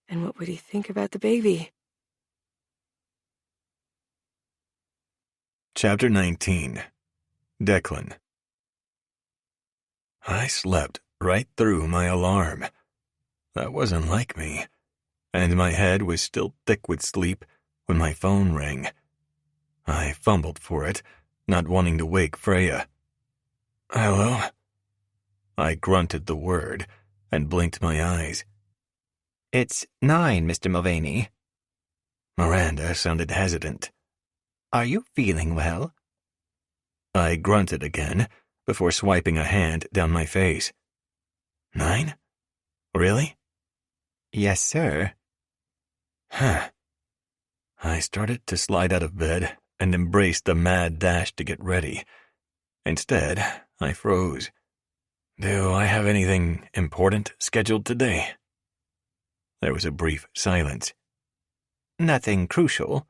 And what would he think about the baby? Chapter 19. Declan. I slept right through my alarm. That wasn't like me, and my head was still thick with sleep when my phone rang. I fumbled for it, not wanting to wake Freya. "Hello?" I grunted the word and blinked my eyes. "It's 9, Mr. Mulvaney." Miranda sounded hesitant. "Are you feeling well?" I grunted again before swiping a hand down my face. 9? Really? "Yes, sir." Huh. I started to slide out of bed and embraced the mad dash to get ready. Instead, I froze. "Do I have anything important scheduled today?" There was a brief silence. "Nothing crucial."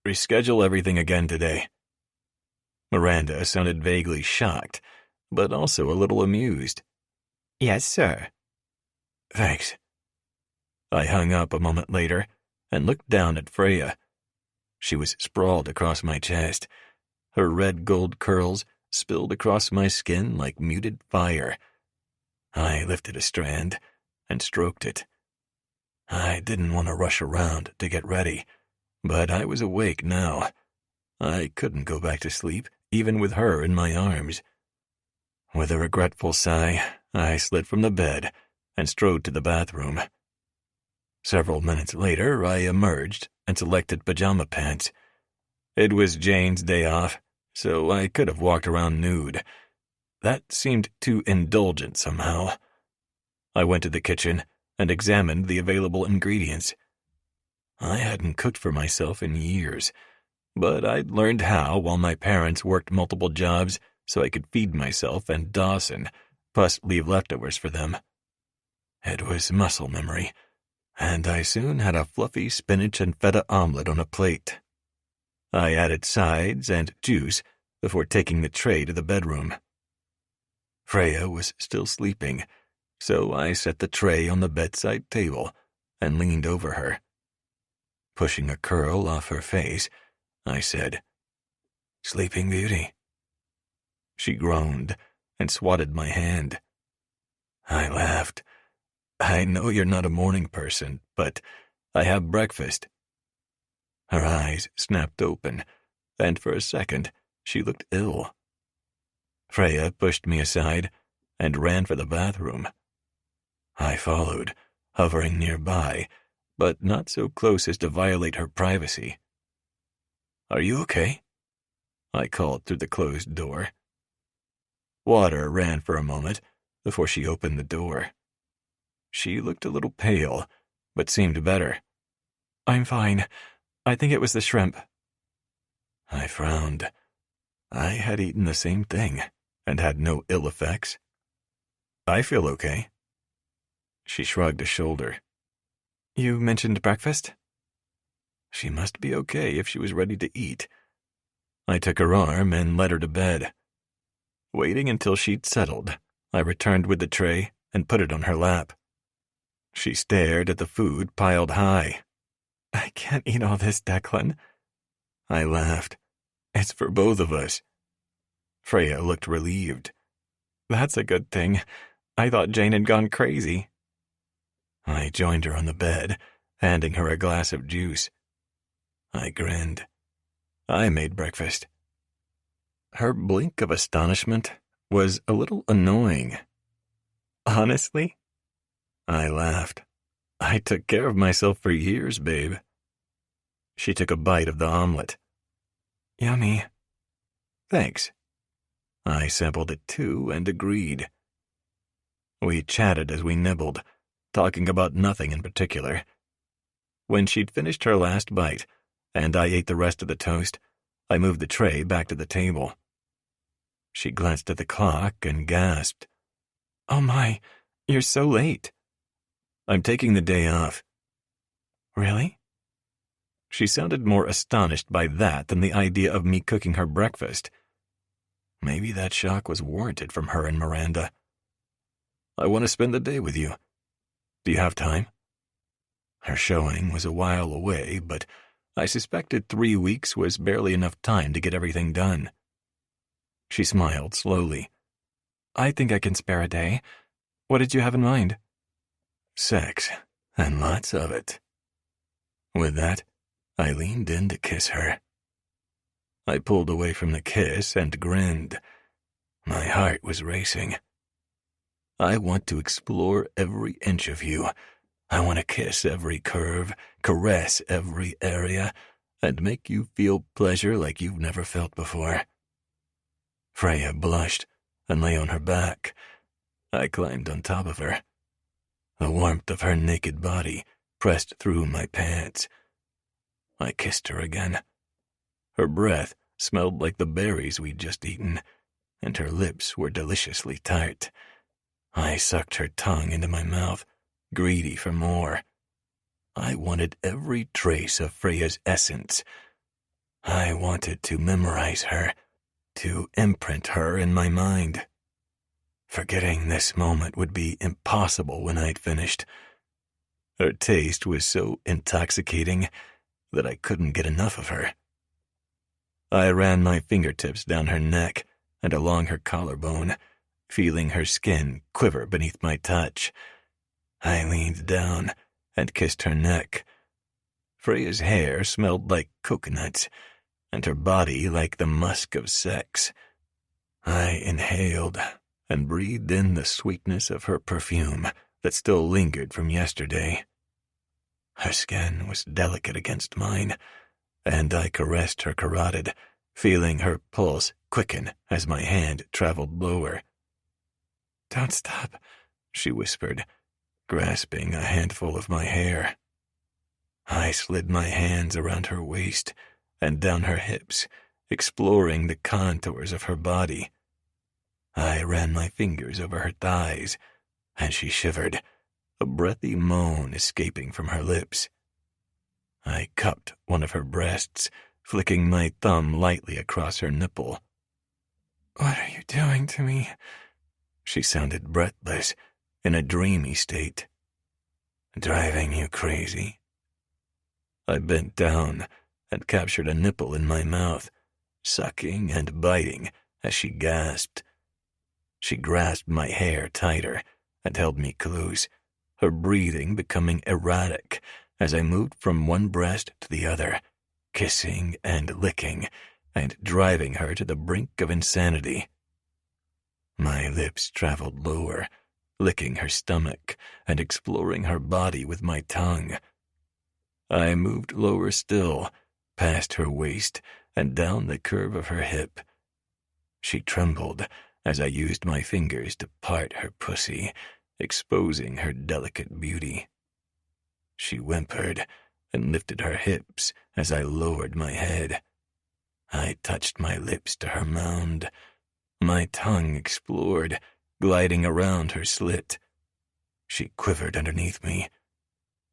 "Reschedule everything again today." Miranda sounded vaguely shocked, but also a little amused. "Yes, sir." "Thanks." I hung up a moment later and looked down at Freya. She was sprawled across my chest. Her red gold curls spilled across my skin like muted fire. I lifted a strand and stroked it. I didn't want to rush around to get ready, but I was awake now. I couldn't go back to sleep, even with her in my arms. With a regretful sigh, I slid from the bed and strode to the bathroom. Several minutes later, I emerged and selected pajama pants. It was Jane's day off, so I could have walked around nude. That seemed too indulgent somehow. I went to the kitchen and examined the available ingredients. I hadn't cooked for myself in years, but I'd learned how while my parents worked multiple jobs so I could feed myself and Dawson, plus leave leftovers for them. It was muscle memory, and I soon had a fluffy spinach and feta omelet on a plate. I added sides and juice before taking the tray to the bedroom. Freya was still sleeping, so I set the tray on the bedside table and leaned over her. Pushing a curl off her face, I said, "Sleeping Beauty." She groaned and swatted my hand. I laughed. "I know you're not a morning person, but I have breakfast." Her eyes snapped open, and for a second she looked ill. Freya pushed me aside and ran for the bathroom. I followed, hovering nearby, but not so close as to violate her privacy. "Are you okay?" I called through the closed door. Water ran for a moment before she opened the door. She looked a little pale, but seemed better. "I'm fine. I think it was the shrimp." I frowned. I had eaten the same thing and had no ill effects. "I feel okay." She shrugged a shoulder. "You mentioned breakfast?" She must be okay if she was ready to eat. I took her arm and led her to bed. Waiting until she'd settled, I returned with the tray and put it on her lap. She stared at the food piled high. "I can't eat all this, Declan." I laughed. "It's for both of us." Freya looked relieved. "That's a good thing. I thought Jane had gone crazy." I joined her on the bed, handing her a glass of juice. I grinned. I made breakfast. Her blink of astonishment was a little annoying. "Honestly?" I laughed. "I took care of myself for years, babe." She took a bite of the omelet. "Yummy." "Thanks." I sampled it too and agreed. We chatted as we nibbled, talking about nothing in particular. When she'd finished her last bite, and I ate the rest of the toast, I moved the tray back to the table. She glanced at the clock and gasped. "Oh my, you're so late." "I'm taking the day off." "Really?" She sounded more astonished by that than the idea of me cooking her breakfast. Maybe that shock was warranted from her and Miranda. "I want to spend the day with you. Do you have time?" Her showing was a while away, but I suspected 3 weeks was barely enough time to get everything done. She smiled slowly. "I think I can spare a day. What did you have in mind?" "Sex, and lots of it." With that, I leaned in to kiss her. I pulled away from the kiss and grinned. My heart was racing. "I want to explore every inch of you. I want to kiss every curve, caress every area, and make you feel pleasure like you've never felt before." Freya blushed and lay on her back. I climbed on top of her. The warmth of her naked body pressed through my pants. I kissed her again. Her breath smelled like the berries we'd just eaten, and her lips were deliciously tart. I sucked her tongue into my mouth, greedy for more. I wanted every trace of Freya's essence. I wanted to memorize her, to imprint her in my mind. Forgetting this moment would be impossible when I'd finished. Her taste was so intoxicating that I couldn't get enough of her. I ran my fingertips down her neck and along her collarbone, feeling her skin quiver beneath my touch. I leaned down and kissed her neck. Freya's hair smelled like coconuts, and her body like the musk of sex. I inhaled and breathed in the sweetness of her perfume that still lingered from yesterday. Her skin was delicate against mine, and I caressed her carotid, feeling her pulse quicken as my hand traveled lower. "Don't stop," she whispered, grasping a handful of my hair. I slid my hands around her waist and down her hips, exploring the contours of her body. I ran my fingers over her thighs, and she shivered, a breathy moan escaping from her lips. I cupped one of her breasts, flicking my thumb lightly across her nipple. "What are you doing to me?" She sounded breathless, in a dreamy state. "Driving you crazy?" I bent down and captured a nipple in my mouth, sucking and biting as she gasped. She grasped my hair tighter and held me close, her breathing becoming erratic as I moved from one breast to the other, kissing and licking and driving her to the brink of insanity. My lips traveled lower, licking her stomach and exploring her body with my tongue. I moved lower still, past her waist and down the curve of her hip. She trembled as I used my fingers to part her pussy, exposing her delicate beauty. She whimpered and lifted her hips as I lowered my head. I touched my lips to her mound. My tongue explored, gliding around her slit. She quivered underneath me.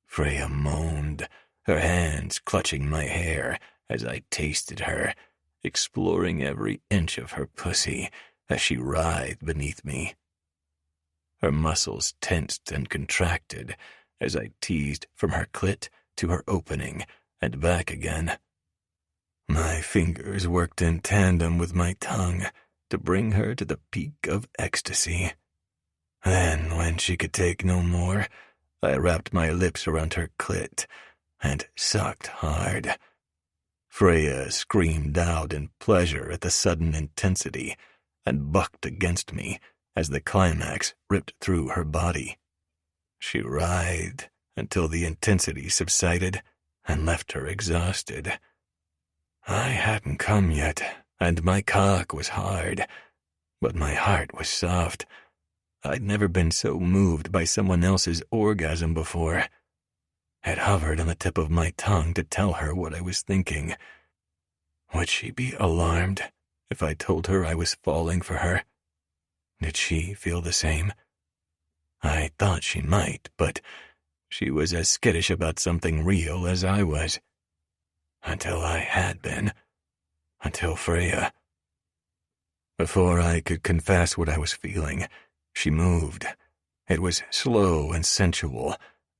Freya moaned, her hands clutching my hair as I tasted her, exploring every inch of her pussy as she writhed beneath me. Her muscles tensed and contracted as I teased from her clit to her opening and back again. My fingers worked in tandem with my tongue to bring her to the peak of ecstasy. Then, when she could take no more, I wrapped my lips around her clit and sucked hard. Freya screamed out in pleasure at the sudden intensity and bucked against me as the climax ripped through her body. She writhed until the intensity subsided and left her exhausted. I hadn't come yet, and my cock was hard, but my heart was soft. I'd never been so moved by someone else's orgasm before. It hovered on the tip of my tongue to tell her what I was thinking. Would she be alarmed if I told her I was falling for her? Did she feel the same? I thought she might, but she was as skittish about something real as I was. Until I had been. Until Freya. Before I could confess what I was feeling, she moved. It was slow and sensual,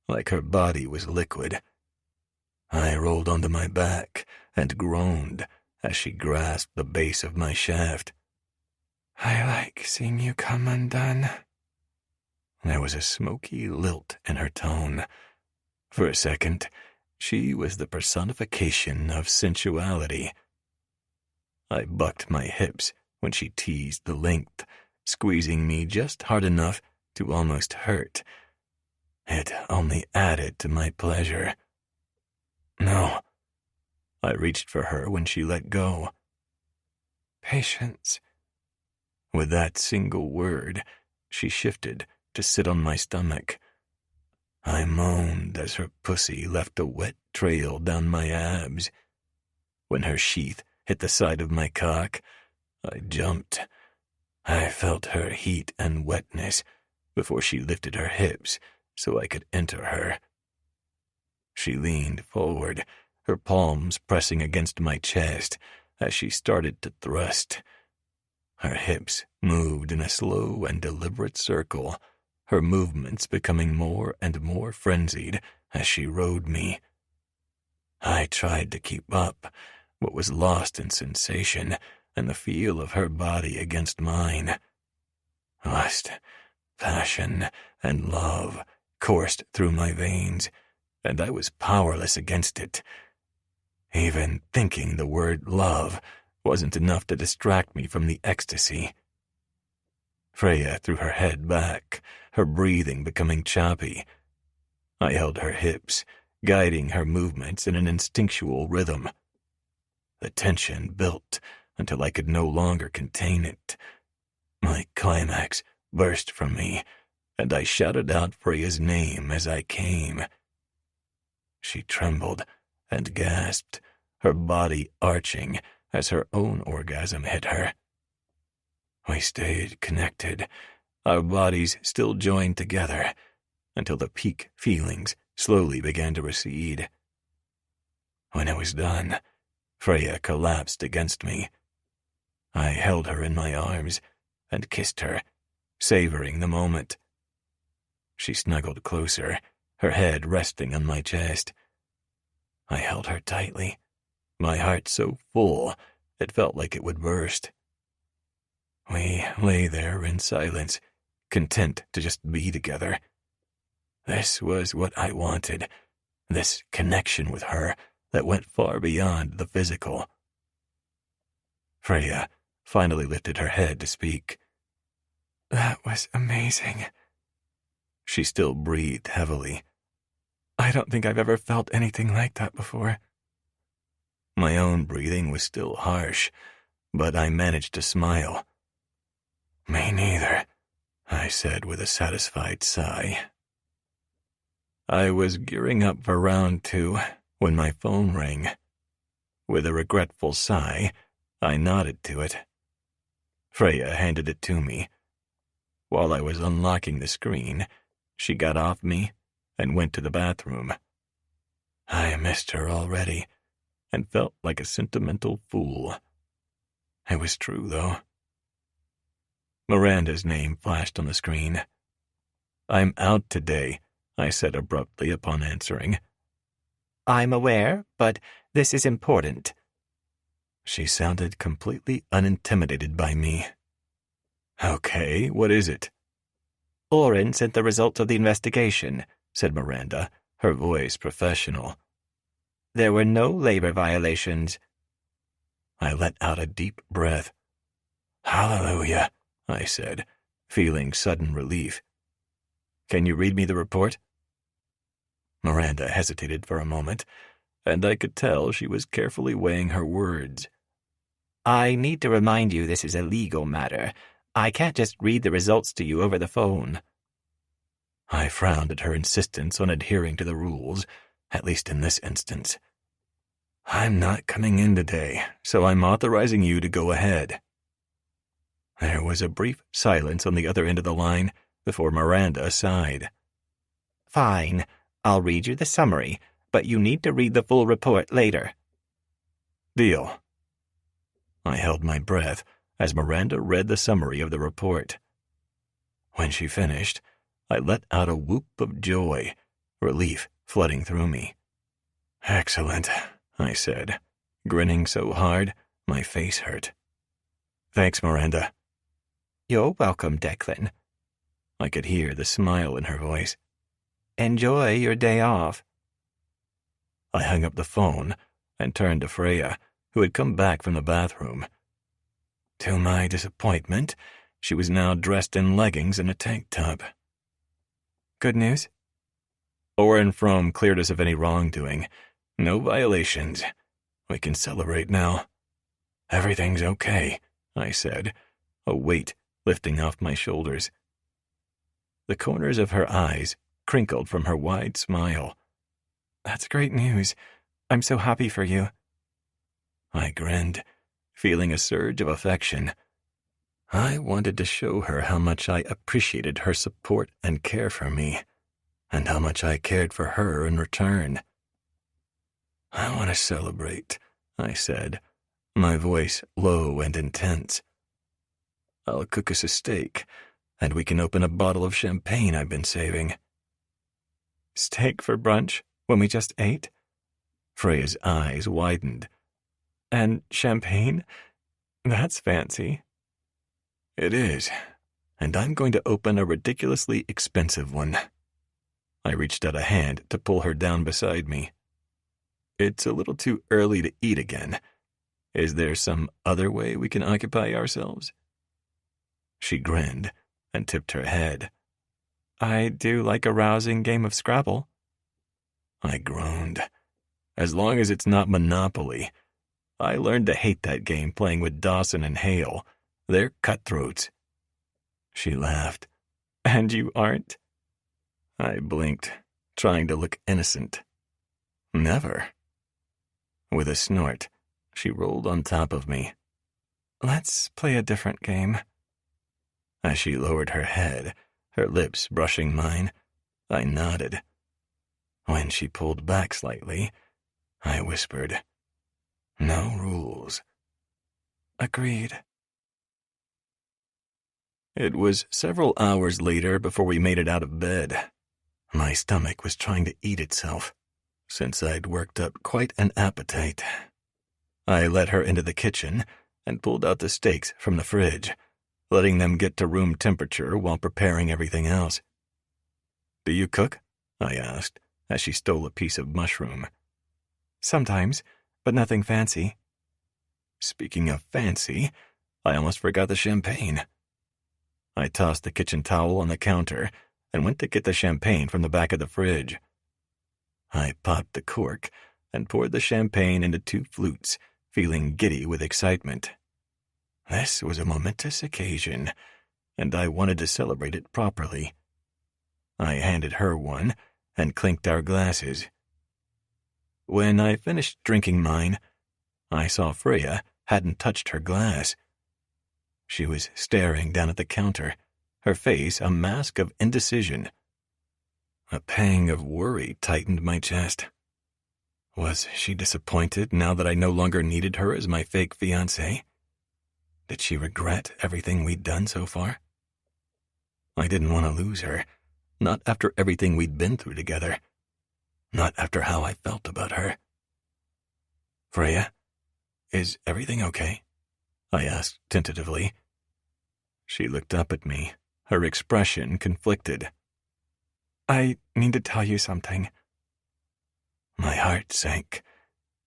like her body was liquid. I rolled onto my back and groaned as she grasped the base of my shaft. "I like seeing you come undone." There was a smoky lilt in her tone. For a second, she was the personification of sensuality. I bucked my hips when she teased the length, squeezing me just hard enough to almost hurt. It only added to my pleasure. No. I reached for her when she let go. "Patience." With that single word, she shifted to sit on my stomach. I moaned as her pussy left a wet trail down my abs. When her sheath hit the side of my cock, I jumped. I felt her heat and wetness before she lifted her hips so I could enter her. She leaned forward, her palms pressing against my chest as she started to thrust. Her hips moved in a slow and deliberate circle, her movements becoming more and more frenzied as she rode me. I tried to keep up, but was lost in sensation and the feel of her body against mine. Lust, passion, and love coursed through my veins, and I was powerless against it. Even thinking the word love wasn't enough to distract me from the ecstasy. Freya threw her head back, her breathing becoming choppy. I held her hips, guiding her movements in an instinctual rhythm. The tension built until I could no longer contain it. My climax burst from me, and I shouted out Freya's name as I came. She trembled and gasped, her body arching as her own orgasm hit her. We stayed connected, our bodies still joined together, until the peak feelings slowly began to recede. When it was done, Freya collapsed against me. I held her in my arms and kissed her, savoring the moment. She snuggled closer, her head resting on my chest. I held her tightly, my heart so full it felt like it would burst. We lay there in silence, content to just be together. This was what I wanted, this connection with her that went far beyond the physical. Freya finally lifted her head to speak. That was amazing. She still breathed heavily. I don't think I've ever felt anything like that before. My own breathing was still harsh, but I managed to smile. Me neither, I said with a satisfied sigh. I was gearing up for round 2 when my phone rang. With a regretful sigh, I nodded to it. Freya handed it to me. While I was unlocking the screen, she got off me and went to the bathroom. I missed her already and felt like a sentimental fool. It was true, though. Miranda's name flashed on the screen. I'm out today, I said abruptly upon answering. I'm aware, but this is important. She sounded completely unintimidated by me. Okay, what is it? Oren sent the results of the investigation, said Miranda, her voice professional. There were no labor violations. I let out a deep breath. Hallelujah, I said, feeling sudden relief. Can you read me the report? Miranda hesitated for a moment, and I could tell she was carefully weighing her words. I need to remind you this is a legal matter. I can't just read the results to you over the phone. I frowned at her insistence on adhering to the rules, at least in this instance. I'm not coming in today, so I'm authorizing you to go ahead. There was a brief silence on the other end of the line before Miranda sighed. Fine, I'll read you the summary, but you need to read the full report later. Deal. I held my breath as Miranda read the summary of the report. When she finished, I let out a whoop of joy, relief flooding through me. Excellent, I said, grinning so hard my face hurt. Thanks, Miranda. You're welcome, Declan. I could hear the smile in her voice. Enjoy your day off. I hung up the phone and turned to Freya, who had come back from the bathroom. To my disappointment, she was now dressed in leggings and a tank top. Good news? Oren Frome cleared us of any wrongdoing. No violations. We can celebrate now. Everything's okay, I said, a weight lifting off my shoulders. The corners of her eyes crinkled from her wide smile. That's great news. I'm so happy for you. I grinned, feeling a surge of affection. I wanted to show her how much I appreciated her support and care for me, and how much I cared for her in return. I want to celebrate, I said, my voice low and intense. I'll cook us a steak, and we can open a bottle of champagne I've been saving. Steak for brunch, when we just ate? Freya's eyes widened. And champagne? That's fancy. It is, and I'm going to open a ridiculously expensive one. I reached out a hand to pull her down beside me. It's a little too early to eat again. Is there some other way we can occupy ourselves? She grinned and tipped her head. I do like a rousing game of Scrabble. I groaned. As long as it's not Monopoly. I learned to hate that game playing with Dawson and Hale. They're cutthroats. She laughed. And you aren't? I blinked, trying to look innocent. Never. With a snort, she rolled on top of me. Let's play a different game. As she lowered her head, her lips brushing mine, I nodded. When she pulled back slightly, I whispered, "No rules." Agreed. It was several hours later before we made it out of bed. My stomach was trying to eat itself, since I'd worked up quite an appetite. I led her into the kitchen and pulled out the steaks from the fridge, letting them get to room temperature while preparing everything else. "Do you cook?" I asked, as she stole a piece of mushroom. Sometimes, but nothing fancy. Speaking of fancy, I almost forgot the champagne. I tossed the kitchen towel on the counter and went to get the champagne from the back of the fridge. I popped the cork and poured the champagne into 2 flutes, feeling giddy with excitement. This was a momentous occasion, and I wanted to celebrate it properly. I handed her one and clinked our glasses. When I finished drinking mine, I saw Freya hadn't touched her glass. She was staring down at the counter, her face a mask of indecision. A pang of worry tightened my chest. Was she disappointed now that I no longer needed her as my fake fiancé? Did she regret everything we'd done so far? I didn't want to lose her, not after everything we'd been through together, not after how I felt about her. "Freya, is everything okay?" I asked tentatively. She looked up at me, her expression conflicted. I need to tell you something. My heart sank.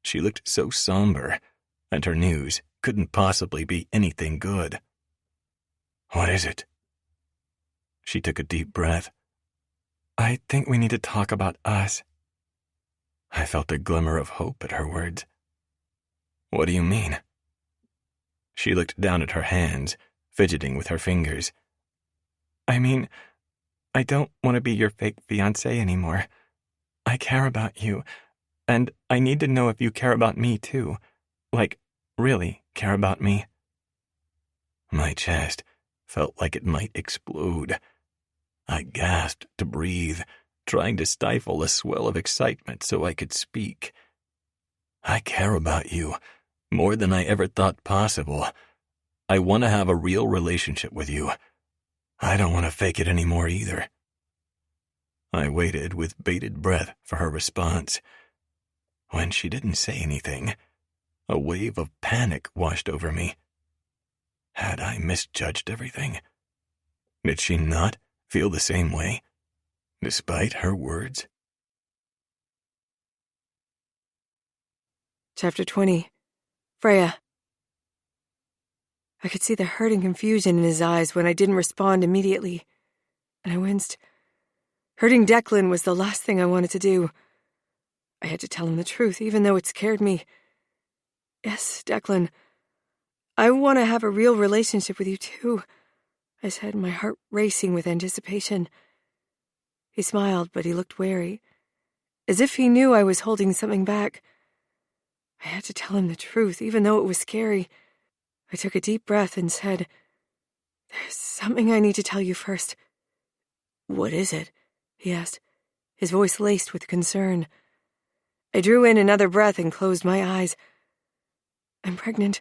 She looked so somber, and her news couldn't possibly be anything good. "What is it?" She took a deep breath. I think we need to talk about us. I felt a glimmer of hope at her words. "What do you mean?" She looked down at her hands, fidgeting with her fingers. I mean, I don't want to be your fake fiancé anymore. I care about you, and I need to know if you care about me too. Like, really care about me. My chest felt like it might explode. I gasped to breathe, trying to stifle a swell of excitement so I could speak. "I care about you, more than I ever thought possible. I want to have a real relationship with you. I don't want to fake it anymore either." I waited with bated breath for her response. When she didn't say anything, a wave of panic washed over me. Had I misjudged everything? Did she not feel the same way, despite her words? Chapter 20. Freya. I could see the hurt and confusion in his eyes when I didn't respond immediately, and I winced. Hurting Declan was the last thing I wanted to do. I had to tell him the truth, even though it scared me. "Yes, Declan, I want to have a real relationship with you too," I said, my heart racing with anticipation. He smiled, but he looked wary, as if he knew I was holding something back. I had to tell him the truth, even though it was scary. I took a deep breath and said, "There's something I need to tell you first." "What is it?" he asked, his voice laced with concern. I drew in another breath and closed my eyes. "I'm pregnant."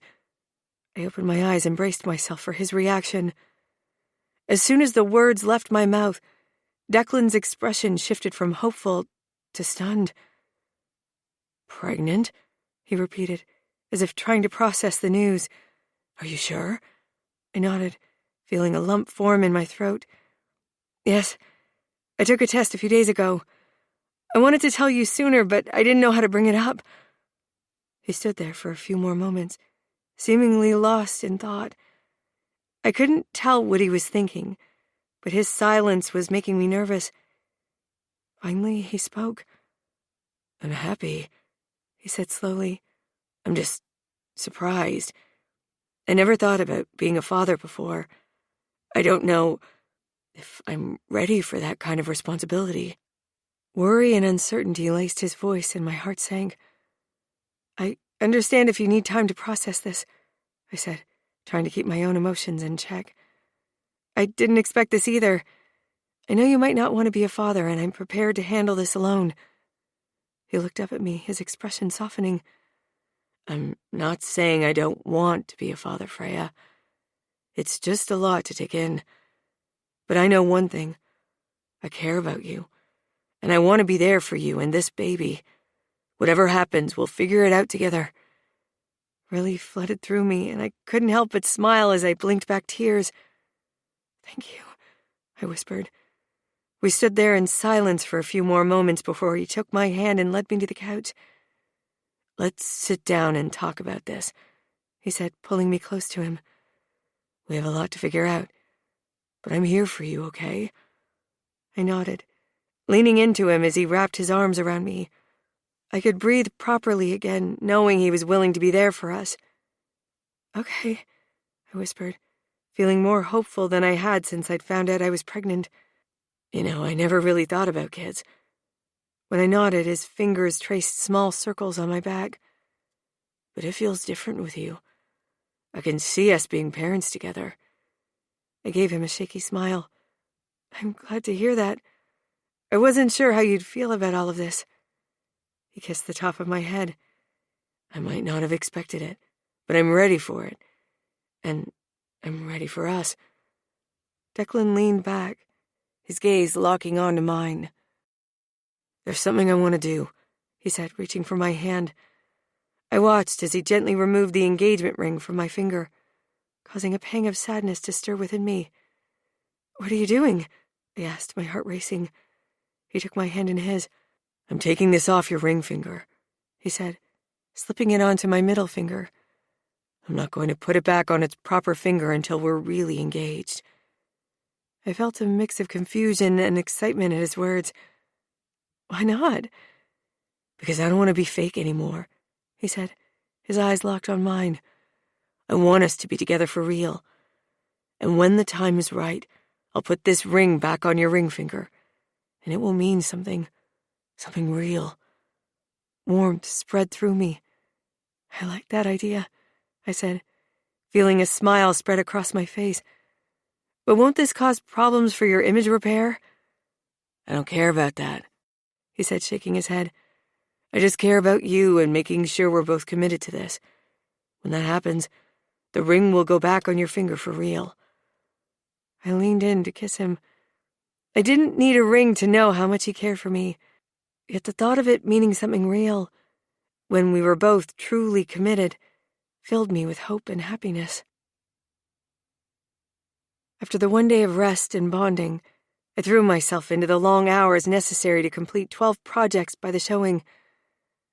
I opened my eyes and braced myself for his reaction. As soon as the words left my mouth, Declan's expression shifted from hopeful to stunned. "Pregnant?" he repeated, as if trying to process the news. "Are you sure?" I nodded, feeling a lump form in my throat. "Yes, I took a test a few days ago. I wanted to tell you sooner, but I didn't know how to bring it up." He stood there for a few more moments, seemingly lost in thought. I couldn't tell what he was thinking, but his silence was making me nervous. Finally, he spoke. I'm happy, he said slowly. I'm just surprised. I never thought about being a father before. I don't know if I'm ready for that kind of responsibility. Worry and uncertainty laced his voice, and my heart sank. I understand if you need time to process this, I said, trying to keep my own emotions in check. I didn't expect this either. I know you might not want to be a father, and I'm prepared to handle this alone. He looked up at me, his expression softening. I'm not saying I don't want to be a father, Freya. It's just a lot to take in. But I know one thing. I care about you, and I want to be there for you and this baby. Whatever happens, we'll figure it out together. Relief flooded through me, and I couldn't help but smile as I blinked back tears. Thank you, I whispered. We stood there in silence for a few more moments before he took my hand and led me to the couch. Let's sit down and talk about this, he said, pulling me close to him. We have a lot to figure out, but I'm here for you, okay? I nodded, leaning into him as he wrapped his arms around me. I could breathe properly again, knowing he was willing to be there for us. Okay, I whispered, feeling more hopeful than I had since I'd found out I was pregnant. You know, I never really thought about kids. When I nodded, his fingers traced small circles on my back. But it feels different with you. I can see us being parents together. I gave him a shaky smile. I'm glad to hear that. I wasn't sure how you'd feel about all of this. He kissed the top of my head. I might not have expected it, but I'm ready for it. And I'm ready for us. Declan leaned back, his gaze locking onto mine. There's something I want to do, he said, reaching for my hand. I watched as he gently removed the engagement ring from my finger, causing a pang of sadness to stir within me. What are you doing? I asked, my heart racing. He took my hand in his. I'm taking this off your ring finger, he said, slipping it onto my middle finger. I'm not going to put it back on its proper finger until we're really engaged. I felt a mix of confusion and excitement at his words. Why not? Because I don't want to be fake anymore, he said, his eyes locked on mine. I want us to be together for real. And when the time is right, I'll put this ring back on your ring finger, and it will mean something real. Warmth spread through me. I like that idea, I said, feeling a smile spread across my face. But won't this cause problems for your image repair? I don't care about that, he said, shaking his head. I just care about you and making sure we're both committed to this. When that happens, the ring will go back on your finger for real. I leaned in to kiss him. I didn't need a ring to know how much he cared for me, yet the thought of it meaning something real, when we were both truly committed, filled me with hope and happiness. After the one day of rest and bonding, I threw myself into the long hours necessary to complete 12 projects by the showing.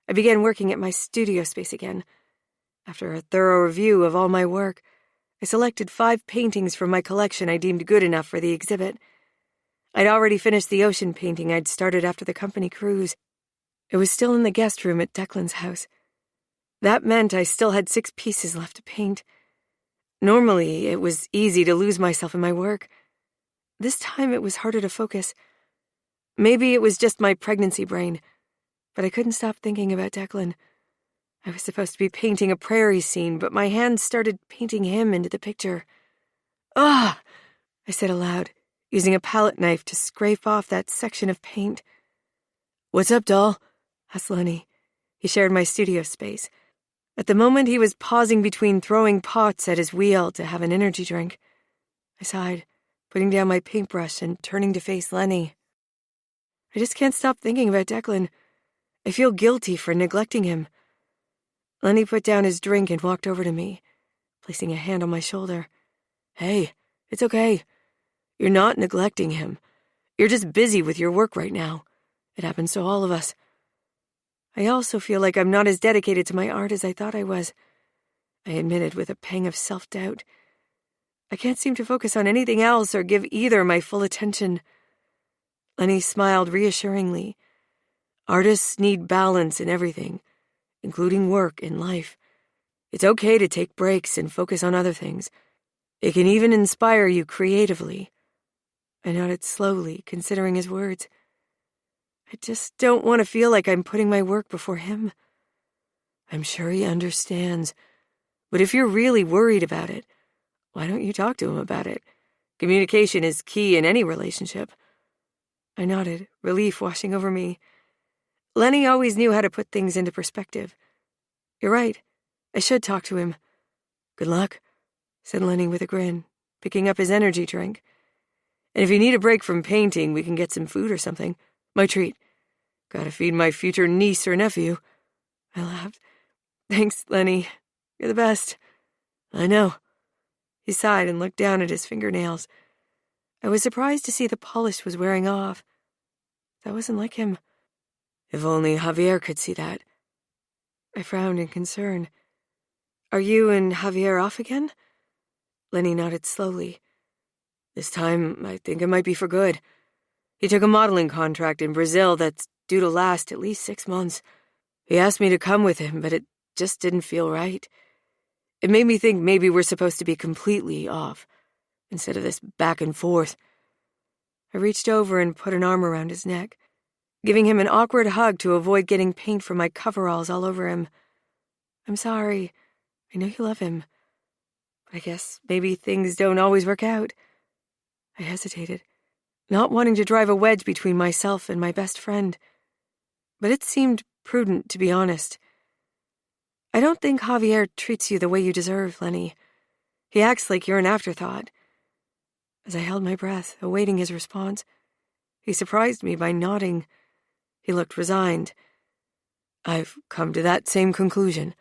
I began working at my studio space again. After a thorough review of all my work, I selected 5 paintings from my collection I deemed good enough for the exhibit. I'd already finished the ocean painting I'd started after the company cruise. It was still in the guest room at Declan's house. That meant I still had 6 pieces left to paint. Normally, it was easy to lose myself in my work. This time it was harder to focus. Maybe it was just my pregnancy brain, but I couldn't stop thinking about Declan. I was supposed to be painting a prairie scene, but my hands started painting him into the picture. Ah! I said aloud, using a palette knife to scrape off that section of paint. What's up, doll? Asked Lenny. He shared my studio space. At the moment, he was pausing between throwing pots at his wheel to have an energy drink. I sighed, putting down my paintbrush and turning to face Lenny. I just can't stop thinking about Declan. I feel guilty for neglecting him. Lenny put down his drink and walked over to me, placing a hand on my shoulder. Hey, it's okay. You're not neglecting him. You're just busy with your work right now. It happens to all of us. I also feel like I'm not as dedicated to my art as I thought I was, I admitted with a pang of self-doubt. I can't seem to focus on anything else or give either my full attention. Lenny smiled reassuringly. Artists need balance in everything, including work and life. It's okay to take breaks and focus on other things. It can even inspire you creatively. I nodded slowly, considering his words. I just don't want to feel like I'm putting my work before him. I'm sure he understands. But if you're really worried about it, why don't you talk to him about it? Communication is key in any relationship. I nodded, relief washing over me. Lenny always knew how to put things into perspective. You're right. I should talk to him. Good luck, said Lenny with a grin, picking up his energy drink. And if you need a break from painting, we can get some food or something. My treat. Gotta feed my future niece or nephew. I laughed. Thanks, Lenny. You're the best. I know. He sighed and looked down at his fingernails. I was surprised to see the polish was wearing off. That wasn't like him. If only Javier could see that. I frowned in concern. Are you and Javier off again? Lenny nodded slowly. This time, I think it might be for good. He took a modeling contract in Brazil that's due to last at least 6 months. He asked me to come with him, but it just didn't feel right. It made me think maybe we're supposed to be completely off, instead of this back and forth. I reached over and put an arm around his neck, giving him an awkward hug to avoid getting paint from my coveralls all over him. I'm sorry. I know you love him. But I guess maybe things don't always work out. I hesitated, not wanting to drive a wedge between myself and my best friend. But it seemed prudent, to be honest. I don't think Javier treats you the way you deserve, Lenny. He acts like you're an afterthought. As I held my breath, awaiting his response, he surprised me by nodding. He looked resigned. I've come to that same conclusion.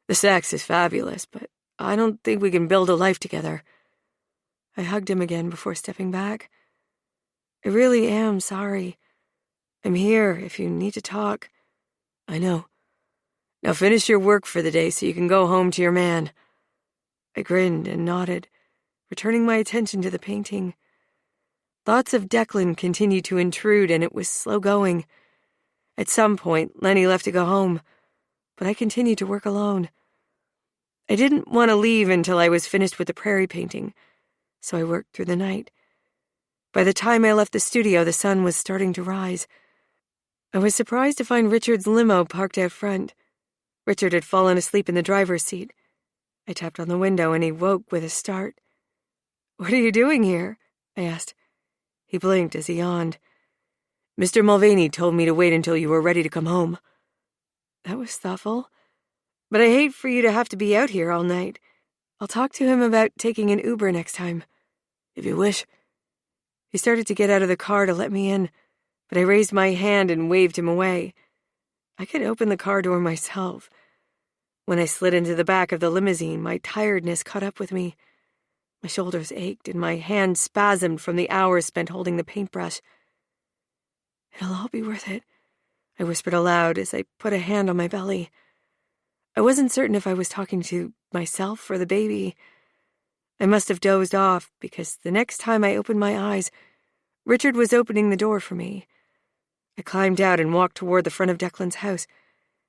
The sex is fabulous, but I don't think we can build a life together. I hugged him again before stepping back. I really am sorry. I'm here if you need to talk. I know. Now finish your work for the day so you can go home to your man. I grinned and nodded, returning my attention to the painting. Thoughts of Declan continued to intrude, and it was slow going. At some point, Lenny left to go home, but I continued to work alone. I didn't want to leave until I was finished with the prairie painting, so I worked through the night. By the time I left the studio, the sun was starting to rise. I was surprised to find Richard's limo parked out front. Richard had fallen asleep in the driver's seat. I tapped on the window and he woke with a start. What are you doing here? I asked. He blinked as he yawned. Mr. Mulvaney told me to wait until you were ready to come home. That was thoughtful. But I hate for you to have to be out here all night. I'll talk to him about taking an Uber next time. If you wish. He started to get out of the car to let me in, but I raised my hand and waved him away. I could open the car door myself. When I slid into the back of the limousine, my tiredness caught up with me. My shoulders ached and my hands spasmed from the hours spent holding the paintbrush. It'll all be worth it, I whispered aloud as I put a hand on my belly. I wasn't certain if I was talking to myself or the baby. I must have dozed off because the next time I opened my eyes, Richard was opening the door for me. I climbed out and walked toward the front of Declan's house,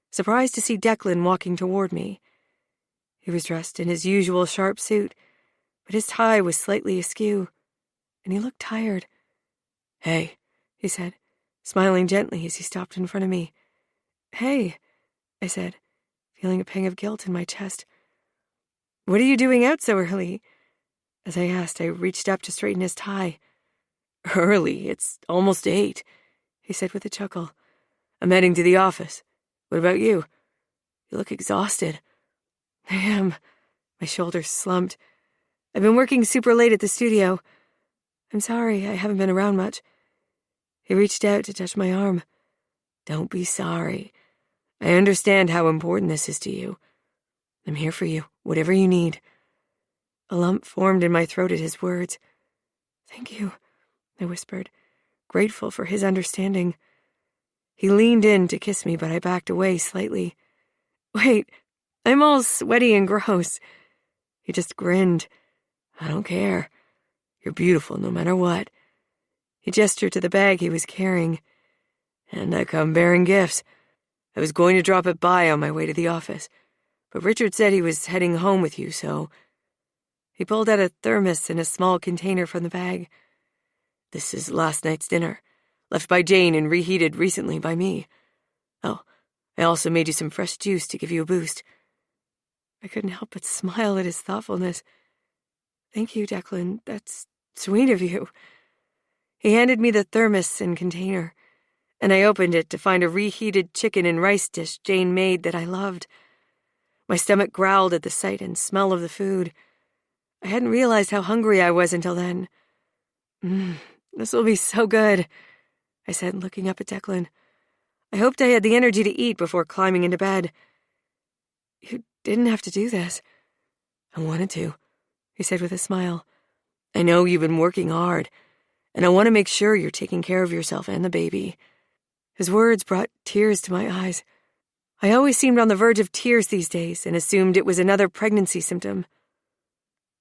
surprised to see Declan walking toward me. He was dressed in his usual sharp suit, but his tie was slightly askew, and he looked tired. Hey, he said, smiling gently as he stopped in front of me. Hey, I said, feeling a pang of guilt in my chest. What are you doing out so early? As I asked, I reached up to straighten his tie. Early? It's almost 8. He said with a chuckle. I'm heading to the office. What about you? You look exhausted. I am. My shoulders slumped. I've been working super late at the studio. I'm sorry, I haven't been around much. He reached out to touch my arm. Don't be sorry. I understand how important this is to you. I'm here for you, whatever you need. A lump formed in my throat at his words. Thank you, I whispered, grateful for his understanding. He leaned in to kiss me, but I backed away slightly. Wait, I'm all sweaty and gross. He just grinned. I don't care. You're beautiful no matter what. He gestured to the bag he was carrying. And I come bearing gifts. I was going to drop it by on my way to the office, but Richard said he was heading home with you, so he pulled out a thermos and a small container from the bag. This is last night's dinner, left by Jane and reheated recently by me. Oh, I also made you some fresh juice to give you a boost. I couldn't help but smile at his thoughtfulness. Thank you, Declan. That's sweet of you. He handed me the thermos and container, and I opened it to find a reheated chicken and rice dish Jane made that I loved. My stomach growled at the sight and smell of the food. I hadn't realized how hungry I was until then. This will be so good, I said, looking up at Declan. I hoped I had the energy to eat before climbing into bed. You didn't have to do this. I wanted to, he said with a smile. I know you've been working hard, and I want to make sure you're taking care of yourself and the baby. His words brought tears to my eyes. I always seemed on the verge of tears these days and assumed it was another pregnancy symptom.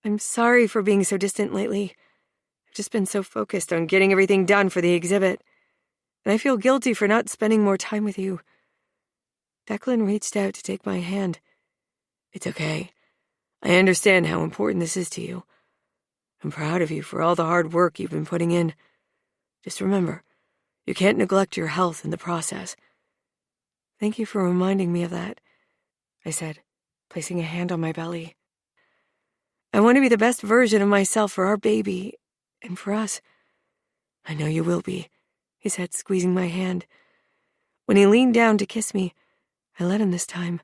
I'm sorry for being so distant lately. I've just been so focused on getting everything done for the exhibit, and I feel guilty for not spending more time with you. Declan reached out to take my hand. It's okay. I understand how important this is to you. I'm proud of you for all the hard work you've been putting in. Just remember, you can't neglect your health in the process. Thank you for reminding me of that, I said, placing a hand on my belly. I want to be the best version of myself for our baby and for us. I know you will be, he said, squeezing my hand. When he leaned down to kiss me, I let him this time.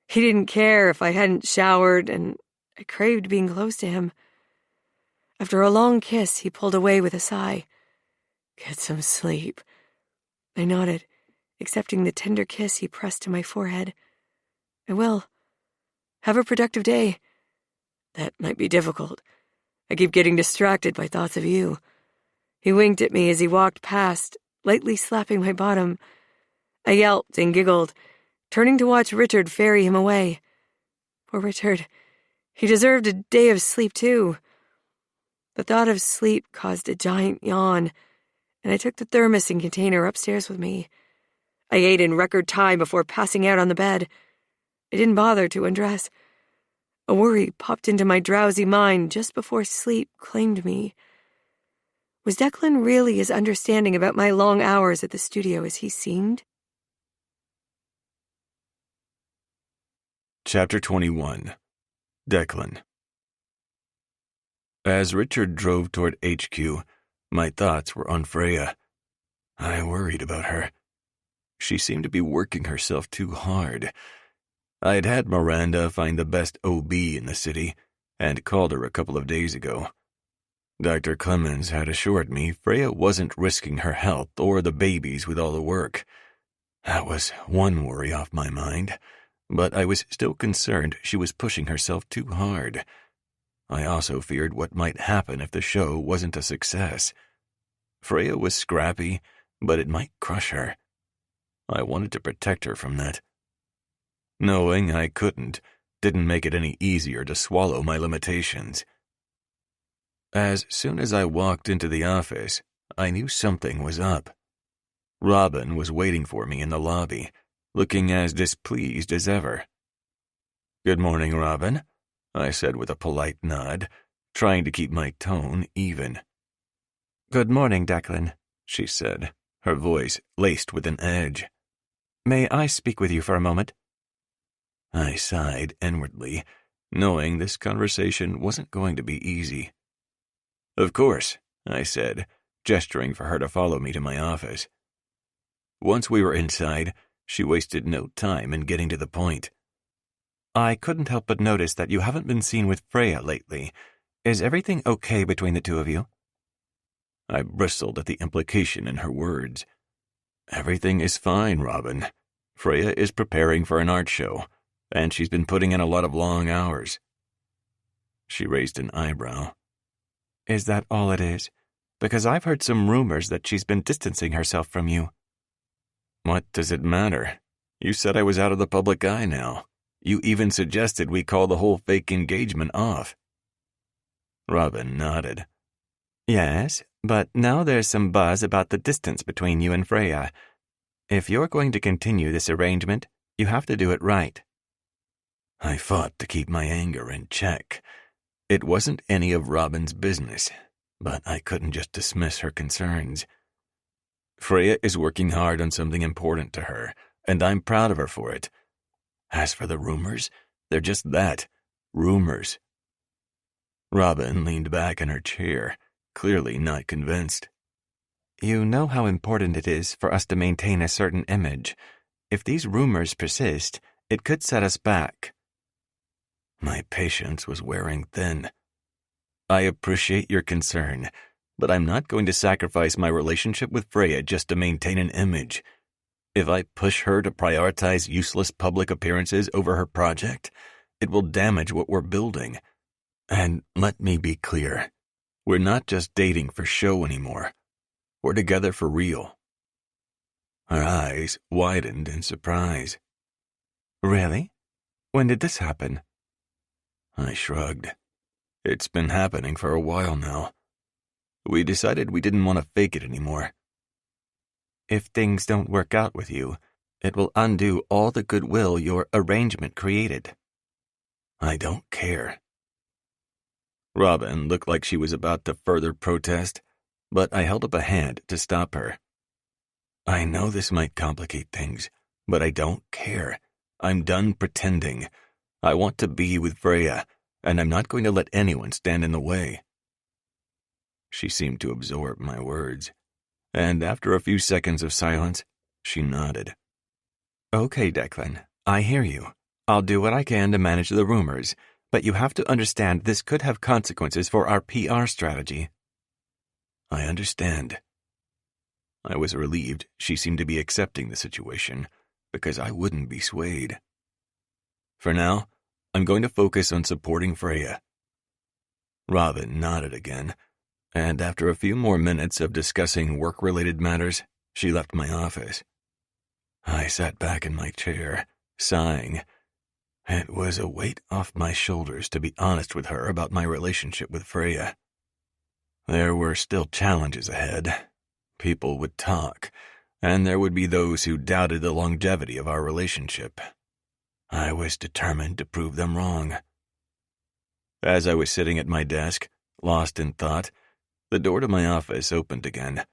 He didn't care if I hadn't showered, and I craved being close to him. After a long kiss, he pulled away with a sigh. Get some sleep. I nodded, accepting the tender kiss he pressed to my forehead. I will. Have a productive day. That might be difficult. I keep getting distracted by thoughts of you. He winked at me as he walked past, lightly slapping my bottom. I yelped and giggled, turning to watch Richard ferry him away. Poor Richard. He deserved a day of sleep, too. The thought of sleep caused a giant yawn, and I took the thermos and container upstairs with me. I ate in record time before passing out on the bed. I didn't bother to undress. A worry popped into my drowsy mind just before sleep claimed me. Was Declan really as understanding about my long hours at the studio as he seemed? Chapter 21. Declan. As Richard drove toward HQ, my thoughts were on Freya. I worried about her. She seemed to be working herself too hard. I had had Miranda find the best OB in the city and called her a couple of days ago. Dr. Clemens had assured me Freya wasn't risking her health or the babies with all the work. That was one worry off my mind, but I was still concerned she was pushing herself too hard. I also feared what might happen if the show wasn't a success. Freya was scrappy, but it might crush her. I wanted to protect her from that. Knowing I couldn't didn't make it any easier to swallow my limitations. As soon as I walked into the office, I knew something was up. Robin was waiting for me in the lobby, looking as displeased as ever. "Good morning, Robin," I said with a polite nod, trying to keep my tone even. "Good morning, Declan," she said, her voice laced with an edge. "May I speak with you for a moment?" I sighed inwardly, knowing this conversation wasn't going to be easy. "Of course," I said, gesturing for her to follow me to my office. Once we were inside, she wasted no time in getting to the point. "I couldn't help but notice that you haven't been seen with Freya lately. Is everything okay between the two of you?" I bristled at the implication in her words. "Everything is fine, Robin. Freya is preparing for an art show, and she's been putting in a lot of long hours." She raised an eyebrow. "Is that all it is? Because I've heard some rumors that she's been distancing herself from you." "What does it matter? You said I was out of the public eye now. You even suggested we call the whole fake engagement off." Robin nodded. "Yes, but now there's some buzz about the distance between you and Freya, If you're going to continue this arrangement, you have to do it right. I fought to keep my anger in check. It wasn't any of Robin's business, but I couldn't just dismiss her concerns. Freya is working hard on something important to her, and I'm proud of her for it. As for the rumors, they're just that, rumors. Robin leaned back in her chair, clearly not convinced. You know how important it is for us to maintain a certain image. If these rumors persist, it could set us back. My patience was wearing thin. I appreciate your concern, but I'm not going to sacrifice my relationship with Freya just to maintain an image. If I push her to prioritize useless public appearances over her project, it will damage what we're building. And let me be clear, we're not just dating for show anymore. We're together for real. Her eyes widened in surprise. Really? When did this happen? I shrugged. It's been happening for a while now. We decided we didn't want to fake it anymore. If things don't work out with you, it will undo all the goodwill your arrangement created. I don't care. Robin looked like she was about to further protest, but I held up a hand to stop her. I know this might complicate things, but I don't care. I'm done pretending. I want to be with Freya, and I'm not going to let anyone stand in the way. She seemed to absorb my words, and after a few seconds of silence, she nodded. Okay, Declan, I hear you. I'll do what I can to manage the rumors, but you have to understand this could have consequences for our PR strategy. I understand. I was relieved she seemed to be accepting the situation, because I wouldn't be swayed. For now, I'm going to focus on supporting Freya. Robin nodded again, and after a few more minutes of discussing work-related matters, she left my office. I sat back in my chair, sighing. It was a weight off my shoulders to be honest with her about my relationship with Freya. There were still challenges ahead. People would talk, and there would be those who doubted the longevity of our relationship. I was determined to prove them wrong. As I was sitting at my desk, lost in thought, the door to my office opened again.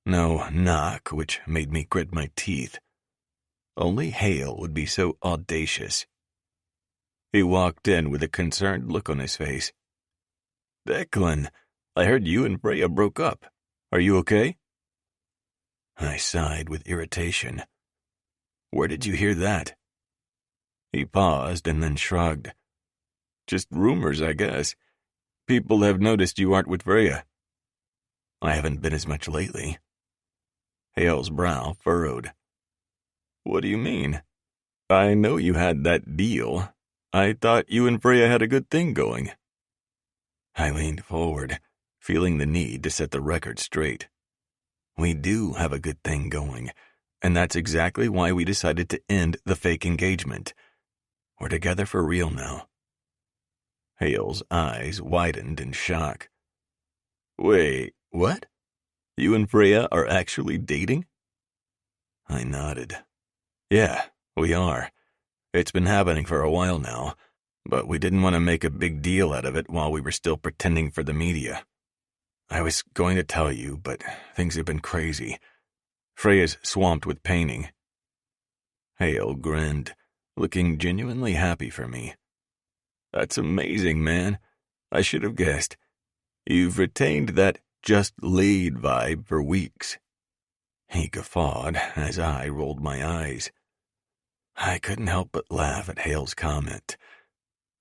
No knock, which made me grit my teeth. Only Hale would be so audacious. He walked in with a concerned look on his face. "Declan, I heard you and Freya broke up. Are you okay?" I sighed with irritation. "Where did you hear that?" He paused and then shrugged. "Just rumors, I guess. People have noticed you aren't with Freya." "I haven't been as much lately." Hale's brow furrowed. "What do you mean? I know you had that deal. I thought you and Freya had a good thing going." I leaned forward, feeling the need to set the record straight. We do have a good thing going, and that's exactly why we decided to end the fake engagement. We're together for real now. Hale's eyes widened in shock. "Wait, what? You and Freya are actually dating?" I nodded. "Yeah, we are. It's been happening for a while now, but we didn't want to make a big deal out of it while we were still pretending for the media. I was going to tell you, but things have been crazy. Freya's swamped with painting." Hale grinned, looking genuinely happy for me. "That's amazing, man. I should have guessed. You've retained that just laid vibe for weeks." He guffawed as I rolled my eyes. I couldn't help but laugh at Hale's comment.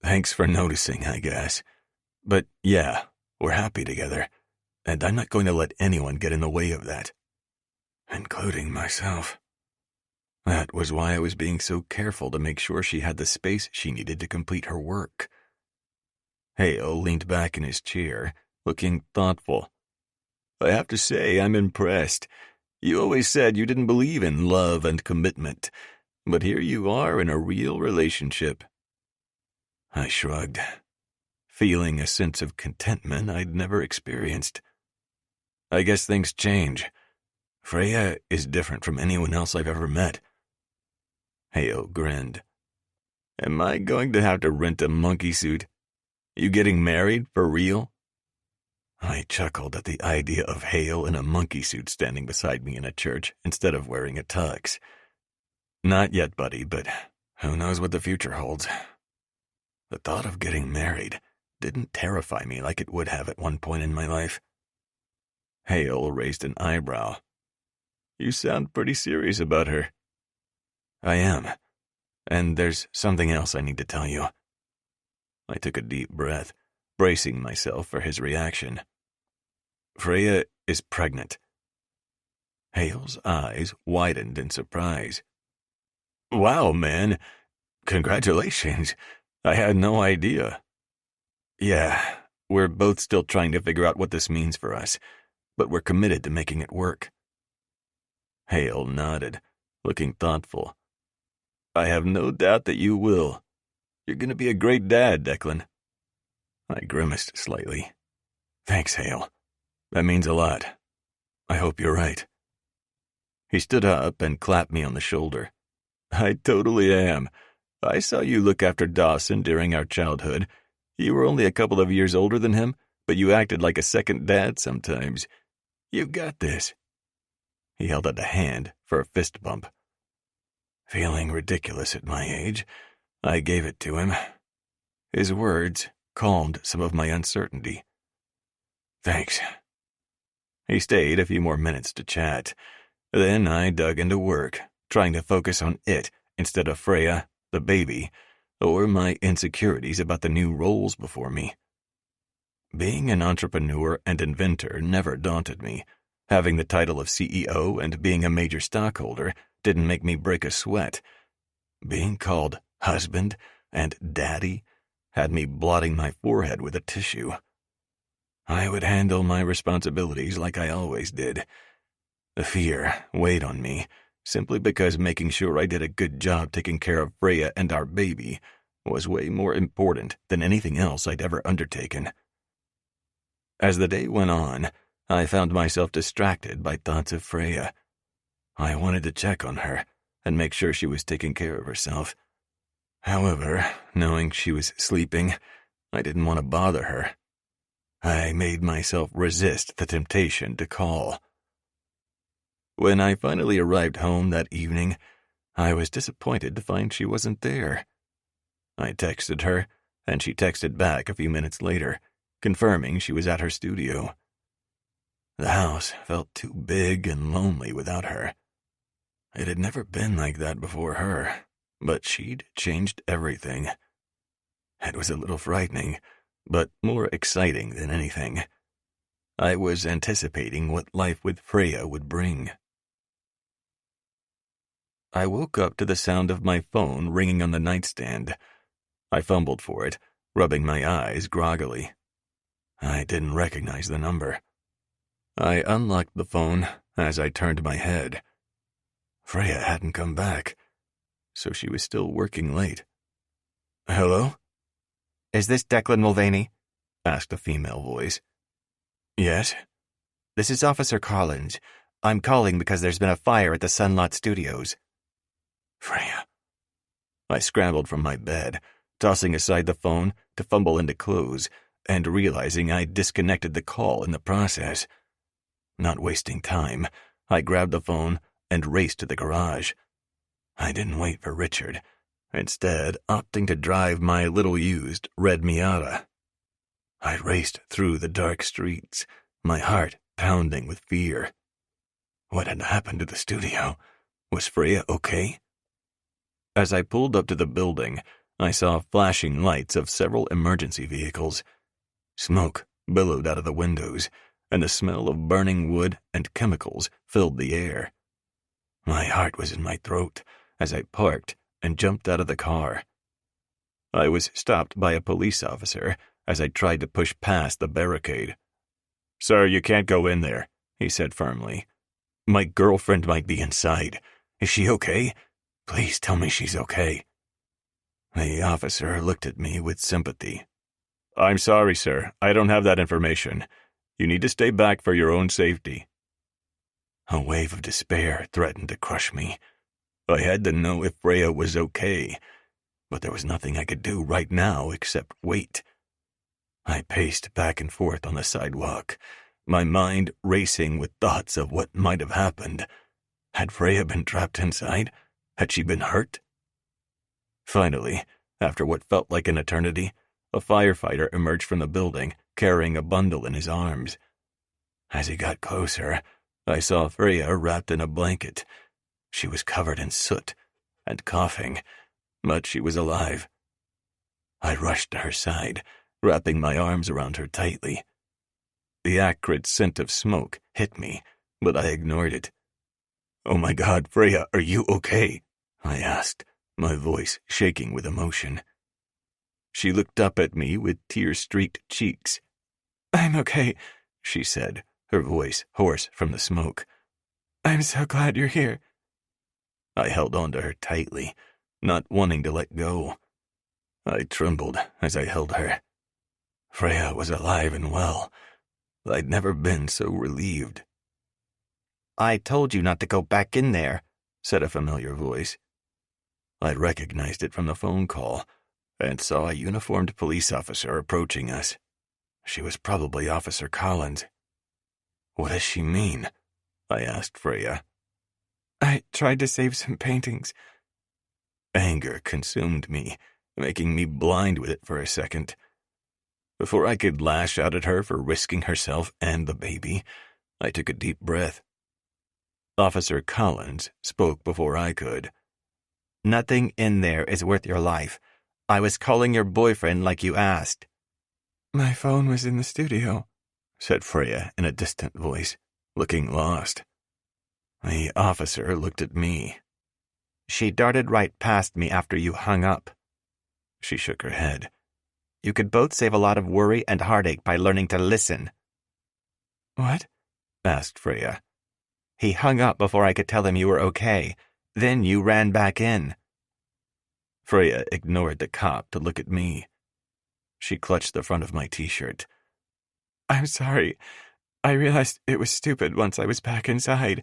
"Thanks for noticing, I guess. But yeah, we're happy together, and I'm not going to let anyone get in the way of that. Including myself." That was why I was being so careful to make sure she had the space she needed to complete her work. Hale leaned back in his chair, looking thoughtful. "I have to say, I'm impressed. You always said you didn't believe in love and commitment, but here you are in a real relationship." I shrugged, feeling a sense of contentment I'd never experienced. "I guess things change. Freya is different from anyone else I've ever met. Hale grinned. Am I going to have to rent a monkey suit? You getting married for real? I chuckled at the idea of Hale in a monkey suit standing beside me in a church instead of wearing a tux. Not yet, buddy, but who knows what the future holds. The thought of getting married didn't terrify me like it would have at one point in my life. Hale raised an eyebrow. You sound pretty serious about her. I am, and there's something else I need to tell you. I took a deep breath, bracing myself for his reaction. Freya is pregnant. Hale's eyes widened in surprise. Wow, man. Congratulations. I had no idea. Yeah, we're both still trying to figure out what this means for us, but we're committed to making it work. Hale nodded, looking thoughtful. I have no doubt that you will. You're going to be a great dad, Declan. I grimaced slightly. Thanks, Hale. That means a lot. I hope you're right. He stood up and clapped me on the shoulder. I totally am. I saw you look after Dawson during our childhood. You were only a couple of years older than him, but you acted like a second dad sometimes. You got this. He held out a hand for a fist bump. Feeling ridiculous at my age, I gave it to him. His words calmed some of my uncertainty. Thanks. He stayed a few more minutes to chat. Then I dug into work, trying to focus on it instead of Freya, the baby, or my insecurities about the new roles before me. Being an entrepreneur and inventor never daunted me. Having the title of CEO and being a major stockholder didn't make me break a sweat. Being called husband and daddy had me blotting my forehead with a tissue. I would handle my responsibilities like I always did. The fear weighed on me, simply because making sure I did a good job taking care of Freya and our baby was way more important than anything else I'd ever undertaken. As the day went on, I found myself distracted by thoughts of Freya. I wanted to check on her and make sure she was taking care of herself. However, knowing she was sleeping, I didn't want to bother her. I made myself resist the temptation to call. When I finally arrived home that evening, I was disappointed to find she wasn't there. I texted her, and she texted back a few minutes later, confirming she was at her studio. The house felt too big and lonely without her. It had never been like that before her, but she'd changed everything. It was a little frightening, but more exciting than anything. I was anticipating what life with Freya would bring. I woke up to the sound of my phone ringing on the nightstand. I fumbled for it, rubbing my eyes groggily. I didn't recognize the number. I unlocked the phone as I turned my head. Freya hadn't come back, so she was still working late. Hello? Is this Declan Mulvaney? Asked a female voice. Yes? This is Officer Collins. I'm calling because there's been a fire at the Sunlot Studios. Freya. I scrambled from my bed, tossing aside the phone to fumble into clothes, and realizing I'd disconnected the call in the process. Not wasting time, I grabbed the phone and raced to the garage. I didn't wait for Richard, instead opting to drive my little-used red Miata. I raced through the dark streets, my heart pounding with fear. What had happened to the studio? Was Freya okay? As I pulled up to the building, I saw flashing lights of several emergency vehicles. Smoke billowed out of the windows, and the smell of burning wood and chemicals filled the air. My heart was in my throat as I parked and jumped out of the car. I was stopped by a police officer as I tried to push past the barricade. "Sir, you can't go in there," he said firmly. "My girlfriend might be inside. Is she okay? Please tell me she's okay." The officer looked at me with sympathy. "I'm sorry, sir. I don't have that information. You need to stay back for your own safety." A wave of despair threatened to crush me. I had to know if Freya was okay, but there was nothing I could do right now except wait. I paced back and forth on the sidewalk, my mind racing with thoughts of what might have happened. Had Freya been trapped inside? Had she been hurt? Finally, after what felt like an eternity, a firefighter emerged from the building, carrying a bundle in his arms. As he got closer, I saw Freya wrapped in a blanket. She was covered in soot and coughing, but she was alive. I rushed to her side, wrapping my arms around her tightly. The acrid scent of smoke hit me, but I ignored it. "Oh my God, Freya, are you okay?" I asked, my voice shaking with emotion. She looked up at me with tear-streaked cheeks. "I'm okay," she said, her voice hoarse from the smoke. "I'm so glad you're here." I held on to her tightly, not wanting to let go. I trembled as I held her. Freya was alive and well. I'd never been so relieved. "I told you not to go back in there," said a familiar voice. I recognized it from the phone call and saw a uniformed police officer approaching us. She was probably Officer Collins. "What does she mean?" I asked Freya. "I tried to save some paintings." Anger consumed me, making me blind with it for a second. Before I could lash out at her for risking herself and the baby, I took a deep breath. Officer Collins spoke before I could. "Nothing in there is worth your life. I was calling your boyfriend like you asked." "My phone was in the studio," said Freya in a distant voice, looking lost. The officer looked at me. "She darted right past me after you hung up." She shook her head. "You could both save a lot of worry and heartache by learning to listen." "What?" asked Freya. "He hung up before I could tell him you were okay. Then you ran back in." Freya ignored the cop to look at me. She clutched the front of my t-shirt. "I'm sorry. I realized it was stupid once I was back inside.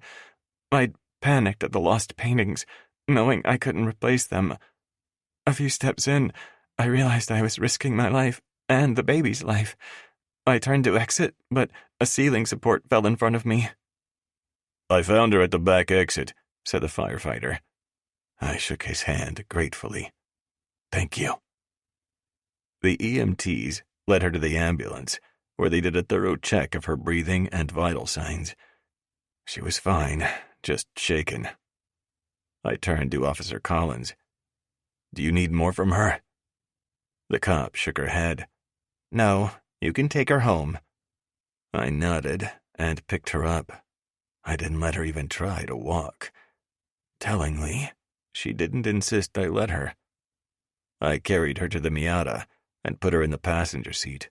I'd panicked at the lost paintings, knowing I couldn't replace them. A few steps in, I realized I was risking my life and the baby's life. I turned to exit, but a ceiling support fell in front of me." "I found her at the back exit," said the firefighter. I shook his hand gratefully. "Thank you." The EMTs led her to the ambulance, where they did a thorough check of her breathing and vital signs. She was fine, just shaken. I turned to Officer Collins. "Do you need more from her?" The cop shook her head. "No, you can take her home." I nodded and picked her up. I didn't let her even try to walk. Tellingly, she didn't insist I let her. I carried her to the Miata and put her in the passenger seat.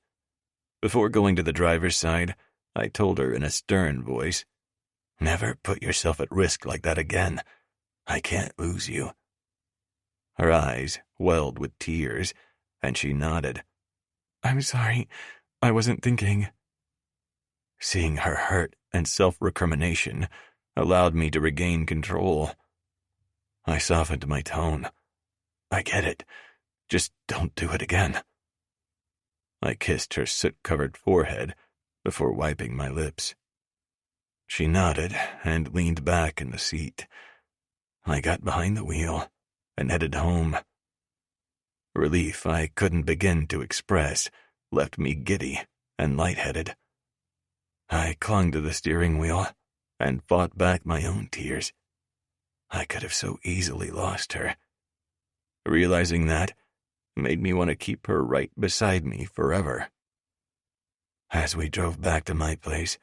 Before going to the driver's side, I told her in a stern voice, "Never put yourself at risk like that again. I can't lose you." Her eyes welled with tears, and she nodded. "I'm sorry. I wasn't thinking." Seeing her hurt and self-recrimination allowed me to regain control. I softened my tone. "I get it. Just don't do it again." I kissed her soot-covered forehead before wiping my lips. She nodded and leaned back in the seat. I got behind the wheel and headed home. Relief I couldn't begin to express left me giddy and lightheaded. I clung to the steering wheel and fought back my own tears. I could have so easily lost her. Realizing that made me want to keep her right beside me forever. As we drove back to my place,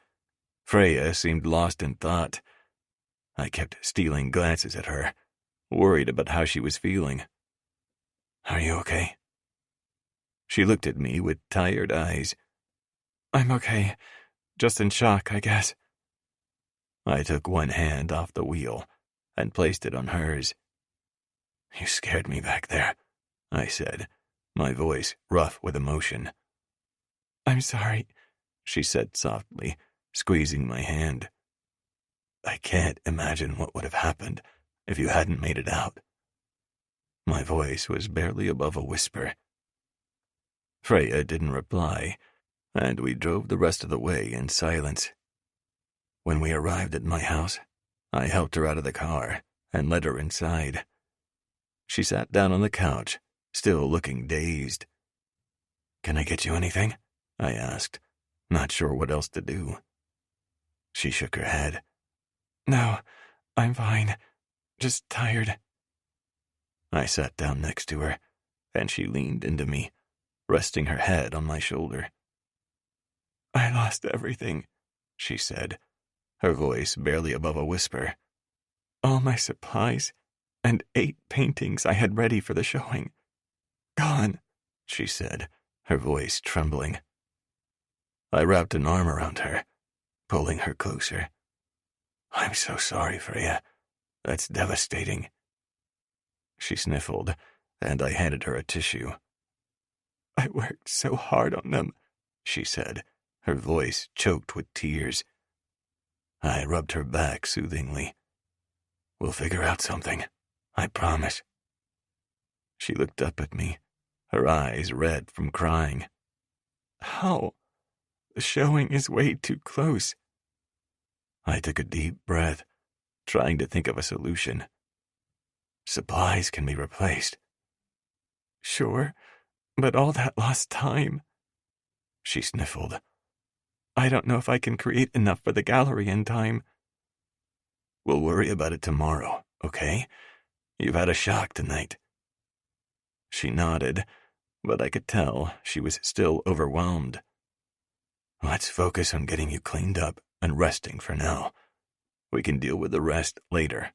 Freya seemed lost in thought. I kept stealing glances at her, worried about how she was feeling. "Are you okay?" She looked at me with tired eyes. "I'm okay. Just in shock, I guess." I took one hand off the wheel and placed it on hers. "You scared me back there," I said, my voice rough with emotion. "I'm sorry," she said softly, squeezing my hand. I can't imagine what would have happened if you hadn't made it out. My voice was barely above a whisper. Freya didn't reply, and we drove the rest of the way in silence. When we arrived at my house, I helped her out of the car and led her inside. She sat down on the couch, still looking dazed. "Can I get you anything?" I asked, not sure what else to do. She shook her head. "No, I'm fine. Just tired." I sat down next to her, and she leaned into me, resting her head on my shoulder. "I lost everything," she said, her voice barely above a whisper. "All my supplies and 8 paintings I had ready for the showing. Gone," she said, her voice trembling. I wrapped an arm around her, pulling her closer. "I'm so sorry, Freya. That's devastating." She sniffled, and I handed her a tissue. "I worked so hard on them," she said, her voice choked with tears. I rubbed her back soothingly. "We'll figure out something, I promise." She looked up at me, her eyes red from crying. "How? The showing is way too close." I took a deep breath, trying to think of a solution. "Supplies can be replaced." "Sure, but all that lost time." She sniffled. "I don't know if I can create enough for the gallery in time." "We'll worry about it tomorrow, okay? You've had a shock tonight." She nodded, but I could tell she was still overwhelmed. "Let's focus on getting you cleaned up and resting for now. We can deal with the rest later."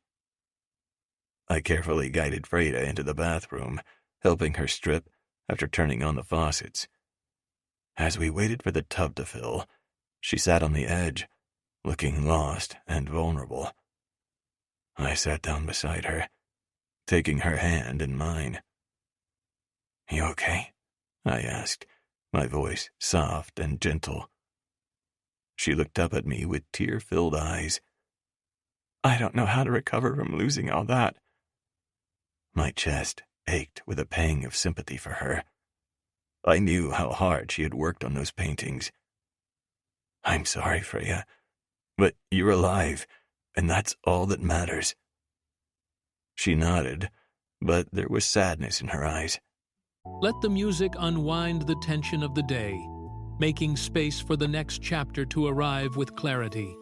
I carefully guided Freya into the bathroom, helping her strip after turning on the faucets. As we waited for the tub to fill, she sat on the edge, looking lost and vulnerable. I sat down beside her, taking her hand in mine. "You okay?" I asked, my voice soft and gentle. She looked up at me with tear-filled eyes. "I don't know how to recover from losing all that." My chest ached with a pang of sympathy for her. I knew how hard she had worked on those paintings. "I'm sorry, Freya, but you're alive, and that's all that matters." She nodded, but there was sadness in her eyes. Let the music unwind the tension of the day, making space for the next chapter to arrive with clarity.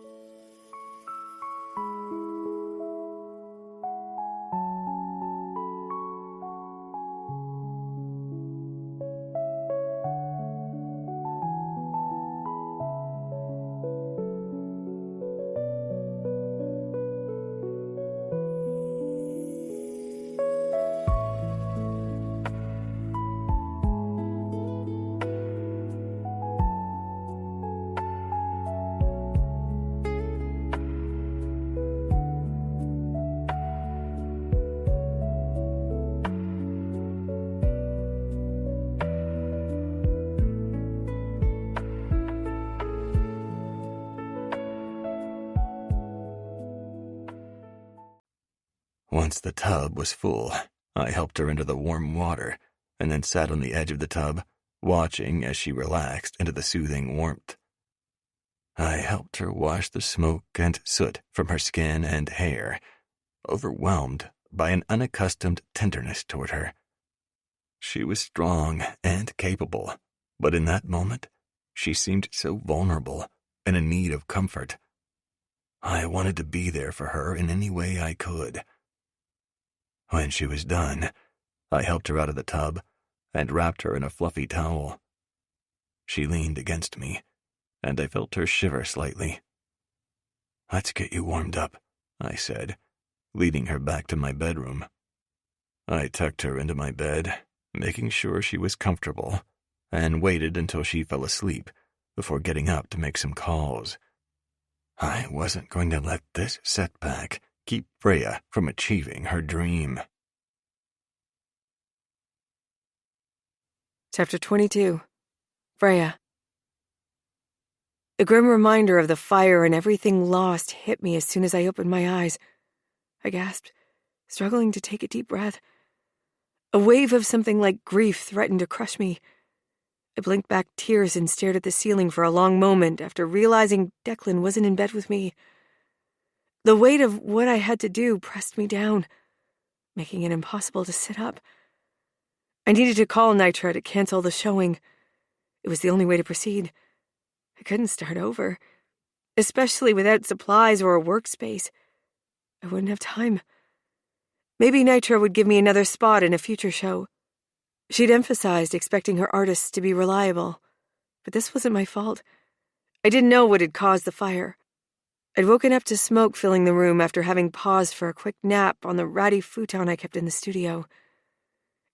Once the tub was full, I helped her into the warm water and then sat on the edge of the tub, watching as she relaxed into the soothing warmth. I helped her wash the smoke and soot from her skin and hair, overwhelmed by an unaccustomed tenderness toward her. She was strong and capable, but in that moment, she seemed so vulnerable and in need of comfort. I wanted to be there for her in any way I could. When she was done, I helped her out of the tub and wrapped her in a fluffy towel. She leaned against me, and I felt her shiver slightly. "Let's get you warmed up," I said, leading her back to my bedroom. I tucked her into my bed, making sure she was comfortable, and waited until she fell asleep before getting up to make some calls. I wasn't going to let this setback keep Freya from achieving her dream. Chapter 22. Freya. The grim reminder of the fire and everything lost hit me as soon as I opened my eyes. I gasped, struggling to take a deep breath. A wave of something like grief threatened to crush me. I blinked back tears and stared at the ceiling for a long moment after realizing Declan wasn't in bed with me. The weight of what I had to do pressed me down, making it impossible to sit up. I needed to call Nitra to cancel the showing. It was the only way to proceed. I couldn't start over, especially without supplies or a workspace. I wouldn't have time. Maybe Nitra would give me another spot in a future show. She'd emphasized expecting her artists to be reliable, but this wasn't my fault. I didn't know what had caused the fire. I'd woken up to smoke filling the room after having paused for a quick nap on the ratty futon I kept in the studio.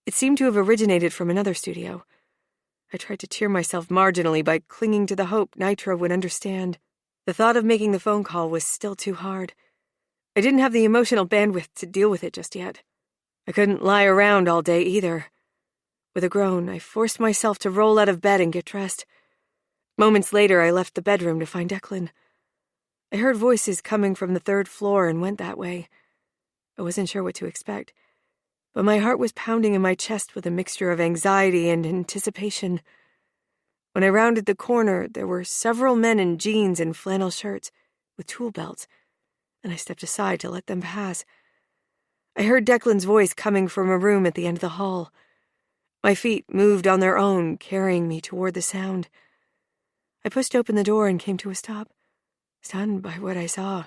It seemed to have originated from another studio. I tried to cheer myself marginally by clinging to the hope Nitra would understand. The thought of making the phone call was still too hard. I didn't have the emotional bandwidth to deal with it just yet. I couldn't lie around all day either. With a groan, I forced myself to roll out of bed and get dressed. Moments later, I left the bedroom to find Declan. I heard voices coming from the 3rd floor and went that way. I wasn't sure what to expect, but my heart was pounding in my chest with a mixture of anxiety and anticipation. When I rounded the corner, there were several men in jeans and flannel shirts with tool belts, and I stepped aside to let them pass. I heard Declan's voice coming from a room at the end of the hall. My feet moved on their own, carrying me toward the sound. I pushed open the door and came to a stop, stunned by what I saw.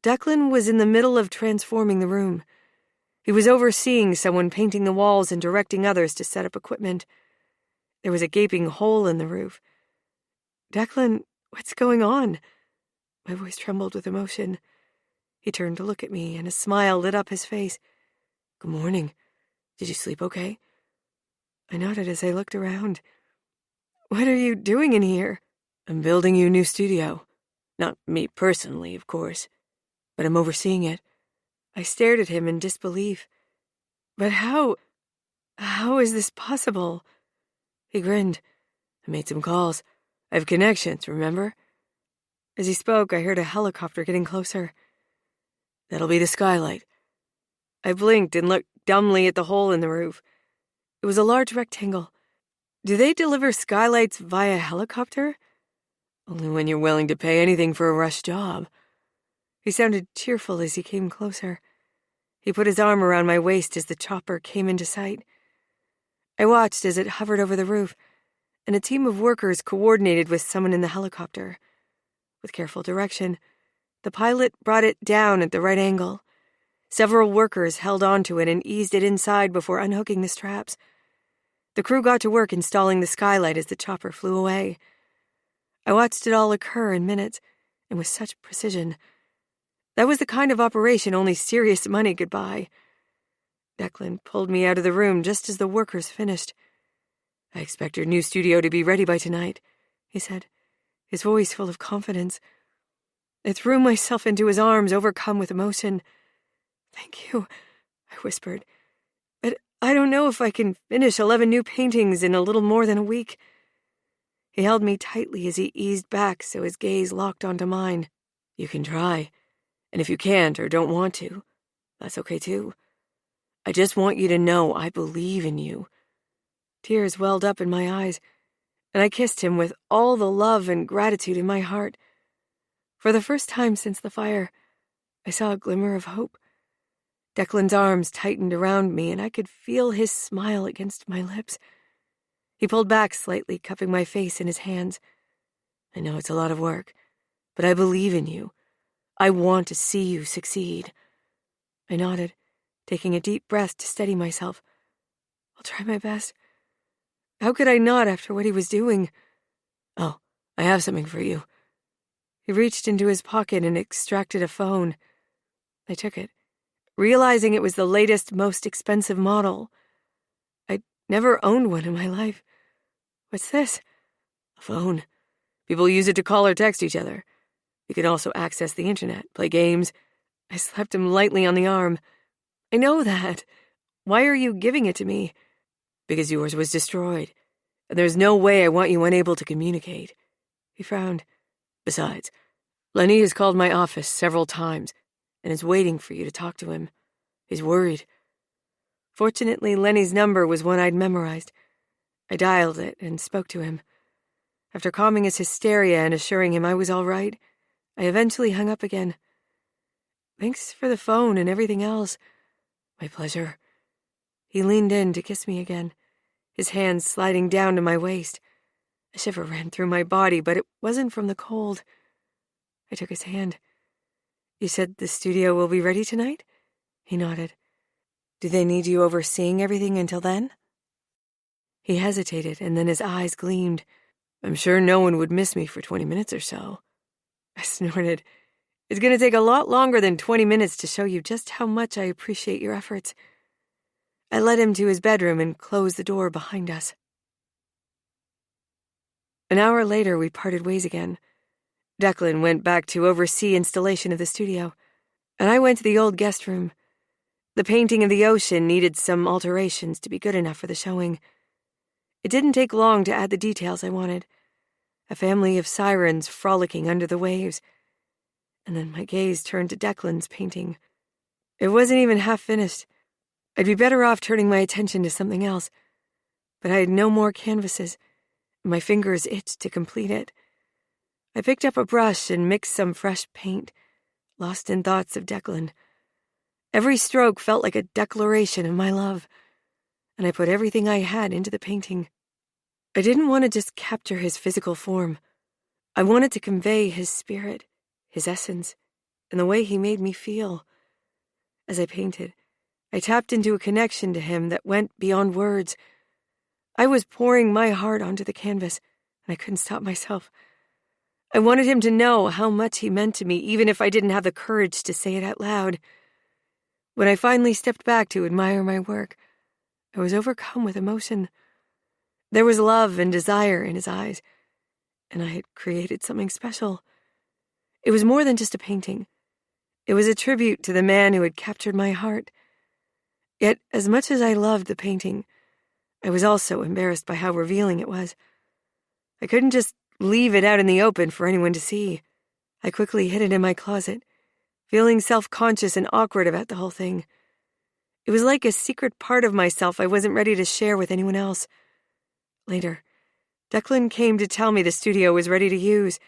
Declan was in the middle of transforming the room. He was overseeing someone painting the walls and directing others to set up equipment. There was a gaping hole in the roof. "Declan, what's going on?" My voice trembled with emotion. He turned to look at me, and a smile lit up his face. "Good morning. Did you sleep okay?" I nodded as I looked around. "What are you doing in here?" "I'm building you a new studio. Not me personally, of course, but I'm overseeing it." I stared at him in disbelief. "But how is this possible?" He grinned. "I made some calls. I have connections, remember?" As he spoke, I heard a helicopter getting closer. "That'll be the skylight." I blinked and looked dumbly at the hole in the roof. It was a large rectangle. Do they deliver skylights via helicopter? Only when you're willing to pay anything for a rush job. He sounded cheerful as he came closer. He put his arm around my waist as the chopper came into sight. I watched as it hovered over the roof, and a team of workers coordinated with someone in the helicopter. With careful direction, the pilot brought it down at the right angle. Several workers held onto it and eased it inside before unhooking the straps. The crew got to work installing the skylight as the chopper flew away. I watched it all occur in minutes, and with such precision. That was the kind of operation only serious money could buy. Declan pulled me out of the room just as the workers finished. "I expect your new studio to be ready by tonight," he said, his voice full of confidence. I threw myself into his arms, overcome with emotion. "Thank you," I whispered. "But I don't know if I can finish 11 new paintings in a little more than a week." He held me tightly as he eased back so his gaze locked onto mine. "You can try, and if you can't or don't want to, that's okay too. I just want you to know I believe in you." Tears welled up in my eyes, and I kissed him with all the love and gratitude in my heart. For the first time since the fire, I saw a glimmer of hope. Declan's arms tightened around me, and I could feel his smile against my lips. He pulled back slightly, cupping my face in his hands. "I know it's a lot of work, but I believe in you. I want to see you succeed." I nodded, taking a deep breath to steady myself. "I'll try my best." How could I not after what he was doing? "Oh, I have something for you." He reached into his pocket and extracted a phone. I took it, realizing it was the latest, most expensive model. I'd never owned one in my life. "What's this?" "A phone. People use it to call or text each other. You can also access the internet, play games." I slapped him lightly on the arm. "I know that. Why are you giving it to me?" "Because yours was destroyed, and there's no way I want you unable to communicate. He frowned. Besides, Lenny has called my office several times and is waiting for you to talk to him. He's worried. Fortunately, Lenny's number was one I'd memorized. I dialed it and spoke to him. After calming his hysteria and assuring him I was all right, I eventually hung up again. Thanks for the phone and everything else. My pleasure. He leaned in to kiss me again, his hands sliding down to my waist. A shiver ran through my body, but it wasn't from the cold. I took his hand. You said the studio will be ready tonight? He nodded. Do they need you overseeing everything until then? He hesitated, and then his eyes gleamed. I'm sure no one would miss me for 20 minutes or so. I snorted. It's going to take a lot longer than 20 minutes to show you just how much I appreciate your efforts. I led him to his bedroom and closed the door behind us. An hour later, we parted ways again. Declan went back to oversee installation of the studio, and I went to the old guest room. The painting of the ocean needed some alterations to be good enough for the showing. It didn't take long to add the details I wanted. A family of sirens frolicking under the waves. And then my gaze turned to Declan's painting. It wasn't even half finished. I'd be better off turning my attention to something else. But I had no more canvases, and my fingers itched to complete it. I picked up a brush and mixed some fresh paint, lost in thoughts of Declan. Every stroke felt like a declaration of my love, and I put everything I had into the painting. I didn't want to just capture his physical form. I wanted to convey his spirit, his essence, and the way he made me feel. As I painted, I tapped into a connection to him that went beyond words. I was pouring my heart onto the canvas, and I couldn't stop myself. I wanted him to know how much he meant to me, even if I didn't have the courage to say it out loud. When I finally stepped back to admire my work, I was overcome with emotion. There was love and desire in his eyes, and I had created something special. It was more than just a painting. It was a tribute to the man who had captured my heart. Yet, as much as I loved the painting, I was also embarrassed by how revealing it was. I couldn't just leave it out in the open for anyone to see. I quickly hid it in my closet, feeling self-conscious and awkward about the whole thing. It was like a secret part of myself I wasn't ready to share with anyone else. Later, Declan came to tell me the studio was ready to use,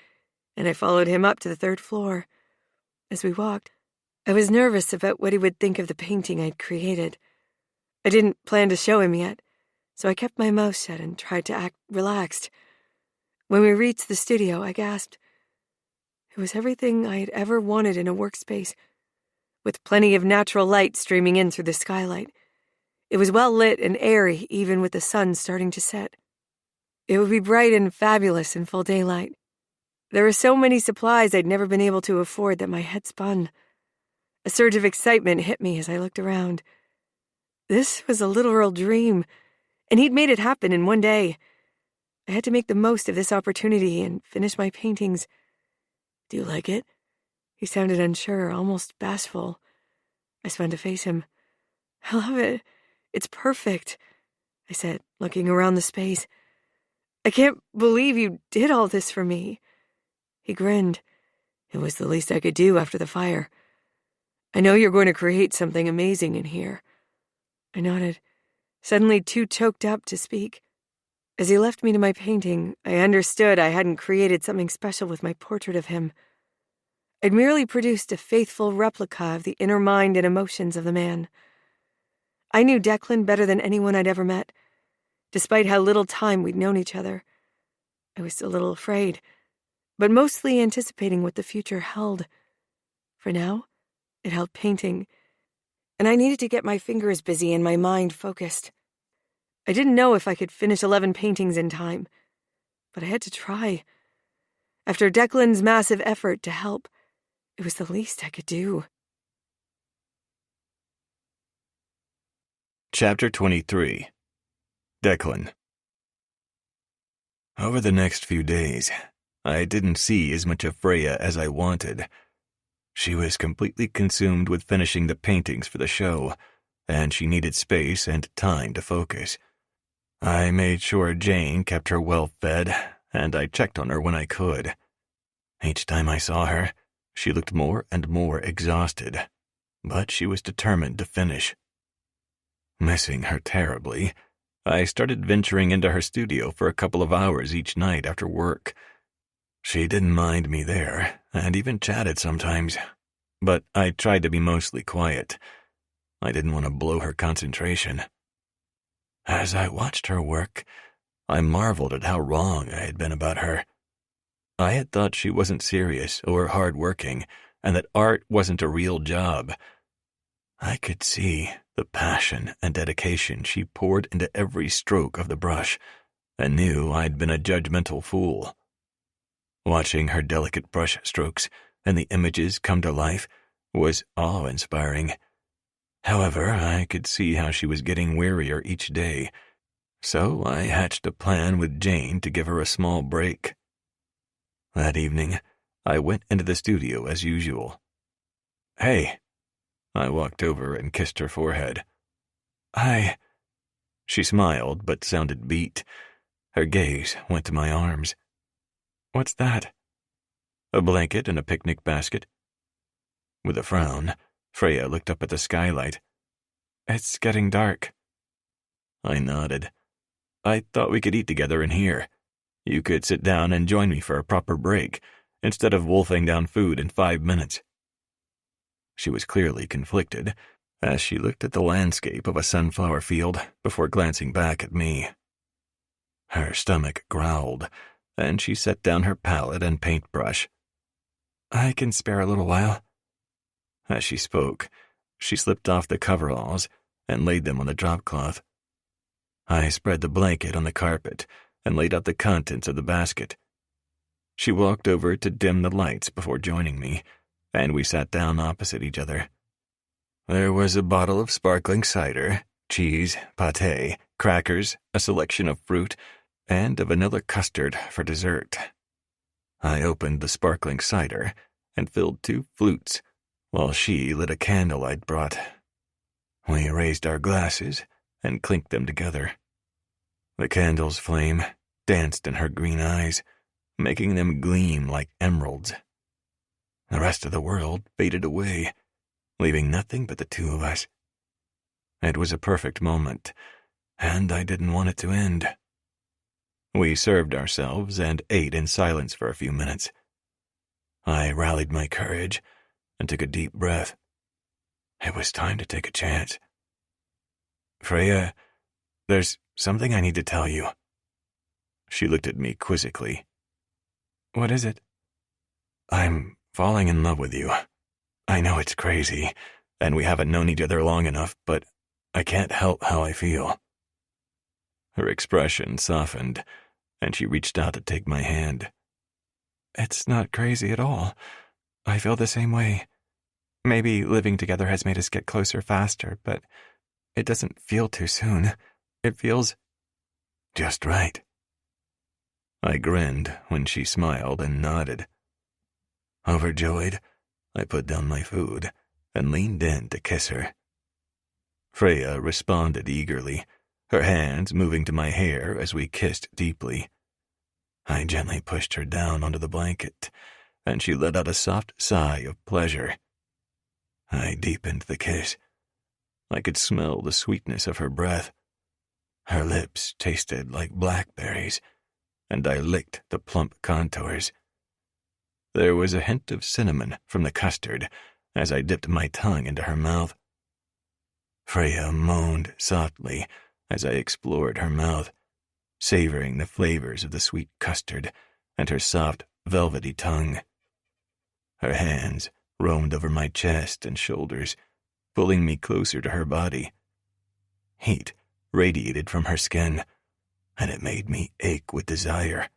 and I followed him up to the 3rd floor. As we walked, I was nervous about what he would think of the painting I'd created. I didn't plan to show him yet, so I kept my mouth shut and tried to act relaxed. When we reached the studio, I gasped. It was everything I had ever wanted in a workspace, with plenty of natural light streaming in through the skylight. It was well lit and airy, even with the sun starting to set. It would be bright and fabulous in full daylight. There were so many supplies I'd never been able to afford that my head spun. A surge of excitement hit me as I looked around. This was a literal dream, and he'd made it happen in one day. I had to make the most of this opportunity and finish my paintings. Do you like it? He sounded unsure, almost bashful. I spun to face him. I love it. It's perfect, I said, looking around the space. I can't believe you did all this for me. He grinned. It was the least I could do after the fire. I know you're going to create something amazing in here. I nodded, suddenly too choked up to speak. As he left me to my painting, I understood I hadn't created something special with my portrait of him. I'd merely produced a faithful replica of the inner mind and emotions of the man. I knew Declan better than anyone I'd ever met, despite how little time we'd known each other. I was a little afraid, but mostly anticipating what the future held. For now, it held painting, and I needed to get my fingers busy and my mind focused. I didn't know if I could finish 11 paintings in time, but I had to try. After Declan's massive effort to help, it was the least I could do. Chapter 23. Declan. Over the next few days, I didn't see as much of Freya as I wanted. She was completely consumed with finishing the paintings for the show, and she needed space and time to focus. I made sure Jane kept her well fed, and I checked on her when I could. Each time I saw her, she looked more and more exhausted, but she was determined to finish. Missing her terribly, I started venturing into her studio for a couple of hours each night after work. She didn't mind me there, and even chatted sometimes, but I tried to be mostly quiet. I didn't want to blow her concentration. As I watched her work, I marveled at how wrong I had been about her. I had thought she wasn't serious or hard-working, and that art wasn't a real job. I could see the passion and dedication she poured into every stroke of the brush, and knew I'd been a judgmental fool. Watching her delicate brush strokes and the images come to life was awe-inspiring. However, I could see how she was getting wearier each day, so I hatched a plan with Jane to give her a small break. That evening, I went into the studio as usual. "Hey." I walked over and kissed her forehead. "Hi." She smiled but sounded beat. Her gaze went to my arms. "What's that?" "A blanket and a picnic basket." With a frown, Freya looked up at the skylight. "It's getting dark." I nodded. "I thought we could eat together in here. You could sit down and join me for a proper break, instead of wolfing down food in 5 minutes. She was clearly conflicted, as she looked at the landscape of a sunflower field before glancing back at me. Her stomach growled, and she set down her palette and paintbrush. "I can spare a little while." As she spoke, she slipped off the coveralls and laid them on the dropcloth. I spread the blanket on the carpet and laid out the contents of the basket. She walked over to dim the lights before joining me, and we sat down opposite each other. There was a bottle of sparkling cider, cheese, pâté, crackers, a selection of fruit, and a vanilla custard for dessert. I opened the sparkling cider and filled 2 flutes, while she lit a candle I'd brought. We raised our glasses and clinked them together. The candle's flame danced in her green eyes, making them gleam like emeralds. The rest of the world faded away, leaving nothing but the 2 of us. It was a perfect moment, and I didn't want it to end. We served ourselves and ate in silence for a few minutes. I rallied my courage and took a deep breath. It was time to take a chance. "Freya, there's something I need to tell you." She looked at me quizzically. "What is it?" "I'm falling in love with you. I know it's crazy, and we haven't known each other long enough, but I can't help how I feel." Her expression softened, and she reached out to take my hand. "It's not crazy at all. I feel the same way. Maybe living together has made us get closer faster, but it doesn't feel too soon. It feels just right." I grinned when she smiled and nodded. Overjoyed, I put down my food and leaned in to kiss her. Freya responded eagerly, her hands moving to my hair as we kissed deeply. I gently pushed her down onto the blanket, and she let out a soft sigh of pleasure. I deepened the kiss. I could smell the sweetness of her breath. Her lips tasted like blackberries, and I licked the plump contours. There was a hint of cinnamon from the custard as I dipped my tongue into her mouth. Freya moaned softly as I explored her mouth, savoring the flavors of the sweet custard and her soft, velvety tongue. Her hands roamed over my chest and shoulders, pulling me closer to her body. Heat radiated from her skin, and it made me ache with desire.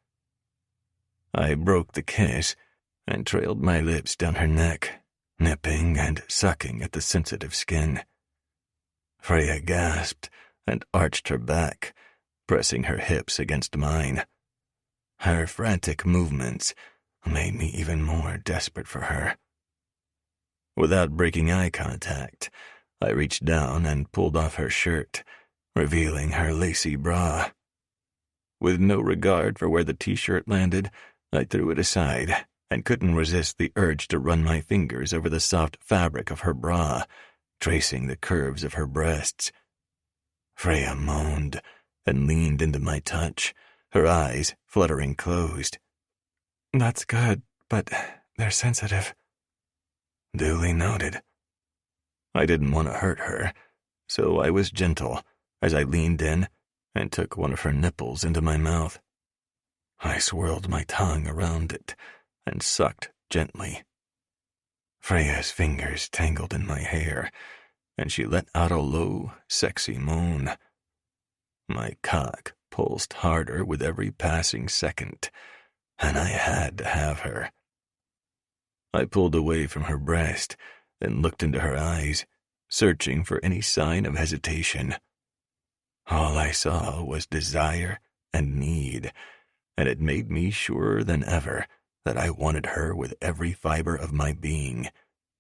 I broke the kiss and trailed my lips down her neck, nipping and sucking at the sensitive skin. Freya gasped and arched her back, pressing her hips against mine. Her frantic movements made me even more desperate for her. Without breaking eye contact, I reached down and pulled off her shirt, revealing her lacy bra. With no regard for where the t-shirt landed, I threw it aside and couldn't resist the urge to run my fingers over the soft fabric of her bra, tracing the curves of her breasts. Freya moaned and leaned into my touch, her eyes fluttering closed. That's good, but they're sensitive. Duly noted. I didn't want to hurt her, so I was gentle as I leaned in and took one of her nipples into my mouth. I swirled my tongue around it and sucked gently. Freya's fingers tangled in my hair, and she let out a low, sexy moan. My cock pulsed harder with every passing second, and I had to have her. I pulled away from her breast and looked into her eyes, searching for any sign of hesitation. All I saw was desire and need, and it made me surer than ever that I wanted her with every fiber of my being,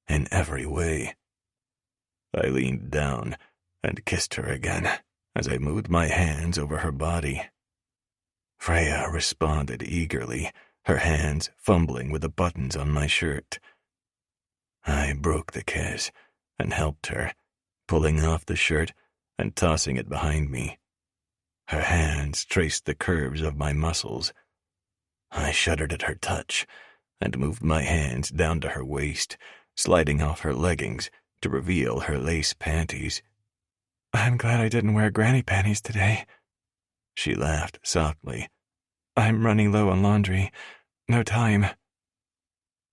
in every way. I leaned down and kissed her again as I moved my hands over her body. Freya responded eagerly, her hands fumbling with the buttons on my shirt. I broke the kiss and helped her, pulling off the shirt and tossing it behind me. Her hands traced the curves of my muscles. I shuddered at her touch and moved my hands down to her waist, sliding off her leggings to reveal her lace panties. I'm glad I didn't wear granny panties today. She laughed softly. I'm running low on laundry. No time.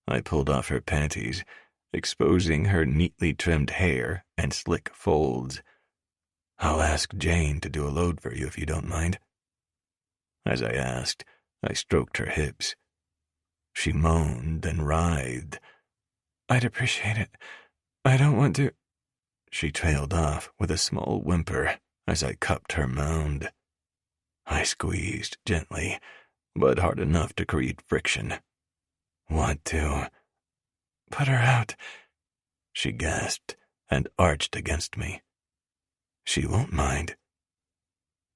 I pulled off her panties, exposing her neatly trimmed hair and slick folds. I'll ask Jane to do a load for you if you don't mind. As I asked, I stroked her hips. She moaned and writhed. I'd appreciate it. I don't want to... She trailed off with a small whimper as I cupped her mound. I squeezed gently, but hard enough to create friction. Want to... Put her out, she gasped and arched against me. She won't mind.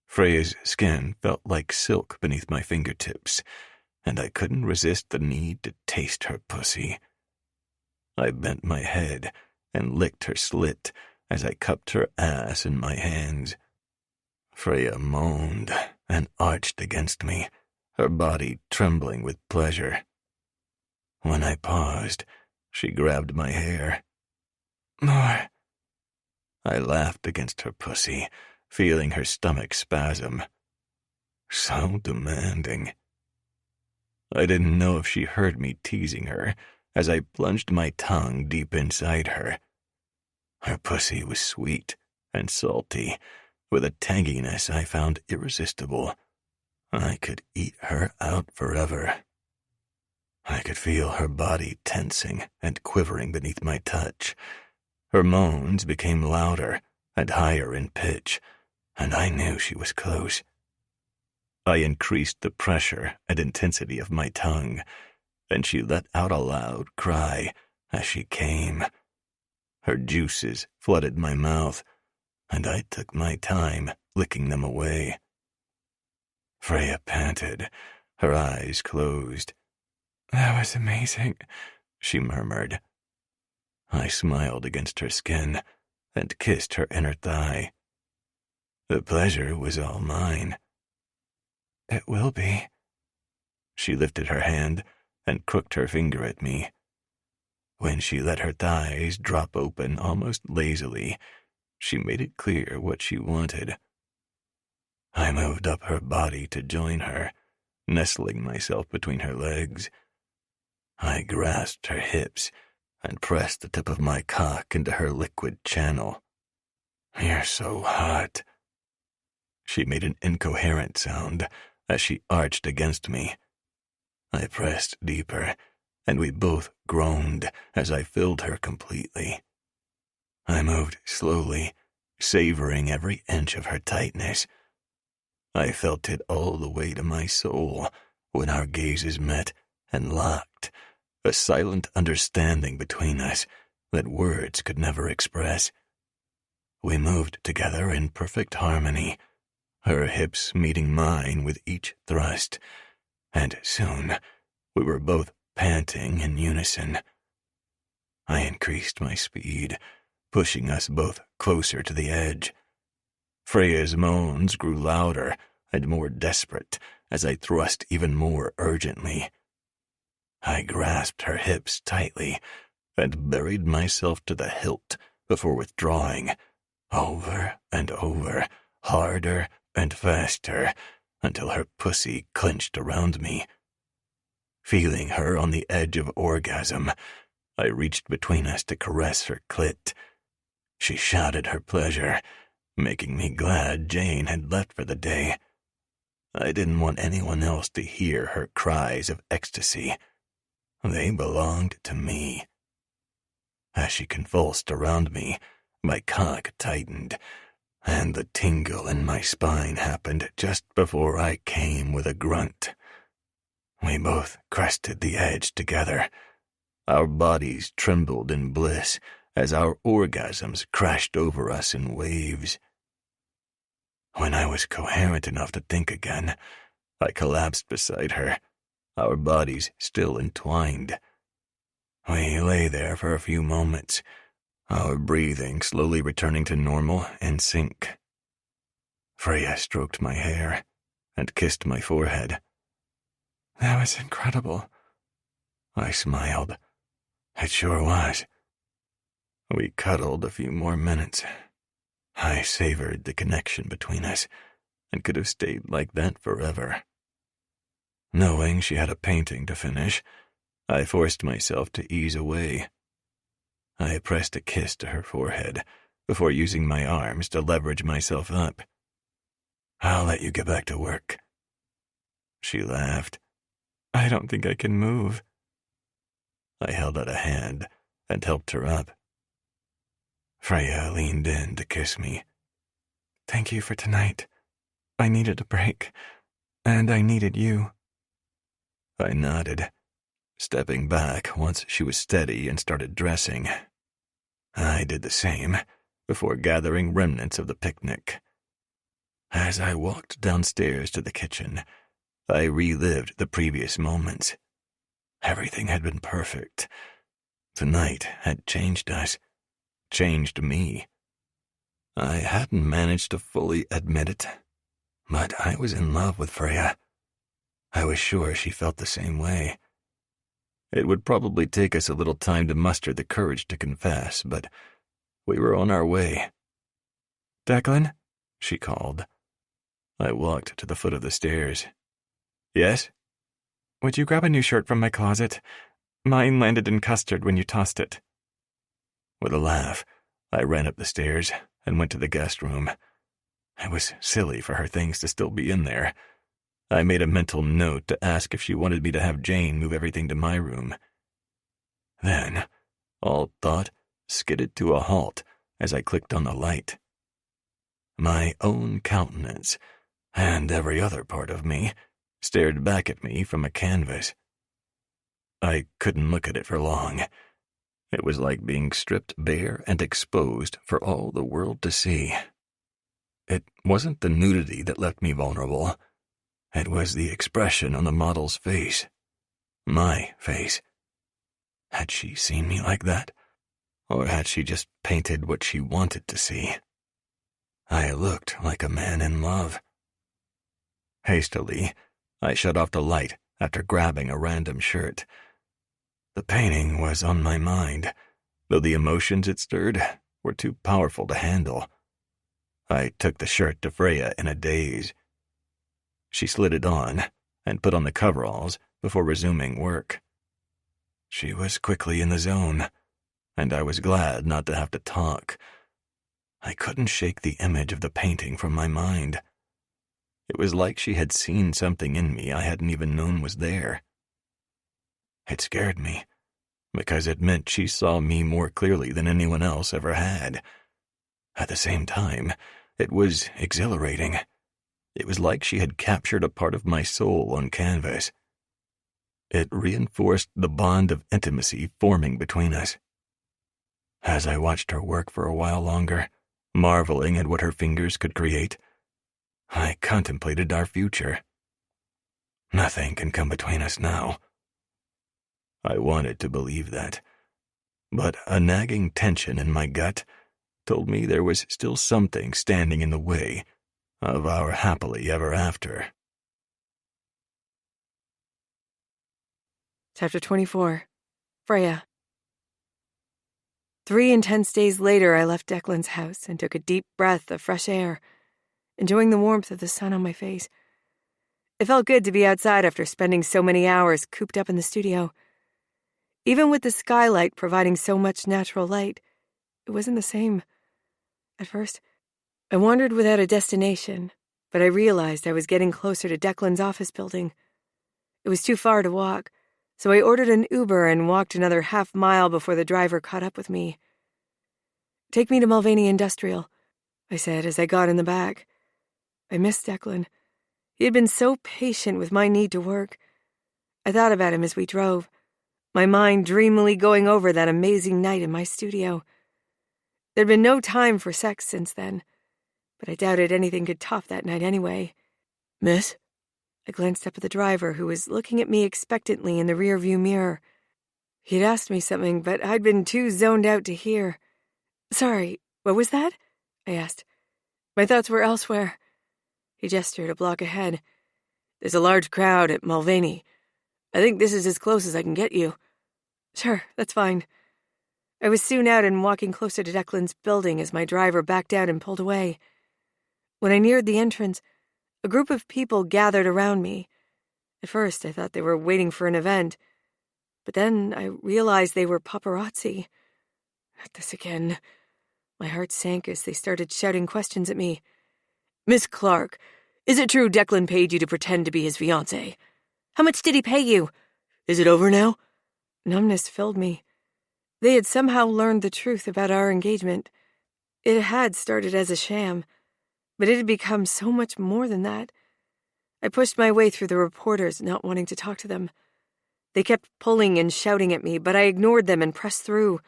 Freya's skin felt like silk beneath my fingertips, and I couldn't resist the need to taste her pussy. I bent my head and licked her slit as I cupped her ass in my hands. Freya moaned and arched against me, her body trembling with pleasure. When I paused, she grabbed my hair. More. I laughed against her pussy, feeling her stomach spasm. So demanding. I didn't know if she heard me teasing her as I plunged my tongue deep inside her. Her pussy was sweet and salty, with a tanginess I found irresistible. I could eat her out forever. I could feel her body tensing and quivering beneath my touch. Her moans became louder and higher in pitch, and I knew she was close. I increased the pressure and intensity of my tongue, and she let out a loud cry as she came. Her juices flooded my mouth, and I took my time licking them away. Freya panted, her eyes closed. That was amazing, she murmured. I smiled against her skin and kissed her inner thigh. The pleasure was all mine. It will be. She lifted her hand and crooked her finger at me. When she let her thighs drop open almost lazily, she made it clear what she wanted. I moved up her body to join her, nestling myself between her legs. I grasped her hips and pressed the tip of my cock into her liquid channel. You're so hot. She made an incoherent sound as she arched against me. I pressed deeper, and we both groaned as I filled her completely. I moved slowly, savoring every inch of her tightness. I felt it all the way to my soul when our gazes met and locked, a silent understanding between us that words could never express. We moved together in perfect harmony, her hips meeting mine with each thrust, and soon we were both panting in unison. I increased my speed, pushing us both closer to the edge. Freya's moans grew louder and more desperate as I thrust even more urgently. I grasped her hips tightly and buried myself to the hilt before withdrawing, over and over, harder and faster, until her pussy clenched around me. Feeling her on the edge of orgasm, I reached between us to caress her clit. She shouted her pleasure, making me glad Jane had left for the day. I didn't want anyone else to hear her cries of ecstasy. They belonged to me. As she convulsed around me, my cock tightened, and the tingle in my spine happened just before I came with a grunt. We both crested the edge together. Our bodies trembled in bliss as our orgasms crashed over us in waves. When I was coherent enough to think again, I collapsed beside her, our bodies still entwined. We lay there for a few moments, our breathing slowly returning to normal and sync. Freya stroked my hair and kissed my forehead. That was incredible. I smiled. It sure was. We cuddled a few more minutes. I savored the connection between us and could have stayed like that forever. Knowing she had a painting to finish, I forced myself to ease away. I pressed a kiss to her forehead before using my arms to leverage myself up. I'll let you get back to work. She laughed. I don't think I can move. I held out a hand and helped her up. Freya leaned in to kiss me. Thank you for tonight. I needed a break, and I needed you. I nodded, stepping back once she was steady and started dressing. I did the same before gathering remnants of the picnic. As I walked downstairs to the kitchen, I relived the previous moments. Everything had been perfect. Tonight had changed us, changed me. I hadn't managed to fully admit it, but I was in love with Freya. I was sure she felt the same way. It would probably take us a little time to muster the courage to confess, but we were on our way. Declan? She called. I walked to the foot of the stairs. Yes? Would you grab a new shirt from my closet? Mine landed in custard when you tossed it. With a laugh, I ran up the stairs and went to the guest room. It was silly for her things to still be in there. I made a mental note to ask if she wanted me to have Jane move everything to my room. Then, all thought skidded to a halt as I clicked on the light. My own countenance, and every other part of me, stared back at me from a canvas. I couldn't look at it for long. It was like being stripped bare and exposed for all the world to see. It wasn't the nudity that left me vulnerable. It was the expression on the model's face. My face. Had she seen me like that? Or had she just painted what she wanted to see? I looked like a man in love. Hastily, I shut off the light after grabbing a random shirt. The painting was on my mind, though the emotions it stirred were too powerful to handle. I took the shirt to Freya in a daze. She slid it on and put on the coveralls before resuming work. She was quickly in the zone, and I was glad not to have to talk. I couldn't shake the image of the painting from my mind. It was like she had seen something in me I hadn't even known was there. It scared me, because it meant she saw me more clearly than anyone else ever had. At the same time, it was exhilarating. It was like she had captured a part of my soul on canvas. It reinforced the bond of intimacy forming between us. As I watched her work for a while longer, marveling at what her fingers could create, I contemplated our future. Nothing can come between us now. I wanted to believe that, but a nagging tension in my gut told me there was still something standing in the way of our happily ever after. Chapter 24. Freya. 3 intense days later, I left Declan's house and took a deep breath of fresh air, enjoying the warmth of the sun on my face. It felt good to be outside after spending so many hours cooped up in the studio. Even with the skylight providing so much natural light, it wasn't the same. At first, I wandered without a destination, but I realized I was getting closer to Declan's office building. It was too far to walk, so I ordered an Uber and walked another half-mile before the driver caught up with me. "Take me to Mulvaney Industrial," I said as I got in the back. I missed Declan. He had been so patient with my need to work. I thought about him as we drove, my mind dreamily going over that amazing night in my studio. There'd been no time for sex since then, but I doubted anything could top that night anyway. "Miss?" I glanced up at the driver, who was looking at me expectantly in the rearview mirror. He'd asked me something, but I'd been too zoned out to hear. "Sorry, what was that?" I asked. My thoughts were elsewhere. He gestured a block ahead. "There's a large crowd at Mulvaney. I think this is as close as I can get you." "Sure, that's fine." I was soon out and walking closer to Declan's building as my driver backed out and pulled away. When I neared the entrance, a group of people gathered around me. At first, I thought they were waiting for an event, but then I realized they were paparazzi. Not this again. My heart sank as they started shouting questions at me. "Miss Clark, is it true Declan paid you to pretend to be his fiancée? How much did he pay you? Is it over now?" Numbness filled me. They had somehow learned the truth about our engagement. It had started as a sham, but it had become so much more than that. I pushed my way through the reporters, not wanting to talk to them. They kept pulling and shouting at me, but I ignored them and pressed through.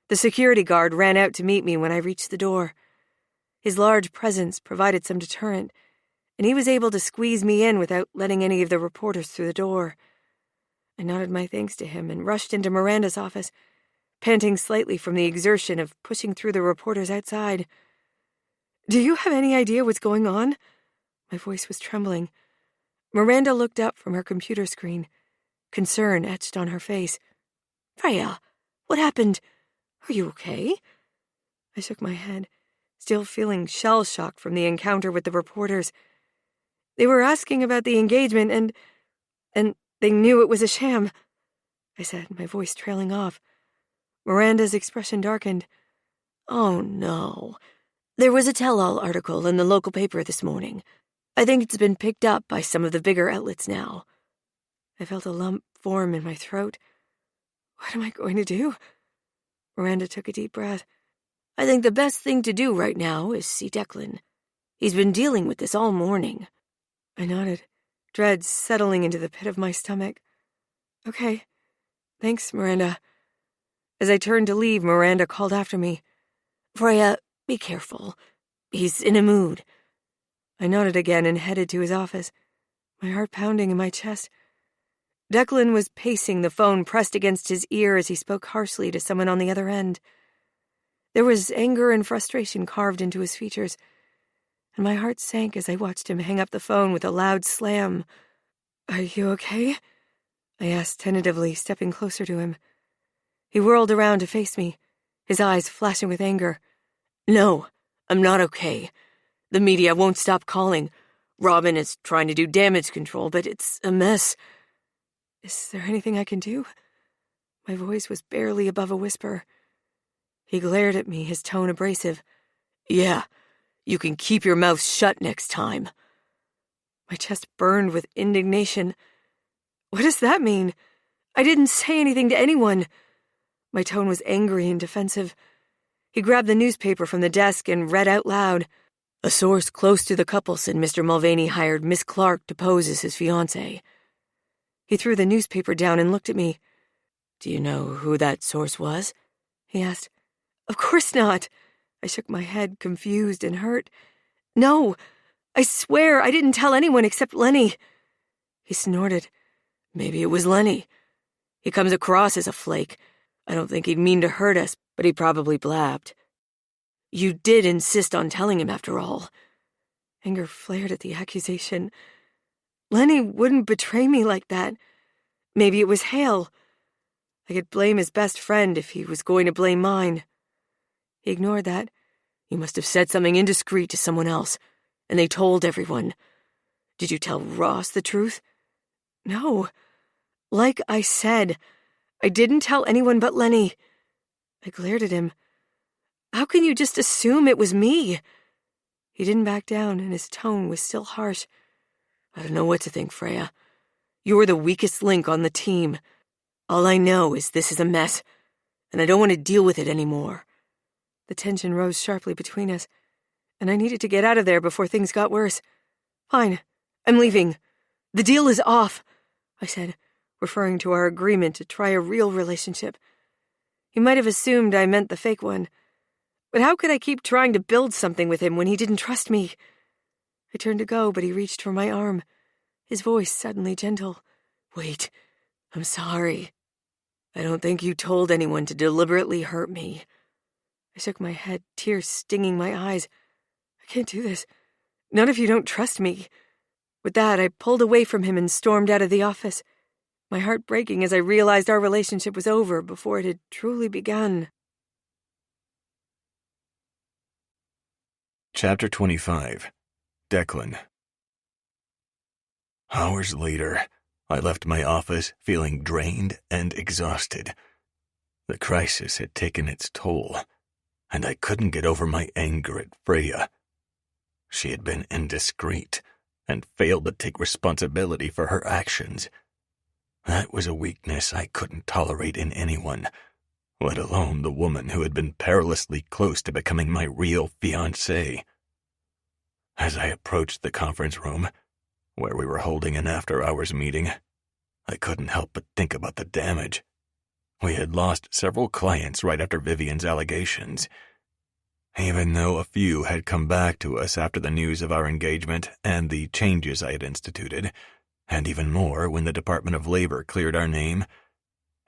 The security guard ran out to meet me when I reached the door. His large presence provided some deterrent, and he was able to squeeze me in without letting any of the reporters through the door. I nodded my thanks to him and rushed into Miranda's office, panting slightly from the exertion of pushing through the reporters outside. "Do you have any idea what's going on?" My voice was trembling. Miranda looked up from her computer screen, concern etched on her face. "Freya, what happened? Are you okay?" I shook my head, still feeling shell-shocked from the encounter with the reporters. They were asking about the engagement and they knew it was a sham, I said, my voice trailing off. Miranda's expression darkened. "Oh, no. There was a tell-all article in the local paper this morning. I think it's been picked up by some of the bigger outlets now." I felt a lump form in my throat. What am I going to do? Miranda took a deep breath. "I think the best thing to do right now is see Declan. He's been dealing with this all morning." I nodded, dread settling into the pit of my stomach. "Okay. Thanks, Miranda." As I turned to leave, Miranda called after me. "Freya, be careful. He's in a mood." I nodded again and headed to his office, my heart pounding in my chest. Declan was pacing, the phone pressed against his ear as he spoke harshly to someone on the other end. There was anger and frustration carved into his features, and my heart sank as I watched him hang up the phone with a loud slam. "Are you okay?" I asked tentatively, stepping closer to him. He whirled around to face me, his eyes flashing with anger. "No, I'm not okay. The media won't stop calling. Robin is trying to do damage control, but it's a mess." "Is there anything I can do?" My voice was barely above a whisper. He glared at me, his tone abrasive. "Yeah, you can keep your mouth shut next time." My chest burned with indignation. "What does that mean? I didn't say anything to anyone." My tone was angry and defensive. He grabbed the newspaper from the desk and read out loud. "A source close to the couple said Mr. Mulvaney hired Miss Clark to pose as his fiancée." He threw the newspaper down and looked at me. "Do you know who that source was?" he asked. "Of course not." I shook my head, confused and hurt. "No, I swear I didn't tell anyone except Lenny. He snorted. Maybe it was Lenny. He comes across as a flake. I don't think he'd mean to hurt us, but he probably blabbed. You did insist on telling him, after all. Anger flared at the accusation. Lenny wouldn't betray me like that. Maybe it was Hale. I could blame his best friend if he was going to blame mine. He ignored that. You must have said something indiscreet to someone else, and they told everyone. Did you tell Ross the truth? No. Like I said, I didn't tell anyone but Lenny. I glared at him. How can you just assume it was me? He didn't back down, and his tone was still harsh. I don't know what to think, Freya. You're the weakest link on the team. All I know is this is a mess, and I don't want to deal with it anymore. The tension rose sharply between us, and I needed to get out of there before things got worse. Fine, I'm leaving. The deal is off, I said, referring to our agreement to try a real relationship. He might have assumed I meant the fake one, but how could I keep trying to build something with him when he didn't trust me? I turned to go, but he reached for my arm, his voice suddenly gentle. Wait, I'm sorry. I don't think you told anyone to deliberately hurt me. I shook my head, tears stinging my eyes. I can't do this. Not if you don't trust me. With that, I pulled away from him and stormed out of the office, my heart breaking as I realized our relationship was over before it had truly begun. Chapter 25. Declan. Hours later, I left my office feeling drained and exhausted. The crisis had taken its toll, and I couldn't get over my anger at Freya. She had been indiscreet and failed to take responsibility for her actions. That was a weakness I couldn't tolerate in anyone, let alone the woman who had been perilously close to becoming my real fiancée. As I approached the conference room, where we were holding an after-hours meeting, I couldn't help but think about the damage. We had lost several clients right after Vivian's allegations. Even though a few had come back to us after the news of our engagement and the changes I had instituted, and even more when the Department of Labor cleared our name,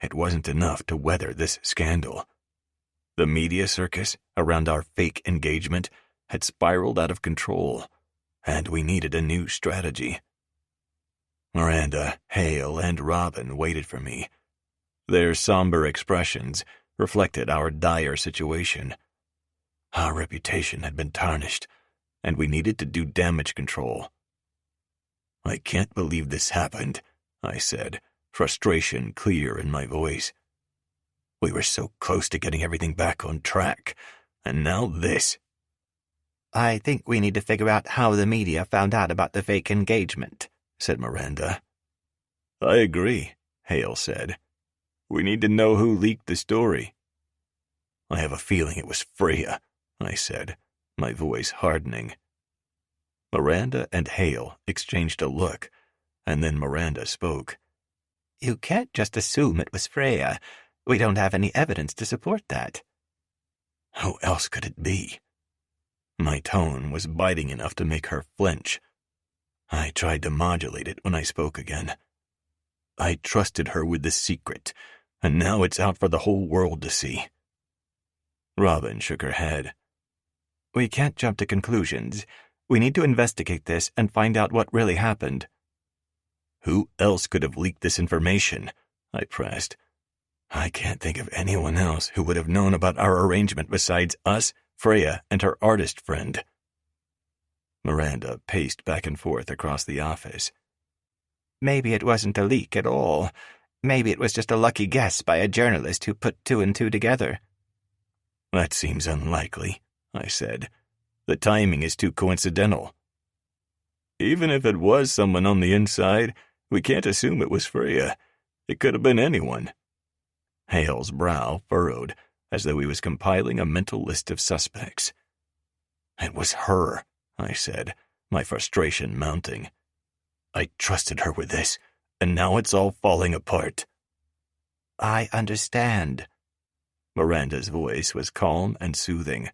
it wasn't enough to weather this scandal. The media circus around our fake engagement had spiraled out of control, and we needed a new strategy. Miranda, Hale, and Robin waited for me. Their somber expressions reflected our dire situation. Our reputation had been tarnished, and we needed to do damage control. I can't believe this happened, I said, frustration clear in my voice. We were so close to getting everything back on track, and now this. I think we need to figure out how the media found out about the fake engagement, said Miranda. I agree, Hale said. We need to know who leaked the story. I have a feeling it was Freya, I said, my voice hardening. Miranda and Hale exchanged a look, and then Miranda spoke. You can't just assume it was Freya. We don't have any evidence to support that. Who else could it be? My tone was biting enough to make her flinch. I tried to modulate it when I spoke again. I trusted her with the secret, and now it's out for the whole world to see. Robin shook her head. We can't jump to conclusions. We need to investigate this and find out what really happened. Who else could have leaked this information? I pressed. I can't think of anyone else who would have known about our arrangement besides us, Freya, and her artist friend. Miranda paced back and forth across the office. Maybe it wasn't a leak at all. Maybe it was just a lucky guess by a journalist who put two and two together. That seems unlikely, I said. The timing is too coincidental. Even if it was someone on the inside, we can't assume it was Freya. It could have been anyone. Hale's brow furrowed, as though he was compiling a mental list of suspects. It was her, I said, my frustration mounting. I trusted her with this, and now it's all falling apart. I understand. Miranda's voice was calm and soothing.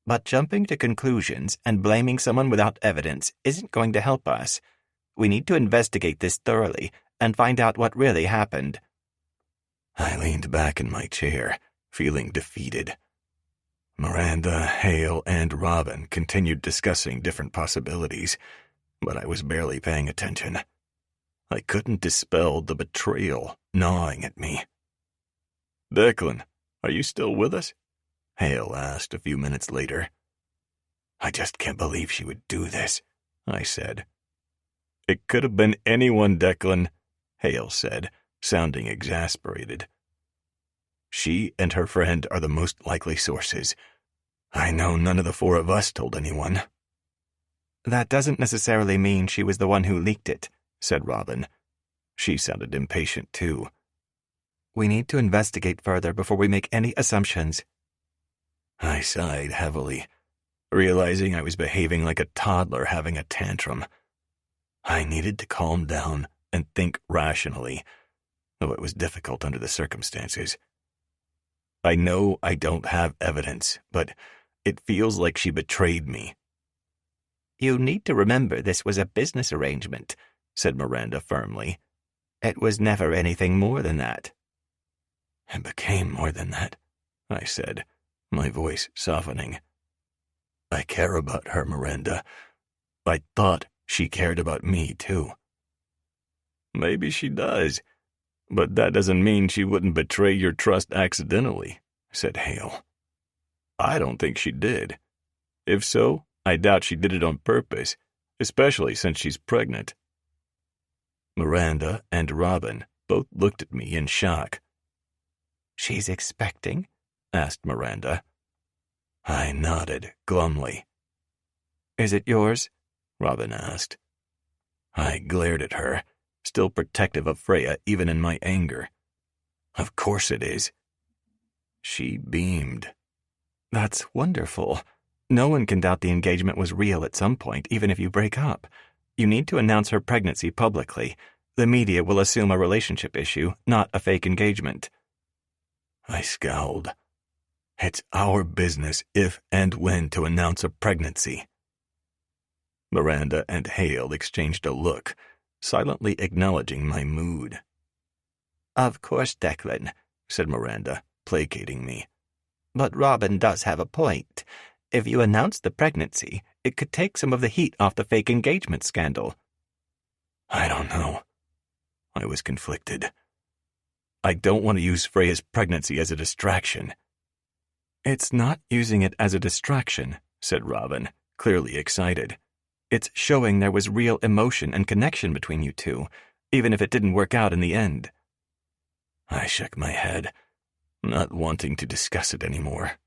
But jumping to conclusions and blaming someone without evidence isn't going to help us. We need to investigate this thoroughly and find out what really happened. I leaned back in my chair, feeling defeated. Miranda, Hale, and Robin continued discussing different possibilities, but I was barely paying attention. I couldn't dispel the betrayal gnawing at me. "Declan, are you still with us?" Hale asked a few minutes later. "I just can't believe she would do this," I said. "It could have been anyone, Declan," Hale said, sounding exasperated. "She and her friend are the most likely sources. I know none of the four of us told anyone." "That doesn't necessarily mean she was the one who leaked it," said Robin. She sounded impatient, too. "We need to investigate further before we make any assumptions." I sighed heavily, realizing I was behaving like a toddler having a tantrum. I needed to calm down and think rationally, though it was difficult under the circumstances. I know I don't have evidence, but it feels like she betrayed me. "You need to remember this was a business arrangement," said Miranda firmly. "It was never anything more than that." "It became more than that," I said, my voice softening. "I care about her, Miranda. I thought she cared about me, too." "Maybe she does, but that doesn't mean she wouldn't betray your trust accidentally," said Hale. "I don't think she did. If so, I doubt she did it on purpose, especially since she's pregnant." Miranda and Robin both looked at me in shock. "She's expecting?" asked Miranda. I nodded glumly. "Is it yours?" Robin asked. I glared at her, still protective of Freya even in my anger. "Of course it is." She beamed. "That's wonderful. No one can doubt the engagement was real at some point, even if you break up. You need to announce her pregnancy publicly. The media will assume a relationship issue, not a fake engagement." I scowled. "It's our business if and when to announce a pregnancy." Miranda and Hale exchanged a look, silently acknowledging my mood. "Of course, Declan," said Miranda, placating me. "But Robin does have a point. If you announce the pregnancy, it could take some of the heat off the fake engagement scandal." I don't know. I was conflicted. I don't want to use Freya's pregnancy as a distraction. "It's not using it as a distraction," said Robin, clearly excited. "It's showing there was real emotion and connection between you two, even if it didn't work out in the end." I shook my head, not wanting to discuss it anymore.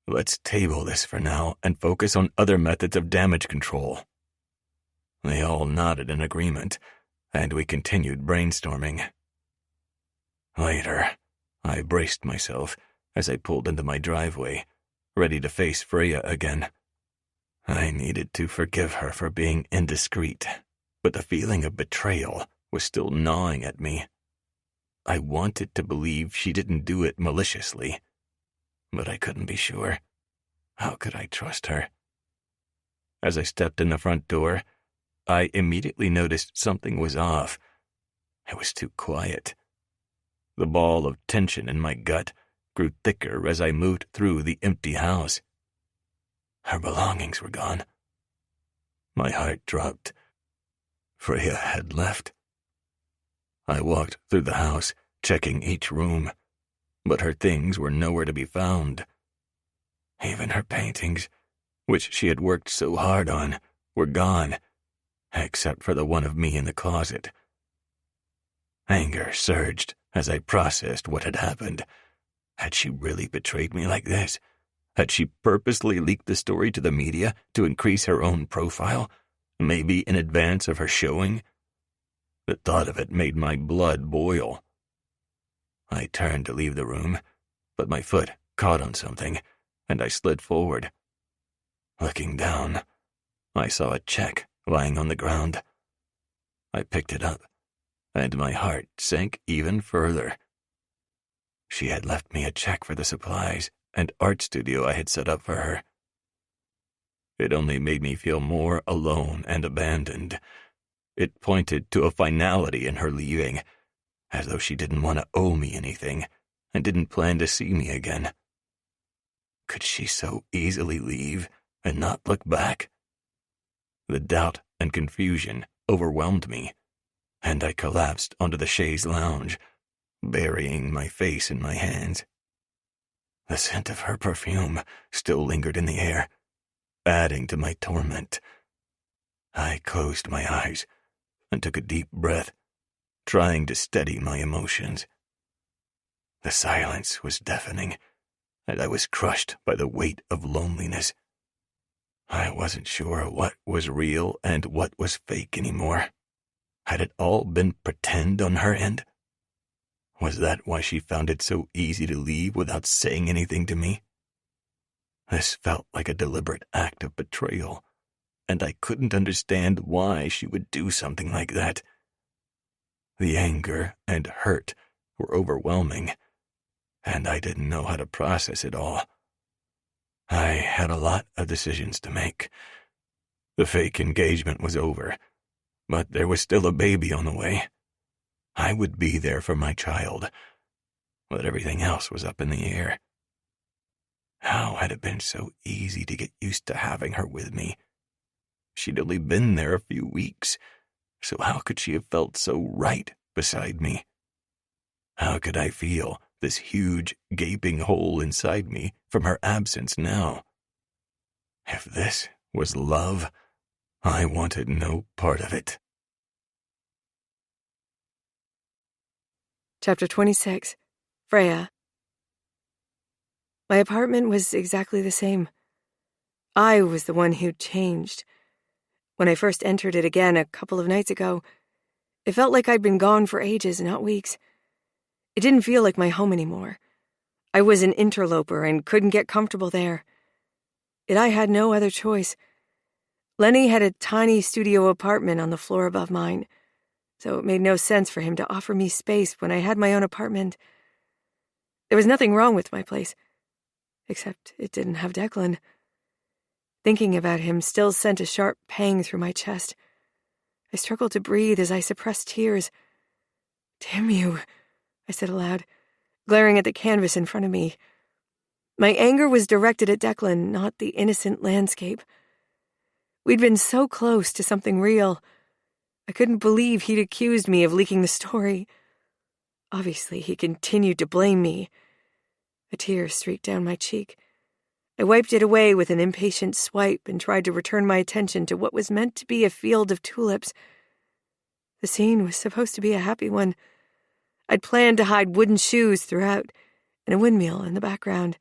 "Let's table this for now and focus on other methods of damage control." They all nodded in agreement, and we continued brainstorming. Later, I braced myself as I pulled into my driveway, ready to face Freya again. I needed to forgive her for being indiscreet, but the feeling of betrayal was still gnawing at me. I wanted to believe she didn't do it maliciously, but I couldn't be sure. How could I trust her? As I stepped in the front door, I immediately noticed something was off. It was too quiet. The ball of tension in my gut grew thicker as I moved through the empty house. Her belongings were gone. My heart dropped. Freya had left. I walked through the house, checking each room, but her things were nowhere to be found. Even her paintings, which she had worked so hard on, were gone, except for the one of me in the closet. Anger surged as I processed what had happened. Had she really betrayed me like this? Had she purposely leaked the story to the media to increase her own profile, maybe in advance of her showing? The thought of it made my blood boil. I turned to leave the room, but my foot caught on something, and I slid forward. Looking down, I saw a check lying on the ground. I picked it up, and my heart sank even further. She had left me a check for the supplies and art studio I had set up for her. It only made me feel more alone and abandoned. It pointed to a finality in her leaving, as though she didn't want to owe me anything and didn't plan to see me again. Could she so easily leave and not look back? The doubt and confusion overwhelmed me, and I collapsed onto the chaise lounge, burying my face in my hands. The scent of her perfume still lingered in the air, adding to my torment. I closed my eyes and took a deep breath, trying to steady my emotions. The silence was deafening, and I was crushed by the weight of loneliness. I wasn't sure what was real and what was fake anymore. Had it all been pretend on her end? Was that why she found it so easy to leave without saying anything to me? This felt like a deliberate act of betrayal, and I couldn't understand why she would do something like that. The anger and hurt were overwhelming, and I didn't know how to process it all. I had a lot of decisions to make. The fake engagement was over, but there was still a baby on the way. I would be there for my child, but everything else was up in the air. How had it been so easy to get used to having her with me? She'd only been there a few weeks, so how could she have felt so right beside me? How could I feel this huge, gaping hole inside me from her absence now? If this was love, I wanted no part of it. Chapter 26. Freya. My apartment was exactly the same. I was the one who'd changed. When I first entered it again a couple of nights ago, it felt like I'd been gone for ages, not weeks. It didn't feel like my home anymore. I was an interloper and couldn't get comfortable there. Yet I had no other choice. Lenny had a tiny studio apartment on the floor above mine, so it made no sense for him to offer me space when I had my own apartment. There was nothing wrong with my place, except it didn't have Declan. Thinking about him still sent a sharp pang through my chest. I struggled to breathe as I suppressed tears. "Damn you," I said aloud, glaring at the canvas in front of me. My anger was directed at Declan, not the innocent landscape. We'd been so close to something real. I couldn't believe he'd accused me of leaking the story. Obviously, he continued to blame me. A tear streaked down my cheek. I wiped it away with an impatient swipe and tried to return my attention to what was meant to be a field of tulips. The scene was supposed to be a happy one. I'd planned to hide wooden shoes throughout and a windmill in the background.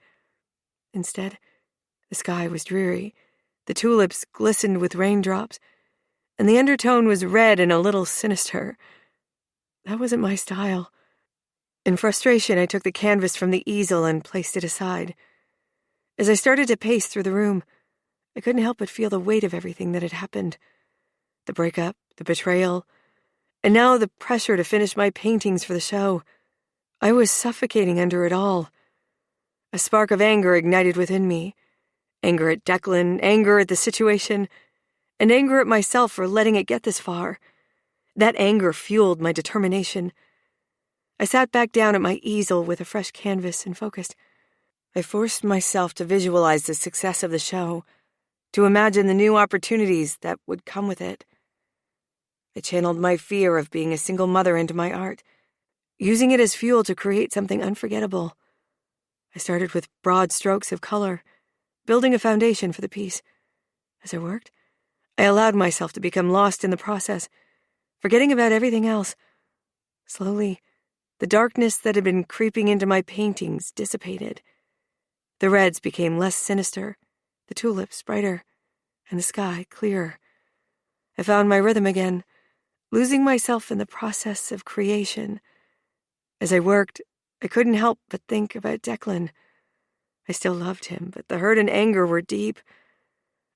Instead, the sky was dreary, the tulips glistened with raindrops, and the undertone was red and a little sinister. That wasn't my style. In frustration, I took the canvas from the easel and placed it aside. As I started to pace through the room, I couldn't help but feel the weight of everything that had happened. The breakup, the betrayal, and now the pressure to finish my paintings for the show. I was suffocating under it all. A spark of anger ignited within me. Anger at Declan, anger at the situation, and anger at myself for letting it get this far. That anger fueled my determination. I sat back down at my easel with a fresh canvas and focused. I forced myself to visualize the success of the show, to imagine the new opportunities that would come with it. I channeled my fear of being a single mother into my art, using it as fuel to create something unforgettable. I started with broad strokes of color, building a foundation for the piece. As I worked, I allowed myself to become lost in the process, forgetting about everything else. Slowly, the darkness that had been creeping into my paintings dissipated. The reds became less sinister, the tulips brighter, and the sky clearer. I found my rhythm again, losing myself in the process of creation. As I worked, I couldn't help but think about Declan. I still loved him, but the hurt and anger were deep.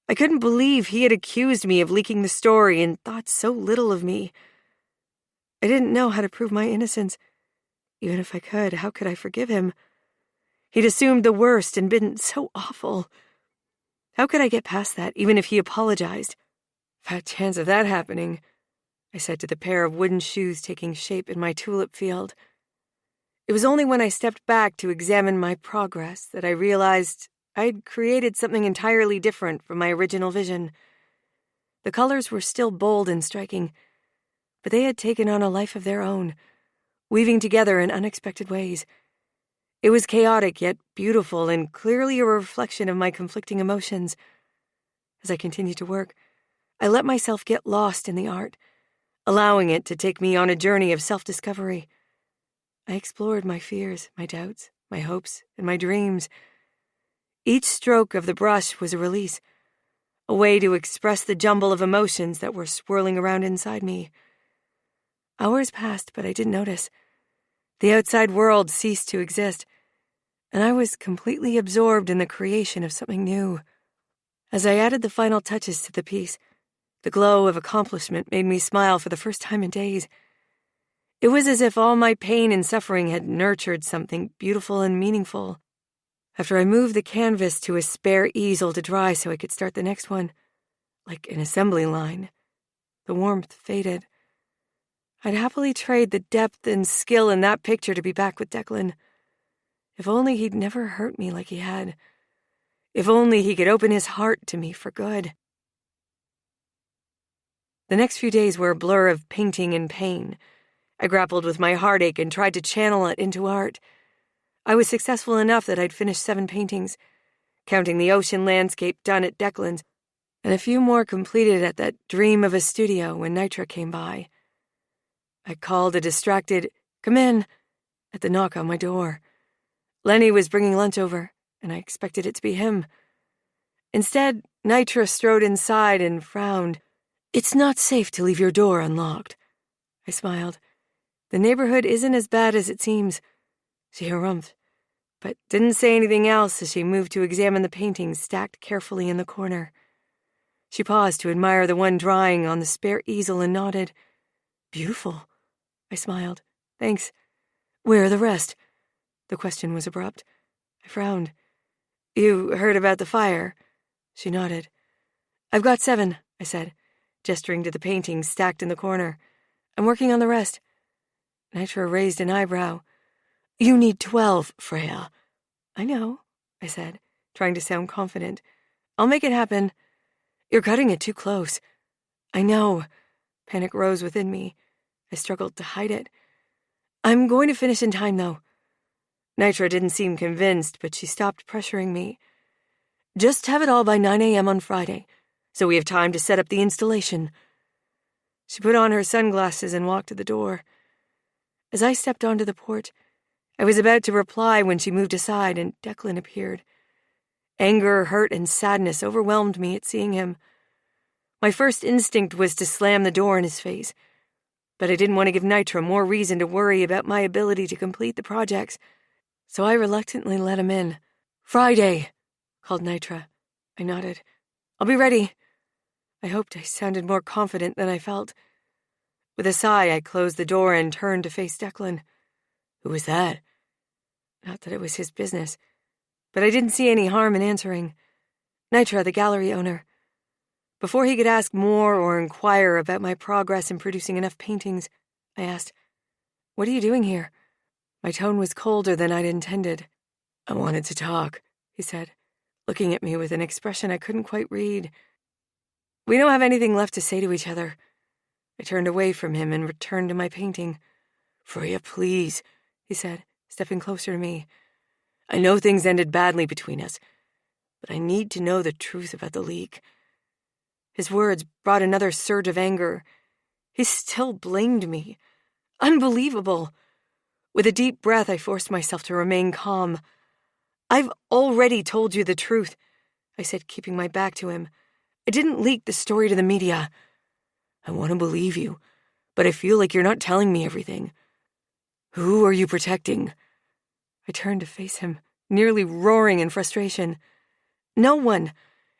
I couldn't believe he had accused me of leaking the story and thought so little of me. I didn't know how to prove my innocence. Even if I could, how could I forgive him? He'd assumed the worst and been so awful. How could I get past that, even if he apologized? Fat chance of that happening, I said to the pair of wooden shoes taking shape in my tulip field. It was only when I stepped back to examine my progress that I realized I'd created something entirely different from my original vision. The colors were still bold and striking, but they had taken on a life of their own, weaving together in unexpected ways. It was chaotic yet beautiful and clearly a reflection of my conflicting emotions. As I continued to work, I let myself get lost in the art, allowing it to take me on a journey of self-discovery. I explored my fears, my doubts, my hopes, and my dreams. Each stroke of the brush was a release, a way to express the jumble of emotions that were swirling around inside me. Hours passed, but I didn't notice. The outside world ceased to exist, and I was completely absorbed in the creation of something new. As I added the final touches to the piece, the glow of accomplishment made me smile for the first time in days. It was as if all my pain and suffering had nurtured something beautiful and meaningful. After I moved the canvas to a spare easel to dry so I could start the next one, like an assembly line, the warmth faded. I'd happily trade the depth and skill in that picture to be back with Declan. If only he'd never hurt me like he had. If only he could open his heart to me for good. The next few days were a blur of painting and pain. I grappled with my heartache and tried to channel it into art. I was successful enough that I'd finished 7 paintings, counting the ocean landscape done at Declan's, and a few more completed at that dream of a studio when Nitra came by. I called a distracted, "Come in," at the knock on my door. Lenny was bringing lunch over, and I expected it to be him. Instead, Nitra strode inside and frowned. "It's not safe to leave your door unlocked." I smiled. "The neighborhood isn't as bad as it seems," she harumphed, but didn't say anything else as she moved to examine the paintings stacked carefully in the corner. She paused to admire the one drawing on the spare easel and nodded. "Beautiful." I smiled. "Thanks. Where are the rest?" The question was abrupt. I frowned. "You heard about the fire?" She nodded. "I've got 7, I said, gesturing to the paintings stacked in the corner. "I'm working on the rest." Nitra raised an eyebrow. "You need 12, Freya." "I know," I said, trying to sound confident. "I'll make it happen." "You're cutting it too close." "I know." Panic rose within me. I struggled to hide it. "I'm going to finish in time, though." Nitra didn't seem convinced, but she stopped pressuring me. "Just have it all by 9 a.m. on Friday, so we have time to set up the installation." She put on her sunglasses and walked to the door. As I stepped onto the porch, I was about to reply when she moved aside and Declan appeared. Anger, hurt, and sadness overwhelmed me at seeing him. My first instinct was to slam the door in his face, but I didn't want to give Nitra more reason to worry about my ability to complete the projects, so I reluctantly let him in. "Friday," called Nitra. I nodded. "I'll be ready." I hoped I sounded more confident than I felt. With a sigh, I closed the door and turned to face Declan. "Who was that?" Not that it was his business, but I didn't see any harm in answering. "Nitra, the gallery owner." Before he could ask more or inquire about my progress in producing enough paintings, I asked, "What are you doing here?" My tone was colder than I'd intended. "I wanted to talk," he said, looking at me with an expression I couldn't quite read. "We don't have anything left to say to each other." I turned away from him and returned to my painting. "Freya, please," he said, stepping closer to me. "I know things ended badly between us, but I need to know the truth about the leak." His words brought another surge of anger. He still blamed me. Unbelievable. With a deep breath, I forced myself to remain calm. "I've already told you the truth," I said, keeping my back to him. "I didn't leak the story to the media." "I want to believe you, but I feel like you're not telling me everything. Who are you protecting?" I turned to face him, nearly roaring in frustration. "No one,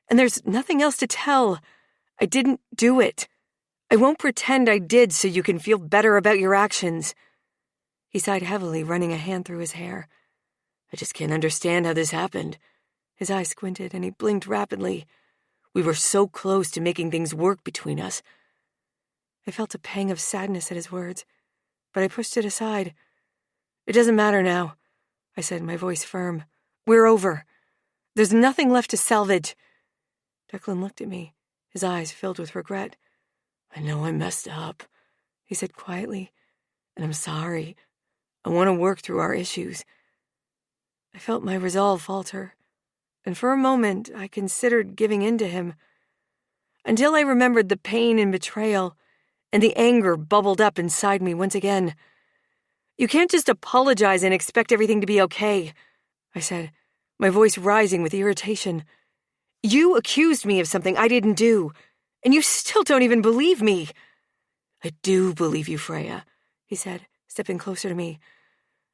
and there's nothing else to tell. I didn't do it. I won't pretend I did so you can feel better about your actions." He sighed heavily, running a hand through his hair. "I just can't understand how this happened. His eyes squinted and he blinked rapidly. We were so close to making things work between us. I felt a pang of sadness at his words, but I pushed it aside. It doesn't matter now, I said, my voice firm. We're over. There's nothing left to salvage. Declan looked at me, his eyes filled with regret. I know I messed up, he said quietly, and I'm sorry. I want to work through our issues. I felt my resolve falter, and for a moment I considered giving in to him, until I remembered the pain and betrayal, and the anger bubbled up inside me once again. You can't just apologize and expect everything to be okay, I said, my voice rising with irritation. You accused me of something I didn't do, and you still don't even believe me. I do believe you, Freya, he said, stepping closer to me.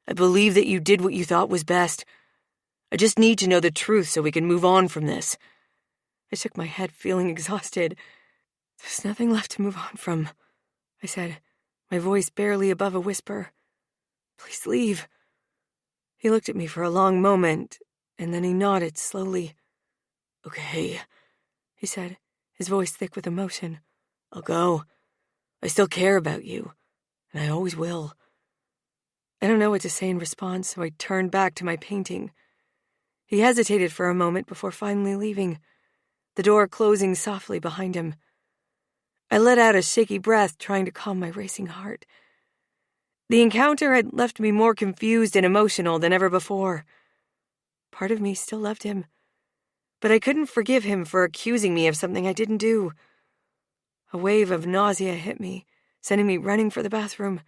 I believe that you did what you thought was best. I just need to know the truth so we can move on from this. I shook my head, feeling exhausted. There's nothing left to move on from, I said, my voice barely above a whisper. Please leave. He looked at me for a long moment, and then he nodded slowly. Okay, he said, his voice thick with emotion. I'll go. I still care about you, and I always will. I don't know what to say in response, so I turned back to my painting. He hesitated for a moment before finally leaving, the door closing softly behind him. I let out a shaky breath, trying to calm my racing heart. The encounter had left me more confused and emotional than ever before. Part of me still loved him, but I couldn't forgive him for accusing me of something I didn't do. A wave of nausea hit me, sending me running for the bathroom.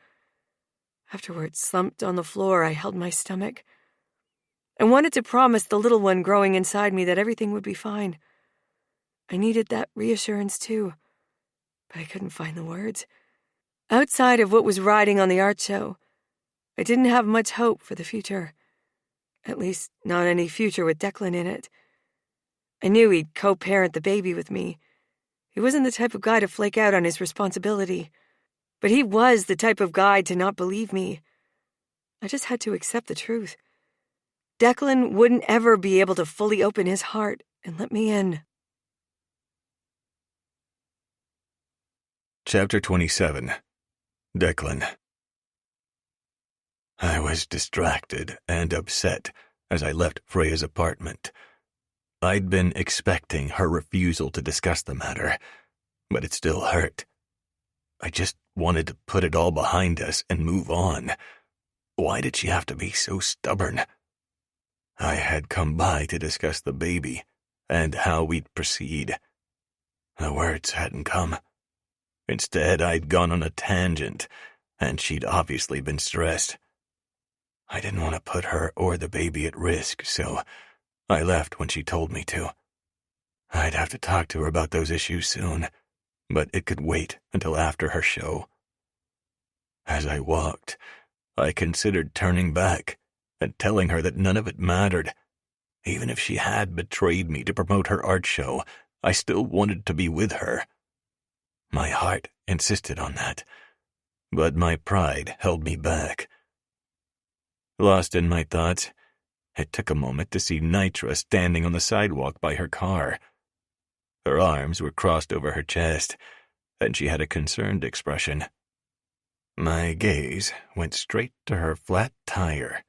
Afterwards, slumped on the floor, I held my stomach. I wanted to promise the little one growing inside me that everything would be fine. I needed that reassurance too, but I couldn't find the words. Outside of what was riding on the art show, I didn't have much hope for the future. At least, not any future with Declan in it. I knew he'd co-parent the baby with me. He wasn't the type of guy to flake out on his responsibility, but he was the type of guy to not believe me. I just had to accept the truth. Declan wouldn't ever be able to fully open his heart and let me in. Chapter 27. Declan. I was distracted and upset as I left Freya's apartment. I'd been expecting her refusal to discuss the matter, but it still hurt. I just wanted to put it all behind us and move on. Why did she have to be so stubborn? I had come by to discuss the baby and how we'd proceed. The words hadn't come. Instead, I'd gone on a tangent, and she'd obviously been stressed. I didn't want to put her or the baby at risk, so I left when she told me to. I'd have to talk to her about those issues soon, but it could wait until after her show. As I walked, I considered turning back and telling her that none of it mattered. Even if she had betrayed me to promote her art show, I still wanted to be with her. My heart insisted on that, but my pride held me back. Lost in my thoughts, it took a moment to see Nitra standing on the sidewalk by her car. Her arms were crossed over her chest, and she had a concerned expression. My gaze went straight to her flat tire.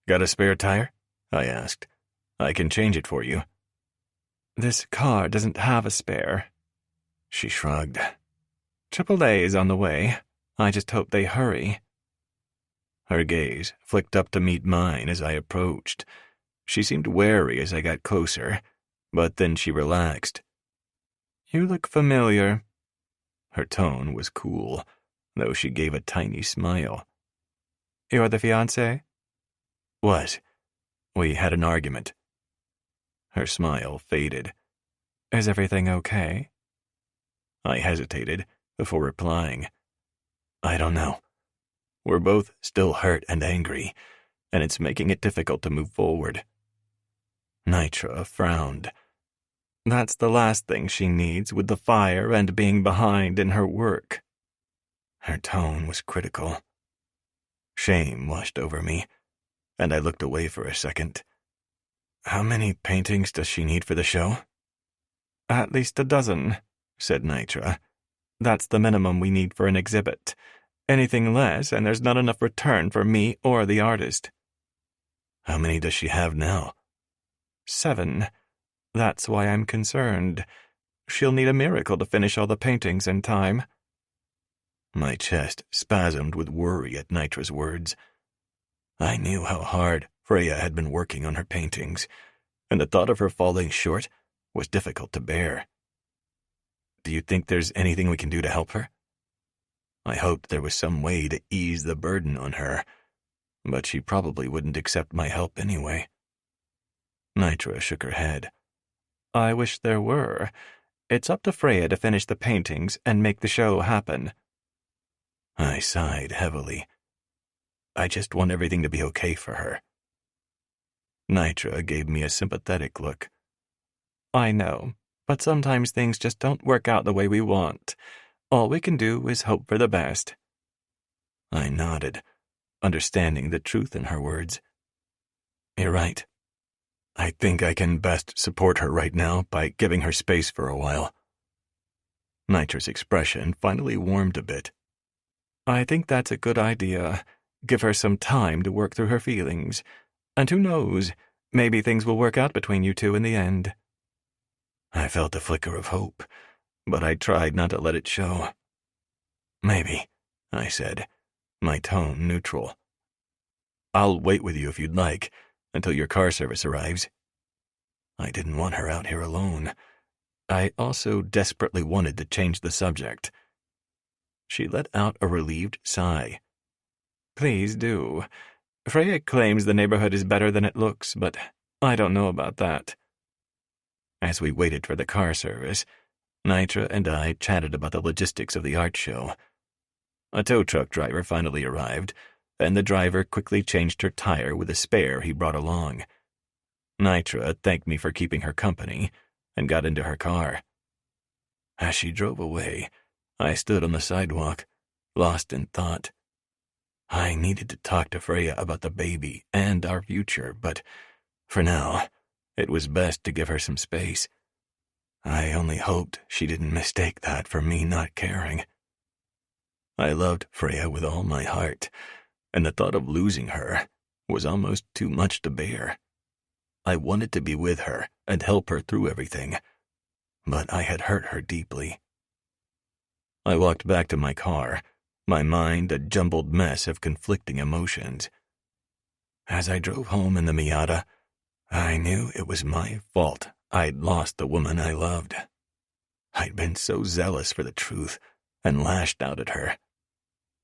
"Got a spare tire?" I asked. "I can change it for you." "This car doesn't have a spare." She shrugged. "AAA is on the way. I just hope they hurry." Her gaze flicked up to meet mine as I approached. She seemed wary as I got closer, but then she relaxed. "You look familiar." Her tone was cool, though she gave a tiny smile. "You're the fiancé?" "What? We had an argument." Her smile faded. "Is everything okay?" I hesitated before replying. "I don't know. We're both still hurt and angry, and it's making it difficult to move forward." Nitra frowned. "That's the last thing she needs, with the fire and being behind in her work." Her tone was critical. Shame washed over me, and I looked away for a second. How many paintings does she need for the show? At least a dozen, said Nitra. That's the minimum we need for an exhibit. Anything less, and there's not enough return for me or the artist. How many does she have now? 7. That's why I'm concerned. She'll need a miracle to finish all the paintings in time. My chest spasmed with worry at Nitra's words. I knew how hard Freya had been working on her paintings, and the thought of her falling short was difficult to bear. Do you think there's anything we can do to help her? I hoped there was some way to ease the burden on her, but she probably wouldn't accept my help anyway. Nitra shook her head. I wish there were. It's up to Freya to finish the paintings and make the show happen. I sighed heavily. I just want everything to be okay for her. Nitra gave me a sympathetic look. I know, but sometimes things just don't work out the way we want. All we can do is hope for the best. I nodded, understanding the truth in her words. You're right. I think I can best support her right now by giving her space for a while. Nitra's expression finally warmed a bit. I think that's a good idea. Give her some time to work through her feelings. And who knows, maybe things will work out between you two in the end. I felt a flicker of hope, but I tried not to let it show. Maybe, I said, my tone neutral. I'll wait with you if you'd like, until your car service arrives. I didn't want her out here alone. I also desperately wanted to change the subject. She let out a relieved sigh. Please do. Freya claims the neighborhood is better than it looks, but I don't know about that. As we waited for the car service, Nitra and I chatted about the logistics of the art show. A tow truck driver finally arrived, and the driver quickly changed her tire with a spare he brought along. Nitra thanked me for keeping her company and got into her car. As she drove away, I stood on the sidewalk, lost in thought. I needed to talk to Freya about the baby and our future, but for now, it was best to give her some space. I only hoped she didn't mistake that for me not caring. I loved Freya with all my heart, and the thought of losing her was almost too much to bear. I wanted to be with her and help her through everything, but I had hurt her deeply. I walked back to my car, my mind a jumbled mess of conflicting emotions. As I drove home in the Miata, I knew it was my fault I'd lost the woman I loved. I'd been so zealous for the truth and lashed out at her.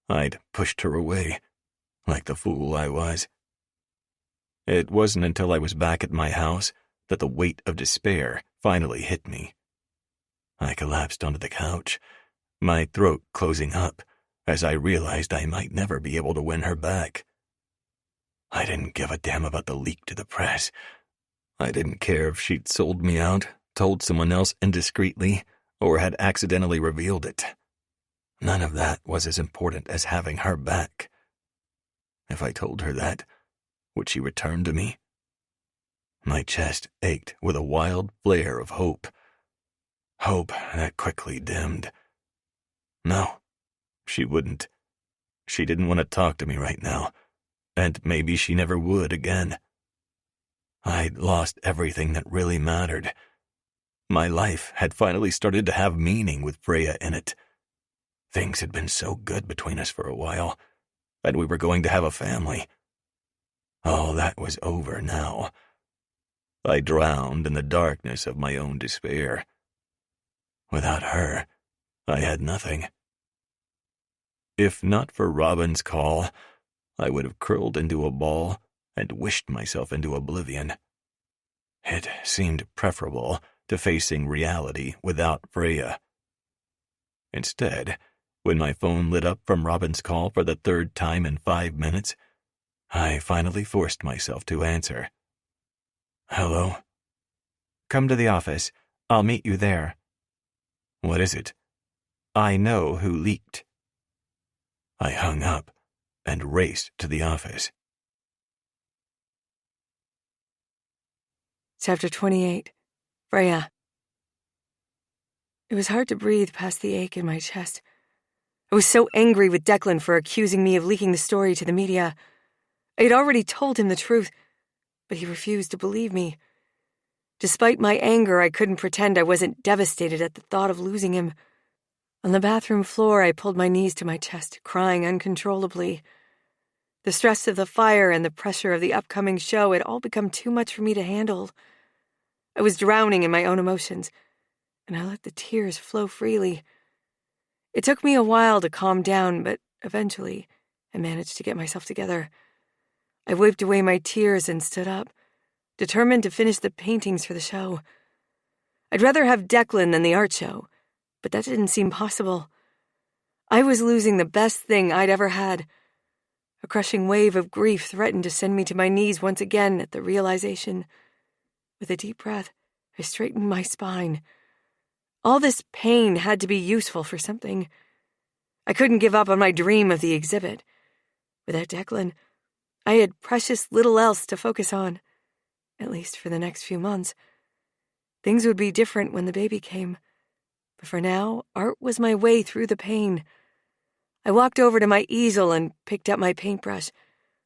I'd pushed her away, like the fool I was. It wasn't until I was back at my house that the weight of despair finally hit me. I collapsed onto the couch, my throat closing up as I realized I might never be able to win her back. I didn't give a damn about the leak to the press. I didn't care if she'd sold me out, told someone else indiscreetly, or had accidentally revealed it. None of that was as important as having her back. If I told her that, would she return to me? My chest ached with a wild flare of hope. Hope that quickly dimmed. No, she wouldn't. She didn't want to talk to me right now, and maybe she never would again. I'd lost everything that really mattered. My life had finally started to have meaning with Freya in it. Things had been so good between us for a while, and we were going to have a family. All that was over now. I drowned in the darkness of my own despair. Without her, I had nothing. If not for Robin's call, I would have curled into a ball and wished myself into oblivion. It seemed preferable to facing reality without Freya. Instead, when my phone lit up from Robin's call for the third time in 5 minutes, I finally forced myself to answer. Hello? Come to the office. I'll meet you there. What is it? I know who leaked. I hung up and raced to the office. Chapter 28. Freya. It was hard to breathe past the ache in my chest. I was so angry with Declan for accusing me of leaking the story to the media. I had already told him the truth, but he refused to believe me. Despite my anger, I couldn't pretend I wasn't devastated at the thought of losing him. On the bathroom floor, I pulled my knees to my chest, crying uncontrollably. The stress of the fire and the pressure of the upcoming show had all become too much for me to handle. I was drowning in my own emotions, and I let the tears flow freely. It took me a while to calm down, but eventually I managed to get myself together. I wiped away my tears and stood up, determined to finish the paintings for the show. I'd rather have Declan than the art show, but that didn't seem possible. I was losing the best thing I'd ever had. A crushing wave of grief threatened to send me to my knees once again at the realization. With a deep breath, I straightened my spine. All this pain had to be useful for something. I couldn't give up on my dream of the exhibit. Without Declan, I had precious little else to focus on, at least for the next few months. Things would be different when the baby came, but for now, art was my way through the pain. I walked over to my easel and picked up my paintbrush,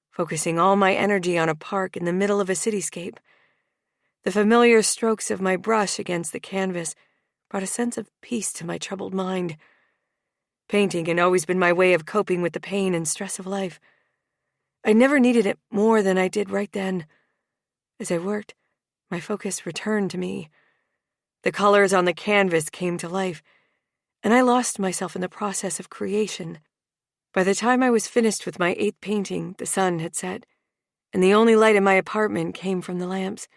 focusing all my energy on a park in the middle of a cityscape. The familiar strokes of my brush against the canvas brought a sense of peace to my troubled mind. Painting had always been my way of coping with the pain and stress of life. I never needed it more than I did right then. As I worked, my focus returned to me. The colors on the canvas came to life, and I lost myself in the process of creation. By the time I was finished with my 8th painting, the sun had set, and the only light in my apartment came from the lamps.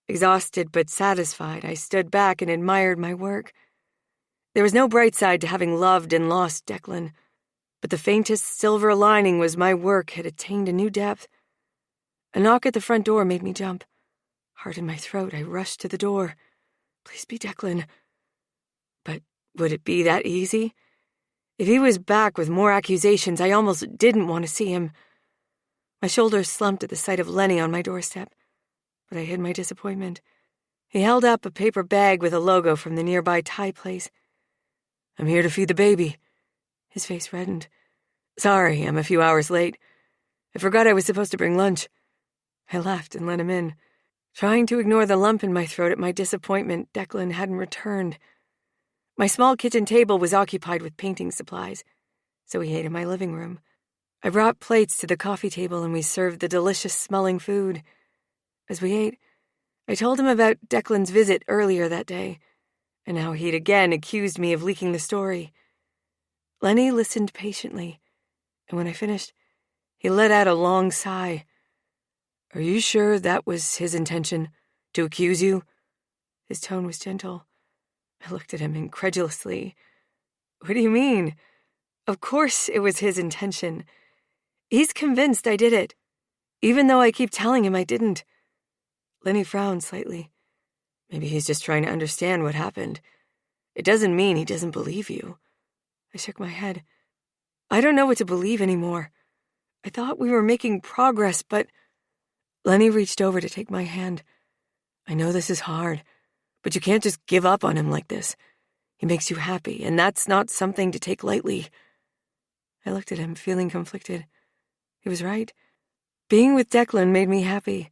Exhausted but satisfied, I stood back and admired my work. There was no bright side to having loved and lost Declan, but the faintest silver lining was my work had attained a new depth. A knock at the front door made me jump. Heart in my throat, I rushed to the door. Please be Declan. But would it be that easy? If he was back with more accusations, I almost didn't want to see him. My shoulders slumped at the sight of Lenny on my doorstep, but I hid my disappointment. He held up a paper bag with a logo from the nearby Thai place. "I'm here to feed the baby." His face reddened. "Sorry, I'm a few hours late. I forgot I was supposed to bring lunch." I laughed and let him in. Trying to ignore the lump in my throat at my disappointment, Declan hadn't returned. My small kitchen table was occupied with painting supplies, so we ate in my living room. I brought plates to the coffee table and we served the delicious-smelling food. As we ate, I told him about Declan's visit earlier that day, and how he'd again accused me of leaking the story. Lenny listened patiently, and when I finished, he let out a long sigh. "Are you sure that was his intention, to accuse you?" His tone was gentle. I looked at him incredulously. "What do you mean? Of course it was his intention. He's convinced I did it, even though I keep telling him I didn't." Lenny frowned slightly. "Maybe he's just trying to understand what happened. It doesn't mean he doesn't believe you." I shook my head. "I don't know what to believe anymore. I thought we were making progress, but—" Lenny reached over to take my hand. "I know this is hard, but you can't just give up on him like this. He makes you happy, and that's not something to take lightly." I looked at him, feeling conflicted. He was right. Being with Declan made me happy,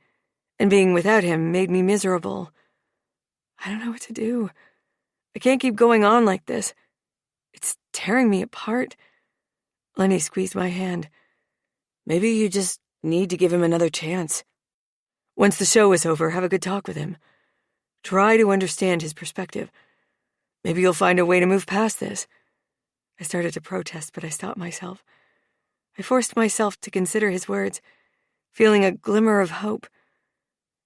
and being without him made me miserable. I don't know what to do. I can't keep going on like this. It's tearing me apart. Lenny squeezed my hand. "Maybe you just need to give him another chance. Once the show is over, have a good talk with him. Try to understand his perspective. Maybe you'll find a way to move past this." I started to protest, but I stopped myself. I forced myself to consider his words, feeling a glimmer of hope.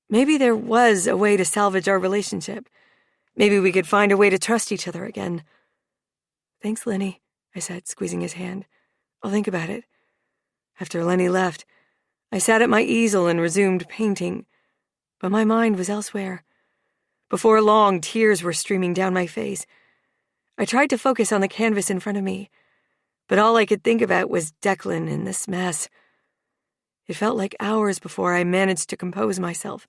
Maybe there was a way to salvage our relationship. Maybe we could find a way to trust each other again. "Thanks, Lenny," I said, squeezing his hand. "I'll think about it." After Lenny left, I sat at my easel and resumed painting, but my mind was elsewhere. Before long, tears were streaming down my face. I tried to focus on the canvas in front of me, but all I could think about was Declan and this mess. It felt like hours before I managed to compose myself.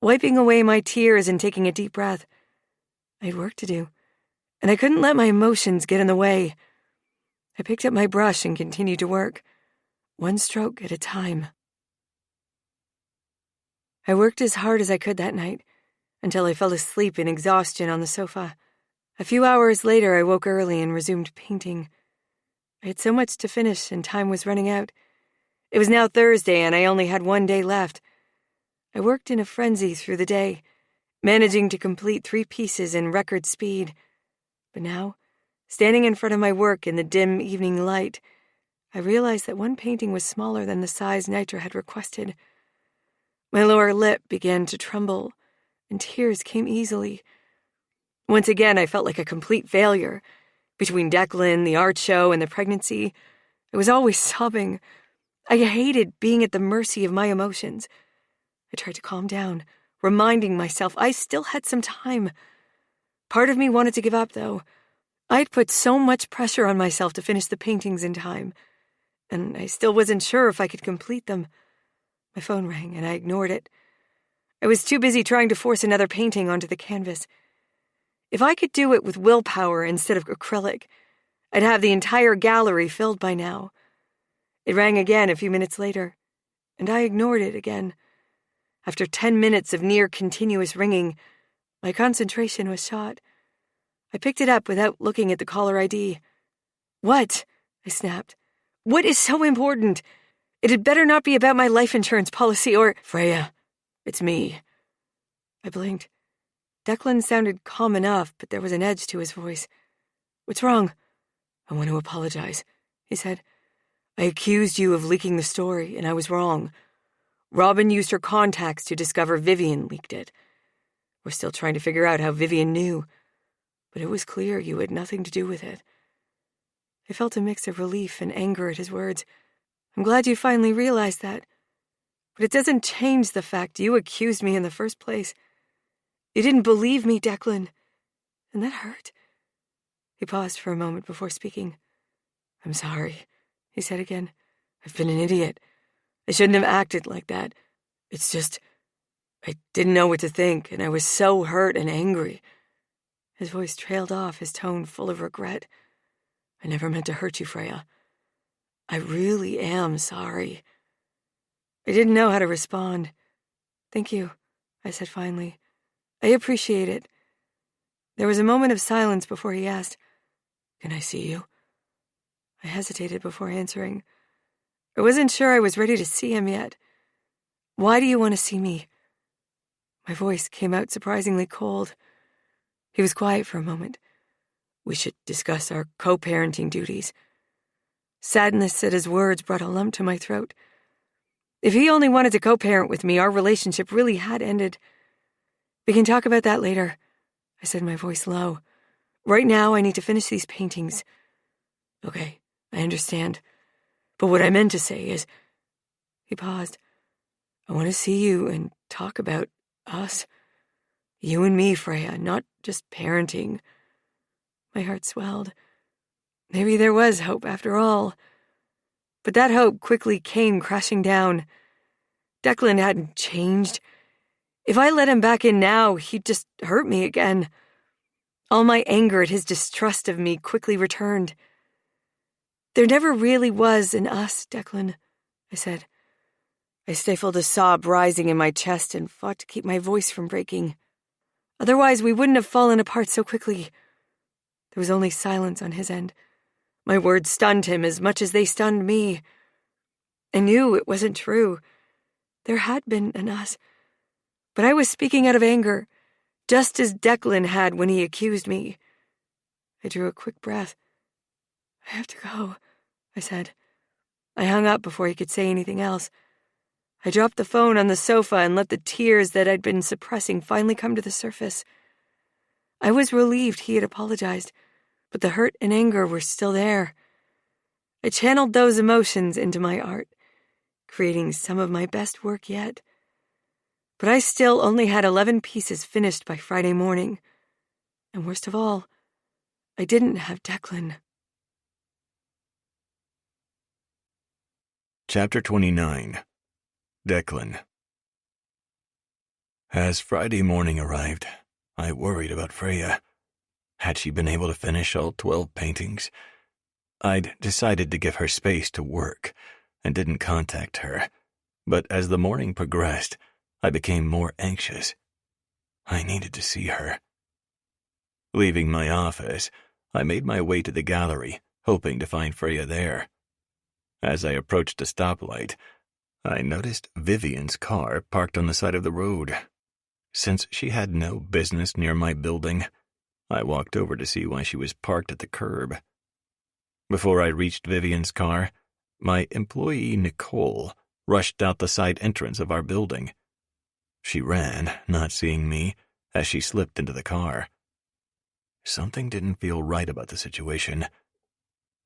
wiping away my tears and taking a deep breath. I had work to do, and I couldn't let my emotions get in the way. I picked up my brush and continued to work, one stroke at a time. I worked as hard as I could that night, until I fell asleep in exhaustion on the sofa. A few hours later, I woke early and resumed painting. I had so much to finish, and time was running out. It was now Thursday, and I only had one day left. I worked in a frenzy through the day, managing to complete 3 pieces in record speed. But now, standing in front of my work in the dim evening light, I realized that one painting was smaller than the size Nitra had requested. My lower lip began to tremble, and tears came easily. Once again, I felt like a complete failure. Between Declan, the art show, and the pregnancy, I was always sobbing. I hated being at the mercy of my emotions. I tried to calm down, reminding myself I still had some time. Part of me wanted to give up, though. I'd put so much pressure on myself to finish the paintings in time, and I still wasn't sure if I could complete them. My phone rang, and I ignored it. I was too busy trying to force another painting onto the canvas. If I could do it with willpower instead of acrylic, I'd have the entire gallery filled by now. It rang again a few minutes later, and I ignored it again. After 10 minutes of near-continuous ringing, my concentration was shot. I picked it up without looking at the caller ID. "What?" I snapped. "What is so important? It had better not be about my life insurance policy or—" "Freya, it's me." I blinked. Declan sounded calm enough, but there was an edge to his voice. "What's wrong?" "I want to apologize," he said. "I accused you of leaking the story, and I was wrong. Robin used her contacts to discover Vivian leaked it. We're still trying to figure out how Vivian knew, but it was clear you had nothing to do with it." I felt a mix of relief and anger at his words. "I'm glad you finally realized that. But it doesn't change the fact you accused me in the first place. You didn't believe me, Declan, and that hurt." He paused for a moment before speaking. "I'm sorry," he said again. "I've been an idiot. I shouldn't have acted like that. It's just, I didn't know what to think, and I was so hurt and angry." His voice trailed off, his tone full of regret. "I never meant to hurt you, Freya. I really am sorry." I didn't know how to respond. "Thank you," I said finally. "I appreciate it." There was a moment of silence before he asked, "Can I see you?" I hesitated before answering. I wasn't sure I was ready to see him yet. "Why do you want to see me?" My voice came out surprisingly cold. He was quiet for a moment. "We should discuss our co-parenting duties." Sadness at his words brought a lump to my throat. If he only wanted to co-parent with me, our relationship really had ended. "We can talk about that later," I said, my voice low. "Right now, I need to finish these paintings." "Okay, I understand. But what I meant to say is—" He paused. "I want to see you and talk about us. You and me, Freya, not just parenting." My heart swelled. Maybe there was hope after all. But that hope quickly came crashing down. Declan hadn't changed. If I let him back in now, he'd just hurt me again. All my anger at his distrust of me quickly returned. "There never really was an us, Declan," I said. I stifled a sob rising in my chest and fought to keep my voice from breaking. Otherwise, we wouldn't have fallen apart so quickly. There was only silence on his end. My words stunned him as much as they stunned me. I knew it wasn't true. There had been an us. But I was speaking out of anger, just as Declan had when he accused me. I drew a quick breath. "I have to go," I said. I hung up before he could say anything else. I dropped the phone on the sofa and let the tears that I'd been suppressing finally come to the surface. I was relieved he had apologized, but the hurt and anger were still there. I channeled those emotions into my art, creating some of my best work yet. But I still only had 11 pieces finished by Friday morning. And worst of all, I didn't have Declan. Chapter 29. Declan. As Friday morning arrived, I worried about Freya. Had she been able to finish all 12 paintings? I'd decided to give her space to work and didn't contact her, but as the morning progressed, I became more anxious. I needed to see her. Leaving my office, I made my way to the gallery, hoping to find Freya there. As I approached a stoplight, I noticed Vivian's car parked on the side of the road. Since she had no business near my building, I walked over to see why she was parked at the curb. Before I reached Vivian's car, my employee Nicole rushed out the side entrance of our building. She ran, not seeing me, as she slipped into the car. Something didn't feel right about the situation.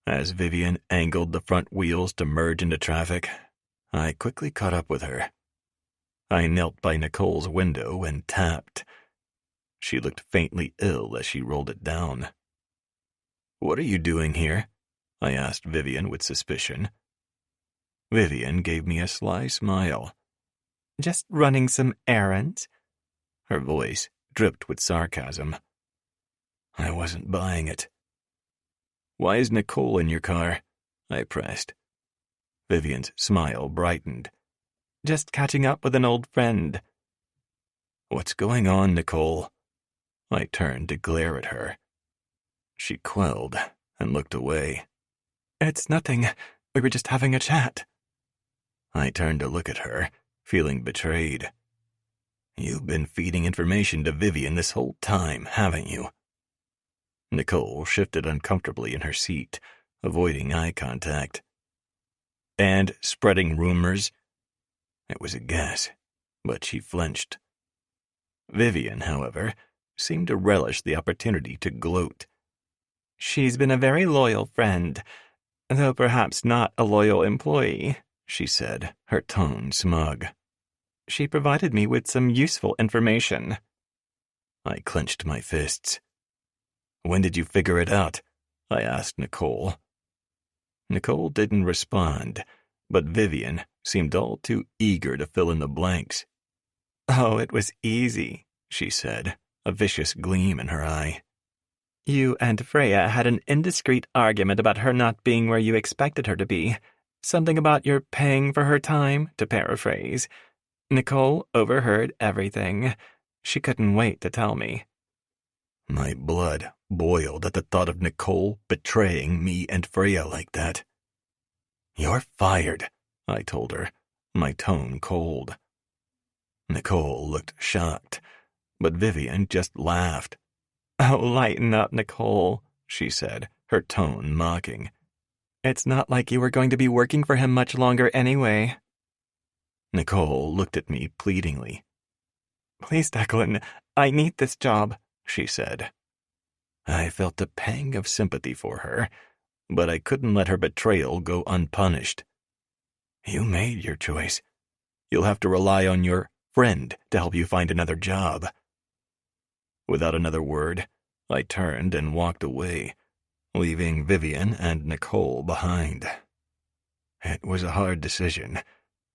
As Vivian angled the front wheels to merge into traffic, I quickly caught up with her. I knelt by Nicole's window and tapped. She looked faintly ill as she rolled it down. "What are you doing here?" I asked Vivian with suspicion. Vivian gave me a sly smile. "Just running some errands." Her voice dripped with sarcasm. I wasn't buying it. "Why is Nicole in your car?" I pressed. Vivian's smile brightened. "Just catching up with an old friend." "What's going on, Nicole?" I turned to glare at her. She quelled and looked away. "It's nothing. We were just having a chat." I turned to look at her, feeling betrayed. "You've been feeding information to Vivian this whole time, haven't you?" Nicole shifted uncomfortably in her seat, avoiding eye contact. "And spreading rumors?" It was a guess, but she flinched. Vivian, however, seemed to relish the opportunity to gloat. "She's been a very loyal friend, though perhaps not a loyal employee," she said, her tone smug. "She provided me with some useful information." I clenched my fists. "When did you figure it out?" I asked Nicole. Nicole didn't respond, but Vivian seemed all too eager to fill in the blanks. "Oh, it was easy," she said, a vicious gleam in her eye. "You and Freya had an indiscreet argument about her not being where you expected her to be. Something about your paying for her time, to paraphrase. Nicole overheard everything. She couldn't wait to tell me." My blood boiled at the thought of Nicole betraying me and Freya like that. "You're fired," I told her, my tone cold. Nicole looked shocked, but Vivian just laughed. "Oh, lighten up, Nicole," she said, her tone mocking. "It's not like you were going to be working for him much longer anyway." Nicole looked at me pleadingly. "Please, Declan, I need this job," she said. I felt a pang of sympathy for her, but I couldn't let her betrayal go unpunished. "You made your choice. You'll have to rely on your friend to help you find another job." Without another word, I turned and walked away, leaving Vivian and Nicole behind. It was a hard decision,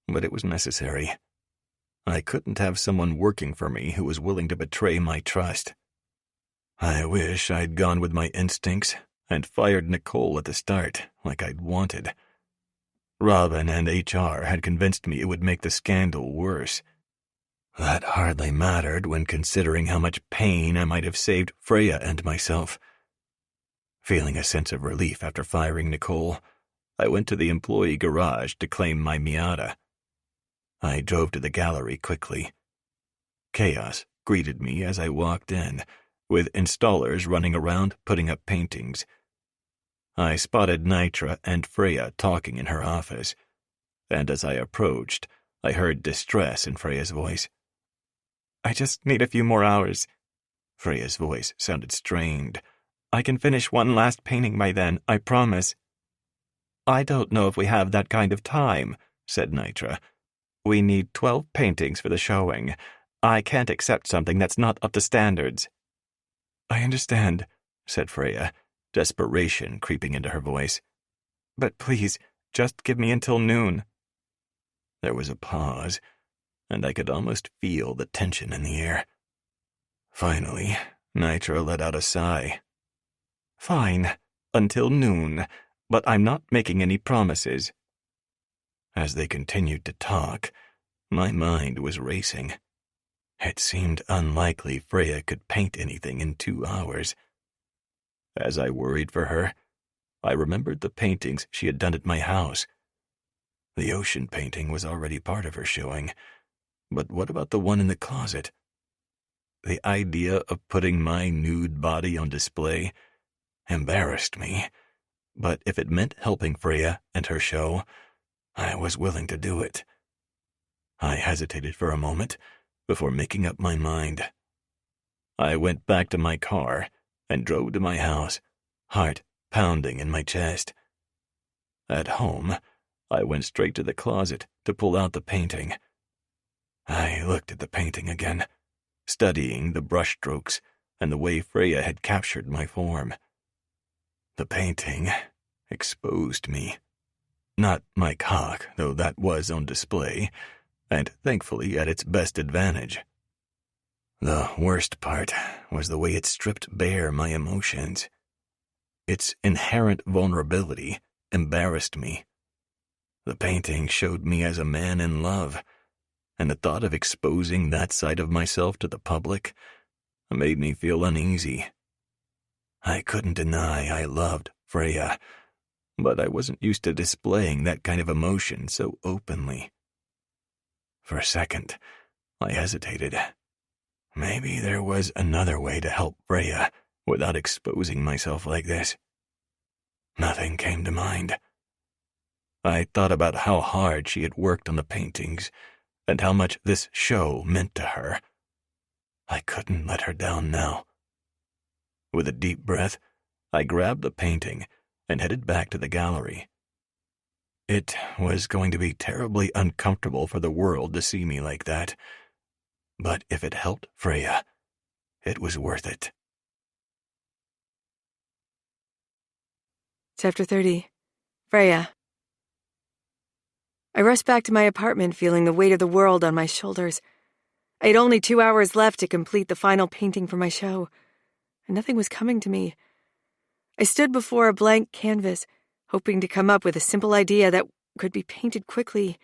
but it was necessary. I couldn't have someone working for me who was willing to betray my trust. I wish I'd gone with my instincts and fired Nicole at the start, like I'd wanted. Robin and HR had convinced me it would make the scandal worse. That hardly mattered when considering how much pain I might have saved Freya and myself. Feeling a sense of relief after firing Nicole, I went to the employee garage to claim my Miata. I drove to the gallery quickly. Chaos greeted me as I walked in, with installers running around putting up paintings. I spotted Nitra and Freya talking in her office, and as I approached, I heard distress in Freya's voice. "I just need a few more hours." Freya's voice sounded strained. "I can finish one last painting by then, I promise." "I don't know if we have that kind of time," said Nitra. "We need 12 paintings for the showing. I can't accept something that's not up to standards." "I understand," said Freya, desperation creeping into her voice. "But please, just give me until noon." There was a pause, and I could almost feel the tension in the air. Finally, Nitra let out a sigh. Fine, until noon, but I'm not making any promises. As they continued to talk, my mind was racing. It seemed unlikely Freya could paint anything in 2 hours. As I worried for her, I remembered the paintings she had done at my house. The ocean painting was already part of her showing, but what about the one in the closet? The idea of putting my nude body on display embarrassed me, but if it meant helping Freya and her show, I was willing to do it. I hesitated for a moment before making up my mind. I went back to my car and drove to my house, heart pounding in my chest. At home, I went straight to the closet to pull out the painting. I looked at the painting again, studying the brushstrokes and the way Freya had captured my form. The painting exposed me. Not my cock, though that was on display, and thankfully at its best advantage. The worst part was the way it stripped bare my emotions. Its inherent vulnerability embarrassed me. The painting showed me as a man in love, and the thought of exposing that side of myself to the public made me feel uneasy. I couldn't deny I loved Freya, but I wasn't used to displaying that kind of emotion so openly. For a second, I hesitated. Maybe there was another way to help Freya without exposing myself like this. Nothing came to mind. I thought about how hard she had worked on the paintings and how much this show meant to her. I couldn't let her down now. With a deep breath, I grabbed the painting and headed back to the gallery. It was going to be terribly uncomfortable for the world to see me like that, but if it helped Freya, it was worth it. Chapter 30. Freya. I rushed back to my apartment feeling the weight of the world on my shoulders. I had only 2 hours left to complete the final painting for my show, and nothing was coming to me. I stood before a blank canvas, hoping to come up with a simple idea that could be painted quickly,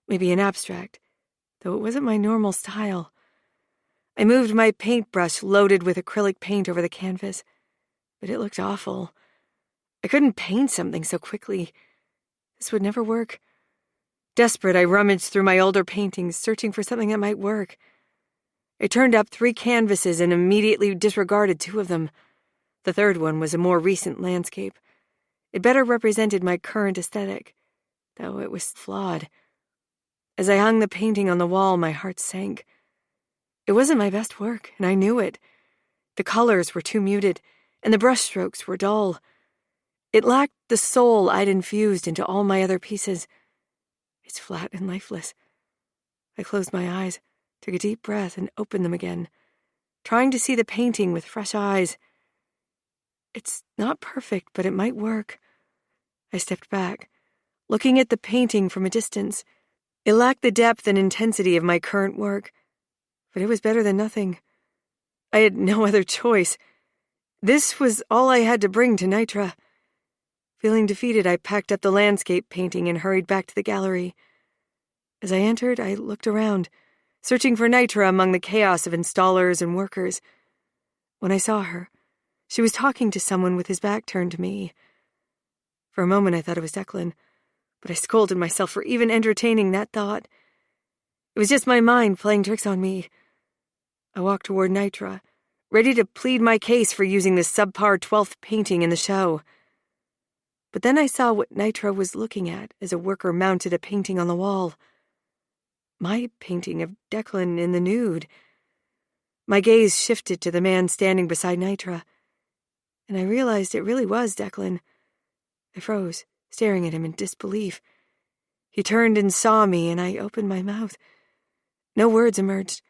maybe an abstract, though it wasn't my normal style. I moved my paintbrush loaded with acrylic paint over the canvas, but it looked awful. I couldn't paint something so quickly. This would never work. Desperate, I rummaged through my older paintings, searching for something that might work. I turned up 3 canvases and immediately disregarded 2 of them. The third one was a more recent landscape. It better represented my current aesthetic, though it was flawed. As I hung the painting on the wall, my heart sank. It wasn't my best work, and I knew it. The colors were too muted, and the brushstrokes were dull. It lacked the soul I'd infused into all my other pieces. It's flat and lifeless. I closed my eyes, took a deep breath, and opened them again, trying to see the painting with fresh eyes. It's not perfect, but it might work. I stepped back, looking at the painting from a distance. It lacked the depth and intensity of my current work, but it was better than nothing. I had no other choice. This was all I had to bring to Nitra. Feeling defeated, I packed up the landscape painting and hurried back to the gallery. As I entered, I looked around, searching for Nitra among the chaos of installers and workers. When I saw her, she was talking to someone with his back turned to me. For a moment, I thought it was Declan, but I scolded myself for even entertaining that thought. It was just my mind playing tricks on me. I walked toward Nitra, ready to plead my case for using the subpar 12th painting in the show. But then I saw what Nitra was looking at as a worker mounted a painting on the wall. My painting of Declan in the nude. My gaze shifted to the man standing beside Nitra, and I realized it really was Declan. I froze, staring at him in disbelief. He turned and saw me, and I opened my mouth. No words emerged.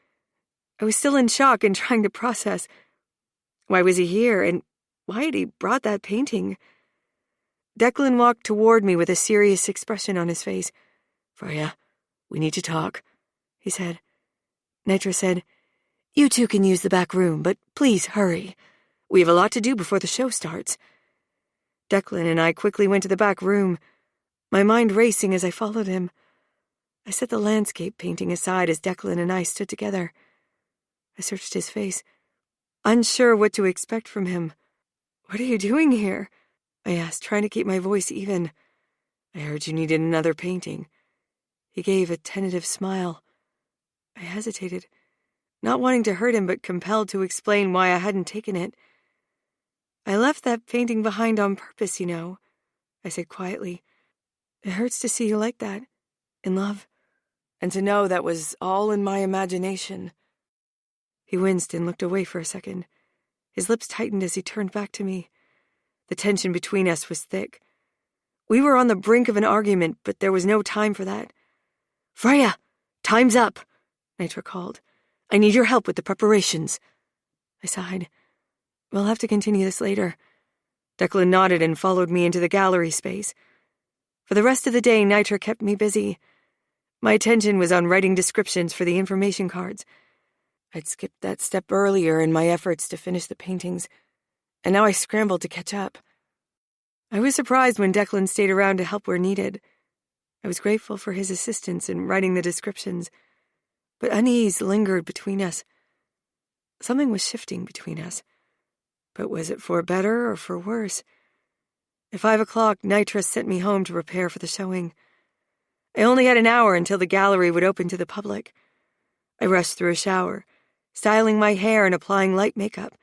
I was still in shock and trying to process. Why was he here, and why had he brought that painting? Declan walked toward me with a serious expression on his face. "Freya, we need to talk," he said. Nitra said, "You two can use the back room, but please hurry. We have a lot to do before the show starts." Declan and I quickly went to the back room, my mind racing as I followed him. I set the landscape painting aside as Declan and I stood together. I searched his face, unsure what to expect from him. "What are you doing here?" I asked, trying to keep my voice even. "I heard you needed another painting." He gave a tentative smile. I hesitated, not wanting to hurt him but compelled to explain why I hadn't taken it. "I left that painting behind on purpose, you know," I said quietly. "It hurts to see you like that, in love, and to know that was all in my imagination." He winced and looked away for a second. His lips tightened as he turned back to me. The tension between us was thick. We were on the brink of an argument, but there was no time for that. "Freya, time's up," Nitra called. "I need your help with the preparations." I sighed. "We'll have to continue this later." Declan nodded and followed me into the gallery space. For the rest of the day, Nitra kept me busy. My attention was on writing descriptions for the information cards. I'd skipped that step earlier in my efforts to finish the paintings, and now I scrambled to catch up. I was surprised when Declan stayed around to help where needed. I was grateful for his assistance in writing the descriptions, but unease lingered between us. Something was shifting between us, but was it for better or for worse? At 5 o'clock, Nitra sent me home to prepare for the showing. I only had an hour until the gallery would open to the public. I rushed through a shower, styling my hair and applying light makeup,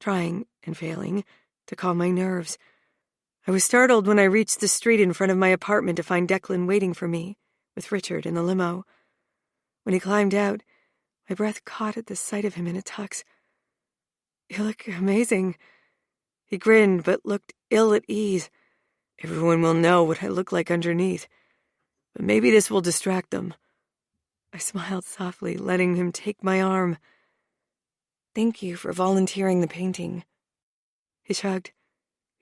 trying, and failing, to calm my nerves. I was startled when I reached the street in front of my apartment to find Declan waiting for me, with Richard in the limo. When he climbed out, my breath caught at the sight of him in a tux. "You look amazing." He grinned, but looked ill at ease. "Everyone will know what I look like underneath, but maybe this will distract them." I smiled softly, letting him take my arm. "Thank you for volunteering the painting." He shrugged.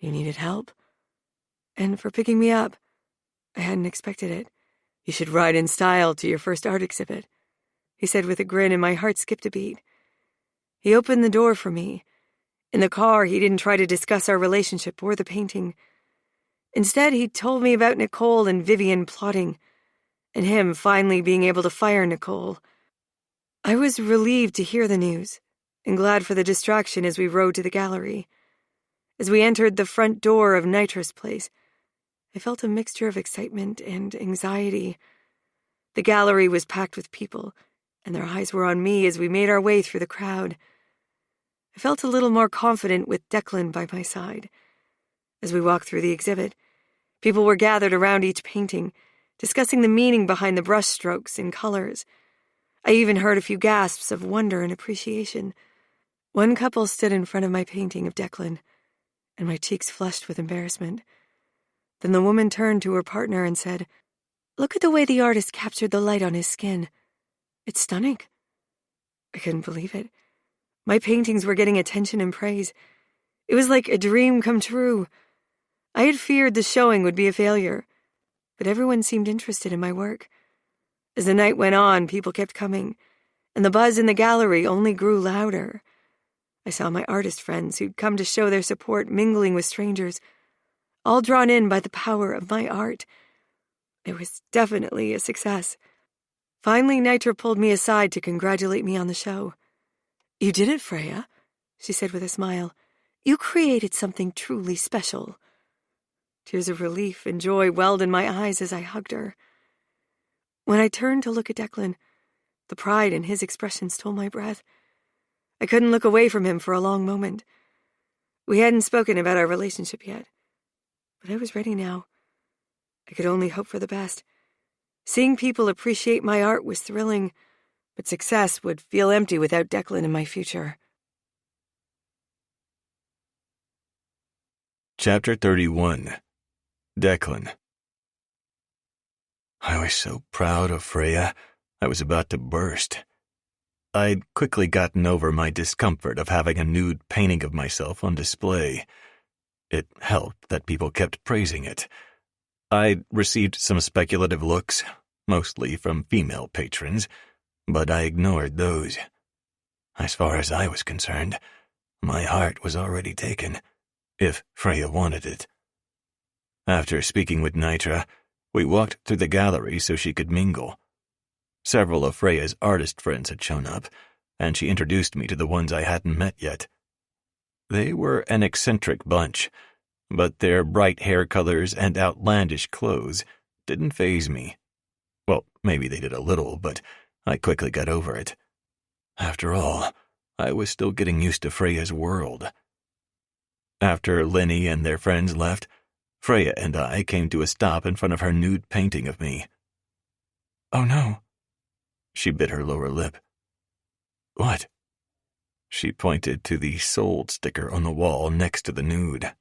"You needed help?" "And for picking me up. I hadn't expected it." "You should ride in style to your first art exhibit," he said with a grin, and my heart skipped a beat. He opened the door for me. In the car, he didn't try to discuss our relationship or the painting. Instead, he told me about Nicole and Vivian plotting, and him finally being able to fire Nicole. I was relieved to hear the news, and glad for the distraction as we rode to the gallery. As we entered the front door of Nitra's place, I felt a mixture of excitement and anxiety. The gallery was packed with people, and their eyes were on me as we made our way through the crowd. I felt a little more confident with Declan by my side. As we walked through the exhibit, people were gathered around each painting, discussing the meaning behind the brushstrokes and colors. I even heard a few gasps of wonder and appreciation. One couple stood in front of my painting of Declan, and my cheeks flushed with embarrassment. Then the woman turned to her partner and said, "Look at the way the artist captured the light on his skin. It's stunning." I couldn't believe it. My paintings were getting attention and praise. It was like a dream come true. I had feared the showing would be a failure, but everyone seemed interested in my work. As the night went on, people kept coming, and the buzz in the gallery only grew louder. I saw my artist friends who'd come to show their support mingling with strangers, all drawn in by the power of my art. It was definitely a success. Finally, Nitra pulled me aside to congratulate me on the show. "You did it, Freya," she said with a smile. "You created something truly special." Tears of relief and joy welled in my eyes as I hugged her. When I turned to look at Declan, the pride in his expression stole my breath. I couldn't look away from him for a long moment. We hadn't spoken about our relationship yet, but I was ready now. I could only hope for the best. Seeing people appreciate my art was thrilling, but success would feel empty without Declan in my future. Chapter 31. Declan. I was so proud of Freya, I was about to burst. I'd quickly gotten over my discomfort of having a nude painting of myself on display. It helped that people kept praising it. I'd received some speculative looks, mostly from female patrons, But I ignored those. As far as I was concerned, my heart was already taken, if Freya wanted it. After speaking with Nitra, we walked through the gallery so she could mingle. Several of Freya's artist friends had shown up, and she introduced me to the ones I hadn't met yet. They were an eccentric bunch, but their bright hair colors and outlandish clothes didn't faze me. Well, maybe they did a little, but I quickly got over it. After all, I was still getting used to Freya's world. After Lenny and their friends left, Freya and I came to a stop in front of her nude painting of me. Oh no. She bit her lower lip. What? She pointed to the sold sticker on the wall next to the nude.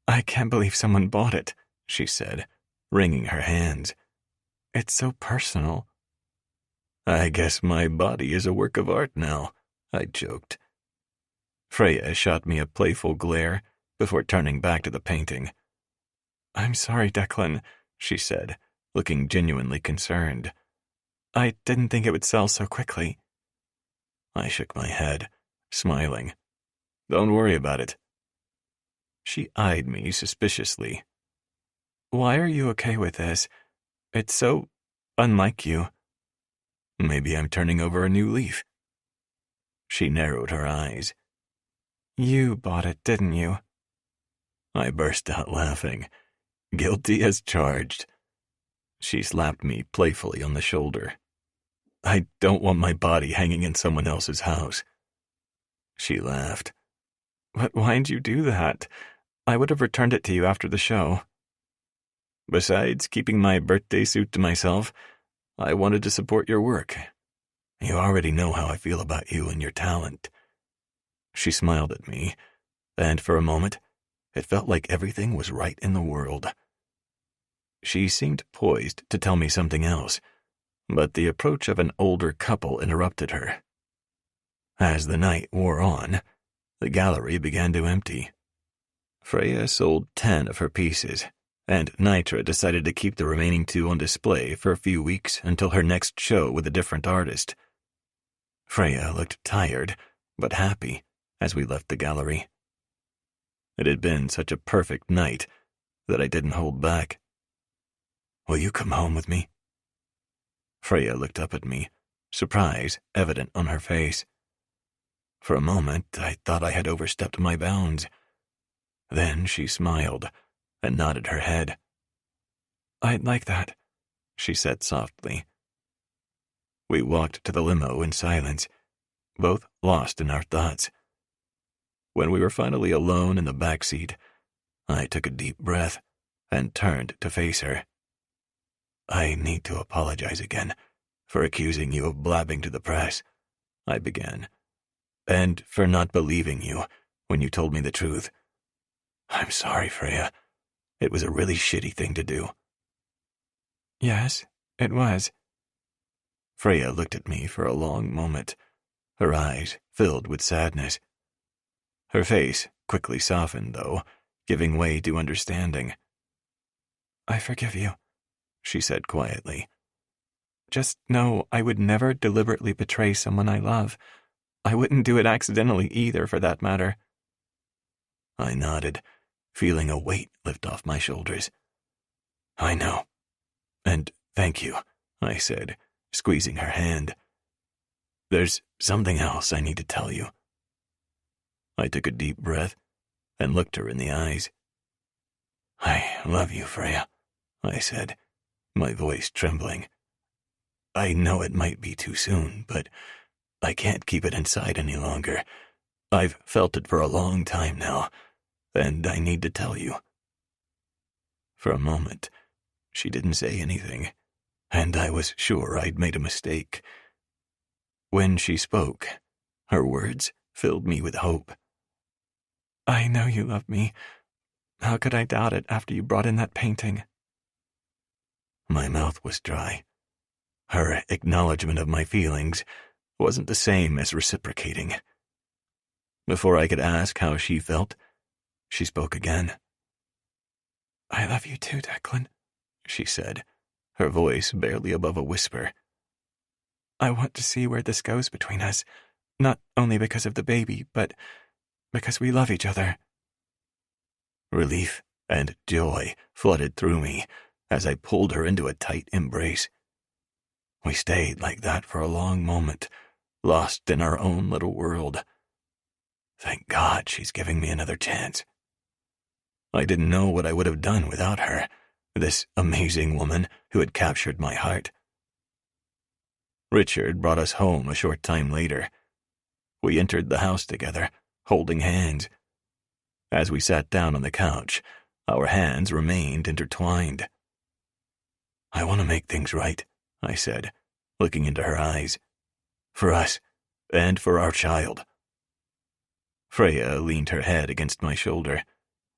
I can't believe someone bought it, she said, wringing her hands. It's so personal. I guess my body is a work of art now, I joked. Freya shot me a playful glare before turning back to the painting. I'm sorry, Declan, she said, looking genuinely concerned. I didn't think it would sell so quickly. I shook my head, smiling. Don't worry about it. She eyed me suspiciously. Why are you okay with this? It's so unlike you. Maybe I'm turning over a new leaf. She narrowed her eyes. You bought it, didn't you? I burst out laughing. Guilty as charged. She slapped me playfully on the shoulder. I don't want my body hanging in someone else's house. She laughed. But why'd you do that? I would have returned it to you after the show. Besides keeping my birthday suit to myself, I wanted to support your work. You already know how I feel about you and your talent. She smiled at me, and for a moment, it felt like everything was right in the world. She seemed poised to tell me something else, but the approach of an older couple interrupted her. As the night wore on, the gallery began to empty. Freya sold 10 of her pieces, and Nitra decided to keep the remaining 2 on display for a few weeks until her next show with a different artist. Freya looked tired, but happy, as we left the gallery. It had been such a perfect night that I didn't hold back. Will you come home with me? Freya looked up at me, surprise evident on her face. For a moment, I thought I had overstepped my bounds. Then she smiled and nodded her head. I'd like that, she said softly. We walked to the limo in silence, both lost in our thoughts. When we were finally alone in the back seat, I took a deep breath and turned to face her. I need to apologize again for accusing you of blabbing to the press, I began, and for not believing you when you told me the truth. I'm sorry, Freya. It was a really shitty thing to do. Yes, it was. Freya looked at me for a long moment, her eyes filled with sadness. Her face quickly softened, though, giving way to understanding. I forgive you, she said quietly. Just know I would never deliberately betray someone I love. I wouldn't do it accidentally either, for that matter. I nodded, feeling a weight lift off my shoulders. I know. And thank you, I said, squeezing her hand. There's something else I need to tell you. I took a deep breath and looked her in the eyes. I love you, Freya, I said, my voice trembling. I know it might be too soon, but I can't keep it inside any longer. I've felt it for a long time now, and I need to tell you. For a moment, she didn't say anything, and I was sure I'd made a mistake. When she spoke, her words filled me with hope. I know you love me. How could I doubt it after you brought in that painting? My mouth was dry. Her acknowledgement of my feelings wasn't the same as reciprocating. Before I could ask how she felt, she spoke again. I love you too, Declan, she said, her voice barely above a whisper. I want to see where this goes between us, not only because of the baby, but because we love each other. Relief and joy flooded through me as I pulled her into a tight embrace. We stayed like that for a long moment, lost in our own little world. Thank God she's giving me another chance. I didn't know what I would have done without her, this amazing woman who had captured my heart. Richard brought us home a short time later. We entered the house together, holding hands. As we sat down on the couch, our hands remained intertwined. I want to make things right, I said, looking into her eyes. For us, and for our child. Freya leaned her head against my shoulder,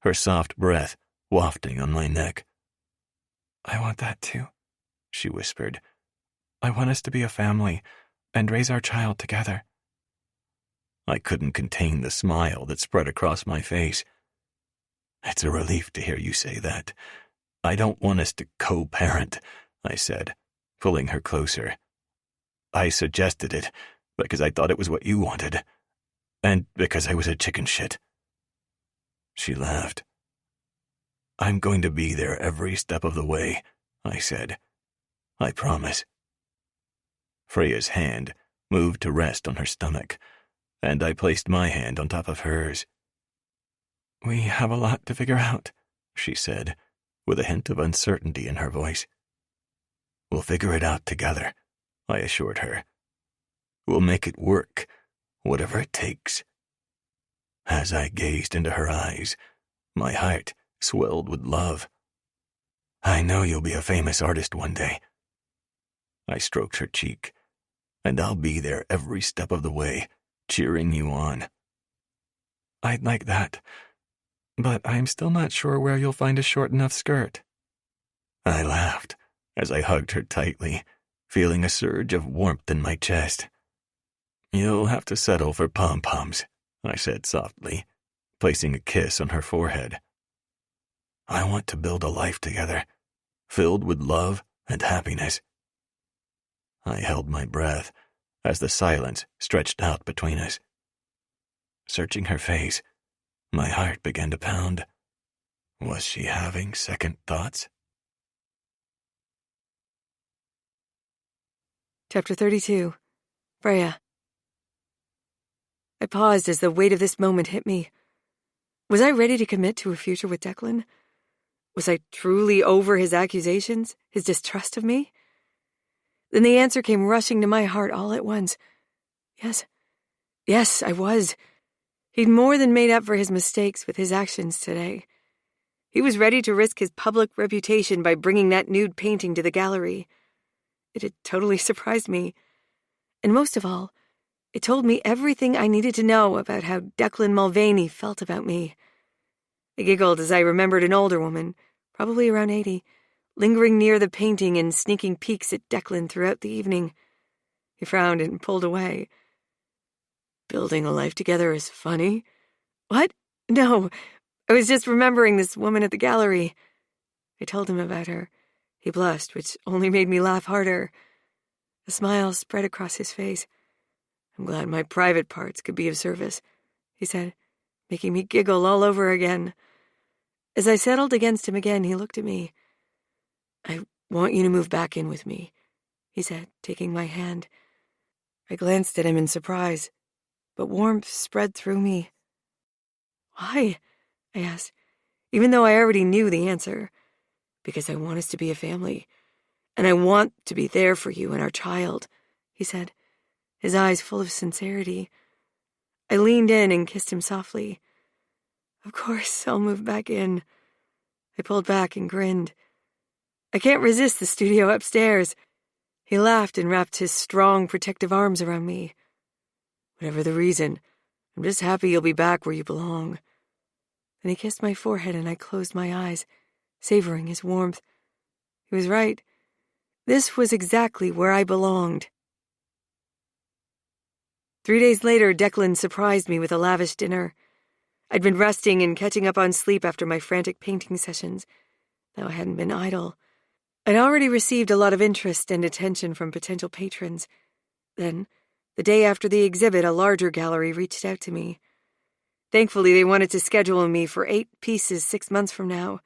her soft breath wafting on my neck. I want that too, she whispered. I want us to be a family and raise our child together. I couldn't contain the smile that spread across my face. It's a relief to hear you say that. I don't want us to co-parent, I said, pulling her closer. I suggested it because I thought it was what you wanted, and because I was a chicken shit. She laughed. I'm going to be there every step of the way, I said. I promise. Freya's hand moved to rest on her stomach, and I placed my hand on top of hers. We have a lot to figure out, she said, with a hint of uncertainty in her voice. We'll figure it out together, I assured her. We'll make it work, whatever it takes. As I gazed into her eyes, my heart swelled with love. I know you'll be a famous artist one day. I stroked her cheek, and I'll be there every step of the way, cheering you on. I'd like that, but I'm still not sure where you'll find a short enough skirt. I laughed as I hugged her tightly, feeling a surge of warmth in my chest. You'll have to settle for pom-poms, I said softly, placing a kiss on her forehead. I want to build a life together, filled with love and happiness. I held my breath as the silence stretched out between us. Searching her face, my heart began to pound. Was she having second thoughts? Chapter 32. Freya. I paused as the weight of this moment hit me. Was I ready to commit to a future with Declan? Was I truly over his accusations, his distrust of me? Then the answer came rushing to my heart all at once. Yes, I was. He'd more than made up for his mistakes with his actions today. He was ready to risk his public reputation by bringing that nude painting to the gallery. It had totally surprised me. And most of all, it told me everything I needed to know about how Declan Mulvaney felt about me. I giggled as I remembered an older woman, probably around 80, lingering near the painting and sneaking peeks at Declan throughout the evening. He frowned and pulled away. Building a life together is funny? What? No, I was just remembering this woman at the gallery. I told him about her. He blushed, which only made me laugh harder. A smile spread across his face. I'm glad my private parts could be of service, he said, making me giggle all over again. As I settled against him again, he looked at me. I want you to move back in with me, he said, taking my hand. I glanced at him in surprise, but warmth spread through me. Why? I asked, even though I already knew the answer. Because I want us to be a family, and I want to be there for you and our child, he said, his eyes full of sincerity. I leaned in and kissed him softly. Of course, I'll move back in. I pulled back and grinned. I can't resist the studio upstairs. He laughed and wrapped his strong, protective arms around me. Whatever the reason, I'm just happy you'll be back where you belong. Then he kissed my forehead and I closed my eyes, savoring his warmth. He was right. This was exactly where I belonged. 3 days later, Declan surprised me with a lavish dinner. I'd been resting and catching up on sleep after my frantic painting sessions, though I hadn't been idle. I'd already received a lot of interest and attention from potential patrons. Then, the day after the exhibit, a larger gallery reached out to me. Thankfully, they wanted to schedule me for 8 pieces 6 months from now.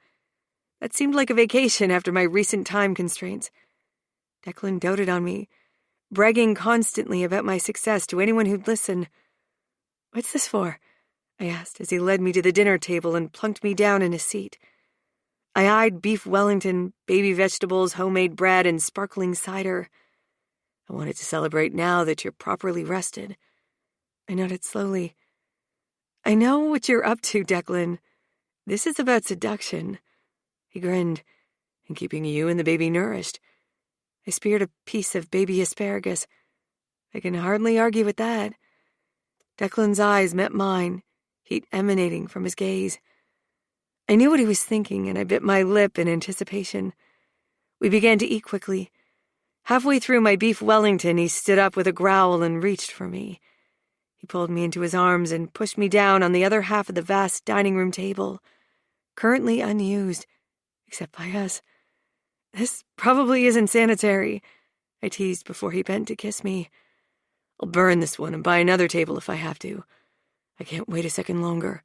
That seemed like a vacation after my recent time constraints. Declan doted on me, bragging constantly about my success to anyone who'd listen. "What's this for?" I asked as he led me to the dinner table and plunked me down in a seat. I eyed beef Wellington, baby vegetables, homemade bread, and sparkling cider. "I wanted to celebrate now that you're properly rested." I nodded slowly. "I know what you're up to, Declan. This is about seduction." He grinned. "And keeping you and the baby nourished." I speared a piece of baby asparagus. I can hardly argue with that. Declan's eyes met mine, heat emanating from his gaze. I knew what he was thinking, and I bit my lip in anticipation. We began to eat quickly. Halfway through my beef Wellington, he stood up with a growl and reached for me. He pulled me into his arms and pushed me down on the other half of the vast dining room table, currently unused, except by us. "This probably isn't sanitary," I teased before he bent to kiss me. "I'll burn this one and buy another table if I have to. I can't wait a second longer.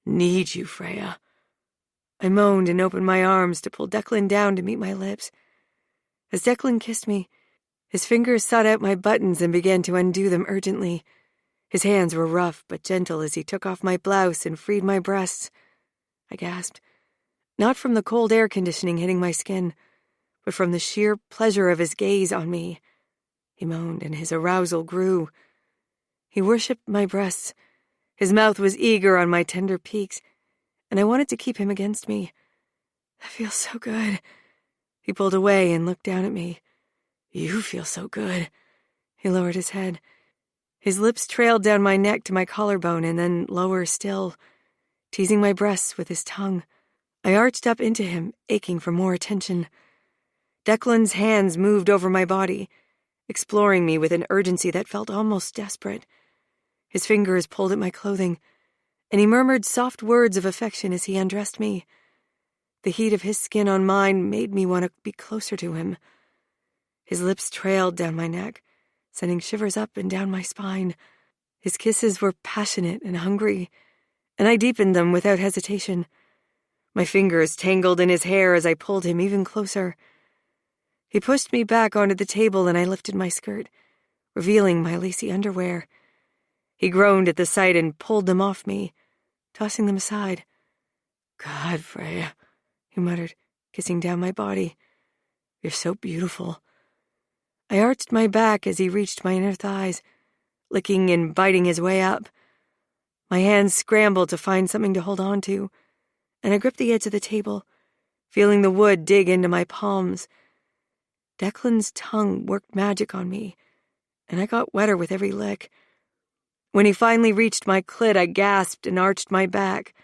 Need you, Freya." I moaned and opened my arms to pull Declan down to meet my lips. As Declan kissed me, his fingers sought out my buttons and began to undo them urgently. His hands were rough but gentle as he took off my blouse and freed my breasts. I gasped, not from the cold air conditioning hitting my skin, but from the sheer pleasure of his gaze on me. He moaned, and his arousal grew. He worshipped my breasts. His mouth was eager on my tender peaks, and I wanted to keep him against me. "That feels so good." He pulled away and looked down at me. "You feel so good." He lowered his head. His lips trailed down my neck to my collarbone and then lower still, teasing my breasts with his tongue. I arched up into him, aching for more attention. Declan's hands moved over my body, exploring me with an urgency that felt almost desperate. His fingers pulled at my clothing, and he murmured soft words of affection as he undressed me. The heat of his skin on mine made me want to be closer to him. His lips trailed down my neck, sending shivers up and down my spine. His kisses were passionate and hungry, and I deepened them without hesitation. My fingers tangled in his hair as I pulled him even closer. He pushed me back onto the table and I lifted my skirt, revealing my lacy underwear. He groaned at the sight and pulled them off me, tossing them aside. "God, Freya," he muttered, kissing down my body. "You're so beautiful." I arched my back as he reached my inner thighs, licking and biting his way up. My hands scrambled to find something to hold on to, and I gripped the edge of the table, feeling the wood dig into my palms. Declan's tongue worked magic on me, and I got wetter with every lick. When he finally reached my clit, I gasped and arched my back,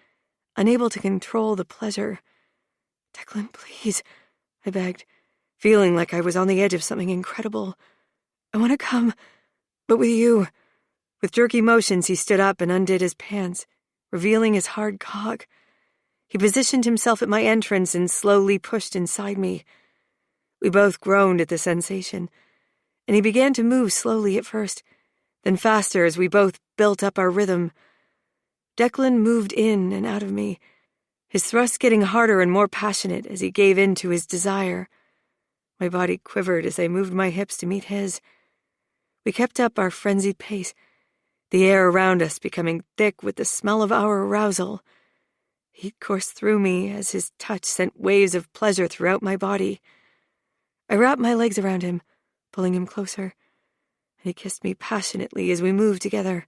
unable to control the pleasure. "Declan, please," I begged, feeling like I was on the edge of something incredible. "I want to come, but with you." With jerky motions, he stood up and undid his pants, revealing his hard cock. He positioned himself at my entrance and slowly pushed inside me. We both groaned at the sensation, and he began to move slowly at first, then faster as we both built up our rhythm. Declan moved in and out of me, his thrusts getting harder and more passionate as he gave in to his desire. My body quivered as I moved my hips to meet his. We kept up our frenzied pace, the air around us becoming thick with the smell of our arousal. Heat coursed through me as his touch sent waves of pleasure throughout my body. I wrapped my legs around him, pulling him closer, and he kissed me passionately as we moved together.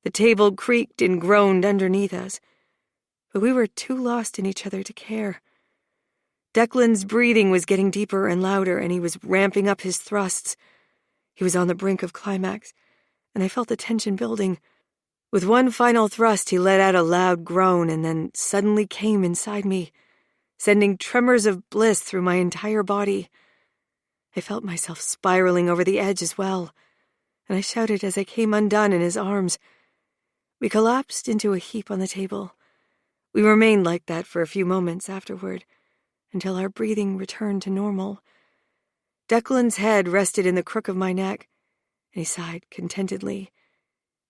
The table creaked and groaned underneath us, but we were too lost in each other to care. Declan's breathing was getting deeper and louder, and he was ramping up his thrusts. He was on the brink of climax, and I felt the tension building. With one final thrust, he let out a loud groan and then suddenly came inside me, sending tremors of bliss through my entire body. I felt myself spiraling over the edge as well, and I shouted as I came undone in his arms. We collapsed into a heap on the table. We remained like that for a few moments afterward, until our breathing returned to normal. Declan's head rested in the crook of my neck, and he sighed contentedly.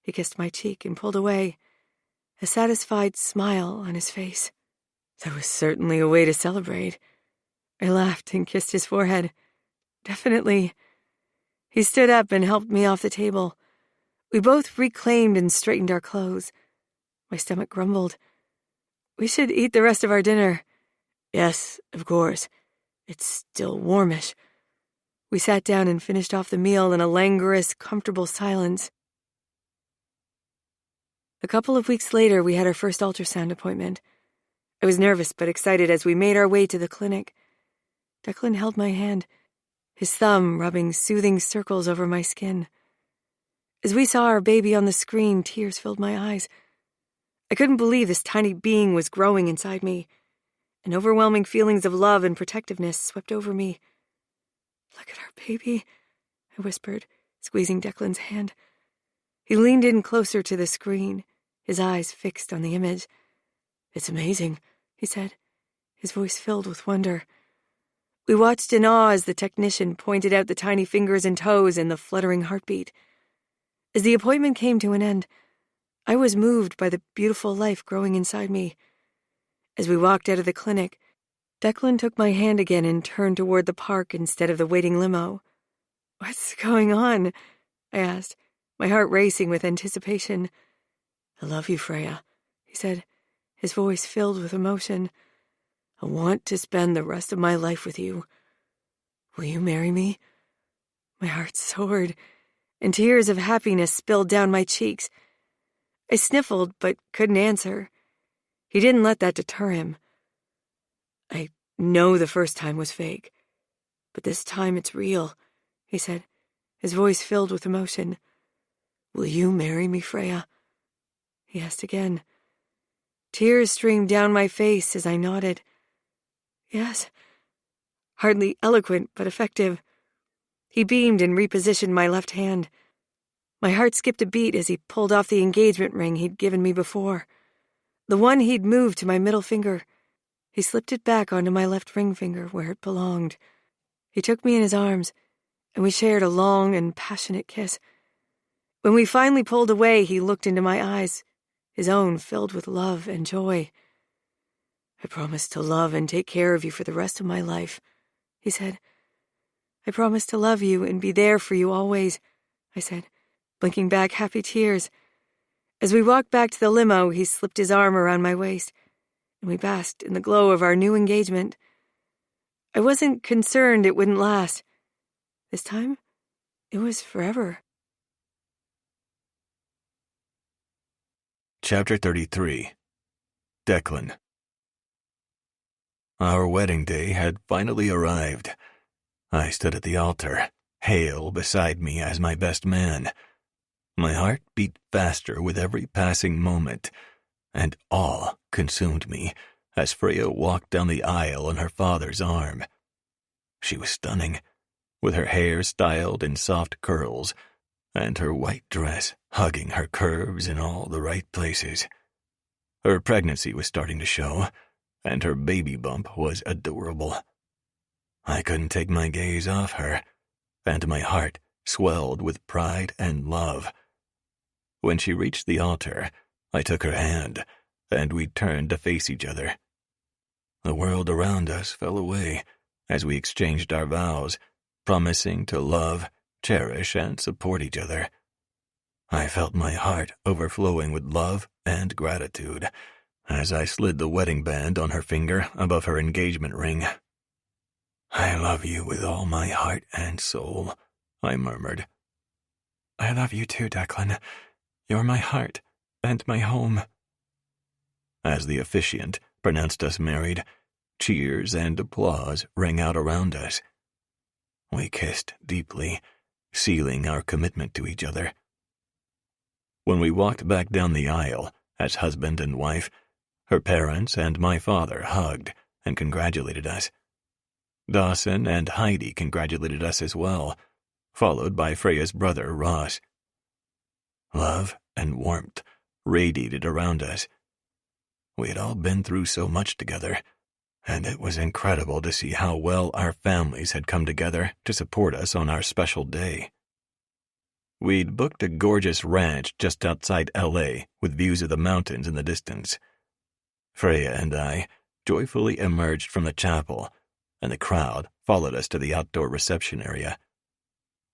He kissed my cheek and pulled away, a satisfied smile on his face. That was certainly a way to celebrate. I laughed and kissed his forehead. Definitely. He stood up and helped me off the table. We both reclaimed and straightened our clothes. My stomach grumbled. We should eat the rest of our dinner. Yes, of course. It's still warmish. We sat down and finished off the meal in a languorous, comfortable silence. A couple of weeks later, we had our first ultrasound appointment. I was nervous but excited as we made our way to the clinic. Declan held my hand, his thumb rubbing soothing circles over my skin. As we saw our baby on the screen, tears filled my eyes. I couldn't believe this tiny being was growing inside me, and overwhelming feelings of love and protectiveness swept over me. Look at our baby, I whispered, squeezing Declan's hand. He leaned in closer to the screen, his eyes fixed on the image. It's amazing, he said, his voice filled with wonder. We watched in awe as the technician pointed out the tiny fingers and toes and the fluttering heartbeat. As the appointment came to an end, I was moved by the beautiful life growing inside me. As we walked out of the clinic, Declan took my hand again and turned toward the park instead of the waiting limo. What's going on? I asked, my heart racing with anticipation. I love you, Freya, he said, his voice filled with emotion. I want to spend the rest of my life with you. Will you marry me? My heart soared, and tears of happiness spilled down my cheeks. I sniffled, but couldn't answer. He didn't let that deter him. I know the first time was fake, but this time it's real, he said, his voice filled with emotion. Will you marry me, Freya? He asked again. Tears streamed down my face as I nodded. Yes. Hardly eloquent, but effective. He beamed and repositioned my left hand. My heart skipped a beat as he pulled off the engagement ring he'd given me before. The one he'd moved to my middle finger. He slipped it back onto my left ring finger where it belonged. He took me in his arms, and we shared a long and passionate kiss. When we finally pulled away, he looked into my eyes, his own filled with love and joy. I promise to love and take care of you for the rest of my life, he said. I promise to love you and be there for you always, I said, blinking back happy tears. As we walked back to the limo, he slipped his arm around my waist, and we basked in the glow of our new engagement. I wasn't concerned it wouldn't last. This time, it was forever. Chapter 33. Declan. Our wedding day had finally arrived. I stood at the altar, Hale beside me as my best man. My heart beat faster with every passing moment, and awe consumed me as Freya walked down the aisle on her father's arm. She was stunning, with her hair styled in soft curls, and her white dress hugging her curves in all the right places. Her pregnancy was starting to show, and her baby bump was adorable. I couldn't take my gaze off her, and my heart swelled with pride and love. When she reached the altar, I took her hand, and we turned to face each other. The world around us fell away as we exchanged our vows, promising to love, cherish, and support each other. I felt my heart overflowing with love and gratitude as I slid the wedding band on her finger above her engagement ring. I love you with all my heart and soul, I murmured. I love you too, Declan. You're my heart and my home. As the officiant pronounced us married, cheers and applause rang out around us. We kissed deeply, sealing our commitment to each other. When we walked back down the aisle, as husband and wife, her parents and my father hugged and congratulated us. Dawson and Heidi congratulated us as well, followed by Freya's brother, Ross. Love and warmth radiated around us. We had all been through so much together, and it was incredible to see how well our families had come together to support us on our special day. We'd booked a gorgeous ranch just outside L.A. with views of the mountains in the distance. Freya and I joyfully emerged from the chapel, and the crowd followed us to the outdoor reception area.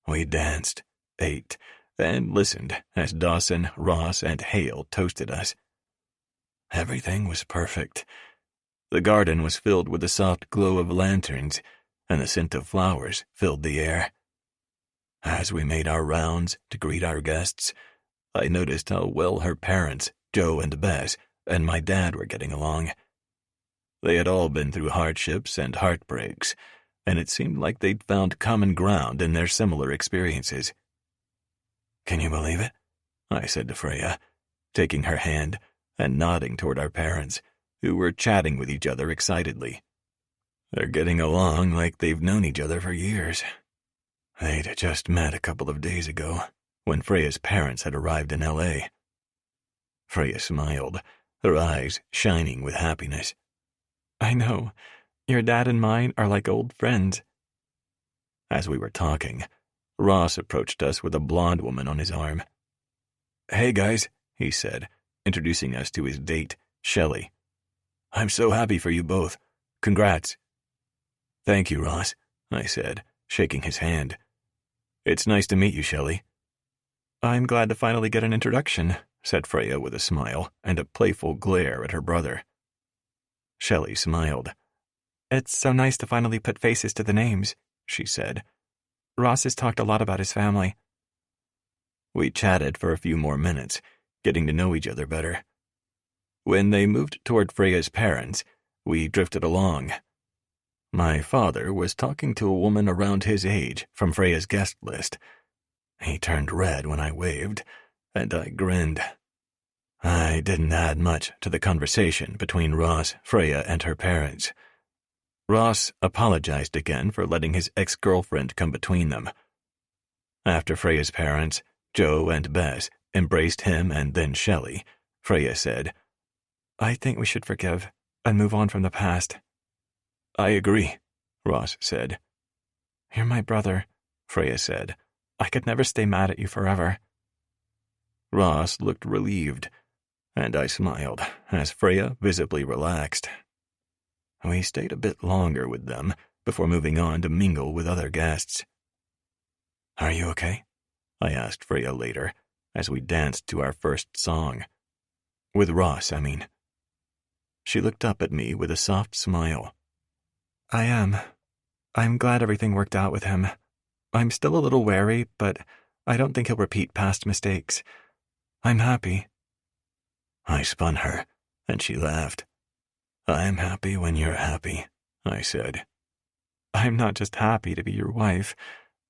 We danced, ate, and listened as Dawson, Ross, and Hale toasted us. Everything was perfect. The garden was filled with the soft glow of lanterns, and the scent of flowers filled the air. As we made our rounds to greet our guests, I noticed how well her parents, Joe and Bess, and my dad were getting along. They had all been through hardships and heartbreaks, and it seemed like they'd found common ground in their similar experiences. "Can you believe it?" I said to Freya, taking her hand and nodding toward our parents, who were chatting with each other excitedly. "They're getting along like they've known each other for years." They'd just met a couple of days ago, when Freya's parents had arrived in L.A. Freya smiled, her eyes shining with happiness. "I know. Your dad and mine are like old friends." As we were talking, Ross approached us with a blonde woman on his arm. "Hey, guys," he said, introducing us to his date, Shelley. "I'm so happy for you both. Congrats." "Thank you, Ross," I said, shaking his hand. "It's nice to meet you, Shelley." "I'm glad to finally get an introduction," said Freya with a smile and a playful glare at her brother. Shelley smiled. "It's so nice to finally put faces to the names," she said. "Ross has talked a lot about his family." We chatted for a few more minutes, getting to know each other better. When they moved toward Freya's parents, we drifted along. My father was talking to a woman around his age from Freya's guest list. He turned red when I waved, and I grinned. I didn't add much to the conversation between Ross, Freya, and her parents. Ross apologized again for letting his ex-girlfriend come between them. After Freya's parents, Joe and Bess, embraced him and then Shelley, Freya said, "I think we should forgive and move on from the past." "I agree," Ross said. "You're my brother," Freya said. "I could never stay mad at you forever." Ross looked relieved, and I smiled as Freya visibly relaxed. We stayed a bit longer with them before moving on to mingle with other guests. "Are you okay?" I asked Freya later as we danced to our first song. With Ross, I mean. She looked up at me with a soft smile. "I am. I'm glad everything worked out with him. I'm still a little wary, but I don't think he'll repeat past mistakes. I'm happy." I spun her, and she laughed. "I'm happy when you're happy," I said. "I'm not just happy to be your wife.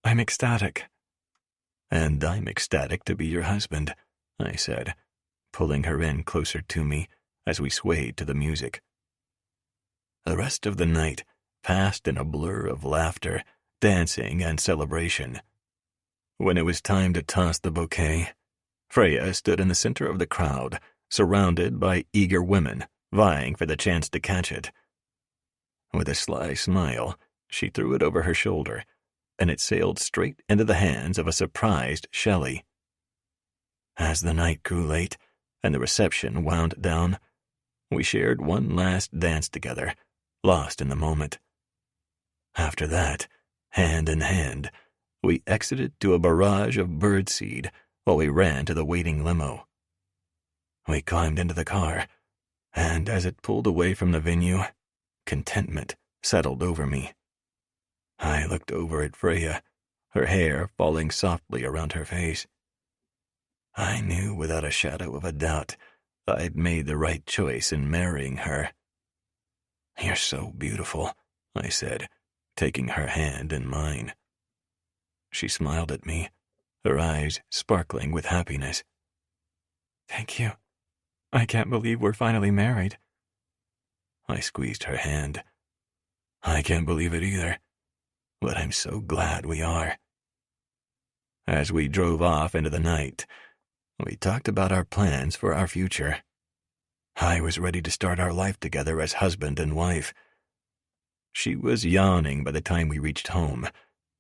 I'm ecstatic." "And I'm ecstatic to be your husband," I said, pulling her in closer to me as we swayed to the music. The rest of the night passed in a blur of laughter, dancing, and celebration. When it was time to toss the bouquet, Freya stood in the center of the crowd, surrounded by eager women vying for the chance to catch it. With a sly smile, she threw it over her shoulder, and it sailed straight into the hands of a surprised Shelley. As the night grew late and the reception wound down, we shared one last dance together, lost in the moment. After that, hand in hand, we exited to a barrage of birdseed while we ran to the waiting limo. We climbed into the car, and as it pulled away from the venue, contentment settled over me. I looked over at Freya, her hair falling softly around her face. I knew without a shadow of a doubt I'd made the right choice in marrying her. "You're so beautiful," I said, taking her hand in mine. She smiled at me, her eyes sparkling with happiness. "Thank you. I can't believe we're finally married." I squeezed her hand. "I can't believe it either, but I'm so glad we are." As we drove off into the night, we talked about our plans for our future. I was ready to start our life together as husband and wife, She was yawning by the time we reached home,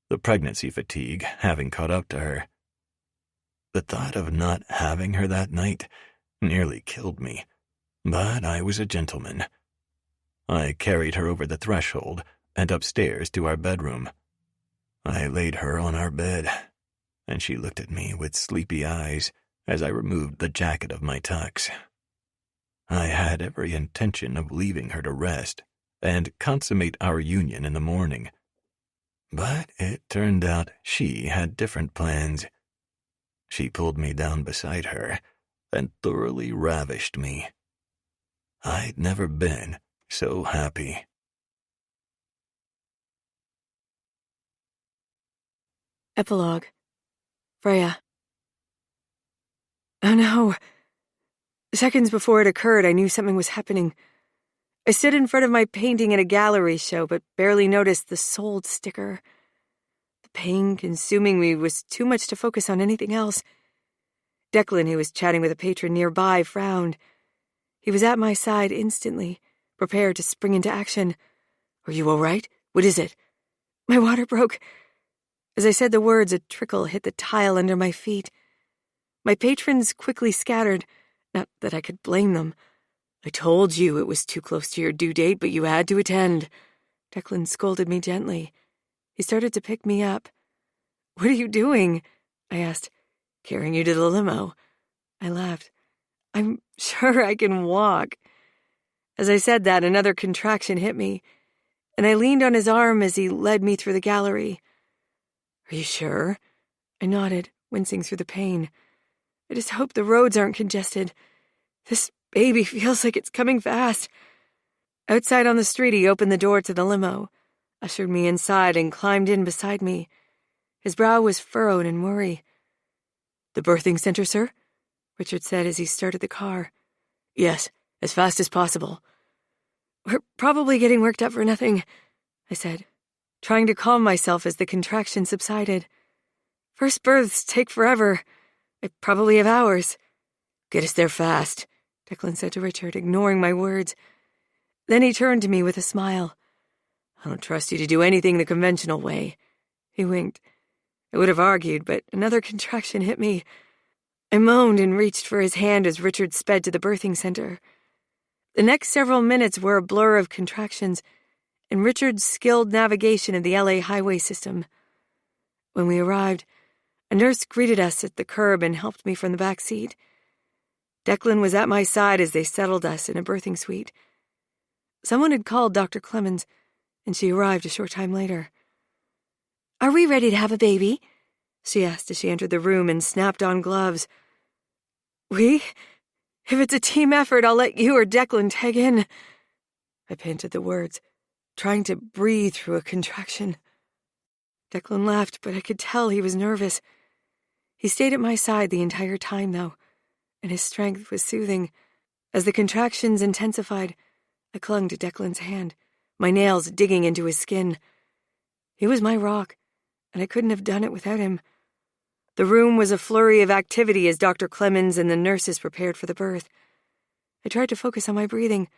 the pregnancy fatigue having caught up to her. The thought of not having her that night nearly killed me, but I was a gentleman. I carried her over the threshold and upstairs to our bedroom. I laid her on our bed, and she looked at me with sleepy eyes as I removed the jacket of my tux. I had every intention of leaving her to rest and consummate our union in the morning. But it turned out she had different plans. She pulled me down beside her and thoroughly ravished me. I'd never been so happy. Epilogue. Freya. Oh no. Seconds before it occurred, I knew something was happening. I stood in front of my painting at a gallery show, but barely noticed the sold sticker. The pain consuming me was too much to focus on anything else. Declan, who was chatting with a patron nearby, frowned. He was at my side instantly, prepared to spring into action. Are you all right? What is it? My water broke. As I said the words, a trickle hit the tile under my feet. My patrons quickly scattered, not that I could blame them. I told you it was too close to your due date, but you had to attend. Declan scolded me gently. He started to pick me up. What are you doing? I asked. Carrying you to the limo. I laughed. I'm sure I can walk. As I said that, another contraction hit me, and I leaned on his arm as he led me through the gallery. Are you sure? I nodded, wincing through the pain. I just hope the roads aren't congested. This baby feels like it's coming fast. Outside on the street, he opened the door to the limo, ushered me inside, and climbed in beside me. His brow was furrowed in worry. The birthing center, sir? Richard said as he started the car. Yes, as fast as possible. We're probably getting worked up for nothing, I said, trying to calm myself as the contraction subsided. First births take forever. I probably have hours. Get us there fast, Declan said to Richard, ignoring my words. Then he turned to me with a smile. I don't trust you to do anything the conventional way. He winked. I would have argued, but another contraction hit me. I moaned and reached for his hand as Richard sped to the birthing center. The next several minutes were a blur of contractions and Richard's skilled navigation of the LA highway system. When we arrived, a nurse greeted us at the curb and helped me from the back seat. Declan was at my side as they settled us in a birthing suite. Someone had called Dr. Clemens, and she arrived a short time later. Are we ready to have a baby? She asked as she entered the room and snapped on gloves. We? If it's a team effort, I'll let you or Declan tag in. I panted the words, trying to breathe through a contraction. Declan laughed, but I could tell he was nervous. He stayed at my side the entire time, though, and his strength was soothing. As the contractions intensified, I clung to Declan's hand, my nails digging into his skin. He was my rock, and I couldn't have done it without him. The room was a flurry of activity as Dr. Clemens and the nurses prepared for the birth. I tried to focus on my breathing,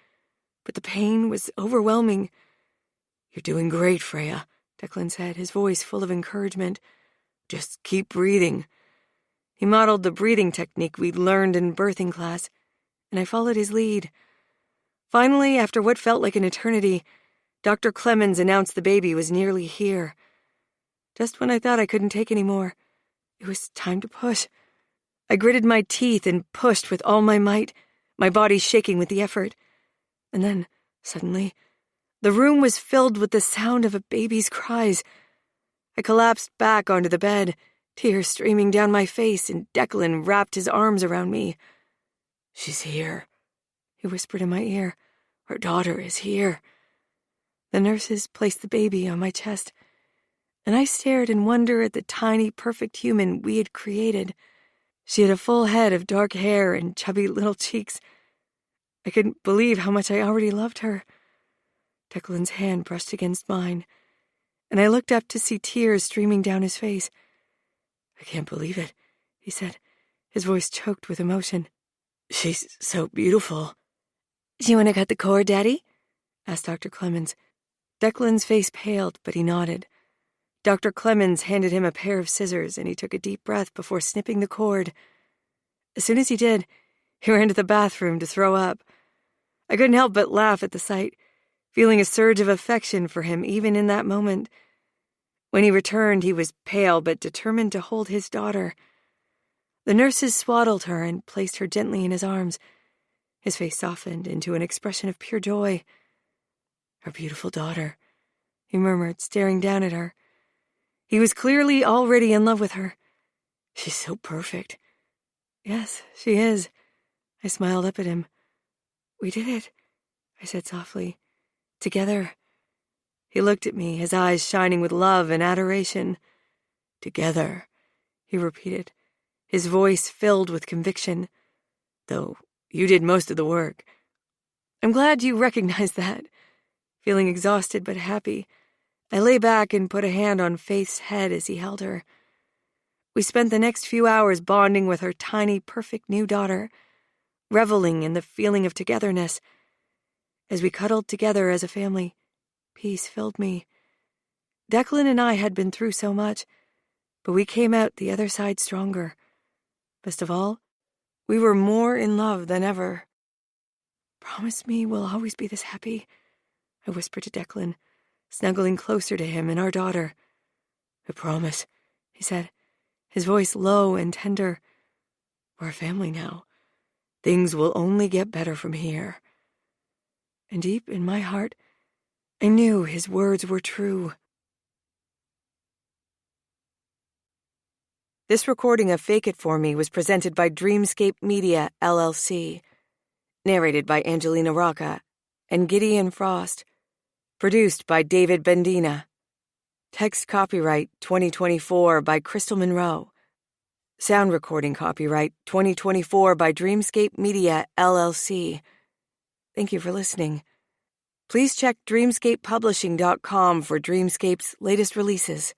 but the pain was overwhelming. You're doing great, Freya, Declan said, his voice full of encouragement. Just keep breathing. He modeled the breathing technique we'd learned in birthing class, and I followed his lead. Finally, after what felt like an eternity, Dr. Clemens announced the baby was nearly here. Just when I thought I couldn't take any more, it was time to push. I gritted my teeth and pushed with all my might, my body shaking with the effort. And then, suddenly, the room was filled with the sound of a baby's cries. I collapsed back onto the bed, tears streaming down my face, and Declan wrapped his arms around me. She's here, he whispered in my ear. Our daughter is here. The nurses placed the baby on my chest, and I stared in wonder at the tiny, perfect human we had created. She had a full head of dark hair and chubby little cheeks. I couldn't believe how much I already loved her. Declan's hand brushed against mine, and I looked up to see tears streaming down his face. I can't believe it, he said, his voice choked with emotion. She's so beautiful. Do you want to cut the cord, Daddy? Asked Dr. Clemens. Declan's face paled, but he nodded. Dr. Clemens handed him a pair of scissors, and he took a deep breath before snipping the cord. As soon as he did, he ran to the bathroom to throw up. I couldn't help but laugh at the sight, feeling a surge of affection for him even in that moment. When he returned, he was pale but determined to hold his daughter. The nurses swaddled her and placed her gently in his arms. His face softened into an expression of pure joy. "Our beautiful daughter," he murmured, staring down at her. He was clearly already in love with her. "She's so perfect." "Yes, she is." I smiled up at him. "We did it," I said softly. "Together." He looked at me, his eyes shining with love and adoration. "Together," he repeated, his voice filled with conviction. "Though you did most of the work." "I'm glad you recognize that." Feeling exhausted but happy, I lay back and put a hand on Faith's head as he held her. We spent the next few hours bonding with her tiny, perfect new daughter, reveling in the feeling of togetherness. As we cuddled together as a family, peace filled me. Declan and I had been through so much, but we came out the other side stronger. Best of all, we were more in love than ever. "Promise me we'll always be this happy," I whispered to Declan, snuggling closer to him and our daughter. "I promise," he said, his voice low and tender. "We're a family now. Things will only get better from here." And deep in my heart, I knew his words were true. This recording of Fake It For Me was presented by Dreamscape Media, LLC. Narrated by Angelina Rocca and Gideon Frost. Produced by David Bendina. Text copyright 2024 by Crystal Monroe. Sound recording copyright 2024 by Dreamscape Media, LLC. Thank you for listening. Please check dreamscapepublishing.com for Dreamscape's latest releases.